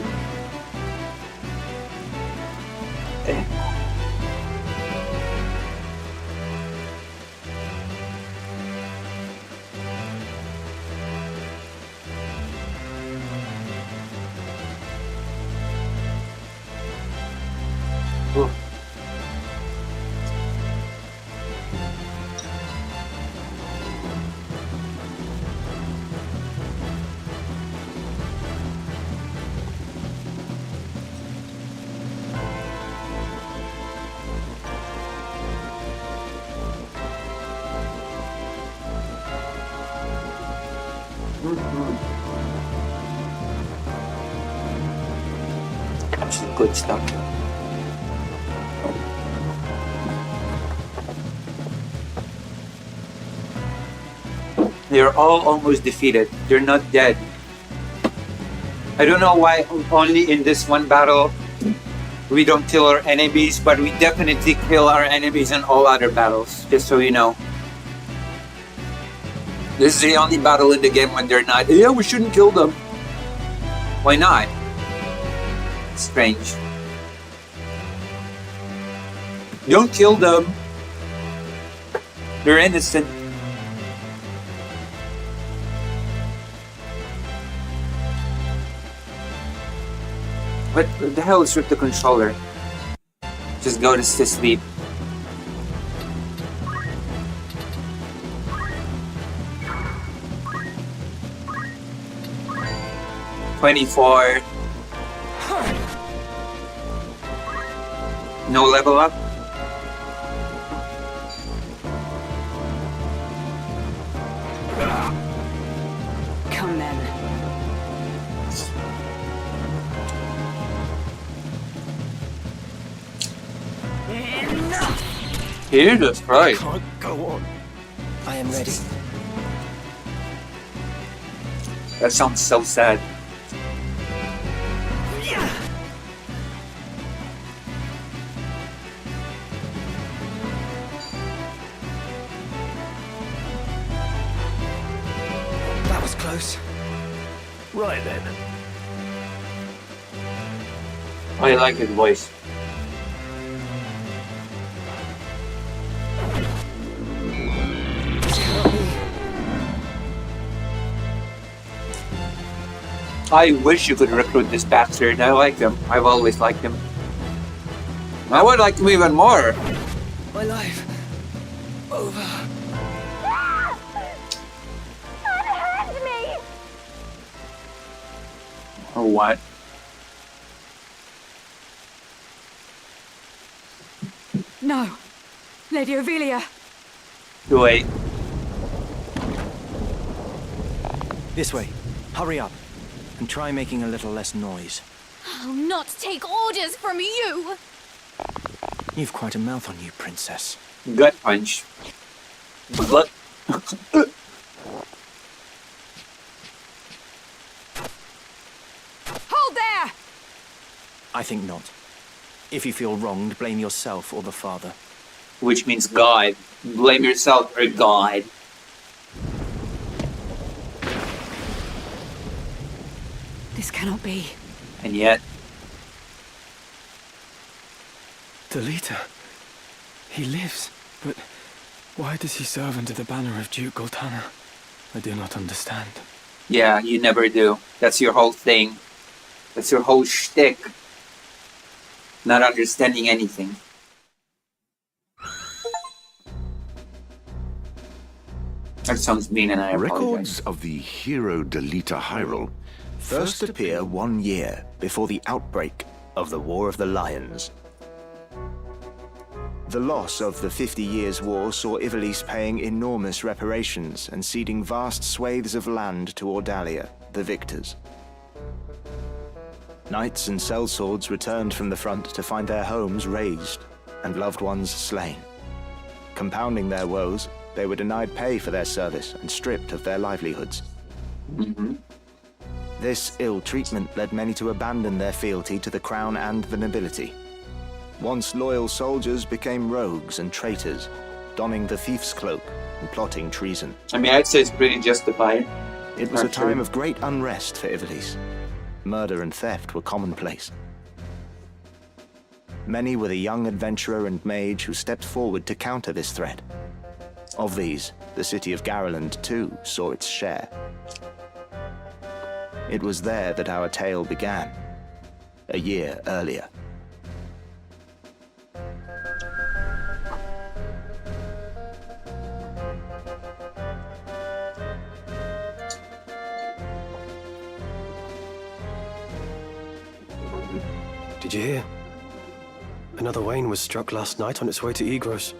Which is good stuff. They're all almost defeated. They're not dead. I don't know why only in this one battle we don't kill our enemies, but we definitely kill our enemies in all other battles, just so you know. This is the only battle in the game when they're not, yeah, we shouldn't kill them. Why not? Strange. Don't kill them. They're innocent. What the hell is with the controller? Just go to sleep. $24. No level up? Come then. Jesus Christ. Can't go on. I am ready. That sounds so sad. That was close. Right then. I like his voice. I wish you could recruit this bastard. I like him. I've always liked him. I would like him even more. My life. Over. Unhand me! Or what? No. Lady Ovelia. Wait. This way. Hurry up. And try making a little less noise. I'll not take orders from you! You've quite a mouth on you, princess. Gut punch. But Hold there! I think not. If you feel wronged, blame yourself or the father. which means God. Blame yourself or God. This cannot be. And yet... Delita. He lives, but why does he serve under the banner of Duke Goltana? I do not understand. Yeah, you never do. That's your whole thing. That's your whole shtick. Not understanding anything. That sounds mean and I apologize. Records of the hero Delita Hyrule first appear 1 year before the outbreak of the War of the Lions. The loss of the 50 Years' War saw Ivalice paying enormous reparations and ceding vast swathes of land to Ordalia, the victors. Knights and sellswords returned from the front to find their homes razed and loved ones slain. Compounding their woes, they were denied pay for their service and stripped of their livelihoods. This ill treatment led many to abandon their fealty to the crown and the nobility. Once loyal soldiers became rogues and traitors, donning the thief's cloak and plotting treason. I mean, I'd say it's pretty justified. It was a time of great unrest for Ivalice. Murder and theft were commonplace. Many were the young adventurer and mage who stepped forward to counter this threat. Of these, the city of Garland, too, saw its share. It was there that our tale began, a year earlier. Did you hear? Another Wayne was struck last night on its way to Egros.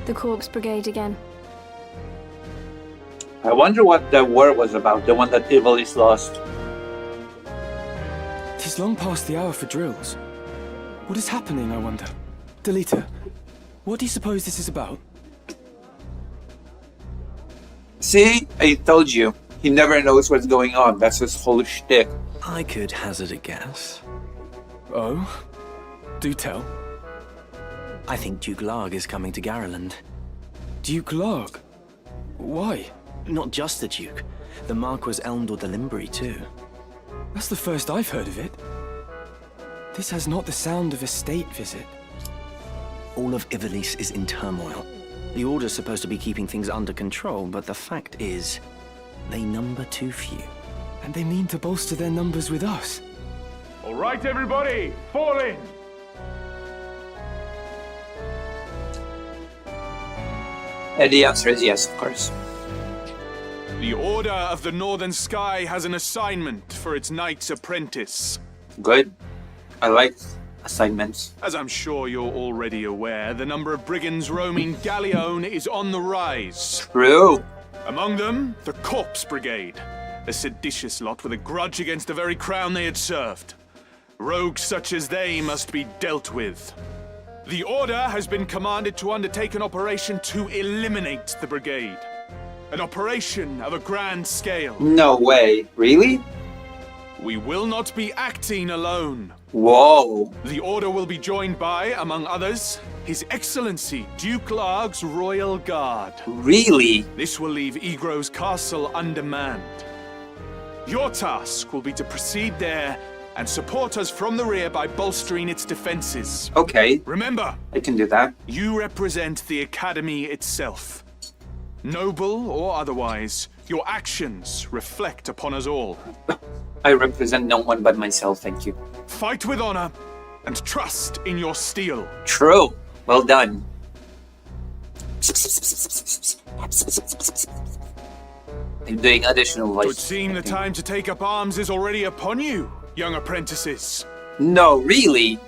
The Corpse Brigade again. I wonder what the war was about, the one that Ivalice lost. It is long past the hour for drills. What is happening, I wonder? Delita, what do you suppose this is about? See? I told you. He never knows what's going on. That's his whole shtick. I could hazard a guess. Oh? Do tell. I think Duke Larg is coming to Garland. Duke Larg? Why? Not just the Duke. The Marquis Elmdor de Limbri, too. That's the first I've heard of it. This has not the sound of a state visit. All of Ivalice is in turmoil. The Order's supposed to be keeping things under control, but the fact is, they number too few. And they mean to bolster their numbers with us. All right, everybody, fall in! And the answer is yes, of course. The Order of the Northern Sky has an assignment for its Knight's Apprentice. Good. I like assignments. As I'm sure you're already aware, the number of brigands roaming Galleon is on the rise. True. Among them, the Corpse Brigade, a seditious lot with a grudge against the very crown they had served. Rogues such as they must be dealt with. The Order has been commanded to undertake an operation to eliminate the brigade. An operation of a grand scale. No way. Really? We will not be acting alone. Whoa. The Order will be joined by, among others, His Excellency Duke Larg's Royal Guard. Really? This will leave Egro's castle undermanned. Your task will be to proceed there and support us from the rear by bolstering its defenses. Okay. Remember, I can do that. You represent the Academy itself. Noble or otherwise, your actions reflect upon us all. I represent no one but myself, thank you. Fight with honor and trust in your steel. True. Well done. I'm doing additional voice. It would seem the time to take up arms is already upon you, young apprentices. No, really?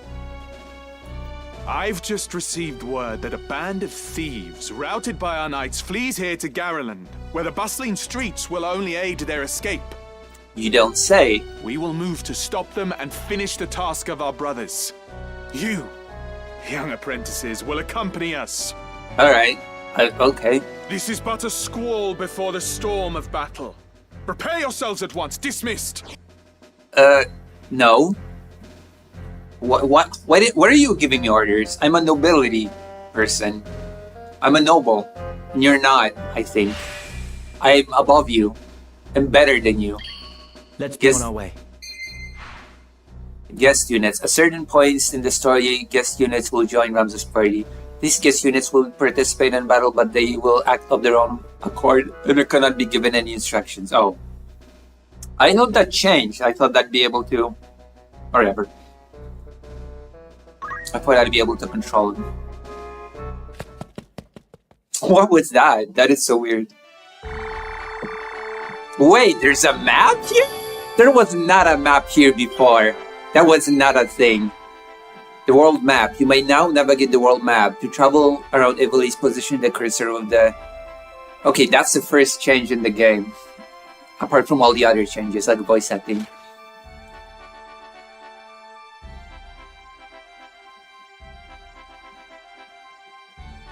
I've just received word that a band of thieves, routed by our knights, flees here to Garland, where the bustling streets will only aid their escape. You don't say. We will move to stop them and finish the task of our brothers. You, young apprentices, will accompany us. Alright. Okay. This is but a squall before the storm of battle. Prepare yourselves at once. Dismissed. No. What are you giving me orders? I'm a nobility person. I'm a noble. And you're not, I think. I'm above you. I'm better than you. Let's be on our way. Guest units. At certain points in the story, guest units will join Ramses' party. These guest units will participate in battle, but they will act of their own accord and cannot be given any instructions. Oh. I thought that changed. I thought I'd be able to... Whatever. I thought I'd be able to control them. What was that? That is so weird. Wait, there's a map here? There was not a map here before. That was not a thing. The world map. You may now navigate the world map. To travel around Ivalice, position the cursor of the... Okay, that's the first change in the game. Apart from all the other changes, like voice acting.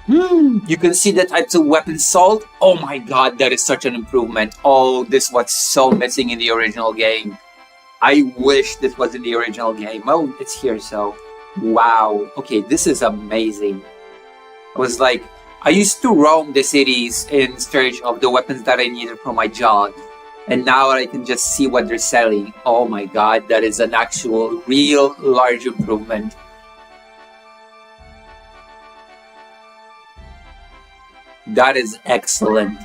You can see the types of weapons sold. Oh my god, that is such an improvement. Oh, this was so missing in the original game. I wish this was in the original game. Oh, it's here, so... Wow. Okay, this is amazing. I was like... I used to roam the cities in search of the weapons that I needed for my job. And now I can just see what they're selling. Oh my god, that is an actual, real, large improvement. That is excellent.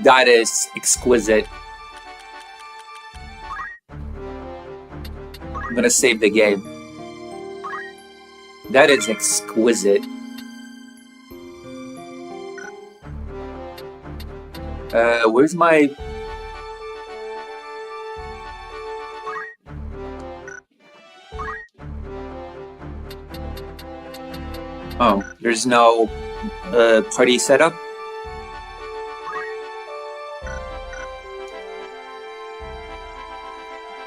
That is exquisite. I'm gonna save the game. That is exquisite. Where's my... Oh, there's no party setup?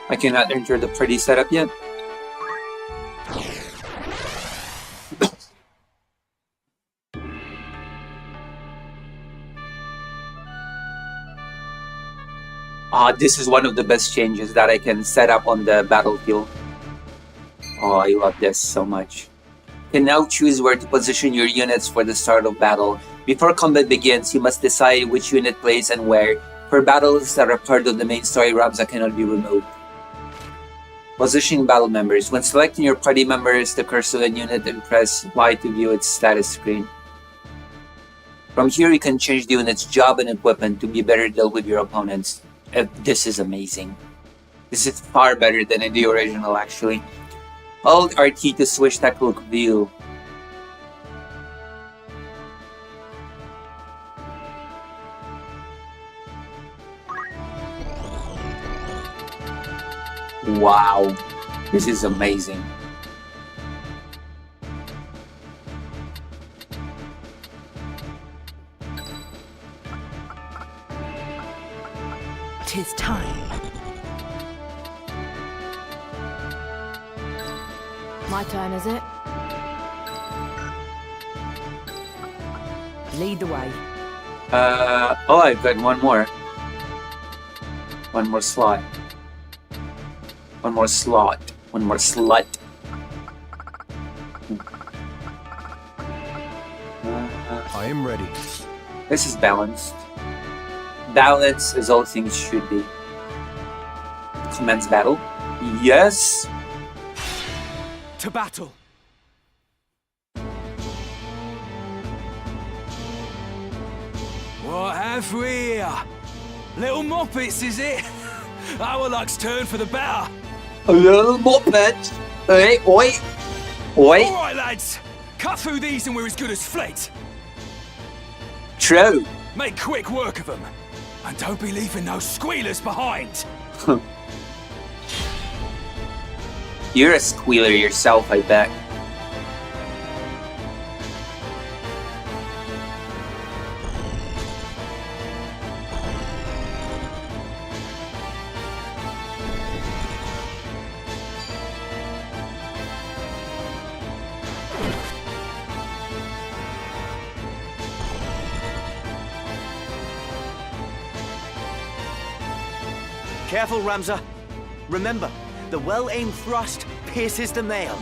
I cannot enter the party setup yet. This is one of the best changes that I can set up on the battlefield. Oh, I love this so much. You can now choose where to position your units for the start of battle. Before combat begins, you must decide which unit plays and where. For battles that are part of the main story, Ramza cannot be removed. Positioning battle members. When selecting your party members, the cursor of a unit and press Y to view its status screen. From here, you can change the unit's job and equipment to be better dealt with your opponents. This is amazing. This is far better than in the original, actually. Alt RT to switch tactical view. Wow, this is amazing. Tis time. My turn, is it? Lead the way. Oh, I've got one more. One more slot. One more slot. One more slut. I am ready. This is balanced. Balance is all things should be. Commence battle. Yes. To battle. What have we here? Little moppets, is it? Our luck's turn for the better. A little moppet. Oi, oi, oi. All right, lads. Cut through these and we're as good as fled. True. Make quick work of them. And don't be leaving no squealers behind. You're a squealer yourself, I bet. Careful, Ramza. Remember, the well-aimed thrust pierces the mail.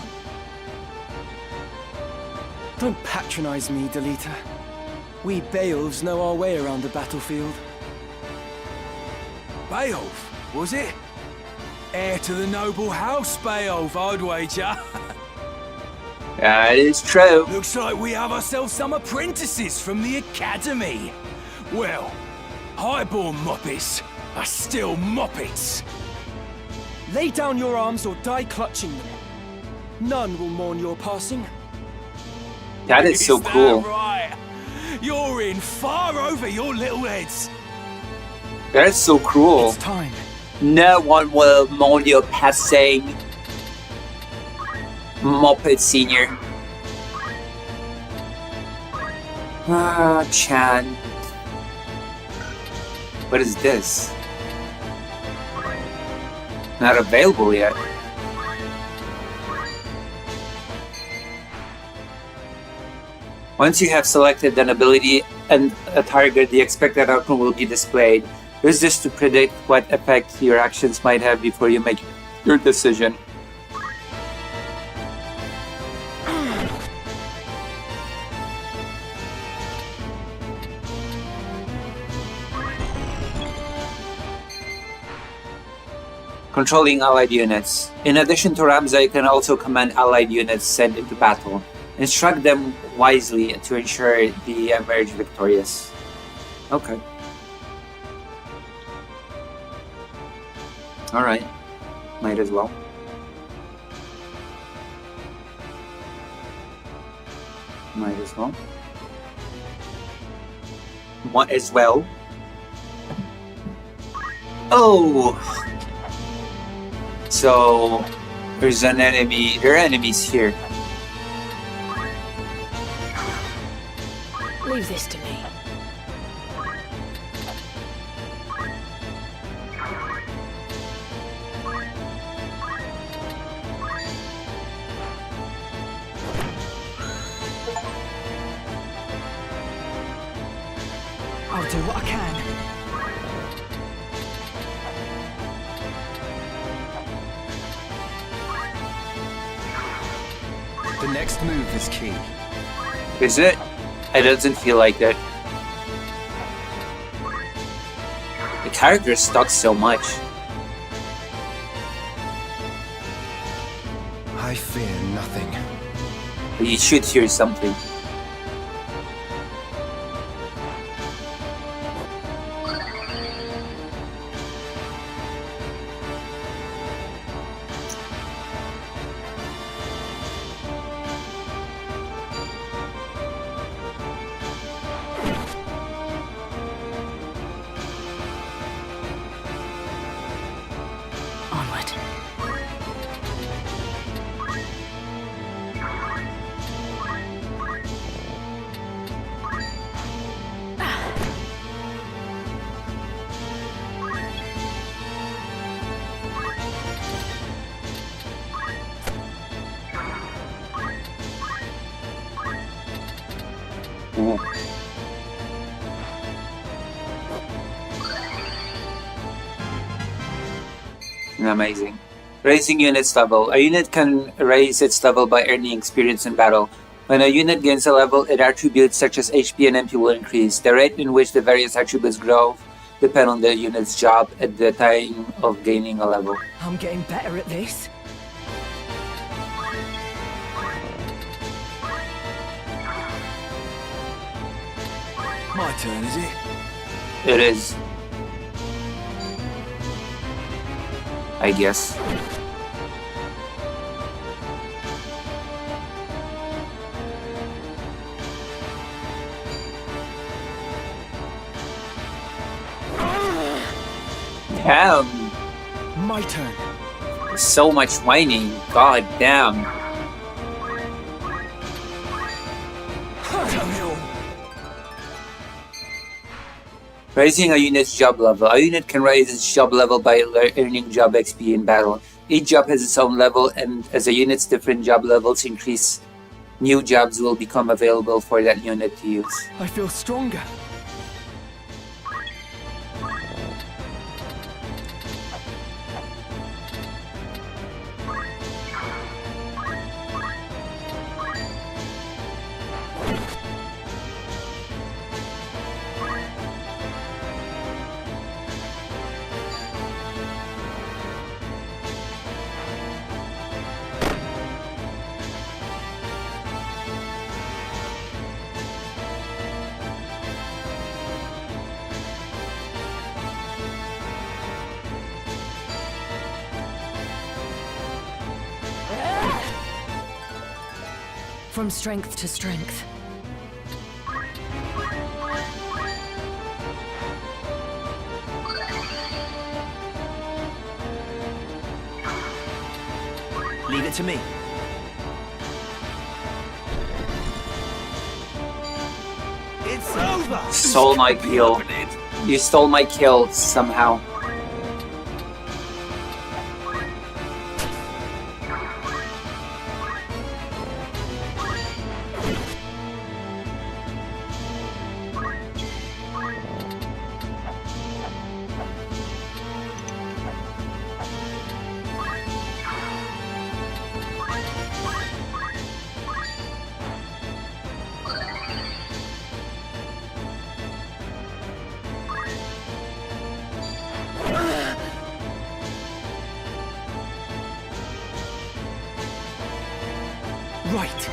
Don't patronize me, Delita. We Beowulfs know our way around the battlefield. Beowulf, was it? Heir to the noble house, Beowulf, I'd wager. That is true. Looks like we have ourselves some apprentices from the academy. Well, highborn moppets are still moppets. Lay down your arms or die clutching them. None will mourn your passing. That is so cool. That right? You're in far over your little heads. That is so cruel. It's time. No one will mourn your passing. Moppet Senior. Ah, Chan. What is this? Not available yet. Once you have selected an ability and a target, the expected outcome will be displayed. Use this to predict what effect your actions might have before you make your decision. Controlling allied units. In addition to Ramza, you can also command allied units sent into battle. Instruct them wisely to ensure they emerge victorious. Okay. Alright. Might as well. Might as well. Might as well. Oh! So, there's an enemy. There are enemies here. Leave this to me. do what I can. The next move is key. Is it? It doesn't feel like it. The character stuck so much. I fear nothing. But you should hear something. Onward. Ooh. Amazing. Raising unit's level. A unit can raise its level by earning experience in battle. When a unit gains a level, its attributes such as HP and MP will increase. The rate in which the various attributes grow depend on the unit's job at the time of gaining a level. I'm getting better at this. My turn, is it? It is. I guess. Damn. My turn. So much whining. God damn. Raising a unit's job level. A unit can raise its job level by earning job XP in battle. Each job has its own level, and as a unit's different job levels increase, new jobs will become available for that unit to use. I feel stronger. From strength to strength. Leave it to me. It's over! Stole my kill. You stole my kill somehow. Right.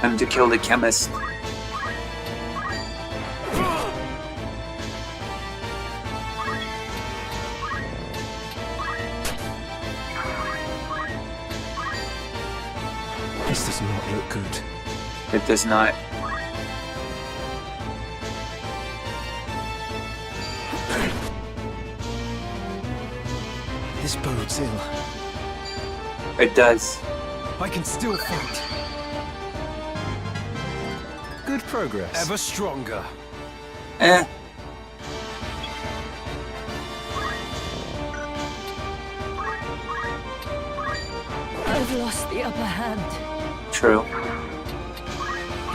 Time to kill the chemist. This does not look good. It does not. This bodes ill. It does. I can still fight. Good progress. Ever stronger. Eh. I've lost the upper hand. True.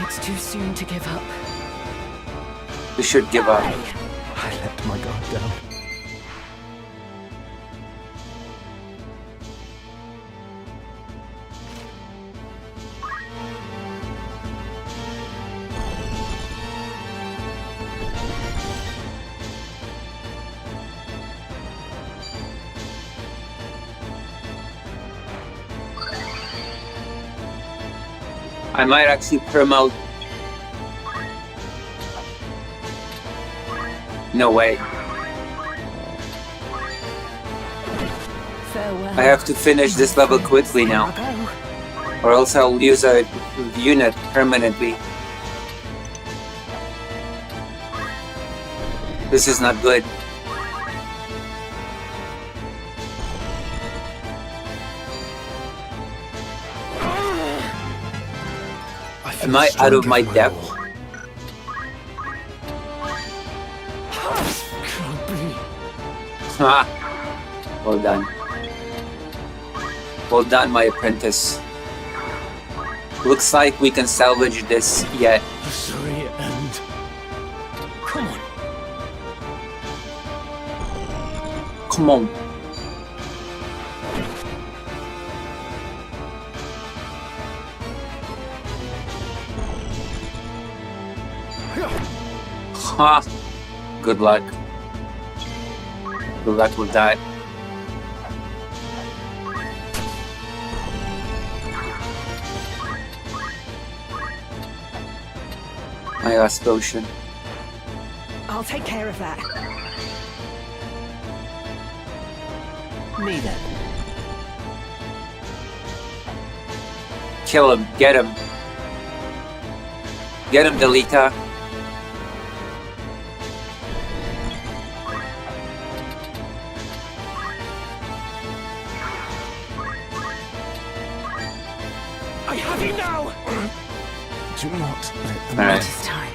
It's too soon to give up. We should give up. I let my guard down. I might actually promote. No way. Farewell. I have to finish this level quickly now, or else I'll use a unit permanently. This is not good. Am I out of my depth? Ah, well done. Well done, my apprentice. Looks like we can salvage this yet. Sorry, and... Come on. Come on. Ha! Good luck. Good luck with that. My last potion. I'll take care of that. Me then. Kill him. Get him. Get him, Delita. I have you now! Do not let them... Alright. It's time.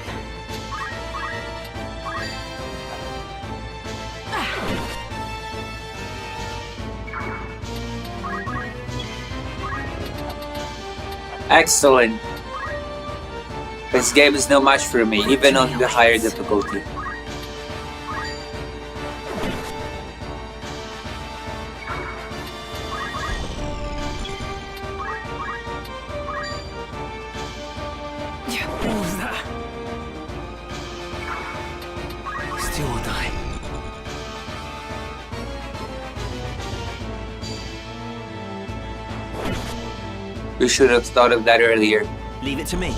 Excellent. This game is no match for me, even on the higher difficulty. What was that? Still or die. We should have thought of that earlier. Leave it to me.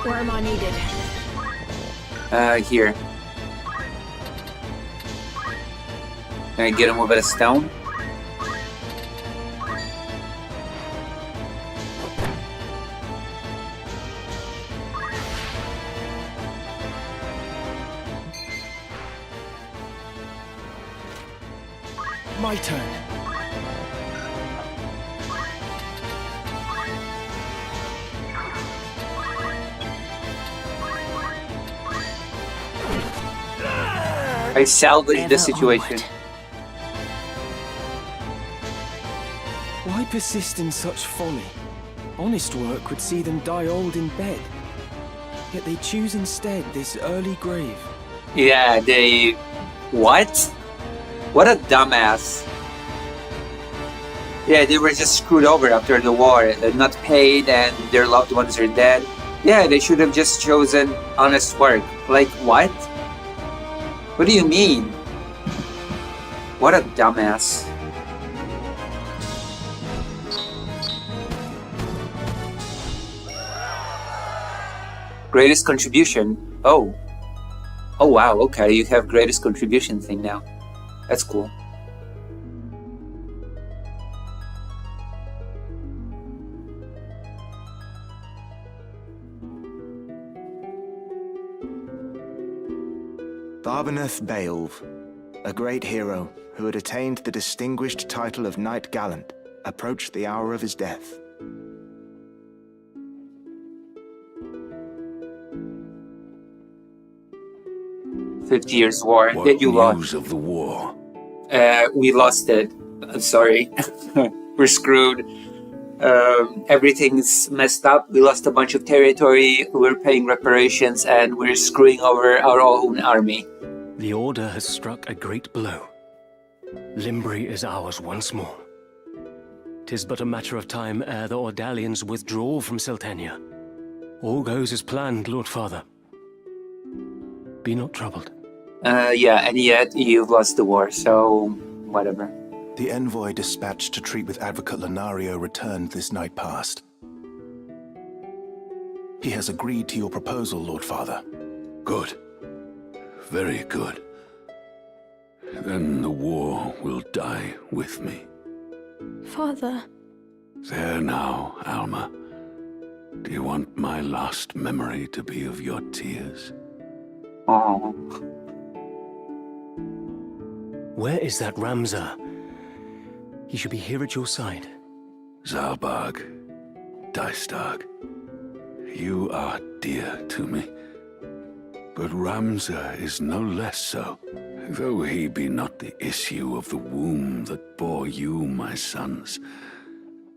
Where am I needed? Here. Can I get him with a stone? My turn. I salvaged the situation. Why persist in such folly? Honest work would see them die old in bed. Yet they choose instead this early grave. Yeah, they... What? What a dumbass. Yeah, they were just screwed over after the war. They're not paid and their loved ones are dead. Yeah, they should have just chosen honest work. Like, what? What do you mean? What a dumbass. Greatest contribution? Oh. Oh wow, okay, you have greatest contribution thing now. That's cool. Barbeneth Beowulf, a great hero who had attained the distinguished title of Knight Gallant, approached the hour of his death. "50 Years' War." What Did you news lost? of the war? We lost it. I'm sorry. We're screwed. Everything's messed up. We lost a bunch of territory. We're paying reparations, and we're screwing over our own army. The Order has struck a great blow. Limbri is ours once more. 'Tis but a matter of time ere the Ordalians withdraw from Seltenia. All goes as planned, Lord Father. Be not troubled. Yeah, and yet you've lost the war, so whatever. The envoy dispatched to treat with Advocate Lenario returned this night past. He has agreed to your proposal, Lord Father. Good. Very good. Then the war will die with me. Father. There now, Alma. Do you want my last memory to be of your tears? Oh. Where is that Ramza? He should be here at your side. Zalbag, Dystag, you are dear to me. But Ramza is no less so, though he be not the issue of the womb that bore you, my sons.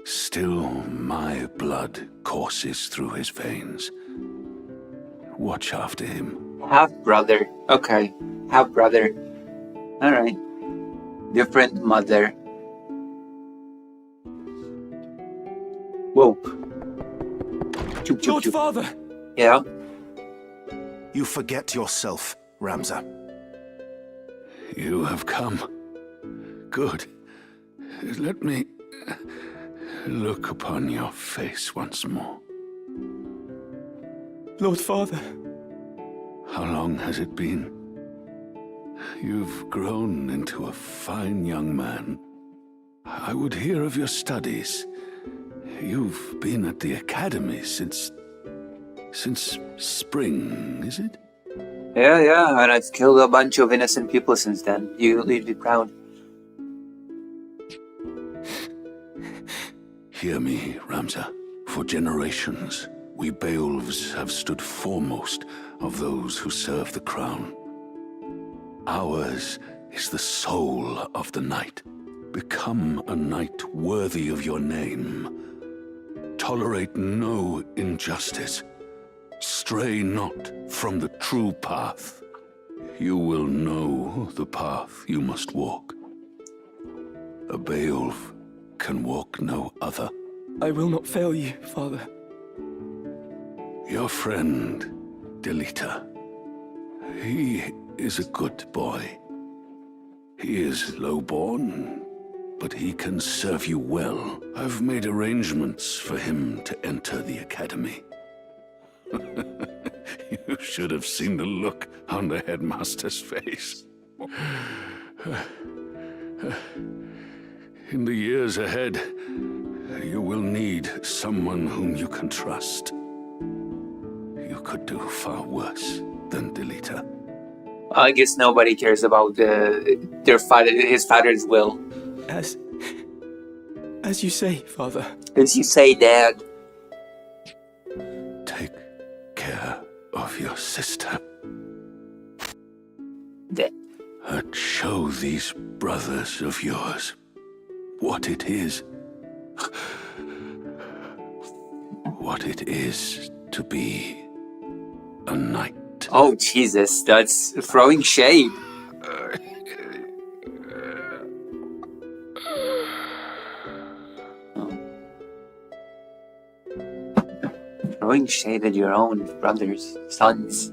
Still my blood courses through his veins. Watch after him. Half-brother. Okay. Half-brother. Alright. Different mother. Whoa. Lord Father! Yeah? You forget yourself, Ramza. You have come. Good. Let me look upon your face once more. Lord Father. How long has it been? You've grown into a fine young man. I would hear of your studies. You've been at the academy since spring, is it? Yeah, and I've killed a bunch of innocent people since then. You'd be proud. Hear me, Ramza. For generations, we Beowulfs have stood foremost of those who serve the crown. Ours is the soul of the night. Become a knight worthy of your name. Tolerate no injustice. Stray not from the true path. You will know the path you must walk. A Beowulf can walk no other. I will not fail you, Father. Your friend, Delita. He is a good boy. He is low-born, but he can serve you well. I've made arrangements for him to enter the academy. You should have seen the look on the headmaster's face. In the years ahead, you will need someone whom you can trust. You could do far worse than Delita. I guess nobody cares about his father's will. As you say, Father. As you say, Dad. Take care of your sister. And show these brothers of yours what it is. What it is to be a knight. Oh, Jesus, that's throwing shade. Throwing shade at your own brothers, sons.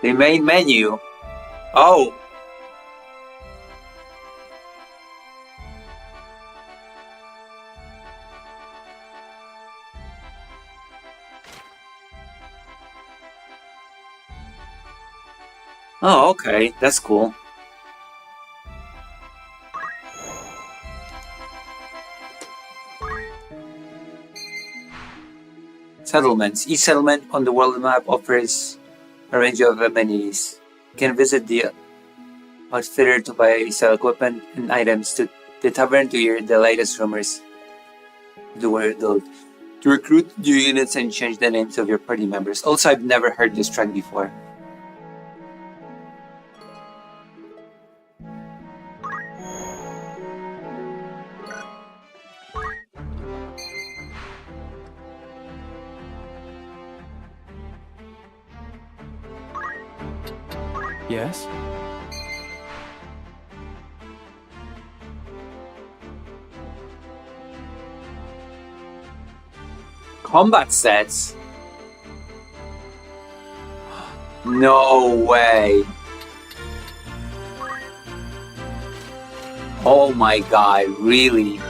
The main menu. Oh. Oh, okay. That's cool. Settlements. Each settlement on the world map offers a range of amenities. You can visit the outfitter to buy, sell equipment and items, to the tavern to hear the latest rumors of the world. To recruit new units and change the names of your party members. Also, I've never heard this track before. Yes? Combat sets? No way. Oh my god, really?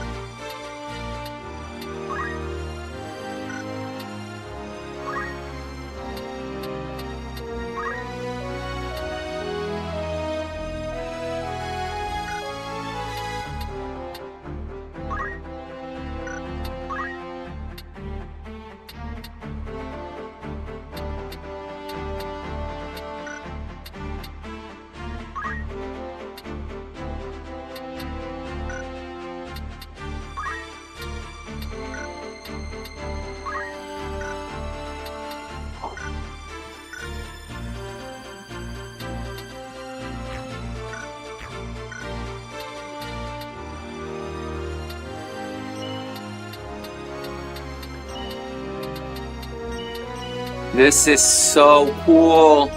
This is so cool.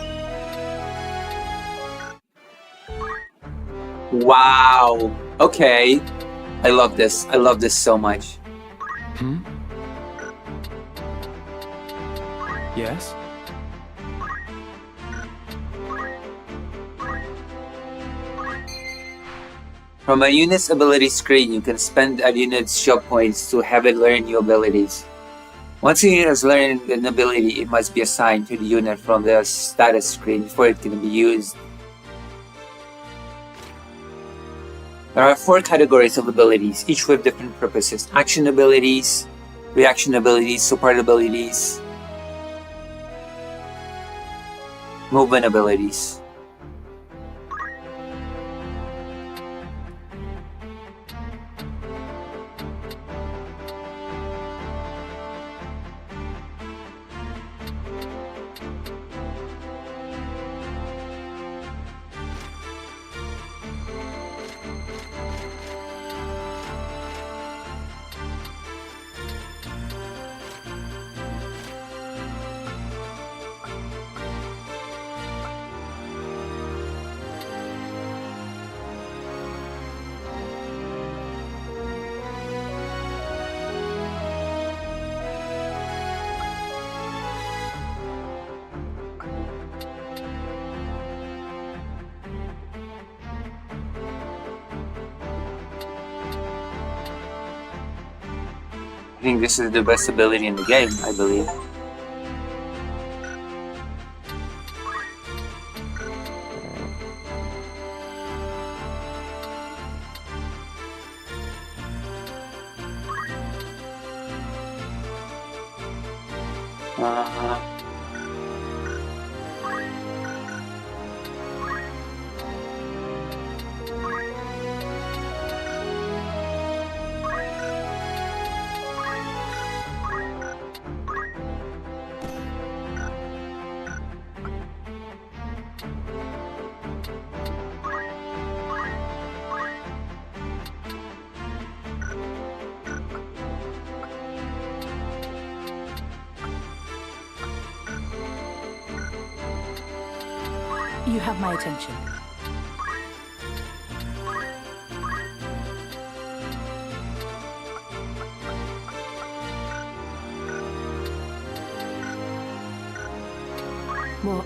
Wow. Okay. I love this. I love this so much. Yes? From a unit's ability screen, you can spend a unit's job points to have it learn new abilities. Once a unit has learned an ability, it must be assigned to the unit from the status screen before it can be used. There are 4 categories of abilities, each with different purposes. Action abilities, reaction abilities, support abilities, movement abilities. I think this is the best ability in the game, I believe. You have my attention. What?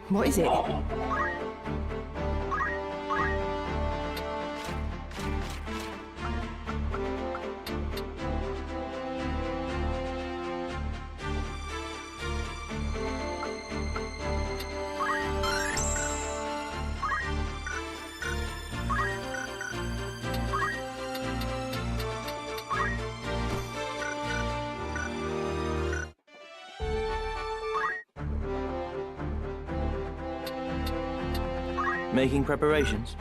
What is it? Making preparations.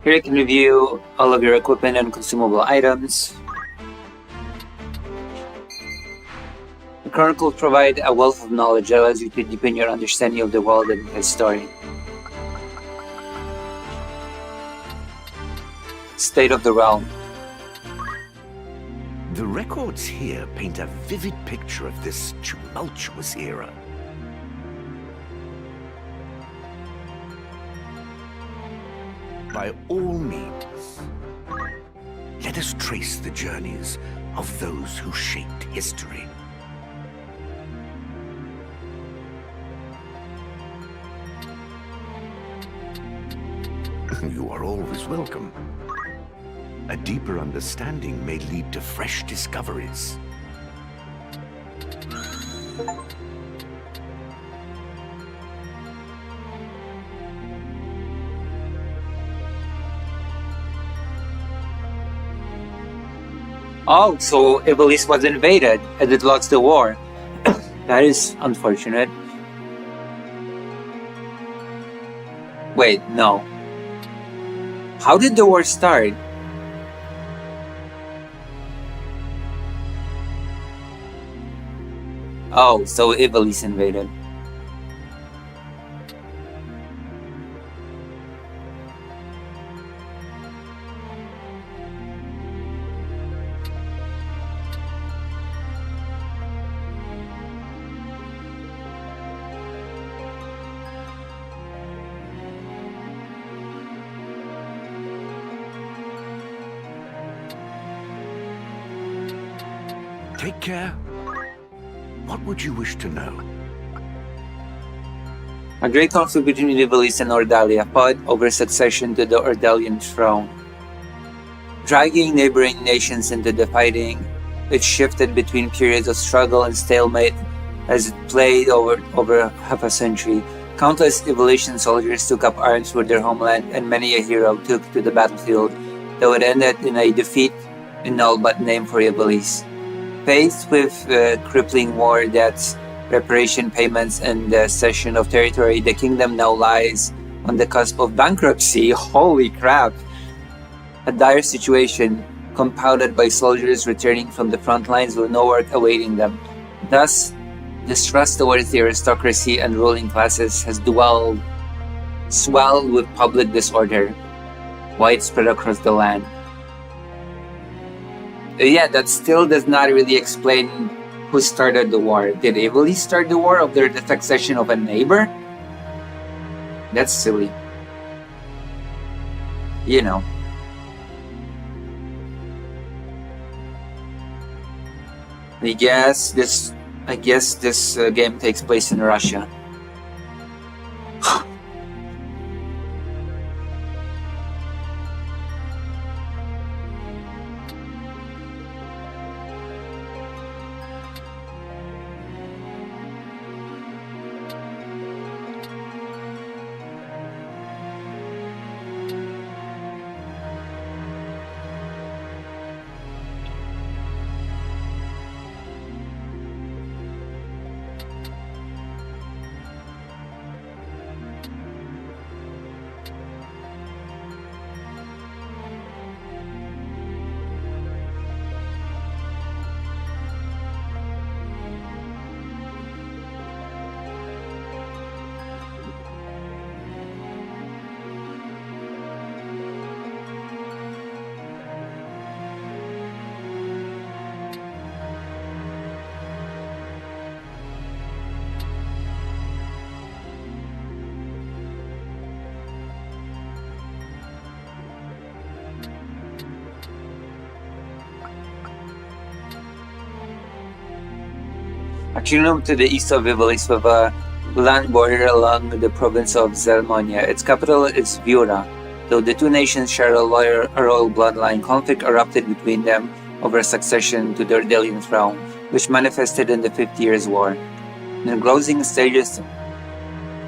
Here you can review all of your equipment and consumable items. The Chronicles provide a wealth of knowledge that allows you to deepen your understanding of the world and its story. State of the realm. The records here paint a vivid picture of this tumultuous era. By all means, let us trace the journeys of those who shaped history. You are always welcome. A deeper understanding may lead to fresh discoveries. Oh, so Ivalice was invaded and it lost the war. That is unfortunate. Wait, no. How did the war start? Oh, so Ivalice invaded. Take care. What would you wish to know? A great conflict between Ivalice and Ordalia fought over succession to the Ordalian throne. Dragging neighboring nations into the fighting, it shifted between periods of struggle and stalemate as it played over half a century. Countless Ivalician soldiers took up arms for their homeland, and many a hero took to the battlefield, though it ended in a defeat in all but name for Ivalice. Faced with crippling war debts, reparation payments, and the cession of territory, the kingdom now lies on the cusp of bankruptcy. Holy crap! A dire situation, compounded by soldiers returning from the front lines with no work awaiting them. Thus, distrust towards the aristocracy and ruling classes has swelled with public disorder, widespread across the land. Yeah, that still does not really explain who started the war. Did Ivalice start the war over the succession of a neighbor? That's silly. You know. I guess this game takes place in Russia. A kingdom to the east of Ivalice with a land border along the province of Zelmonia. Its capital is Viura. Though the two nations share a royal bloodline, conflict erupted between them over succession to the Ordalian throne, which manifested in the 50 Years' War. In the closing stages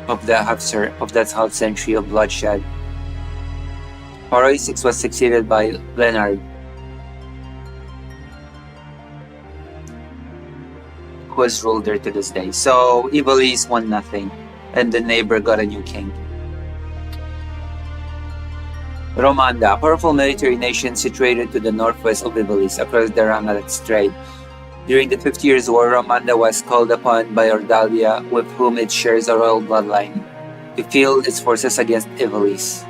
of that half century of bloodshed, Horroix was succeeded by Leonard, who has ruled there to this day. So Ivalice won nothing. and the neighbor got a new king. Romanda, a powerful military nation situated to the northwest of Ivalice across the Rangat Strait. During the 50 Years' War, Romanda was called upon by Ordalia, with whom it shares a royal bloodline, to field its forces against Ivalice,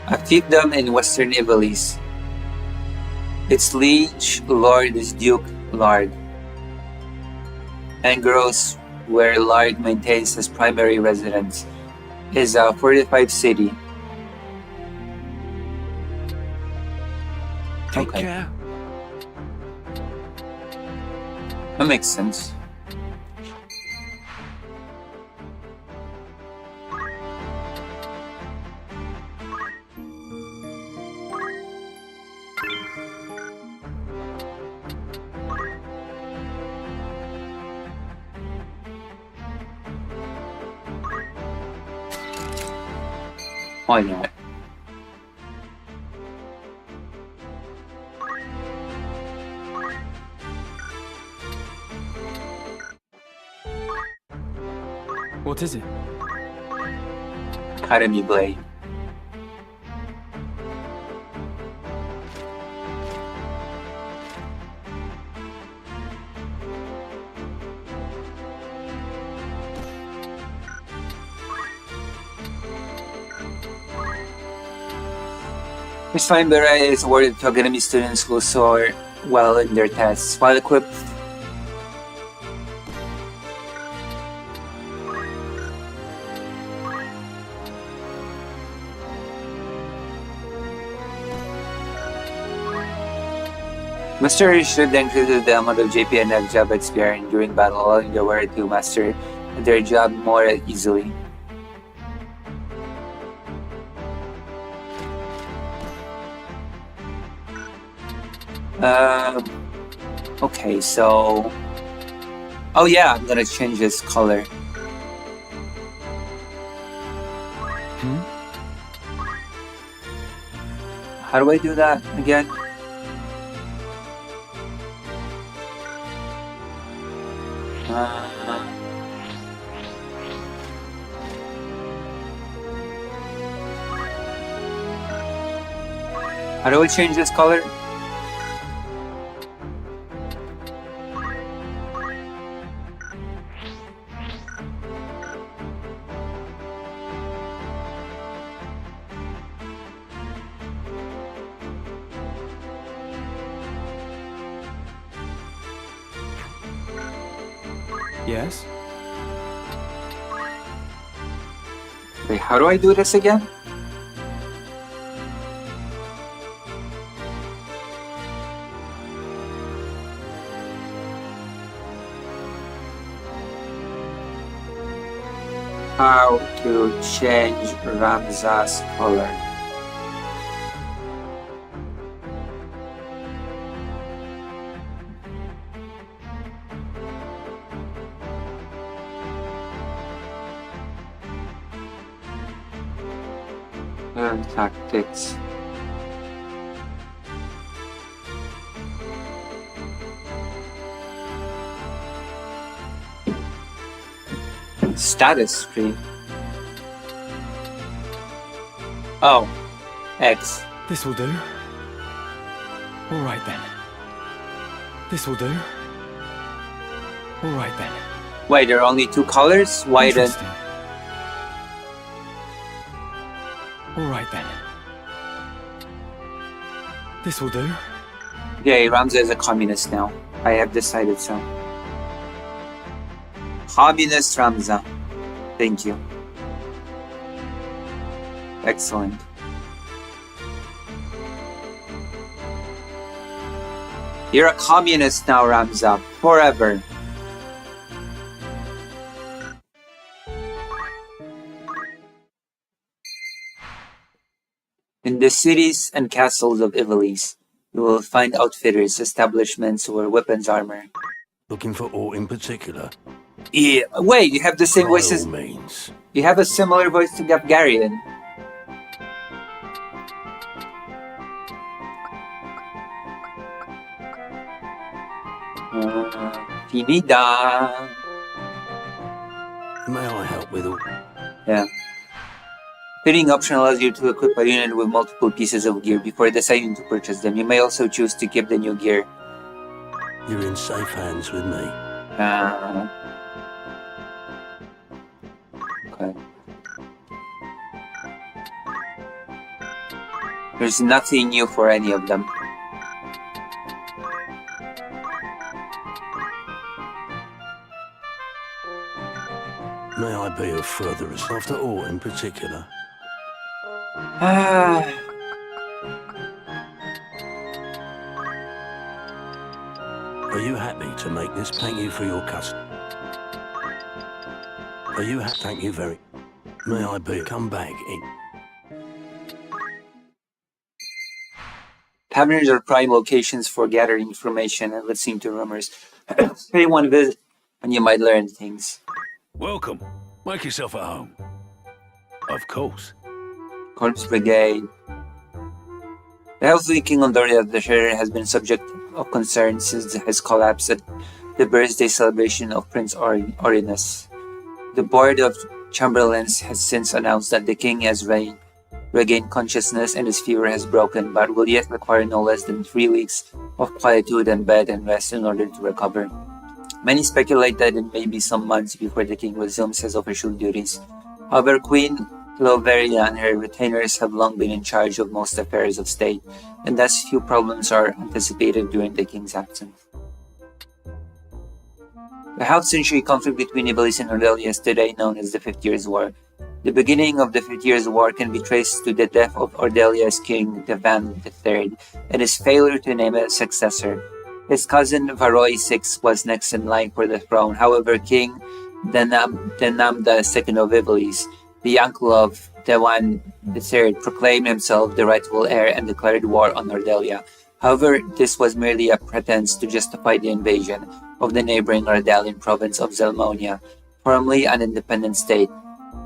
a fiefdom in western Ivalice. Its liege lord is Duke Lard. Angros, where Lard maintains his primary residence, is a fortified city. Take care. That makes sense. Why not? What is it? Academy Blade. This fine beret is awarded to Academy students who soar well in their tests. While equipped, Master should increase the amount of JP and F job experience during battle, allowing the wearer to master their job more easily. Okay, so... Oh yeah, I'm gonna change this color. How do I do that again? How do I change this color? Yes? Wait, how do I do this again? How to change Ramza's color. Tactics. Status screen. Oh, X. This will do. All right then. This will do. All right then. Wait, there are only two colors? White and... All right then. This will do. Okay, Ramza is a communist now. I have decided so. Communist Ramza. Thank you. Excellent. You're a communist now, Ramza. Forever. In the cities and castles of Ivalice, you will find outfitters, establishments where weapons armor. Looking for aught in particular? Yeah, wait, you have the same voice as... means. You have a similar voice to Gafgarian. Tinida. May I help with all? Yeah. Fitting option allows you to equip a unit with multiple pieces of gear before deciding to purchase them. You may also choose to keep the new gear. You're in safe hands with me. Okay. There's nothing new for any of them. May I be of further assistance after all in particular? Are you happy to make this? Thank you for your custom. Are you happy? Thank you very. May I be? Come back in. Taverns are prime locations for gathering information and listening to rumors. Pay one visit and you might learn things. Welcome. Make yourself at home. Of course. Corpse Brigade. The healthy King of the Shire has been subject of concern since his collapse at the birthday celebration of Prince Orinus. The Board of Chamberlains has since announced that the king has regained consciousness and his fever has broken, but will yet require no less than 3 weeks of quietude and bed and rest in order to recover. Many speculate that it may be some months before the king resumes his official duties. However, Queen Loveria and her retainers have long been in charge of most affairs of state, and thus few problems are anticipated during the king's absence. The half-century conflict between Iblis and Ordelia is today known as the 50 Years' War. The beginning of the 50 Years' War can be traced to the death of Ordelia's king, Devan III, and his failure to name a successor. His cousin Varoi VI was next in line for the throne. However, King Denamda II of Iblis, the uncle of Dewan III, proclaimed himself the rightful heir and declared war on Ordelia. However, this was merely a pretense to justify the invasion of the neighboring Ardalian province of Zelmonia, formerly an independent state.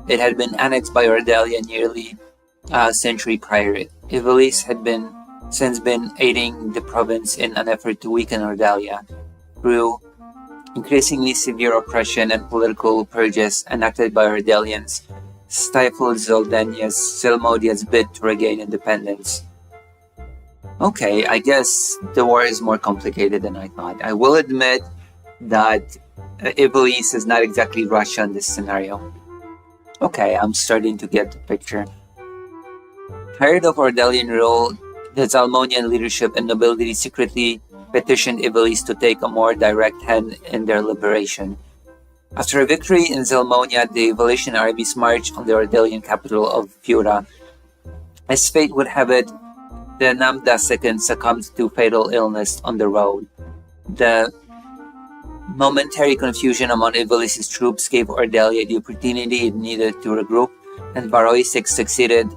It had been annexed by Ordelia nearly a century prior. Iblis had since been aiding the province in an effort to weaken Ordelia through increasingly severe oppression and political purges enacted by Ordelians, stifled Zelmodia's bid to regain independence. Okay, I guess the war is more complicated than I thought. I will admit that Iblis is not exactly Russia in this scenario. Okay, I'm starting to get the picture. Tired of Ordelian rule, the Zalmonian leadership and nobility secretly petitioned Iblis to take a more direct hand in their liberation. After a victory in Zelmonia, the Valetian armies marched on the Ordelian capital of Fura. As fate would have it, the Namda II succumbed to fatal illness on the road. The momentary confusion among Iblis' troops gave Ordelia the opportunity it needed to regroup, and Varoi VI succeeded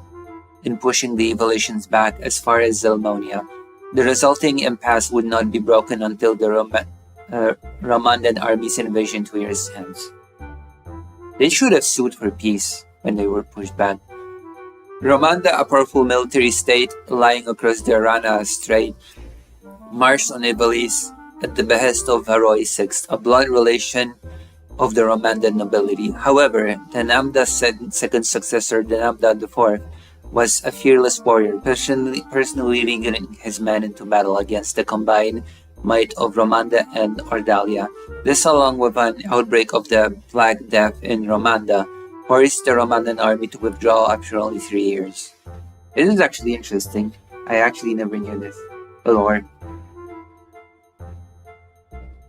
in pushing the Valetians back as far as Zelmonia. The resulting impasse would not be broken until the Romandan army's invasion 2 years hence. They should have sued for peace when they were pushed back. Romanda, a powerful military state lying across the Arana Strait, marched on Iblis at the behest of Varoi VI, a blood relation of the Romandan nobility. However, the Namda's second successor, the Namda IV, was a fearless warrior, personally leading his men into battle against the combined might of Romanda and Ordalia. This, along with an outbreak of the Black Death in Romanda, forced the Romandan army to withdraw after only 3 years. This is actually interesting. I actually never knew this. Oh Lord.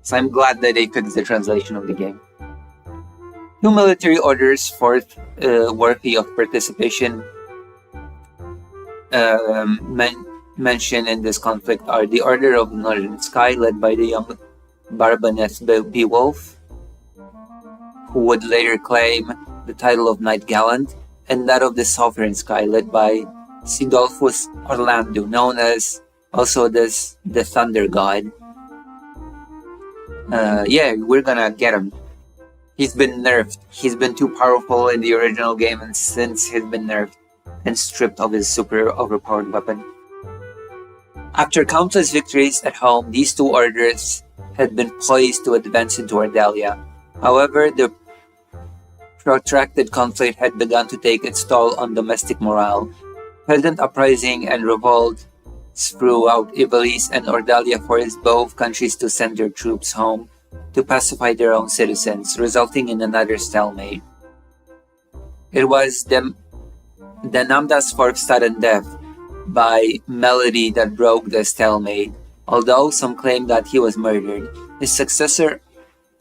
So I'm glad that they fixed the translation of the game. 2 military orders worthy of participation mentioned in this conflict are the Order of Northern Sky, led by the young Barbaneth Beowulf, who would later claim the title of Knight Gallant, and that of the Southern Sky, led by Sidolphus Orlando, known as also the Thunder God. Yeah, we're gonna get him. He's been nerfed. He's been too powerful in the original game, and since he's been nerfed and stripped of his super overpowered weapon. After countless victories at home, these 2 orders had been poised to advance into Ordelia. However, the protracted conflict had begun to take its toll on domestic morale. Peasant uprising and revolts throughout Iblis and Ordalia forced both countries to send their troops home to pacify their own citizens, resulting in another stalemate. It was the Namda's fourth sudden death by Melody that broke the stalemate. Although some claim that he was murdered, his successor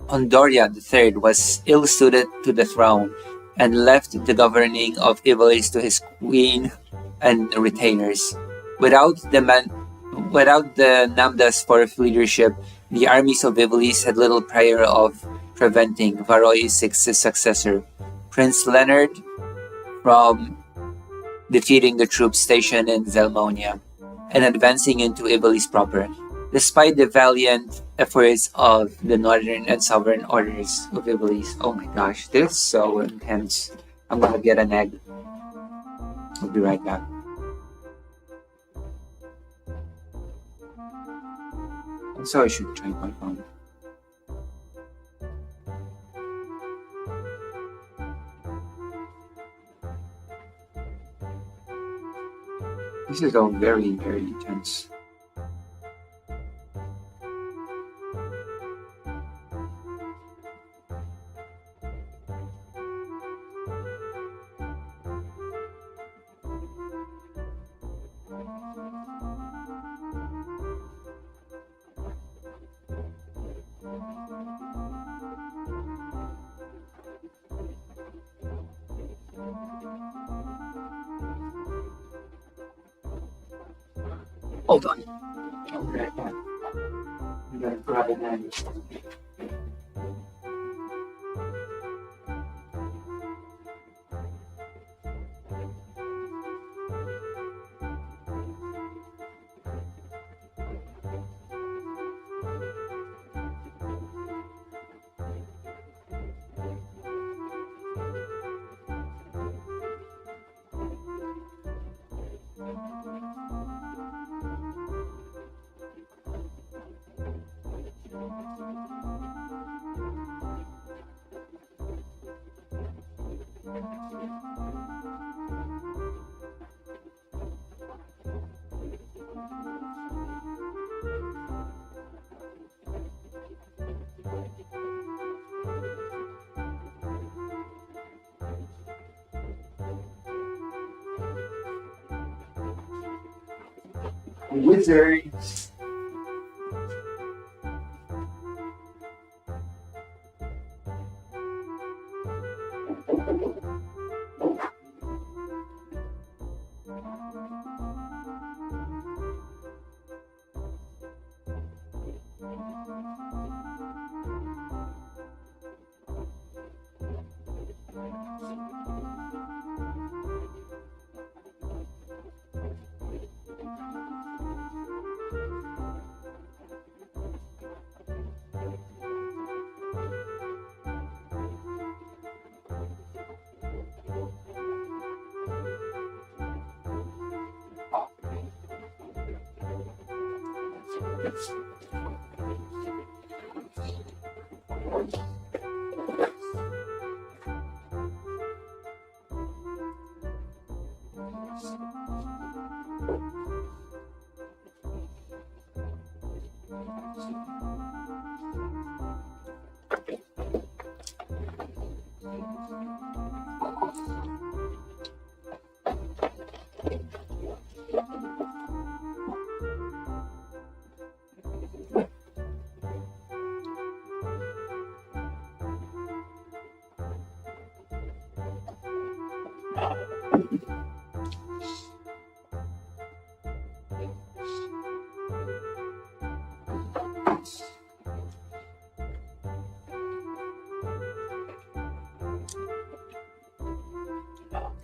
Hondoria III was ill-suited to the throne and left the governing of Iblis to his queen and retainers. Without the Namda's fourth leadership, the armies of Iblis had little prayer of preventing Varroy VI's successor, Prince Leonard, from defeating the troops stationed in Zelmonia and advancing into Iblis proper. Despite the valiant efforts of the Northern and Southern Orders of Iblis. Oh my gosh, this is so intense. I'm gonna get an egg. I'll be right back. So I should try my phone. This is all very, very intense. Hold on. I'll be right back. I'm gonna grab an egg. Wizard.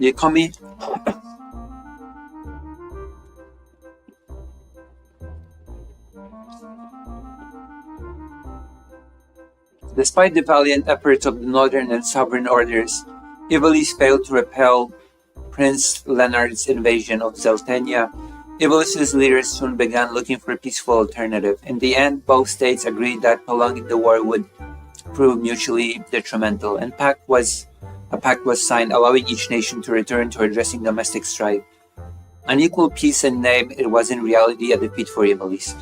You call me? Despite the valiant efforts of the Northern and Sovereign Orders, Iblis failed to repel Prince Leonard's invasion of Zeltenia. Iblis's leaders soon began looking for a peaceful alternative. In the end, both states agreed that prolonging the war would prove mutually detrimental, and pact was A pact was signed allowing each nation to return to addressing domestic strife. Unequal peace in name, it was in reality a defeat for Ivalice.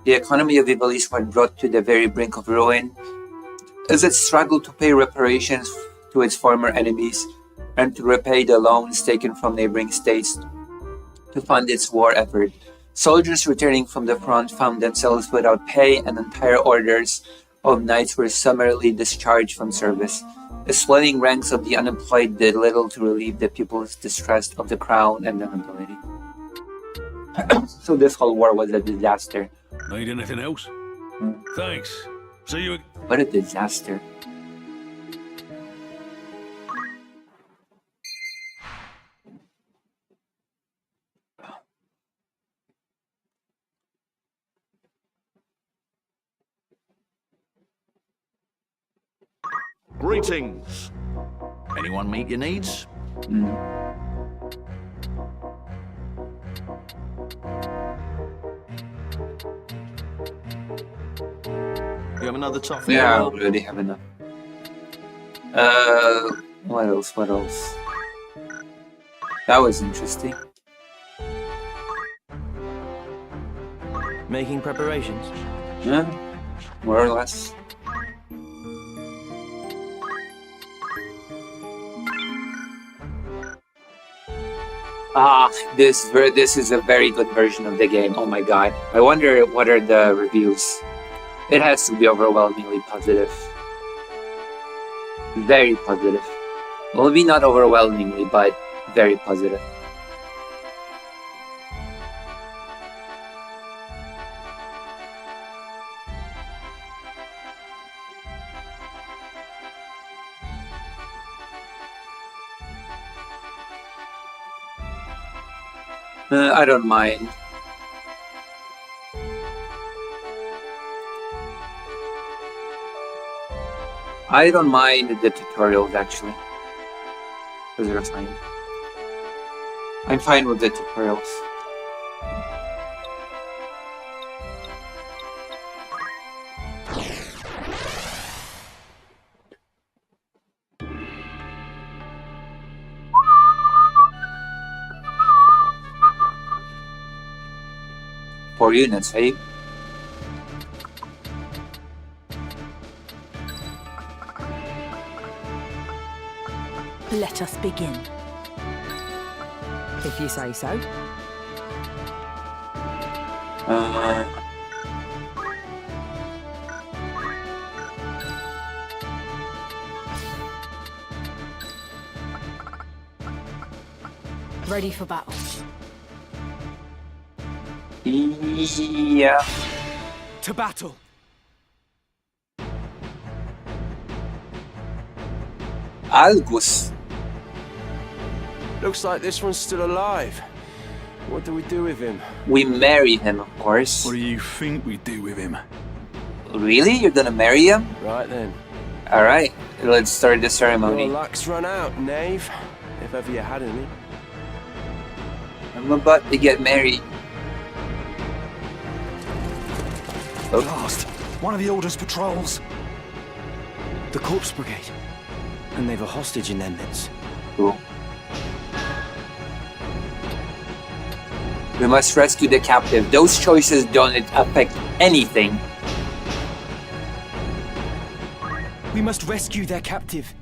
The economy of Ivalice was brought to the very brink of ruin as it struggled to pay reparations to its former enemies and to repay the loans taken from neighboring states to fund its war effort. Soldiers returning from the front found themselves without pay, and entire orders of knights were summarily discharged from service. The swelling ranks of the unemployed did little to relieve the people's distrust of the crown and the nobility. So this whole war was a disaster. Need anything else? Thanks. See you. What a disaster. Greetings. Anyone meet your needs? You have another toffee? Yeah, I already have enough. What else? What else? That was interesting. Making preparations? Yeah, more or less. This is a very good version of the game. Oh my god. I wonder what are the reviews. It has to be overwhelmingly positive. Very positive. Well, maybe not overwhelmingly, but very positive. I don't mind. I don't mind the tutorials actually. Because they're fine. I'm fine with the tutorials. Four units, eh? Let us begin. If you say so. Ready for battle. Yeah. To battle. Algus. Looks like this one's still alive. What do we do with him? We marry him, of course. What do you think we do with him? Really? You're gonna marry him? Right then. Alright, let's start the ceremony. Your luck's run out, knave. If ever you had any. I'm about to get married. At last, one of the Order's patrols. The Corpse Brigade. And they've a hostage in their midst. Cool. We must rescue the captive. Those choices don't affect anything. We must rescue their captive.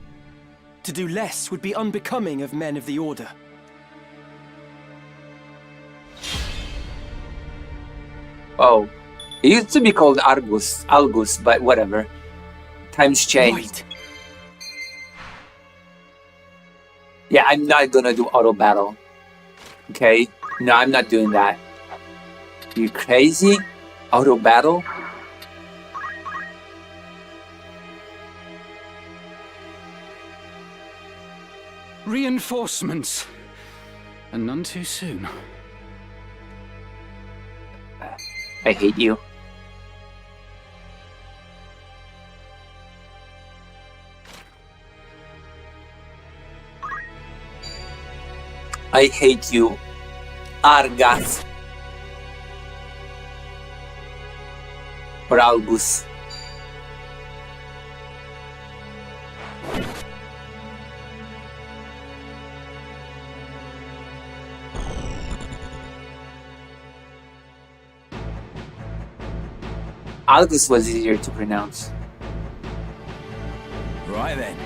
To do less would be unbecoming of men of the Order. Oh. It used to be called Algus, but whatever. Times change. Right. Yeah, I'm not gonna do auto battle. Okay? No, I'm not doing that. You crazy? Auto battle? Reinforcements. And none too soon. I hate you. I hate you, Argas. Or Albus. Algus was easier to pronounce. Right then.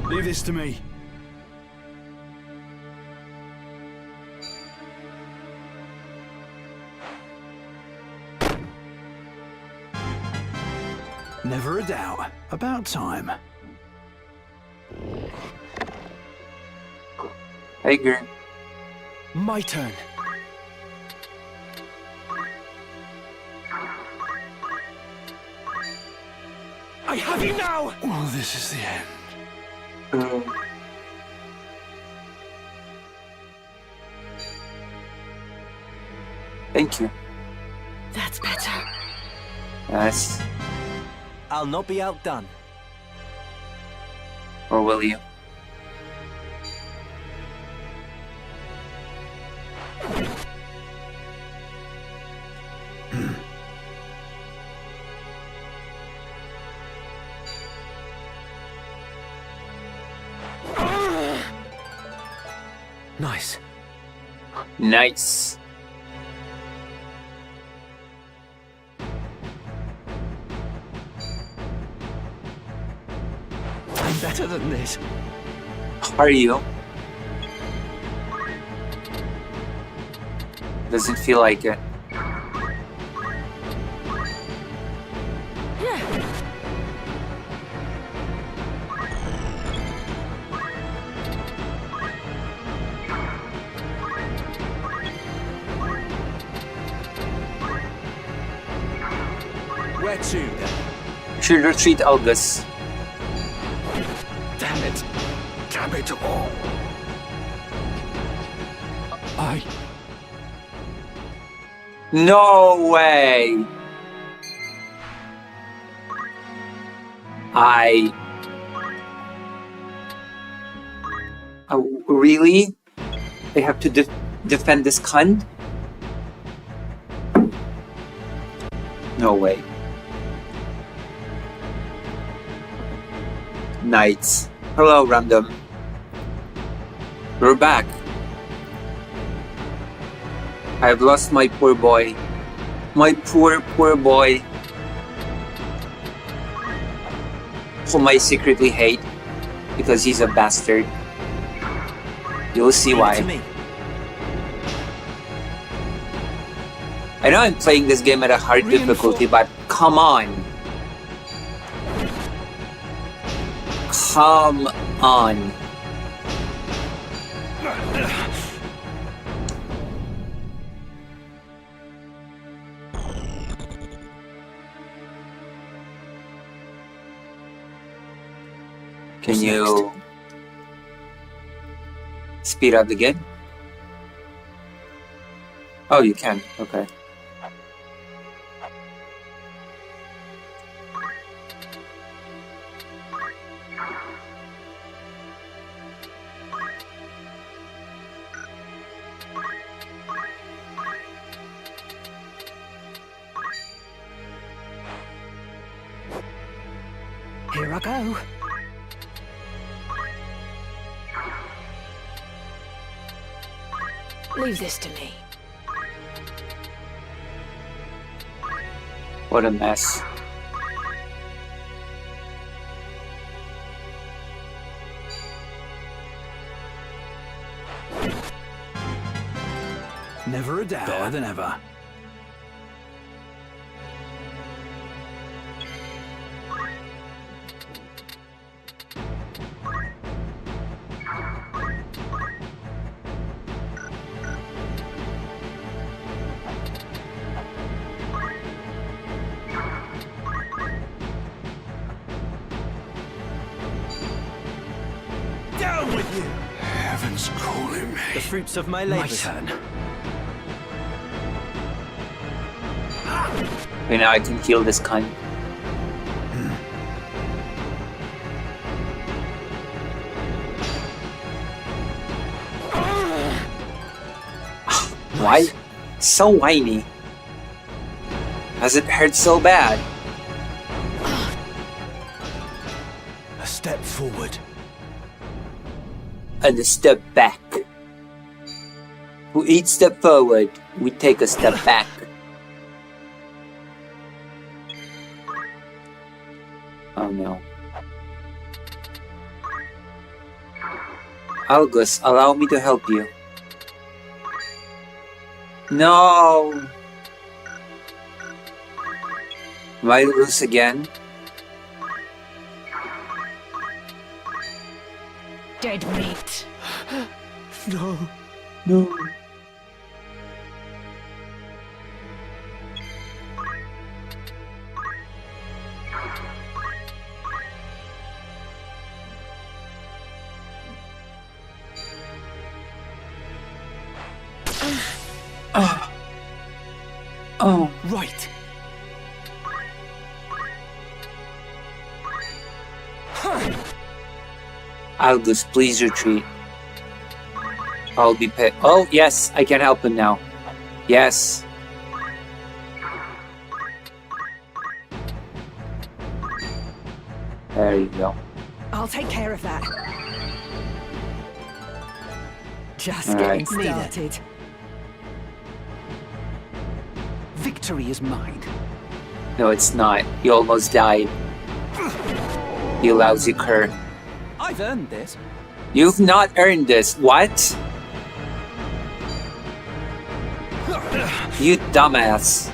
Leave this to me. Never a doubt. About time. Tiger. My turn. I have you now! Well, this is the end. Thank you. That's better. Yes. I'll not be outdone. Or will you? Nice. Nice. I'm better than this. Are you? Doesn't feel like it. Where to then? Should retreat, Algus. Damn it. Damn it all. No way! Really? They have to defend this cunt? No way. Knights. Hello, random. We're back. I've lost my poor boy. My poor boy. Whom I secretly hate. Because he's a bastard. You'll see why. I know I'm playing this game at a hard difficulty, but come on. Come on. Can you speed up the game? Oh, you can. Okay. Here I go. Leave this to me. What a mess. Never a doubt. Better than ever. done with you! Heaven's calling me. The fruits of my labor. My turn. Okay, now I can kill this cunt. Why? So whiny. Has it hurt so bad? A step forward. And a step back. We each step forward, we take a step back. Oh no. Algus, allow me to help you. No! Am I loose again? Dead meat. No. No. Oh. Right. Algus, please retreat. I'll be pit. Oh, yes, I can help him now. Yes. There you go. I'll take care of that. Just All getting right. started. Victory is mine. No, it's not. You almost died. You lousy cur. I've earned this. You've not earned this. What? You dumbass.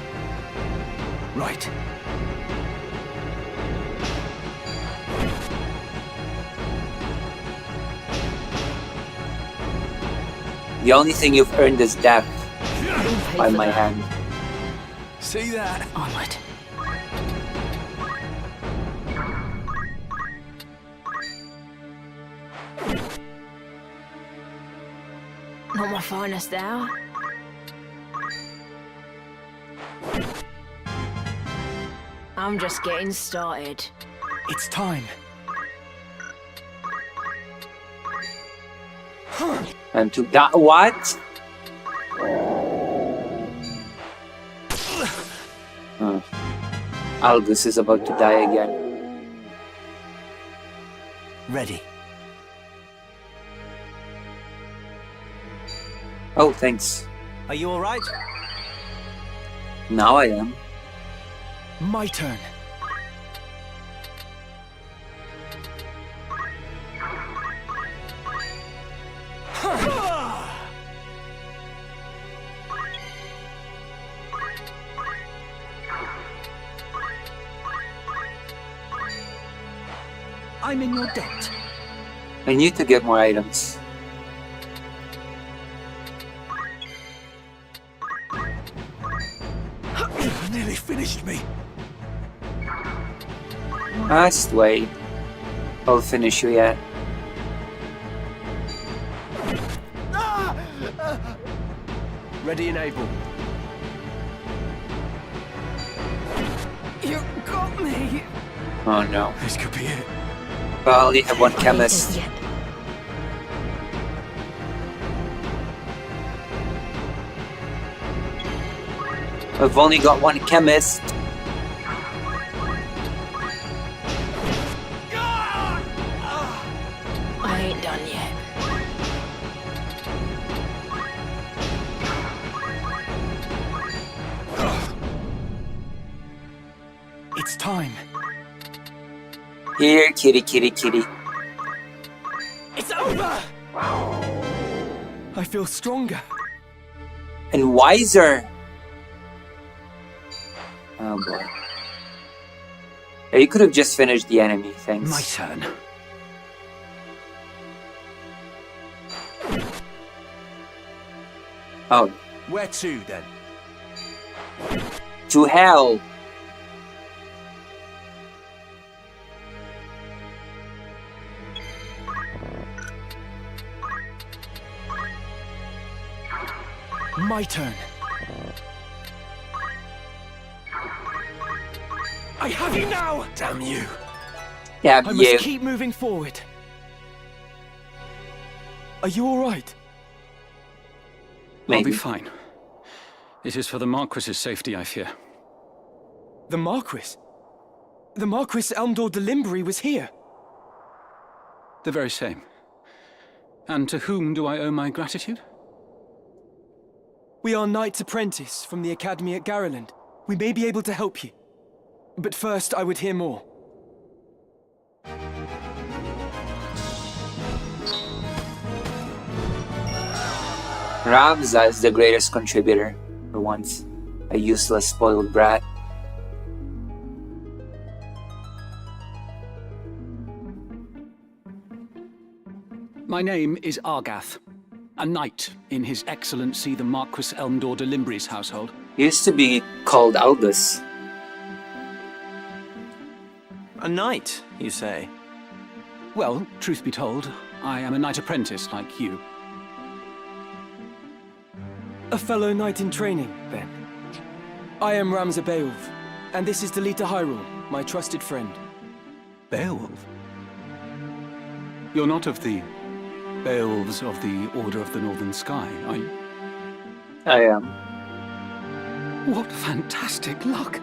Right. The only thing you've earned is death by my hand. See that? Onward. Not my finest hour. I'm just getting started. It's time. And to that, what? Algus is about to die again. Ready. Oh, thanks. Are you all right? Now I am. My turn. I'm in your debt. I need to get more items. Nearly finished me. Just wait. I'll finish you yet. Ready and able. You got me. Oh no. This could be it. But I only have one chemist. I've only got one chemist. I ain't done yet. It's time. Here, kitty, kitty, kitty. It's over! I feel stronger. And wiser. Oh boy. Yeah, you could have just finished the enemy, thanks. My turn. Oh. Where to, then? To hell! my turn. I have you now! Damn you. Damn I you. must keep moving forward. Are you alright? I'll be fine. It is for the Marquis's safety, I fear. The Marquis? The Marquis Elmdor de Limbry was here. The very same. And to whom do I owe my gratitude? We are Knight's Apprentice from the Academy at Garreland. We may be able to help you. But first, I would hear more. Ramza is the greatest contributor, for once. A useless, spoiled brat. My name is Argath, a knight in His Excellency the Marquis Elmdor de Limbry's household. He used to be called Albus. A knight, you say? Well, truth be told, I am a knight apprentice like you. A fellow knight in training, then. I am Ramza Beowulf, and this is Delita Hyrule, my trusted friend. Beowulf? You're not of the Beowulfs of the Order of the Northern Sky, are you? I am. What fantastic luck!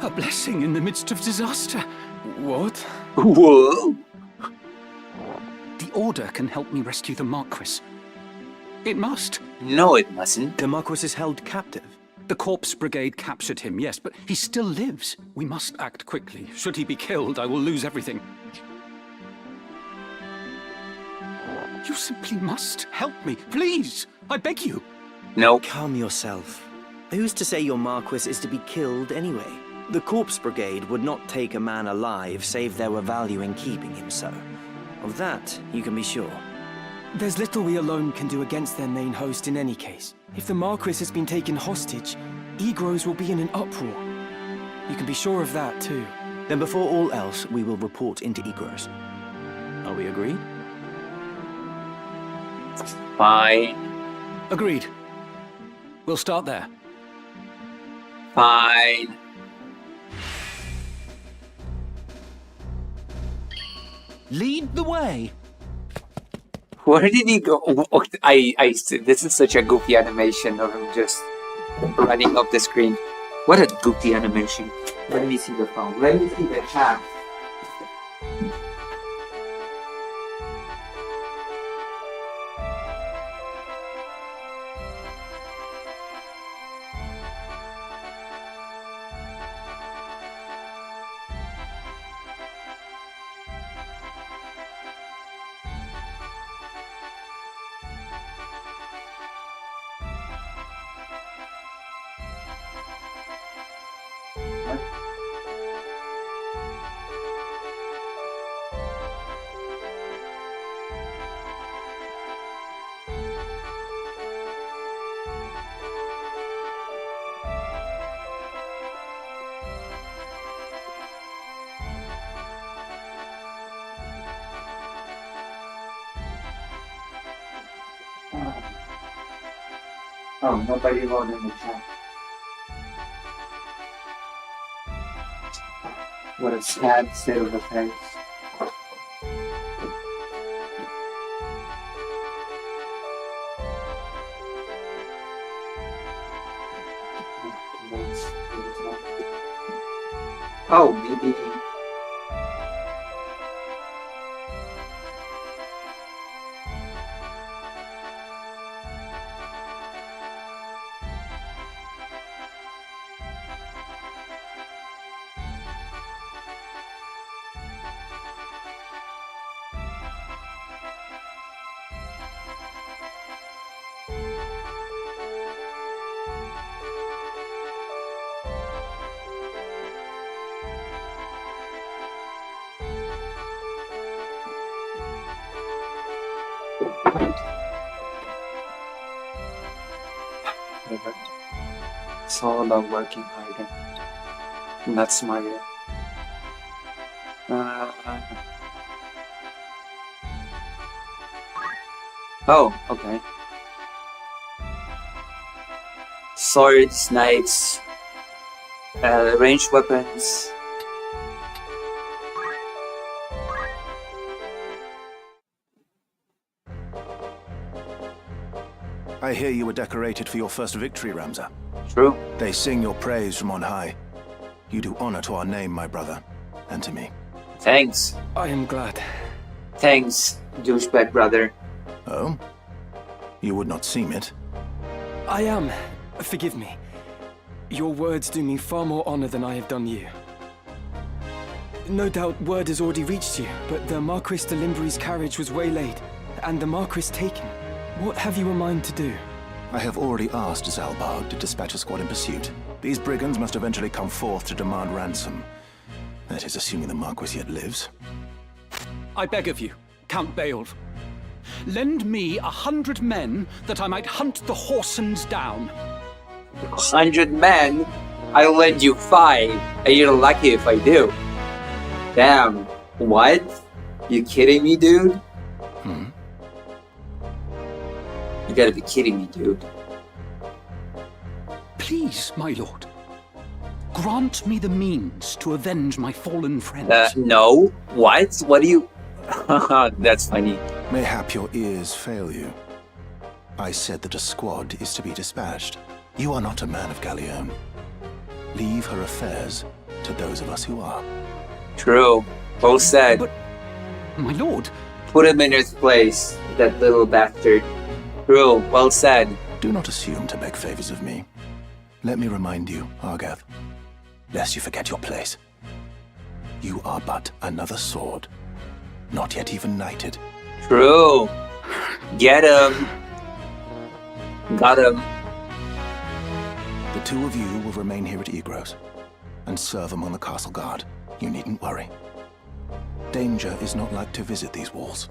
A blessing in the midst of disaster. What? Whoa! The Order can help me rescue the Marquis. It must. No, it mustn't. The Marquis is held captive. The Corpse Brigade captured him, yes, but he still lives. We must act quickly. Should he be killed, I will lose everything. You simply must help me, please! I beg you! No. Calm yourself. Who's to say your Marquis is to be killed anyway? The Corpse Brigade would not take a man alive save there were value in keeping him so. Of that, you can be sure. There's little we alone can do against their main host in any case. If the Marquis has been taken hostage, Egros will be in an uproar. You can be sure of that, too. Then before all else, we will report into Egros. Are we agreed? Fine. Agreed. We'll start there. Fine. Lead the way. Where did he go? This is such a goofy animation of him just running up the screen. What a goofy animation. Let me see the phone. Let me see the chat. Oh, nobody wrote in the chat. What a sad state of affairs. Oh, maybe. It's all about working harder, not smarter. Oh, okay. swords, knives, ranged weapons. I hear you were decorated for your first victory, Ramza. True. They sing your praise from on high. You do honor to our name, my brother, and to me. Thanks. I am glad. Thanks, douchebag brother. Oh? You would not seem it. I am. Forgive me. Your words do me far more honor than I have done you. No doubt word has already reached you, but the Marquis de Limbury's carriage was waylaid, and the Marquis taken. What have you a mind to do? I have already asked Zalbarg to dispatch a squad in pursuit. These brigands must eventually come forth to demand ransom. That is assuming the Marquis yet lives. I beg of you, Count Beowulf. Lend me 100 men that I might hunt the Horsens down. 100 men? I'll lend you 5, and you're lucky if I do. Damn. What? You kidding me, dude? You gotta be kidding me, dude. Please, my lord. Grant me the means to avenge my fallen friends. No. What? What do you... That's funny. Mayhap your ears fail you. I said that a squad is to be dispatched. You are not a man of Galleon. Leave her affairs to those of us who are. True. Well said. But, my lord... Put him in his place, that little bastard. True. Well said. Do not assume to beg favors of me. Let me remind you, Argath, lest you forget your place. You are but another sword, not yet even knighted. True. Get him. Got him. The two of you will remain here at Egros and serve among the castle guard. You needn't worry. Danger is not like to visit these walls.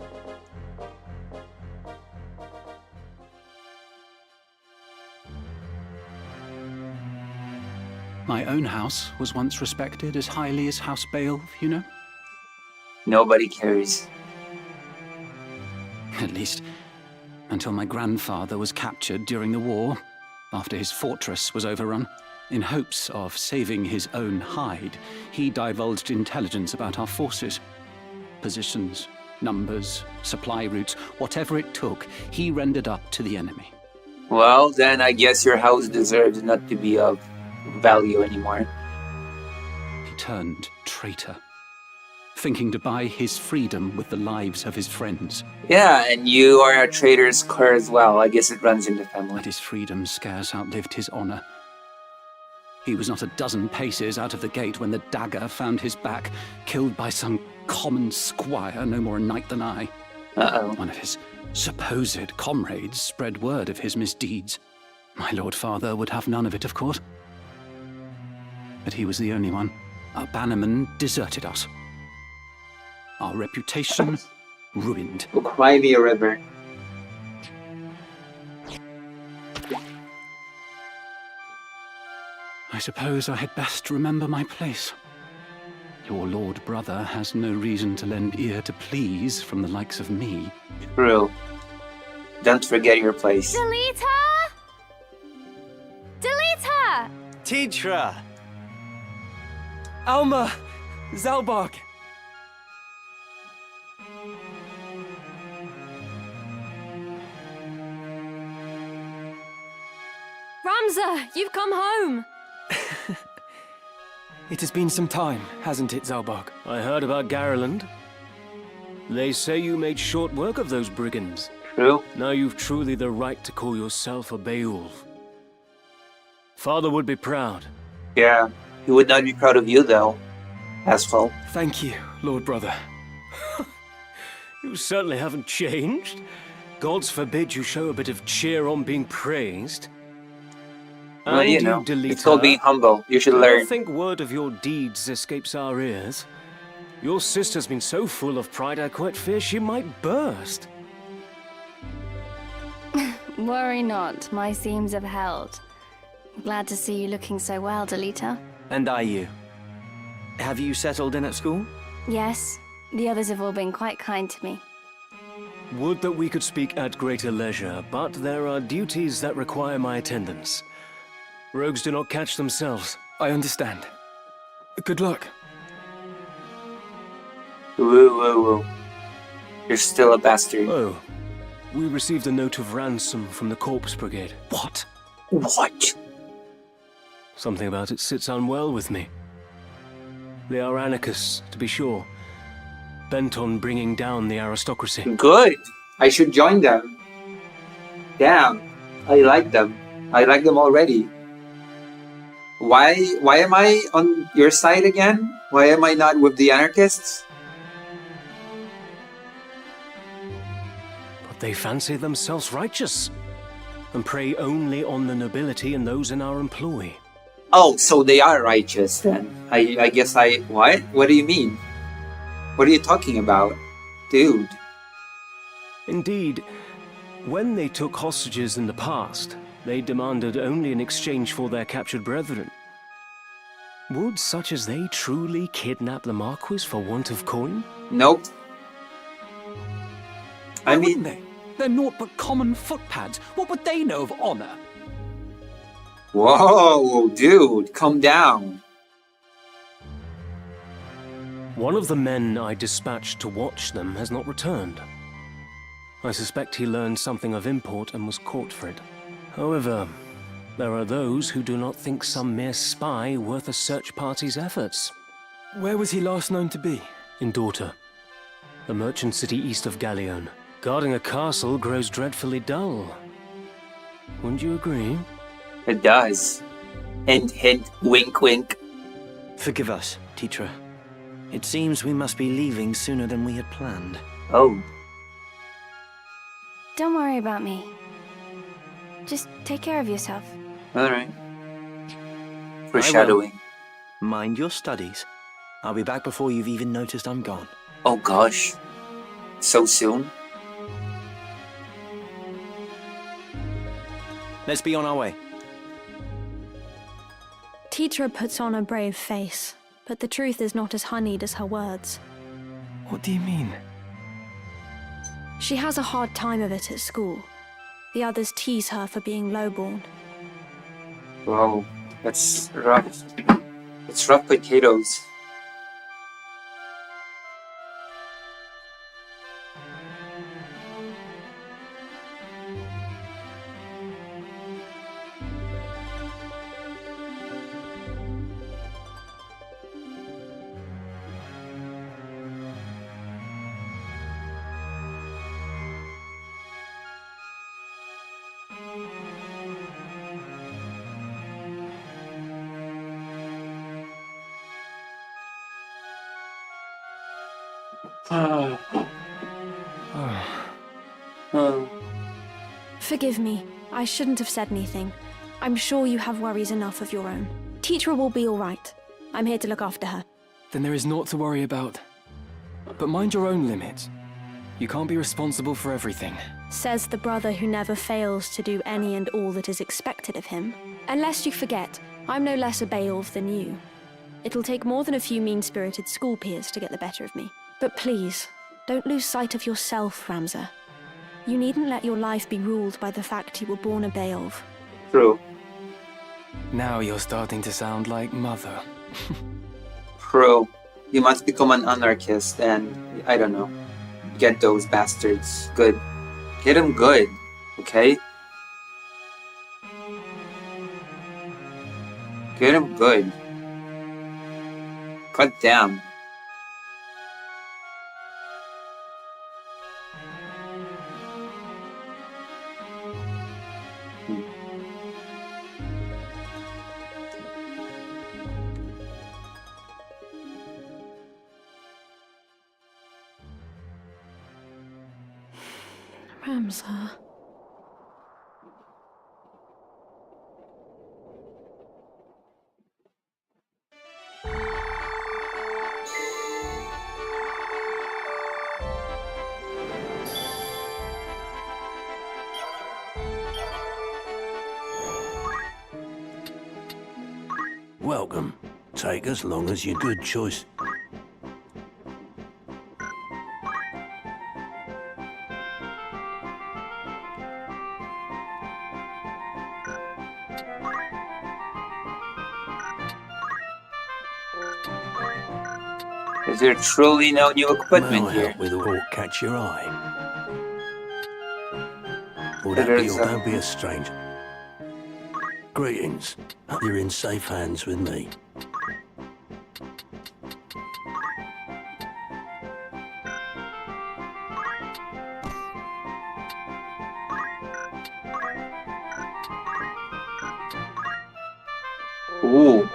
My own house was once respected as highly as House Beowulf, you know? Nobody cares. At least, until my grandfather was captured during the war, after his fortress was overrun. In hopes of saving his own hide, he divulged intelligence about our forces. Positions, numbers, supply routes, whatever it took, he rendered up to the enemy. Well, then I guess your house deserves not to be of value anymore. He turned traitor, thinking to buy his freedom with the lives of his friends. Yeah, and you are a traitor's cur as well. I guess it runs in the family. But his freedom scarce outlived his honor. He was not a dozen paces out of the gate when the dagger found his back, killed by some common squire, no more a knight than I. Uh-oh. One of his supposed comrades spread word of his misdeeds. My lord father would have none of it, of course. But he was the only one. Our bannerman deserted us. Our reputation ruined. Well, cry me a river. I suppose I had best remember my place. Your lord brother has no reason to lend ear to pleas from the likes of me. True. Don't forget your place. Delita! Delita! Tidra! Alma! Zalbarg! Ramza, you've come home! It has been some time, hasn't it, Zalbarg? I heard about Garland. They say you made short work of those brigands. True. Now you've truly the right to call yourself a Beowulf. Father would be proud. Yeah, he would not be proud of you, though. Asshole. Thank you, Lord Brother. You certainly haven't changed. Gods forbid you show a bit of cheer on being praised. Well, And you know, Delita, it's called being humble. You should I learn. don't think word of your deeds escapes our ears. Your sister's been so full of pride I quite fear she might burst. Worry not, my seams have held. Glad to see you looking so well, Delita. And are you? Have you settled in at school? Yes, the others have all been quite kind to me. Would that we could speak at greater leisure, but there are duties that require my attendance. Rogues do not catch themselves. I understand. Good luck. Whoa, whoa, whoa. You're still a bastard. Oh. We received a note of ransom from the Corpse Brigade. What? What? Something about it sits unwell with me. They are anarchists, to be sure, bent on bringing down the aristocracy. Good. I should join them. Damn. I like them. I like them already. Why am I on your side again? Why am I not with the anarchists? But they fancy themselves righteous, and prey only on the nobility and those in our employ. Oh, so they are righteous then. I guess what? What do you mean? What are you talking about? Dude. Indeed, when they took hostages in the past, they demanded only in exchange for their captured brethren. Would such as they truly kidnap the Marquis for want of coin? Nope. Why wouldn't they? They're naught but common footpads. What would they know of honor? Whoa, dude, calm down. One of the men I dispatched to watch them has not returned. I suspect he learned something of import and was caught for it. However, there are those who do not think some mere spy worth a search party's efforts. Where was he last known to be? In Dorta, the merchant city east of Galleon. Guarding a castle grows dreadfully dull. Wouldn't you agree? It does. Hint, hint, wink, wink. Forgive us, Teacher. It seems we must be leaving sooner than we had planned. Oh. Don't worry about me. Just take care of yourself. Alright. Foreshadowing. Mind your studies. I'll be back before you've even noticed I'm gone. Oh gosh. So soon? Let's be on our way. Teacher puts on a brave face, but the truth is not as honeyed as her words. What do you mean? She has a hard time of it at school. The others tease her for being lowborn. Wow, that's rough. It's rough potatoes. Forgive me. I shouldn't have said anything. I'm sure you have worries enough of your own. Teacher will be all right. I'm here to look after her. Then there is naught to worry about. But mind your own limits. You can't be responsible for everything. Says the brother who never fails to do any and all that is expected of him. Unless you forget, I'm no less a Beowulf than you. It'll take more than a few mean-spirited school peers to get the better of me. But please, don't lose sight of yourself, Ramza. You needn't let your life be ruled by the fact you were born a Beowulf. True. Now you're starting to sound like Mother. True. You must become an anarchist and, I don't know, get those bastards good. Get them good, okay? Get them good. God damn. Ramza. Welcome. Take as long as your good choice. Is there truly no new May equipment I here? help with aught catch your eye? Will There that be is all? a- Don't be a stranger. Greetings. You're in safe hands with me. Ooh.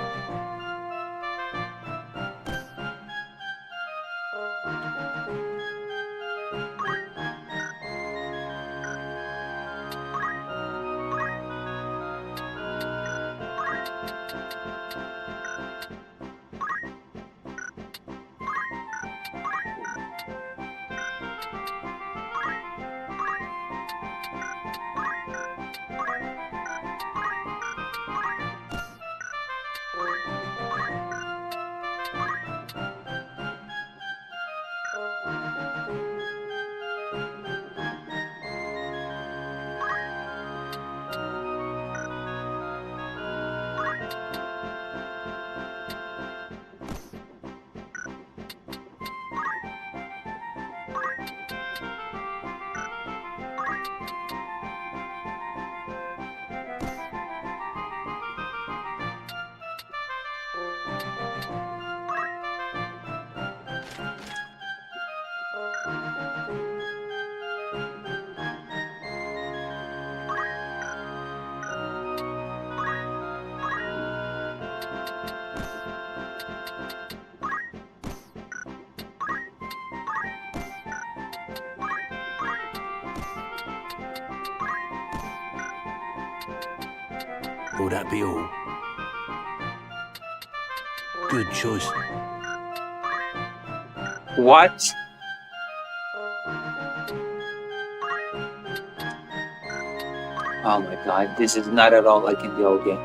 Will that be all? Good choice. What? Oh my god, this is not at all like in the old game.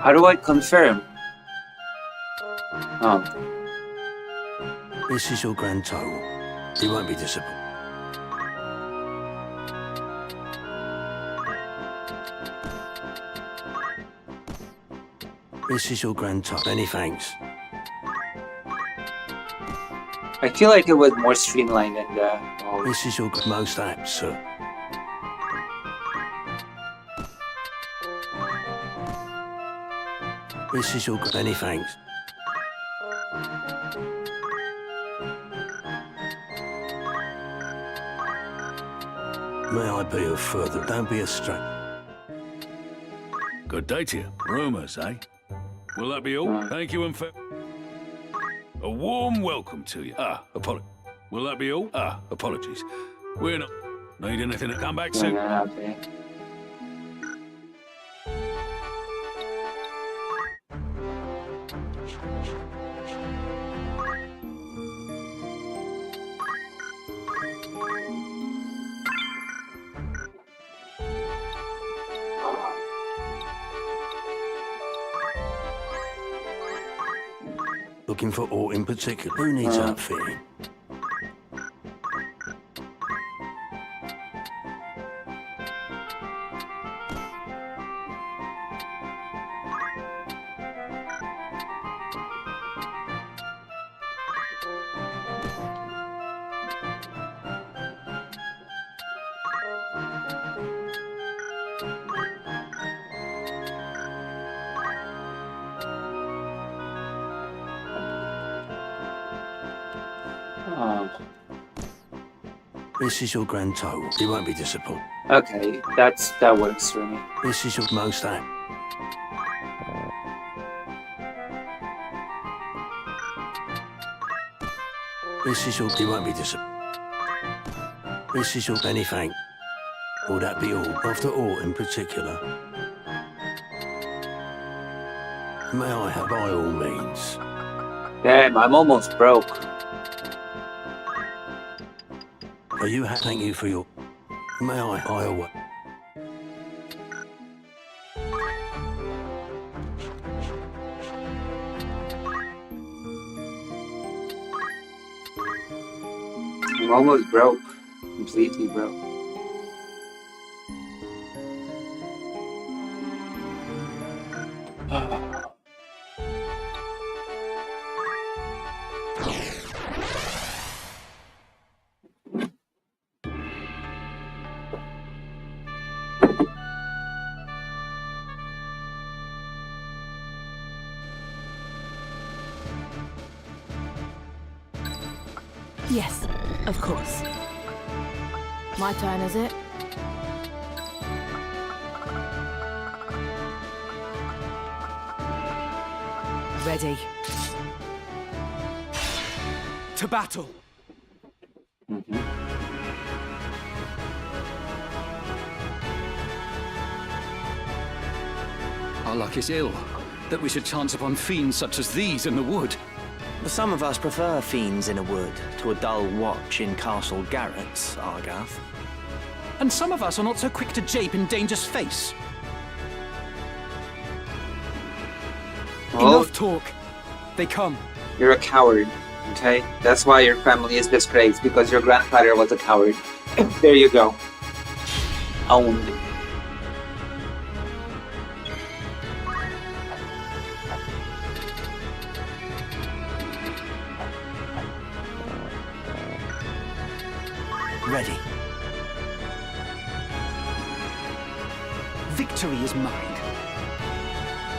How do I confirm? Oh. This is your grand total. You won't be disappointed. This is your grand total. Many thanks. I feel like it was more streamlined than the old. This is your most apt, sir. This is your many thanks. May I be of further? Don't be a stranger. Good day to you. Rumours, eh? Will that be all? Thank you and a warm welcome to you. Apologies. Will that be all? Apologies. We're not... Need anything to come back soon? Okay. Looking for aught in particular? Who needs outfitting? This is your grand total. You won't be disappointed. Okay, that works for me. This is your most apt. This is your... You won't be disappointed. This is your... Many thanks. Will that be all? After aught in particular? May I have by all means? Damn, I'm almost broke. Are you thank you for your... May I away? almost broke. Completely broke. Yes, of course. My turn, is it? Ready. To battle! Our luck is ill, that we should chance upon fiends such as these in the wood. Some of us prefer fiends in a wood to a dull watch in castle garrets, Argath. And some of us are not so quick to jape in danger's face. Well, Enough talk. They come. you're a coward, okay? That's why your family is disgraced, because your grandfather was a coward. There you go. Owned. Ready. Victory is mine.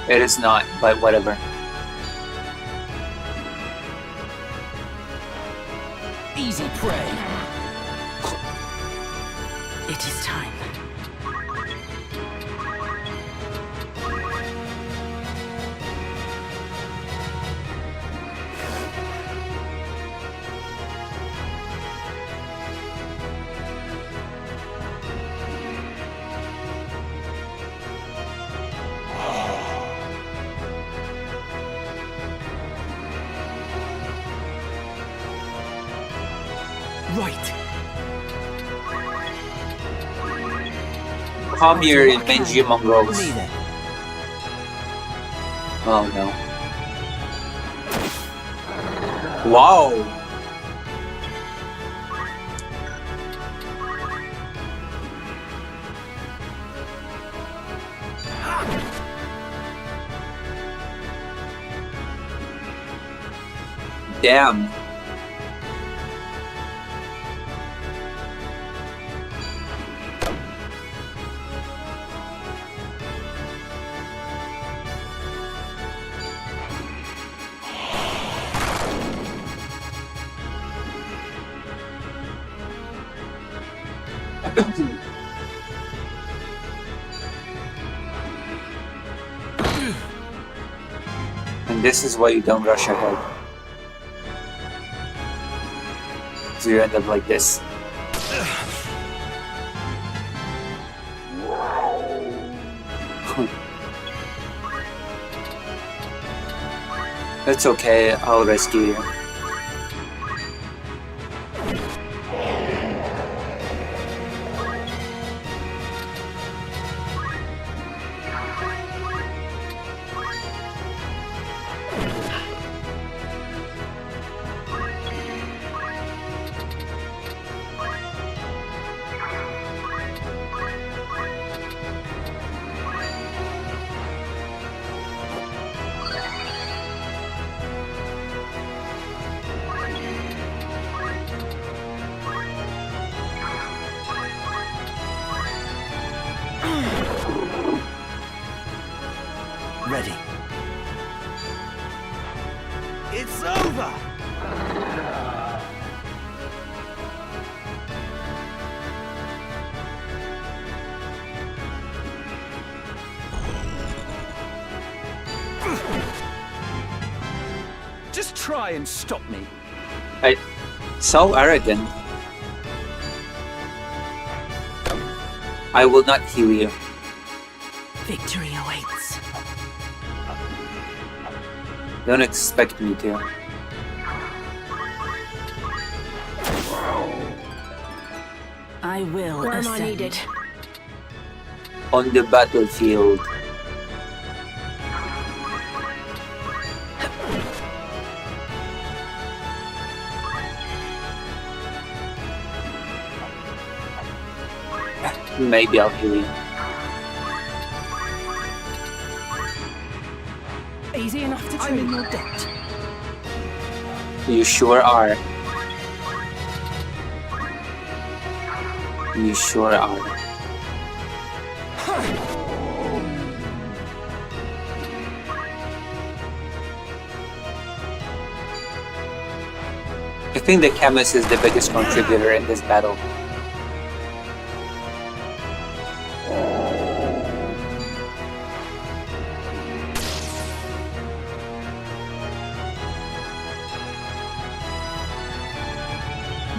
It is not, but whatever. Easy prey. It is time. Right. Come here, you mangy mongrels. Oh no. Wow! Damn. And this is why you don't rush ahead. So you end up like this. That's okay, I'll rescue you. Ready. It's over! Just try and stop me. So arrogant. I will not heal you. Victory awaits. Don't expect me to. I will Where am I ascend. needed? On the battlefield. Maybe I'll heal you. Easy enough to I'm in your debt. You sure are. You sure are. I think the chemist is the biggest contributor in this battle.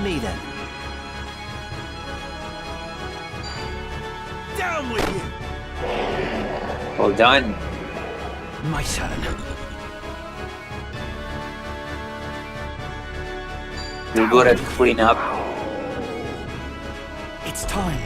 Me then. Down with you! Well done. My turn. You're good at clean up. It's time.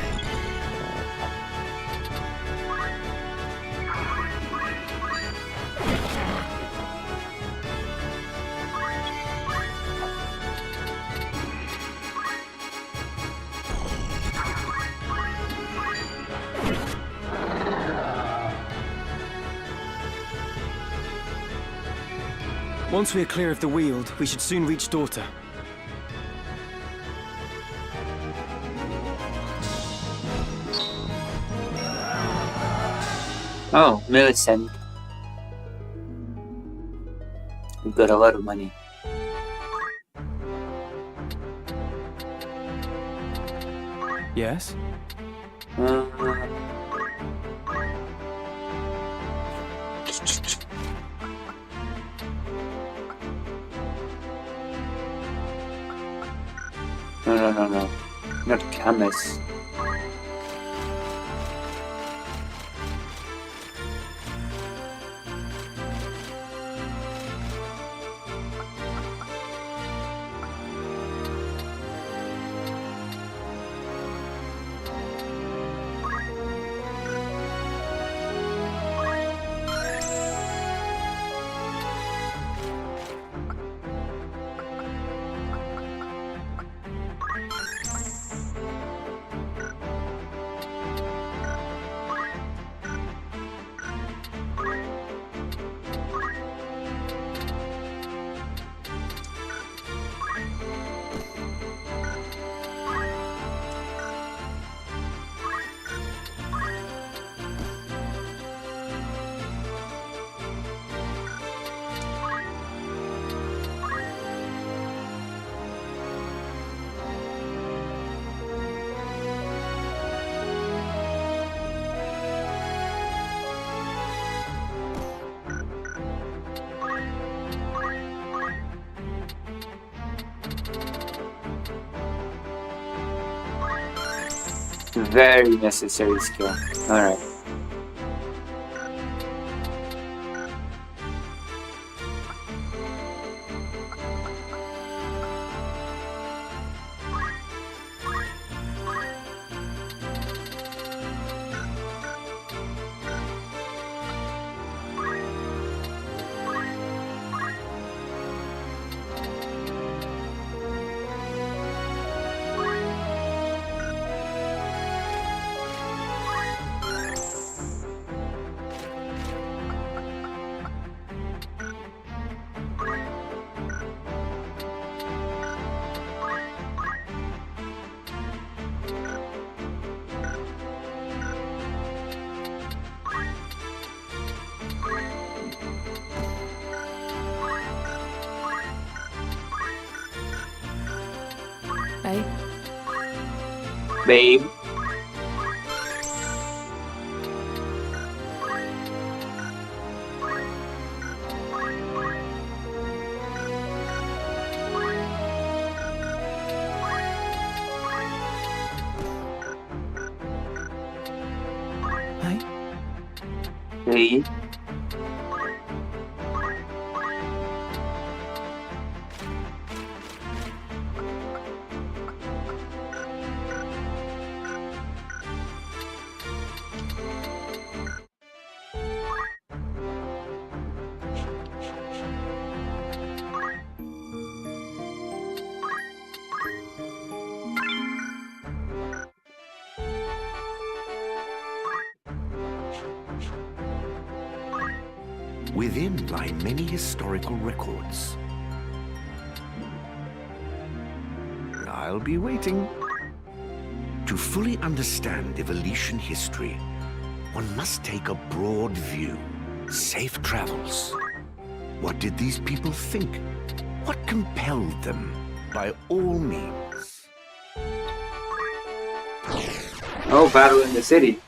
Once we are clear of the Weald, we should soon reach Daughter. Oh, Millicent. You've got a lot of money. Yes? No. Not chemist. Very necessary skill. Alright. Babe. Hey. Within lie many historical records. I'll be waiting. To fully understand Evolution history, one must take a broad view. Safe travels. What did these people think? What compelled them? By all means. Oh, battle in the city.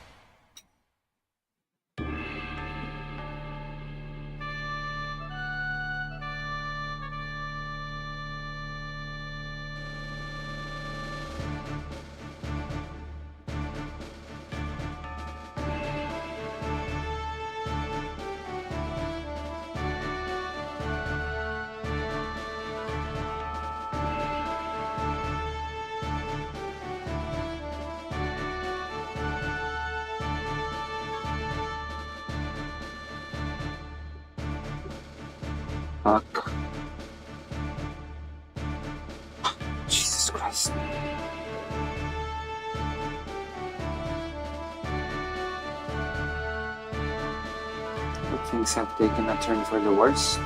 Fuck. Jesus Christ. Things have taken a turn for the worse.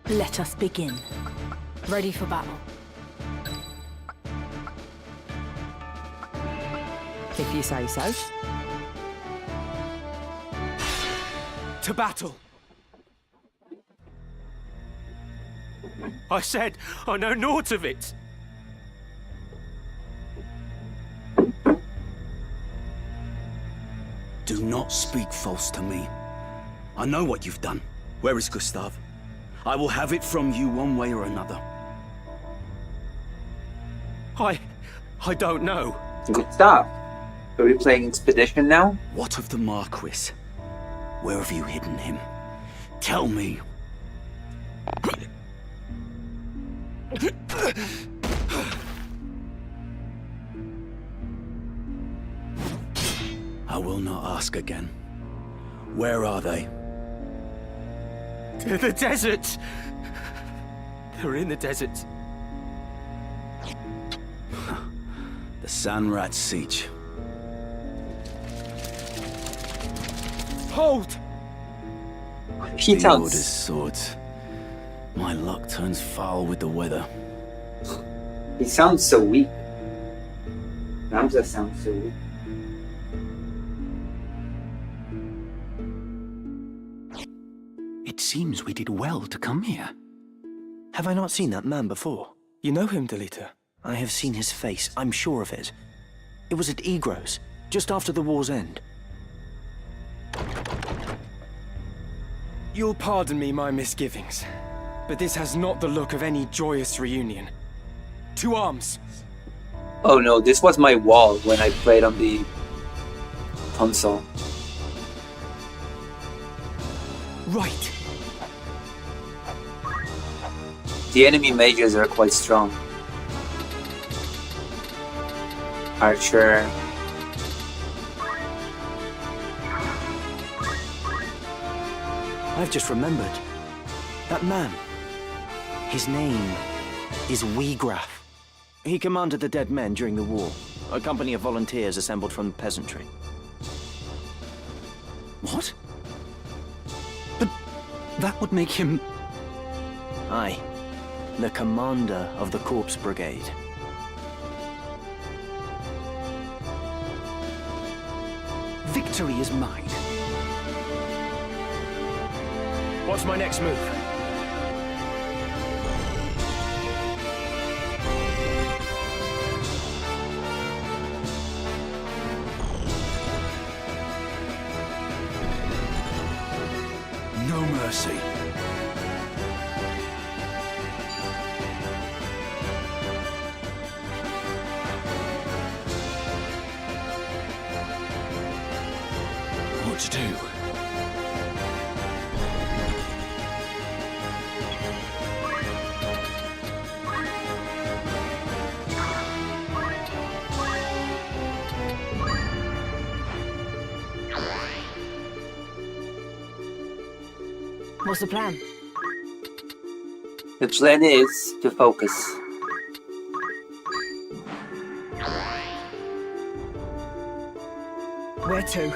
Let us begin. Ready for battle. If you say so. To battle! I said I know naught of it! Do not speak false to me. I know what you've done. Where is Gustav? I will have it from you one way or another. I don't know. Gustav, are we playing Expedition now? What of the Marquis? Where have you hidden him? Tell me. I will not ask again. Where are they? The desert! They're in the desert. The Sanrat Siege. Hold! He the sounds... Order's swords. My luck turns foul with the weather. He sounds so weak. Ramza sounds so weak. It seems we did well to come here. Have I not seen that man before? You know him, Delita? I have seen his face, I'm sure of it. It was at Egros, just after the war's end. You'll pardon me my misgivings, but this has not the look of any joyous reunion. To arms! Oh no, this was my wall when I played on the console. Right! The enemy mages are quite strong. Archer. I've just remembered. That man. His name is Weegraf. He commanded the dead men during the war. A company of volunteers assembled from the peasantry. What? But that would make him... Aye. The commander of the Corpse Brigade. Victory is mine. What's my next move? No mercy. What to do? What's the plan? The plan is to focus. Where to?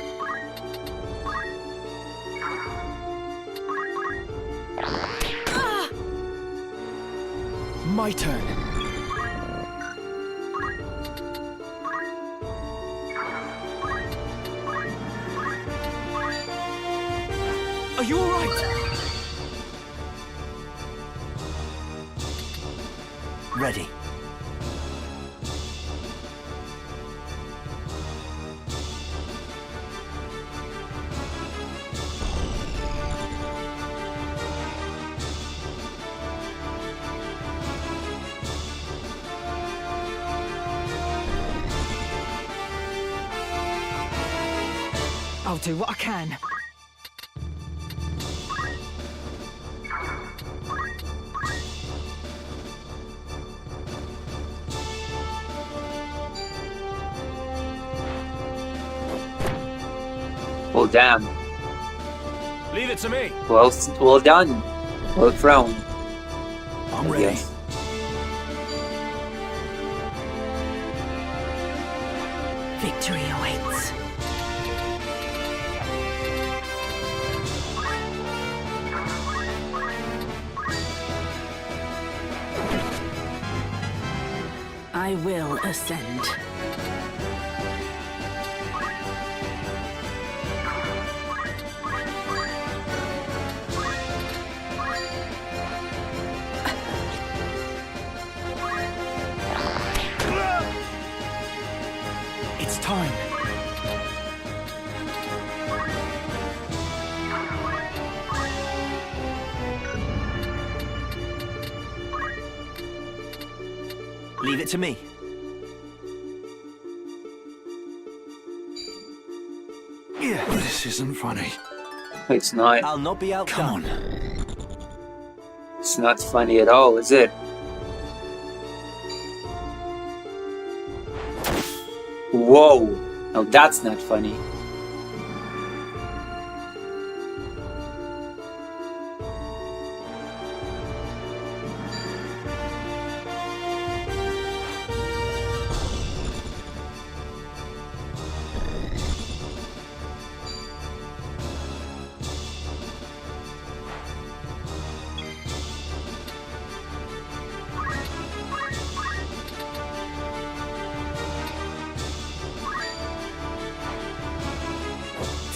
My turn. Are you all right? Ready. I'll do what I can. Well, damn. Leave it to me. Well done. Well thrown. I'm ready. Yes. Victory awaits. I will ascend. It's time. Leave it to me. This isn't funny. It's not. I'll not be outdone. Come on. It's not funny at all, is it? Whoa. No, that's not funny.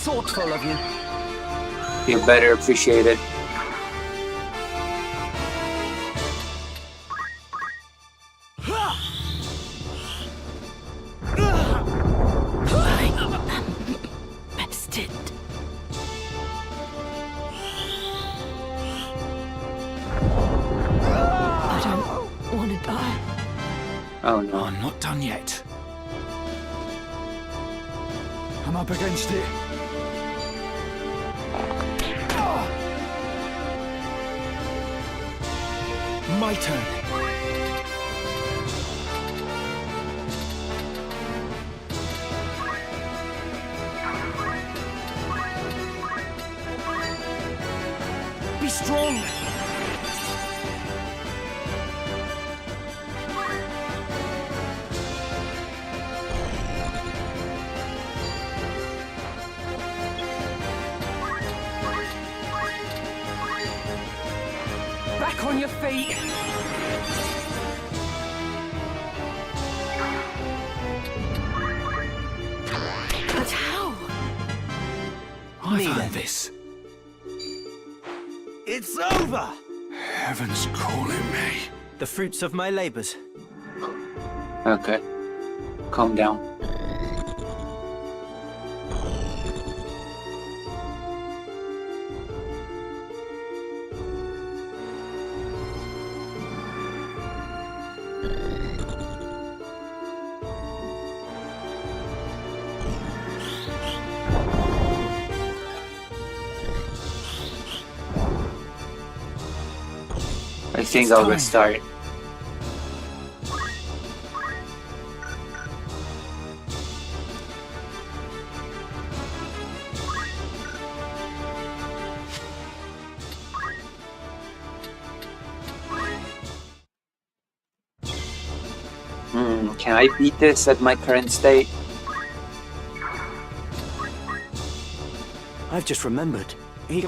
Thoughtful of you. You better appreciate it. Bested. I don't want to die. Oh no. I'm not done yet. I'm up against it. My turn. Be strong. Back on your feet. But how? I've had this. It's over! Heaven's calling me. The fruits of my labors. Okay. Calm down. I think I'll restart. Can I beat this at my current state? I've just remembered. He...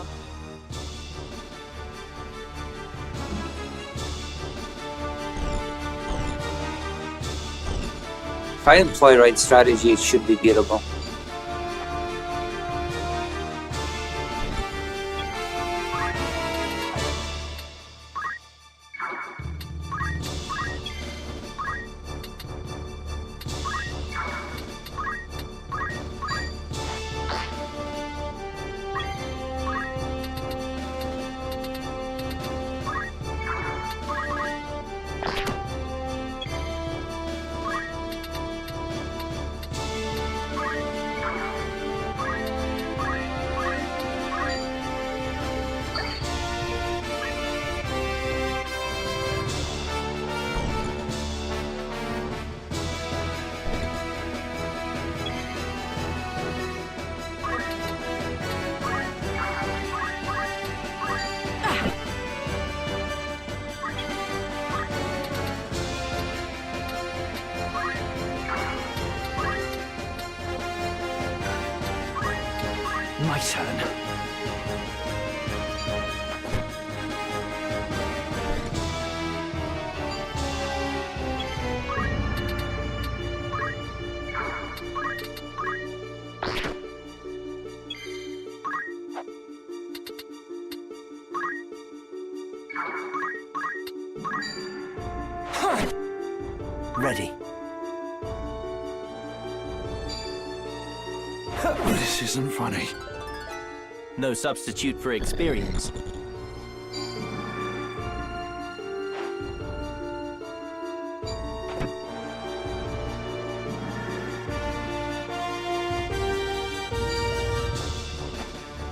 If I employ right strategy, it should be beatable. My turn. Ready. This isn't funny. No substitute for experience.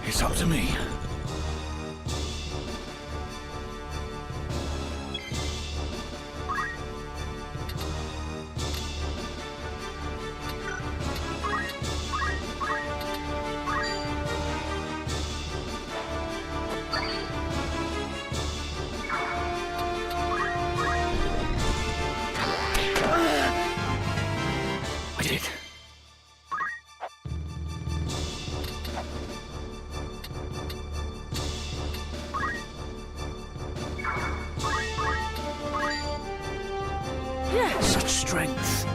It's up to me. I did. Such strength.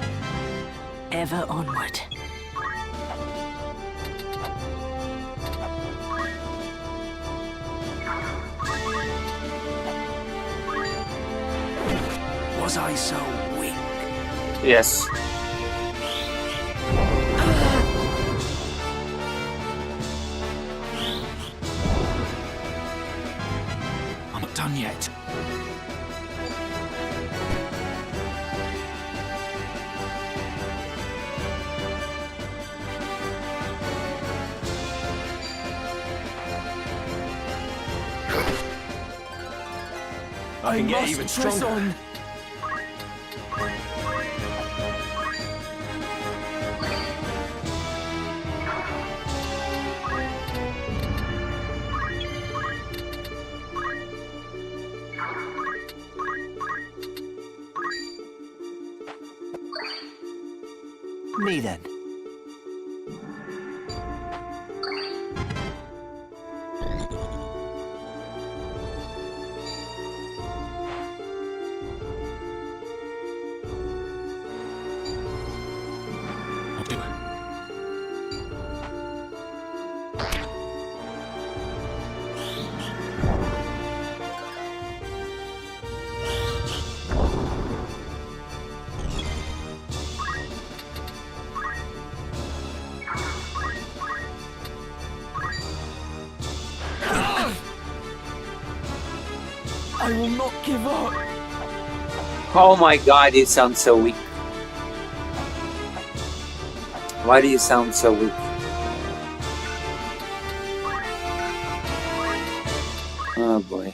Ever onward. Was I so weak? Yes. I'm not done yet. I can get must even press stronger. on. Me then. I'll do it. I will not give up. Oh my god, you sound so weak. Why do you sound so weak? Oh boy.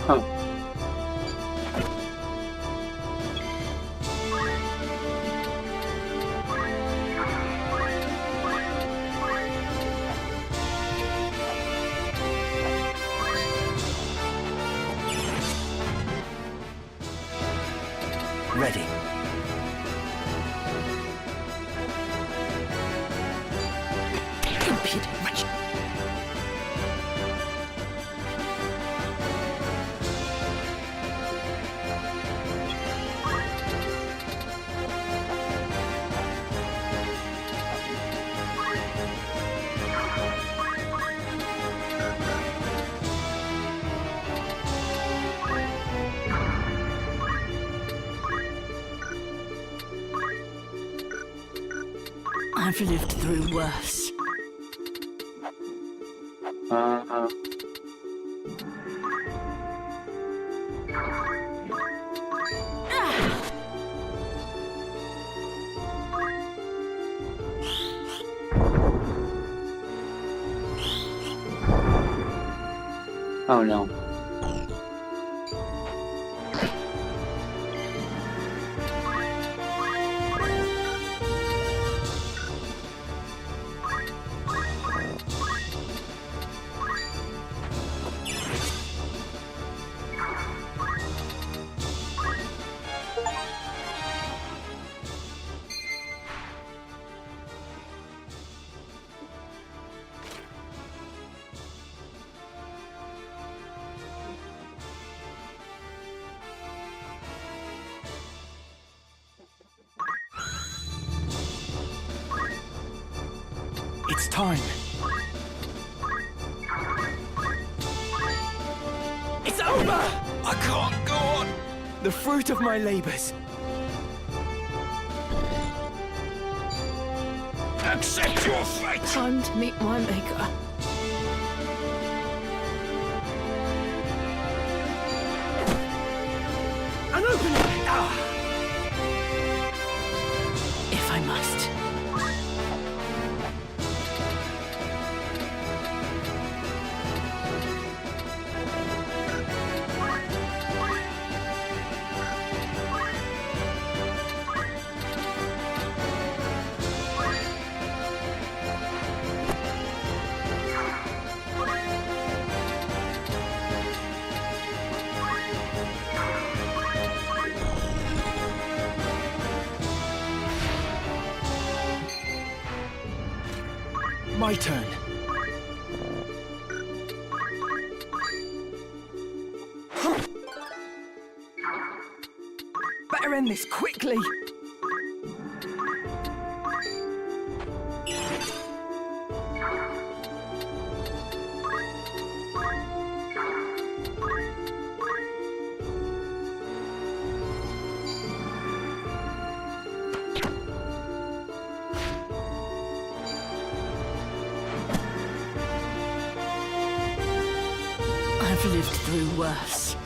Huh. Ready. Impudent wretch. I've lived through worse. Oh no. It's time. It's over! I can't go on! The fruit of my labors. Accept your fate! Time to meet my maker. And open it! If I must. My turn. Better end this quickly. I've lived through worse.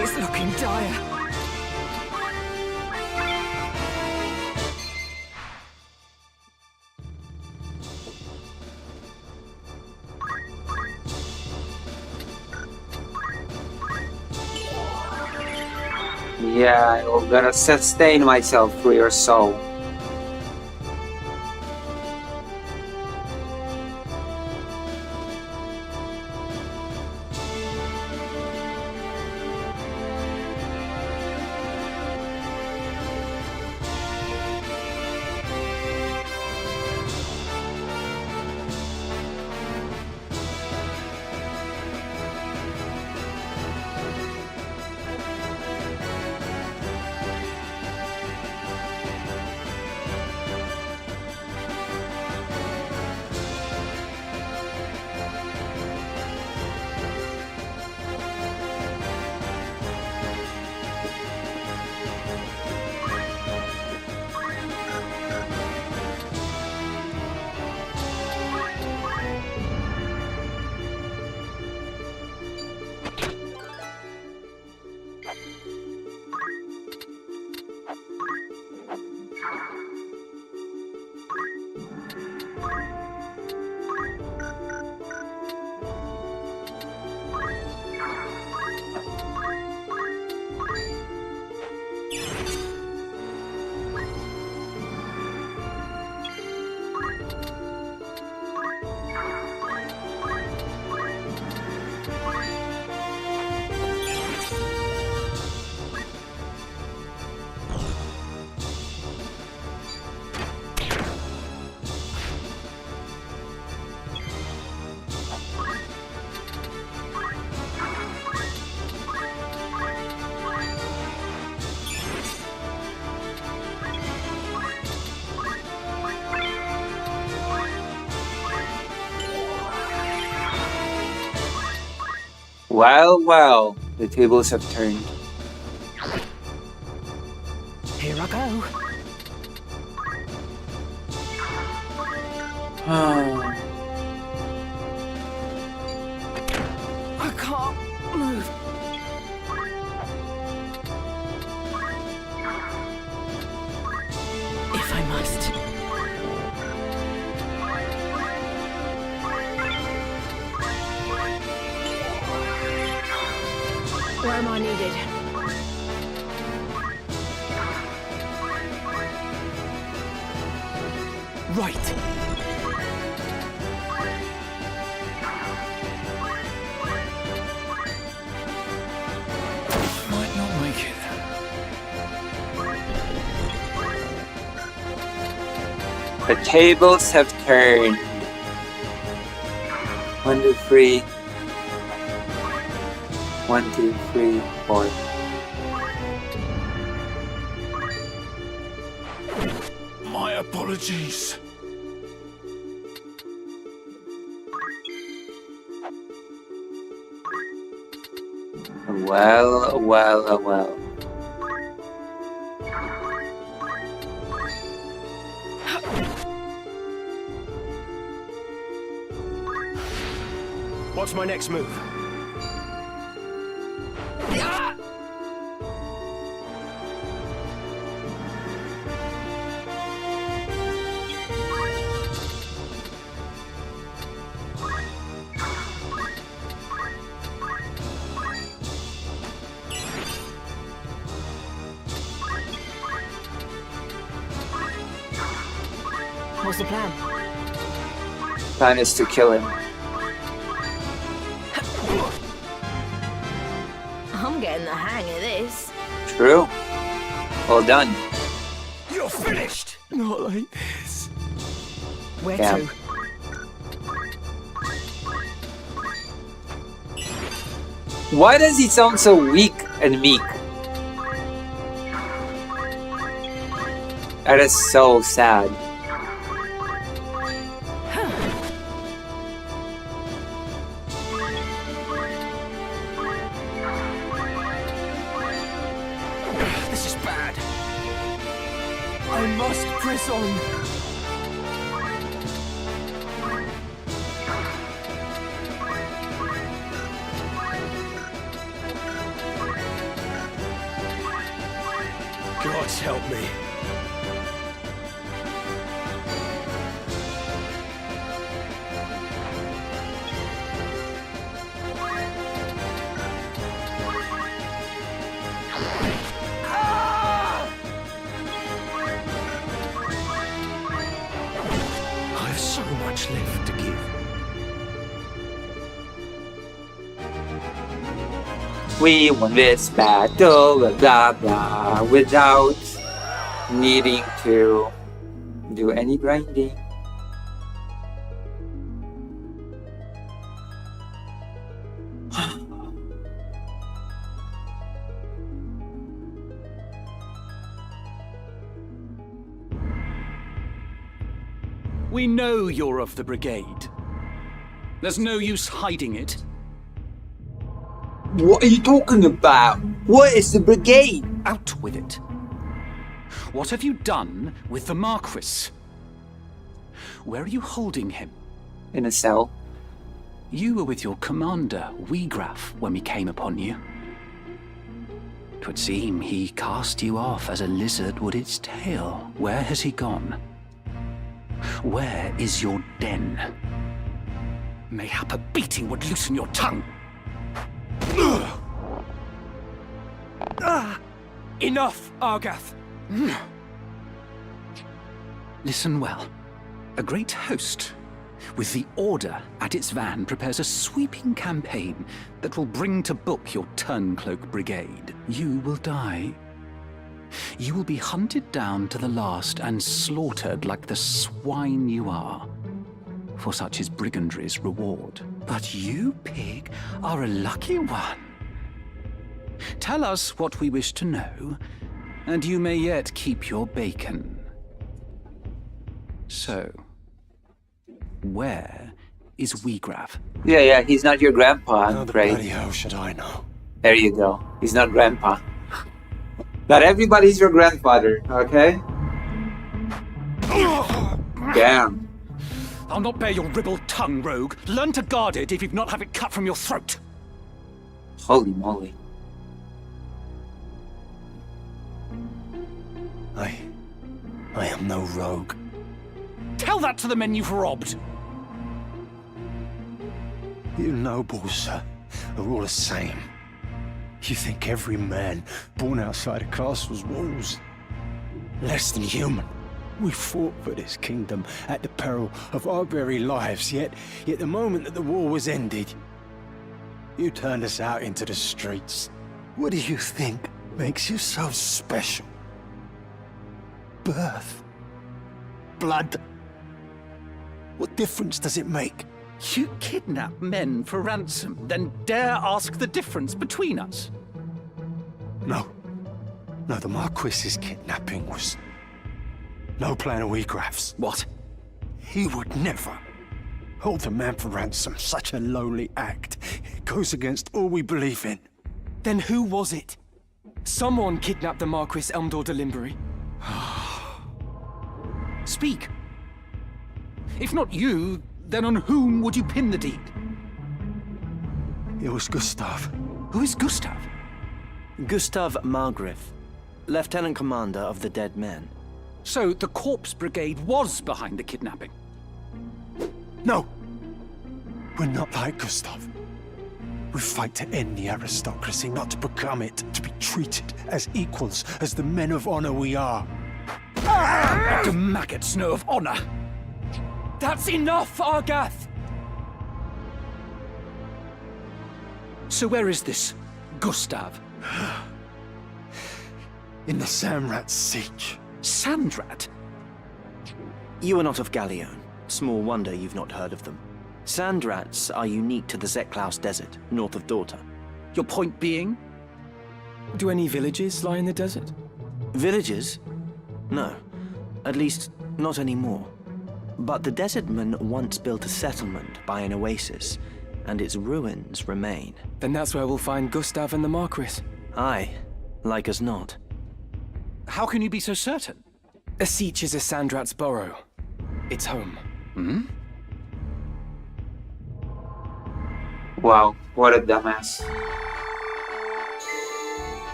It's looking dire. Yeah, I'm gonna sustain myself through your soul. Well, the tables have turned. Here I go. I can't move. If I must. Where am I needed? Right. Might not make it. The tables have turned. 1, 2, 3. 1, 2, 3, 4. My apologies. Well. What's my next move? What's the plan? Plan is to kill him. I'm getting the hang of this. True. Well done. You're finished! Not like this. Where Yeah. to? Why does he sound so weak and meek? That is so sad. This is bad. I must press on. Gods help me. I've so much left to give. We won this battle, blah blah, without needing to do any grinding. We know you're of the brigade. There's no use hiding it. What are you talking about? What is the brigade? Out with it. What have you done with the Marquis? Where are you holding him? In a cell. You were with your commander, Weegraf, when we came upon you. 'Twould seem he cast you off as a lizard would its tail. Where has he gone? Where is your den? Mayhap a beating would loosen your tongue. Enough, Argath. Listen well. A great host, with the Order at its van, prepares a sweeping campaign that will bring to book your Turncloak Brigade. You will die. You will be hunted down to the last and slaughtered like the swine you are. For such is brigandry's reward. But you, pig, are a lucky one. Tell us what we wish to know, and you may yet keep your bacon. So, where is Weegrav. Yeah, he's not your grandpa, I'm How the afraid. bloody hell should I know? There you go. He's not grandpa. Not everybody's your grandfather, okay? Damn. I'll not bear your ribald tongue, rogue. Learn to guard it if you've not have it cut from your throat. Holy moly. I am no rogue. Tell that to the men you've robbed. You nobles, sir, are all the same. You think every man born outside a castle's walls less than human. We fought for this kingdom at the peril of our very lives, yet the moment that the war was ended, you turned us out into the streets. What do you think makes you so special? Birth? Blood? What difference does it make? You kidnap men for ransom, then dare ask the difference between us? No, the Marquis's kidnapping was no plan of Weegraf's. What? He would never hold a man for ransom. Such a lowly act. It goes against all we believe in. Then who was it? Someone kidnapped the Marquis Elmdor de Limbury. Speak. If not you, then on whom would you pin the deed? It was Gustav. Who is Gustav? Gustav Margrave, Lieutenant Commander of the Dead Men. So the Corpse Brigade was behind the kidnapping? No! We're not like Gustav. We fight to end the aristocracy, not to become it, to be treated as equals, as the men of honor we are. What do maggots know of honor? That's enough, Argath! So where is this Gustav? In the Samrat siege. Sandrat? You are not of Galleon. Small wonder you've not heard of them. Sandrats are unique to the Zeklaus Desert, north of Dorta. Your point being? Do any villages lie in the desert? Villages? No. At least, not anymore. But the Desertmen once built a settlement by an oasis, and its ruins remain. Then that's where we'll find Gustav and the Marquis. Aye, like as not. How can you be so certain? Asich is a Sandrat's burrow. It's home. Hmm? Wow, what a dumbass.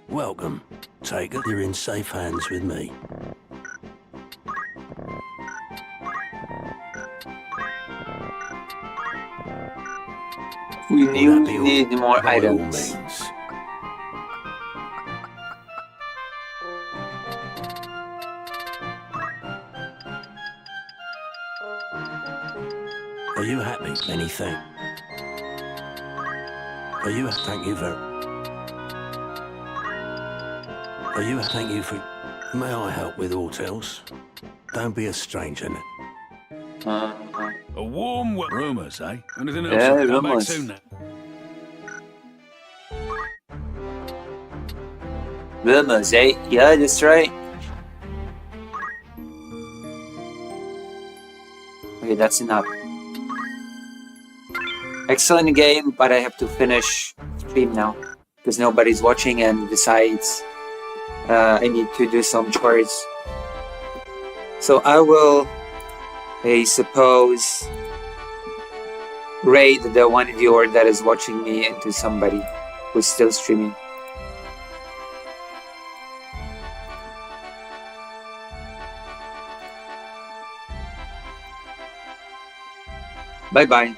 Welcome. Take it, you're in safe hands with me. We need more items. Are you happy? Anything? Are you? Thank you very... Are you? Thank you for... May I help with aught else? Don't be a stranger. A warm rumours, eh? Anything else? Yeah, Come back rumours. soon now. Rumors, eh? Yeah, that's right. Okay, that's enough. Excellent game, but I have to finish stream now because nobody's watching, and besides, I need to do some chores. So I will, I suppose, raid the one viewer that is watching me into somebody who's still streaming. Bye bye.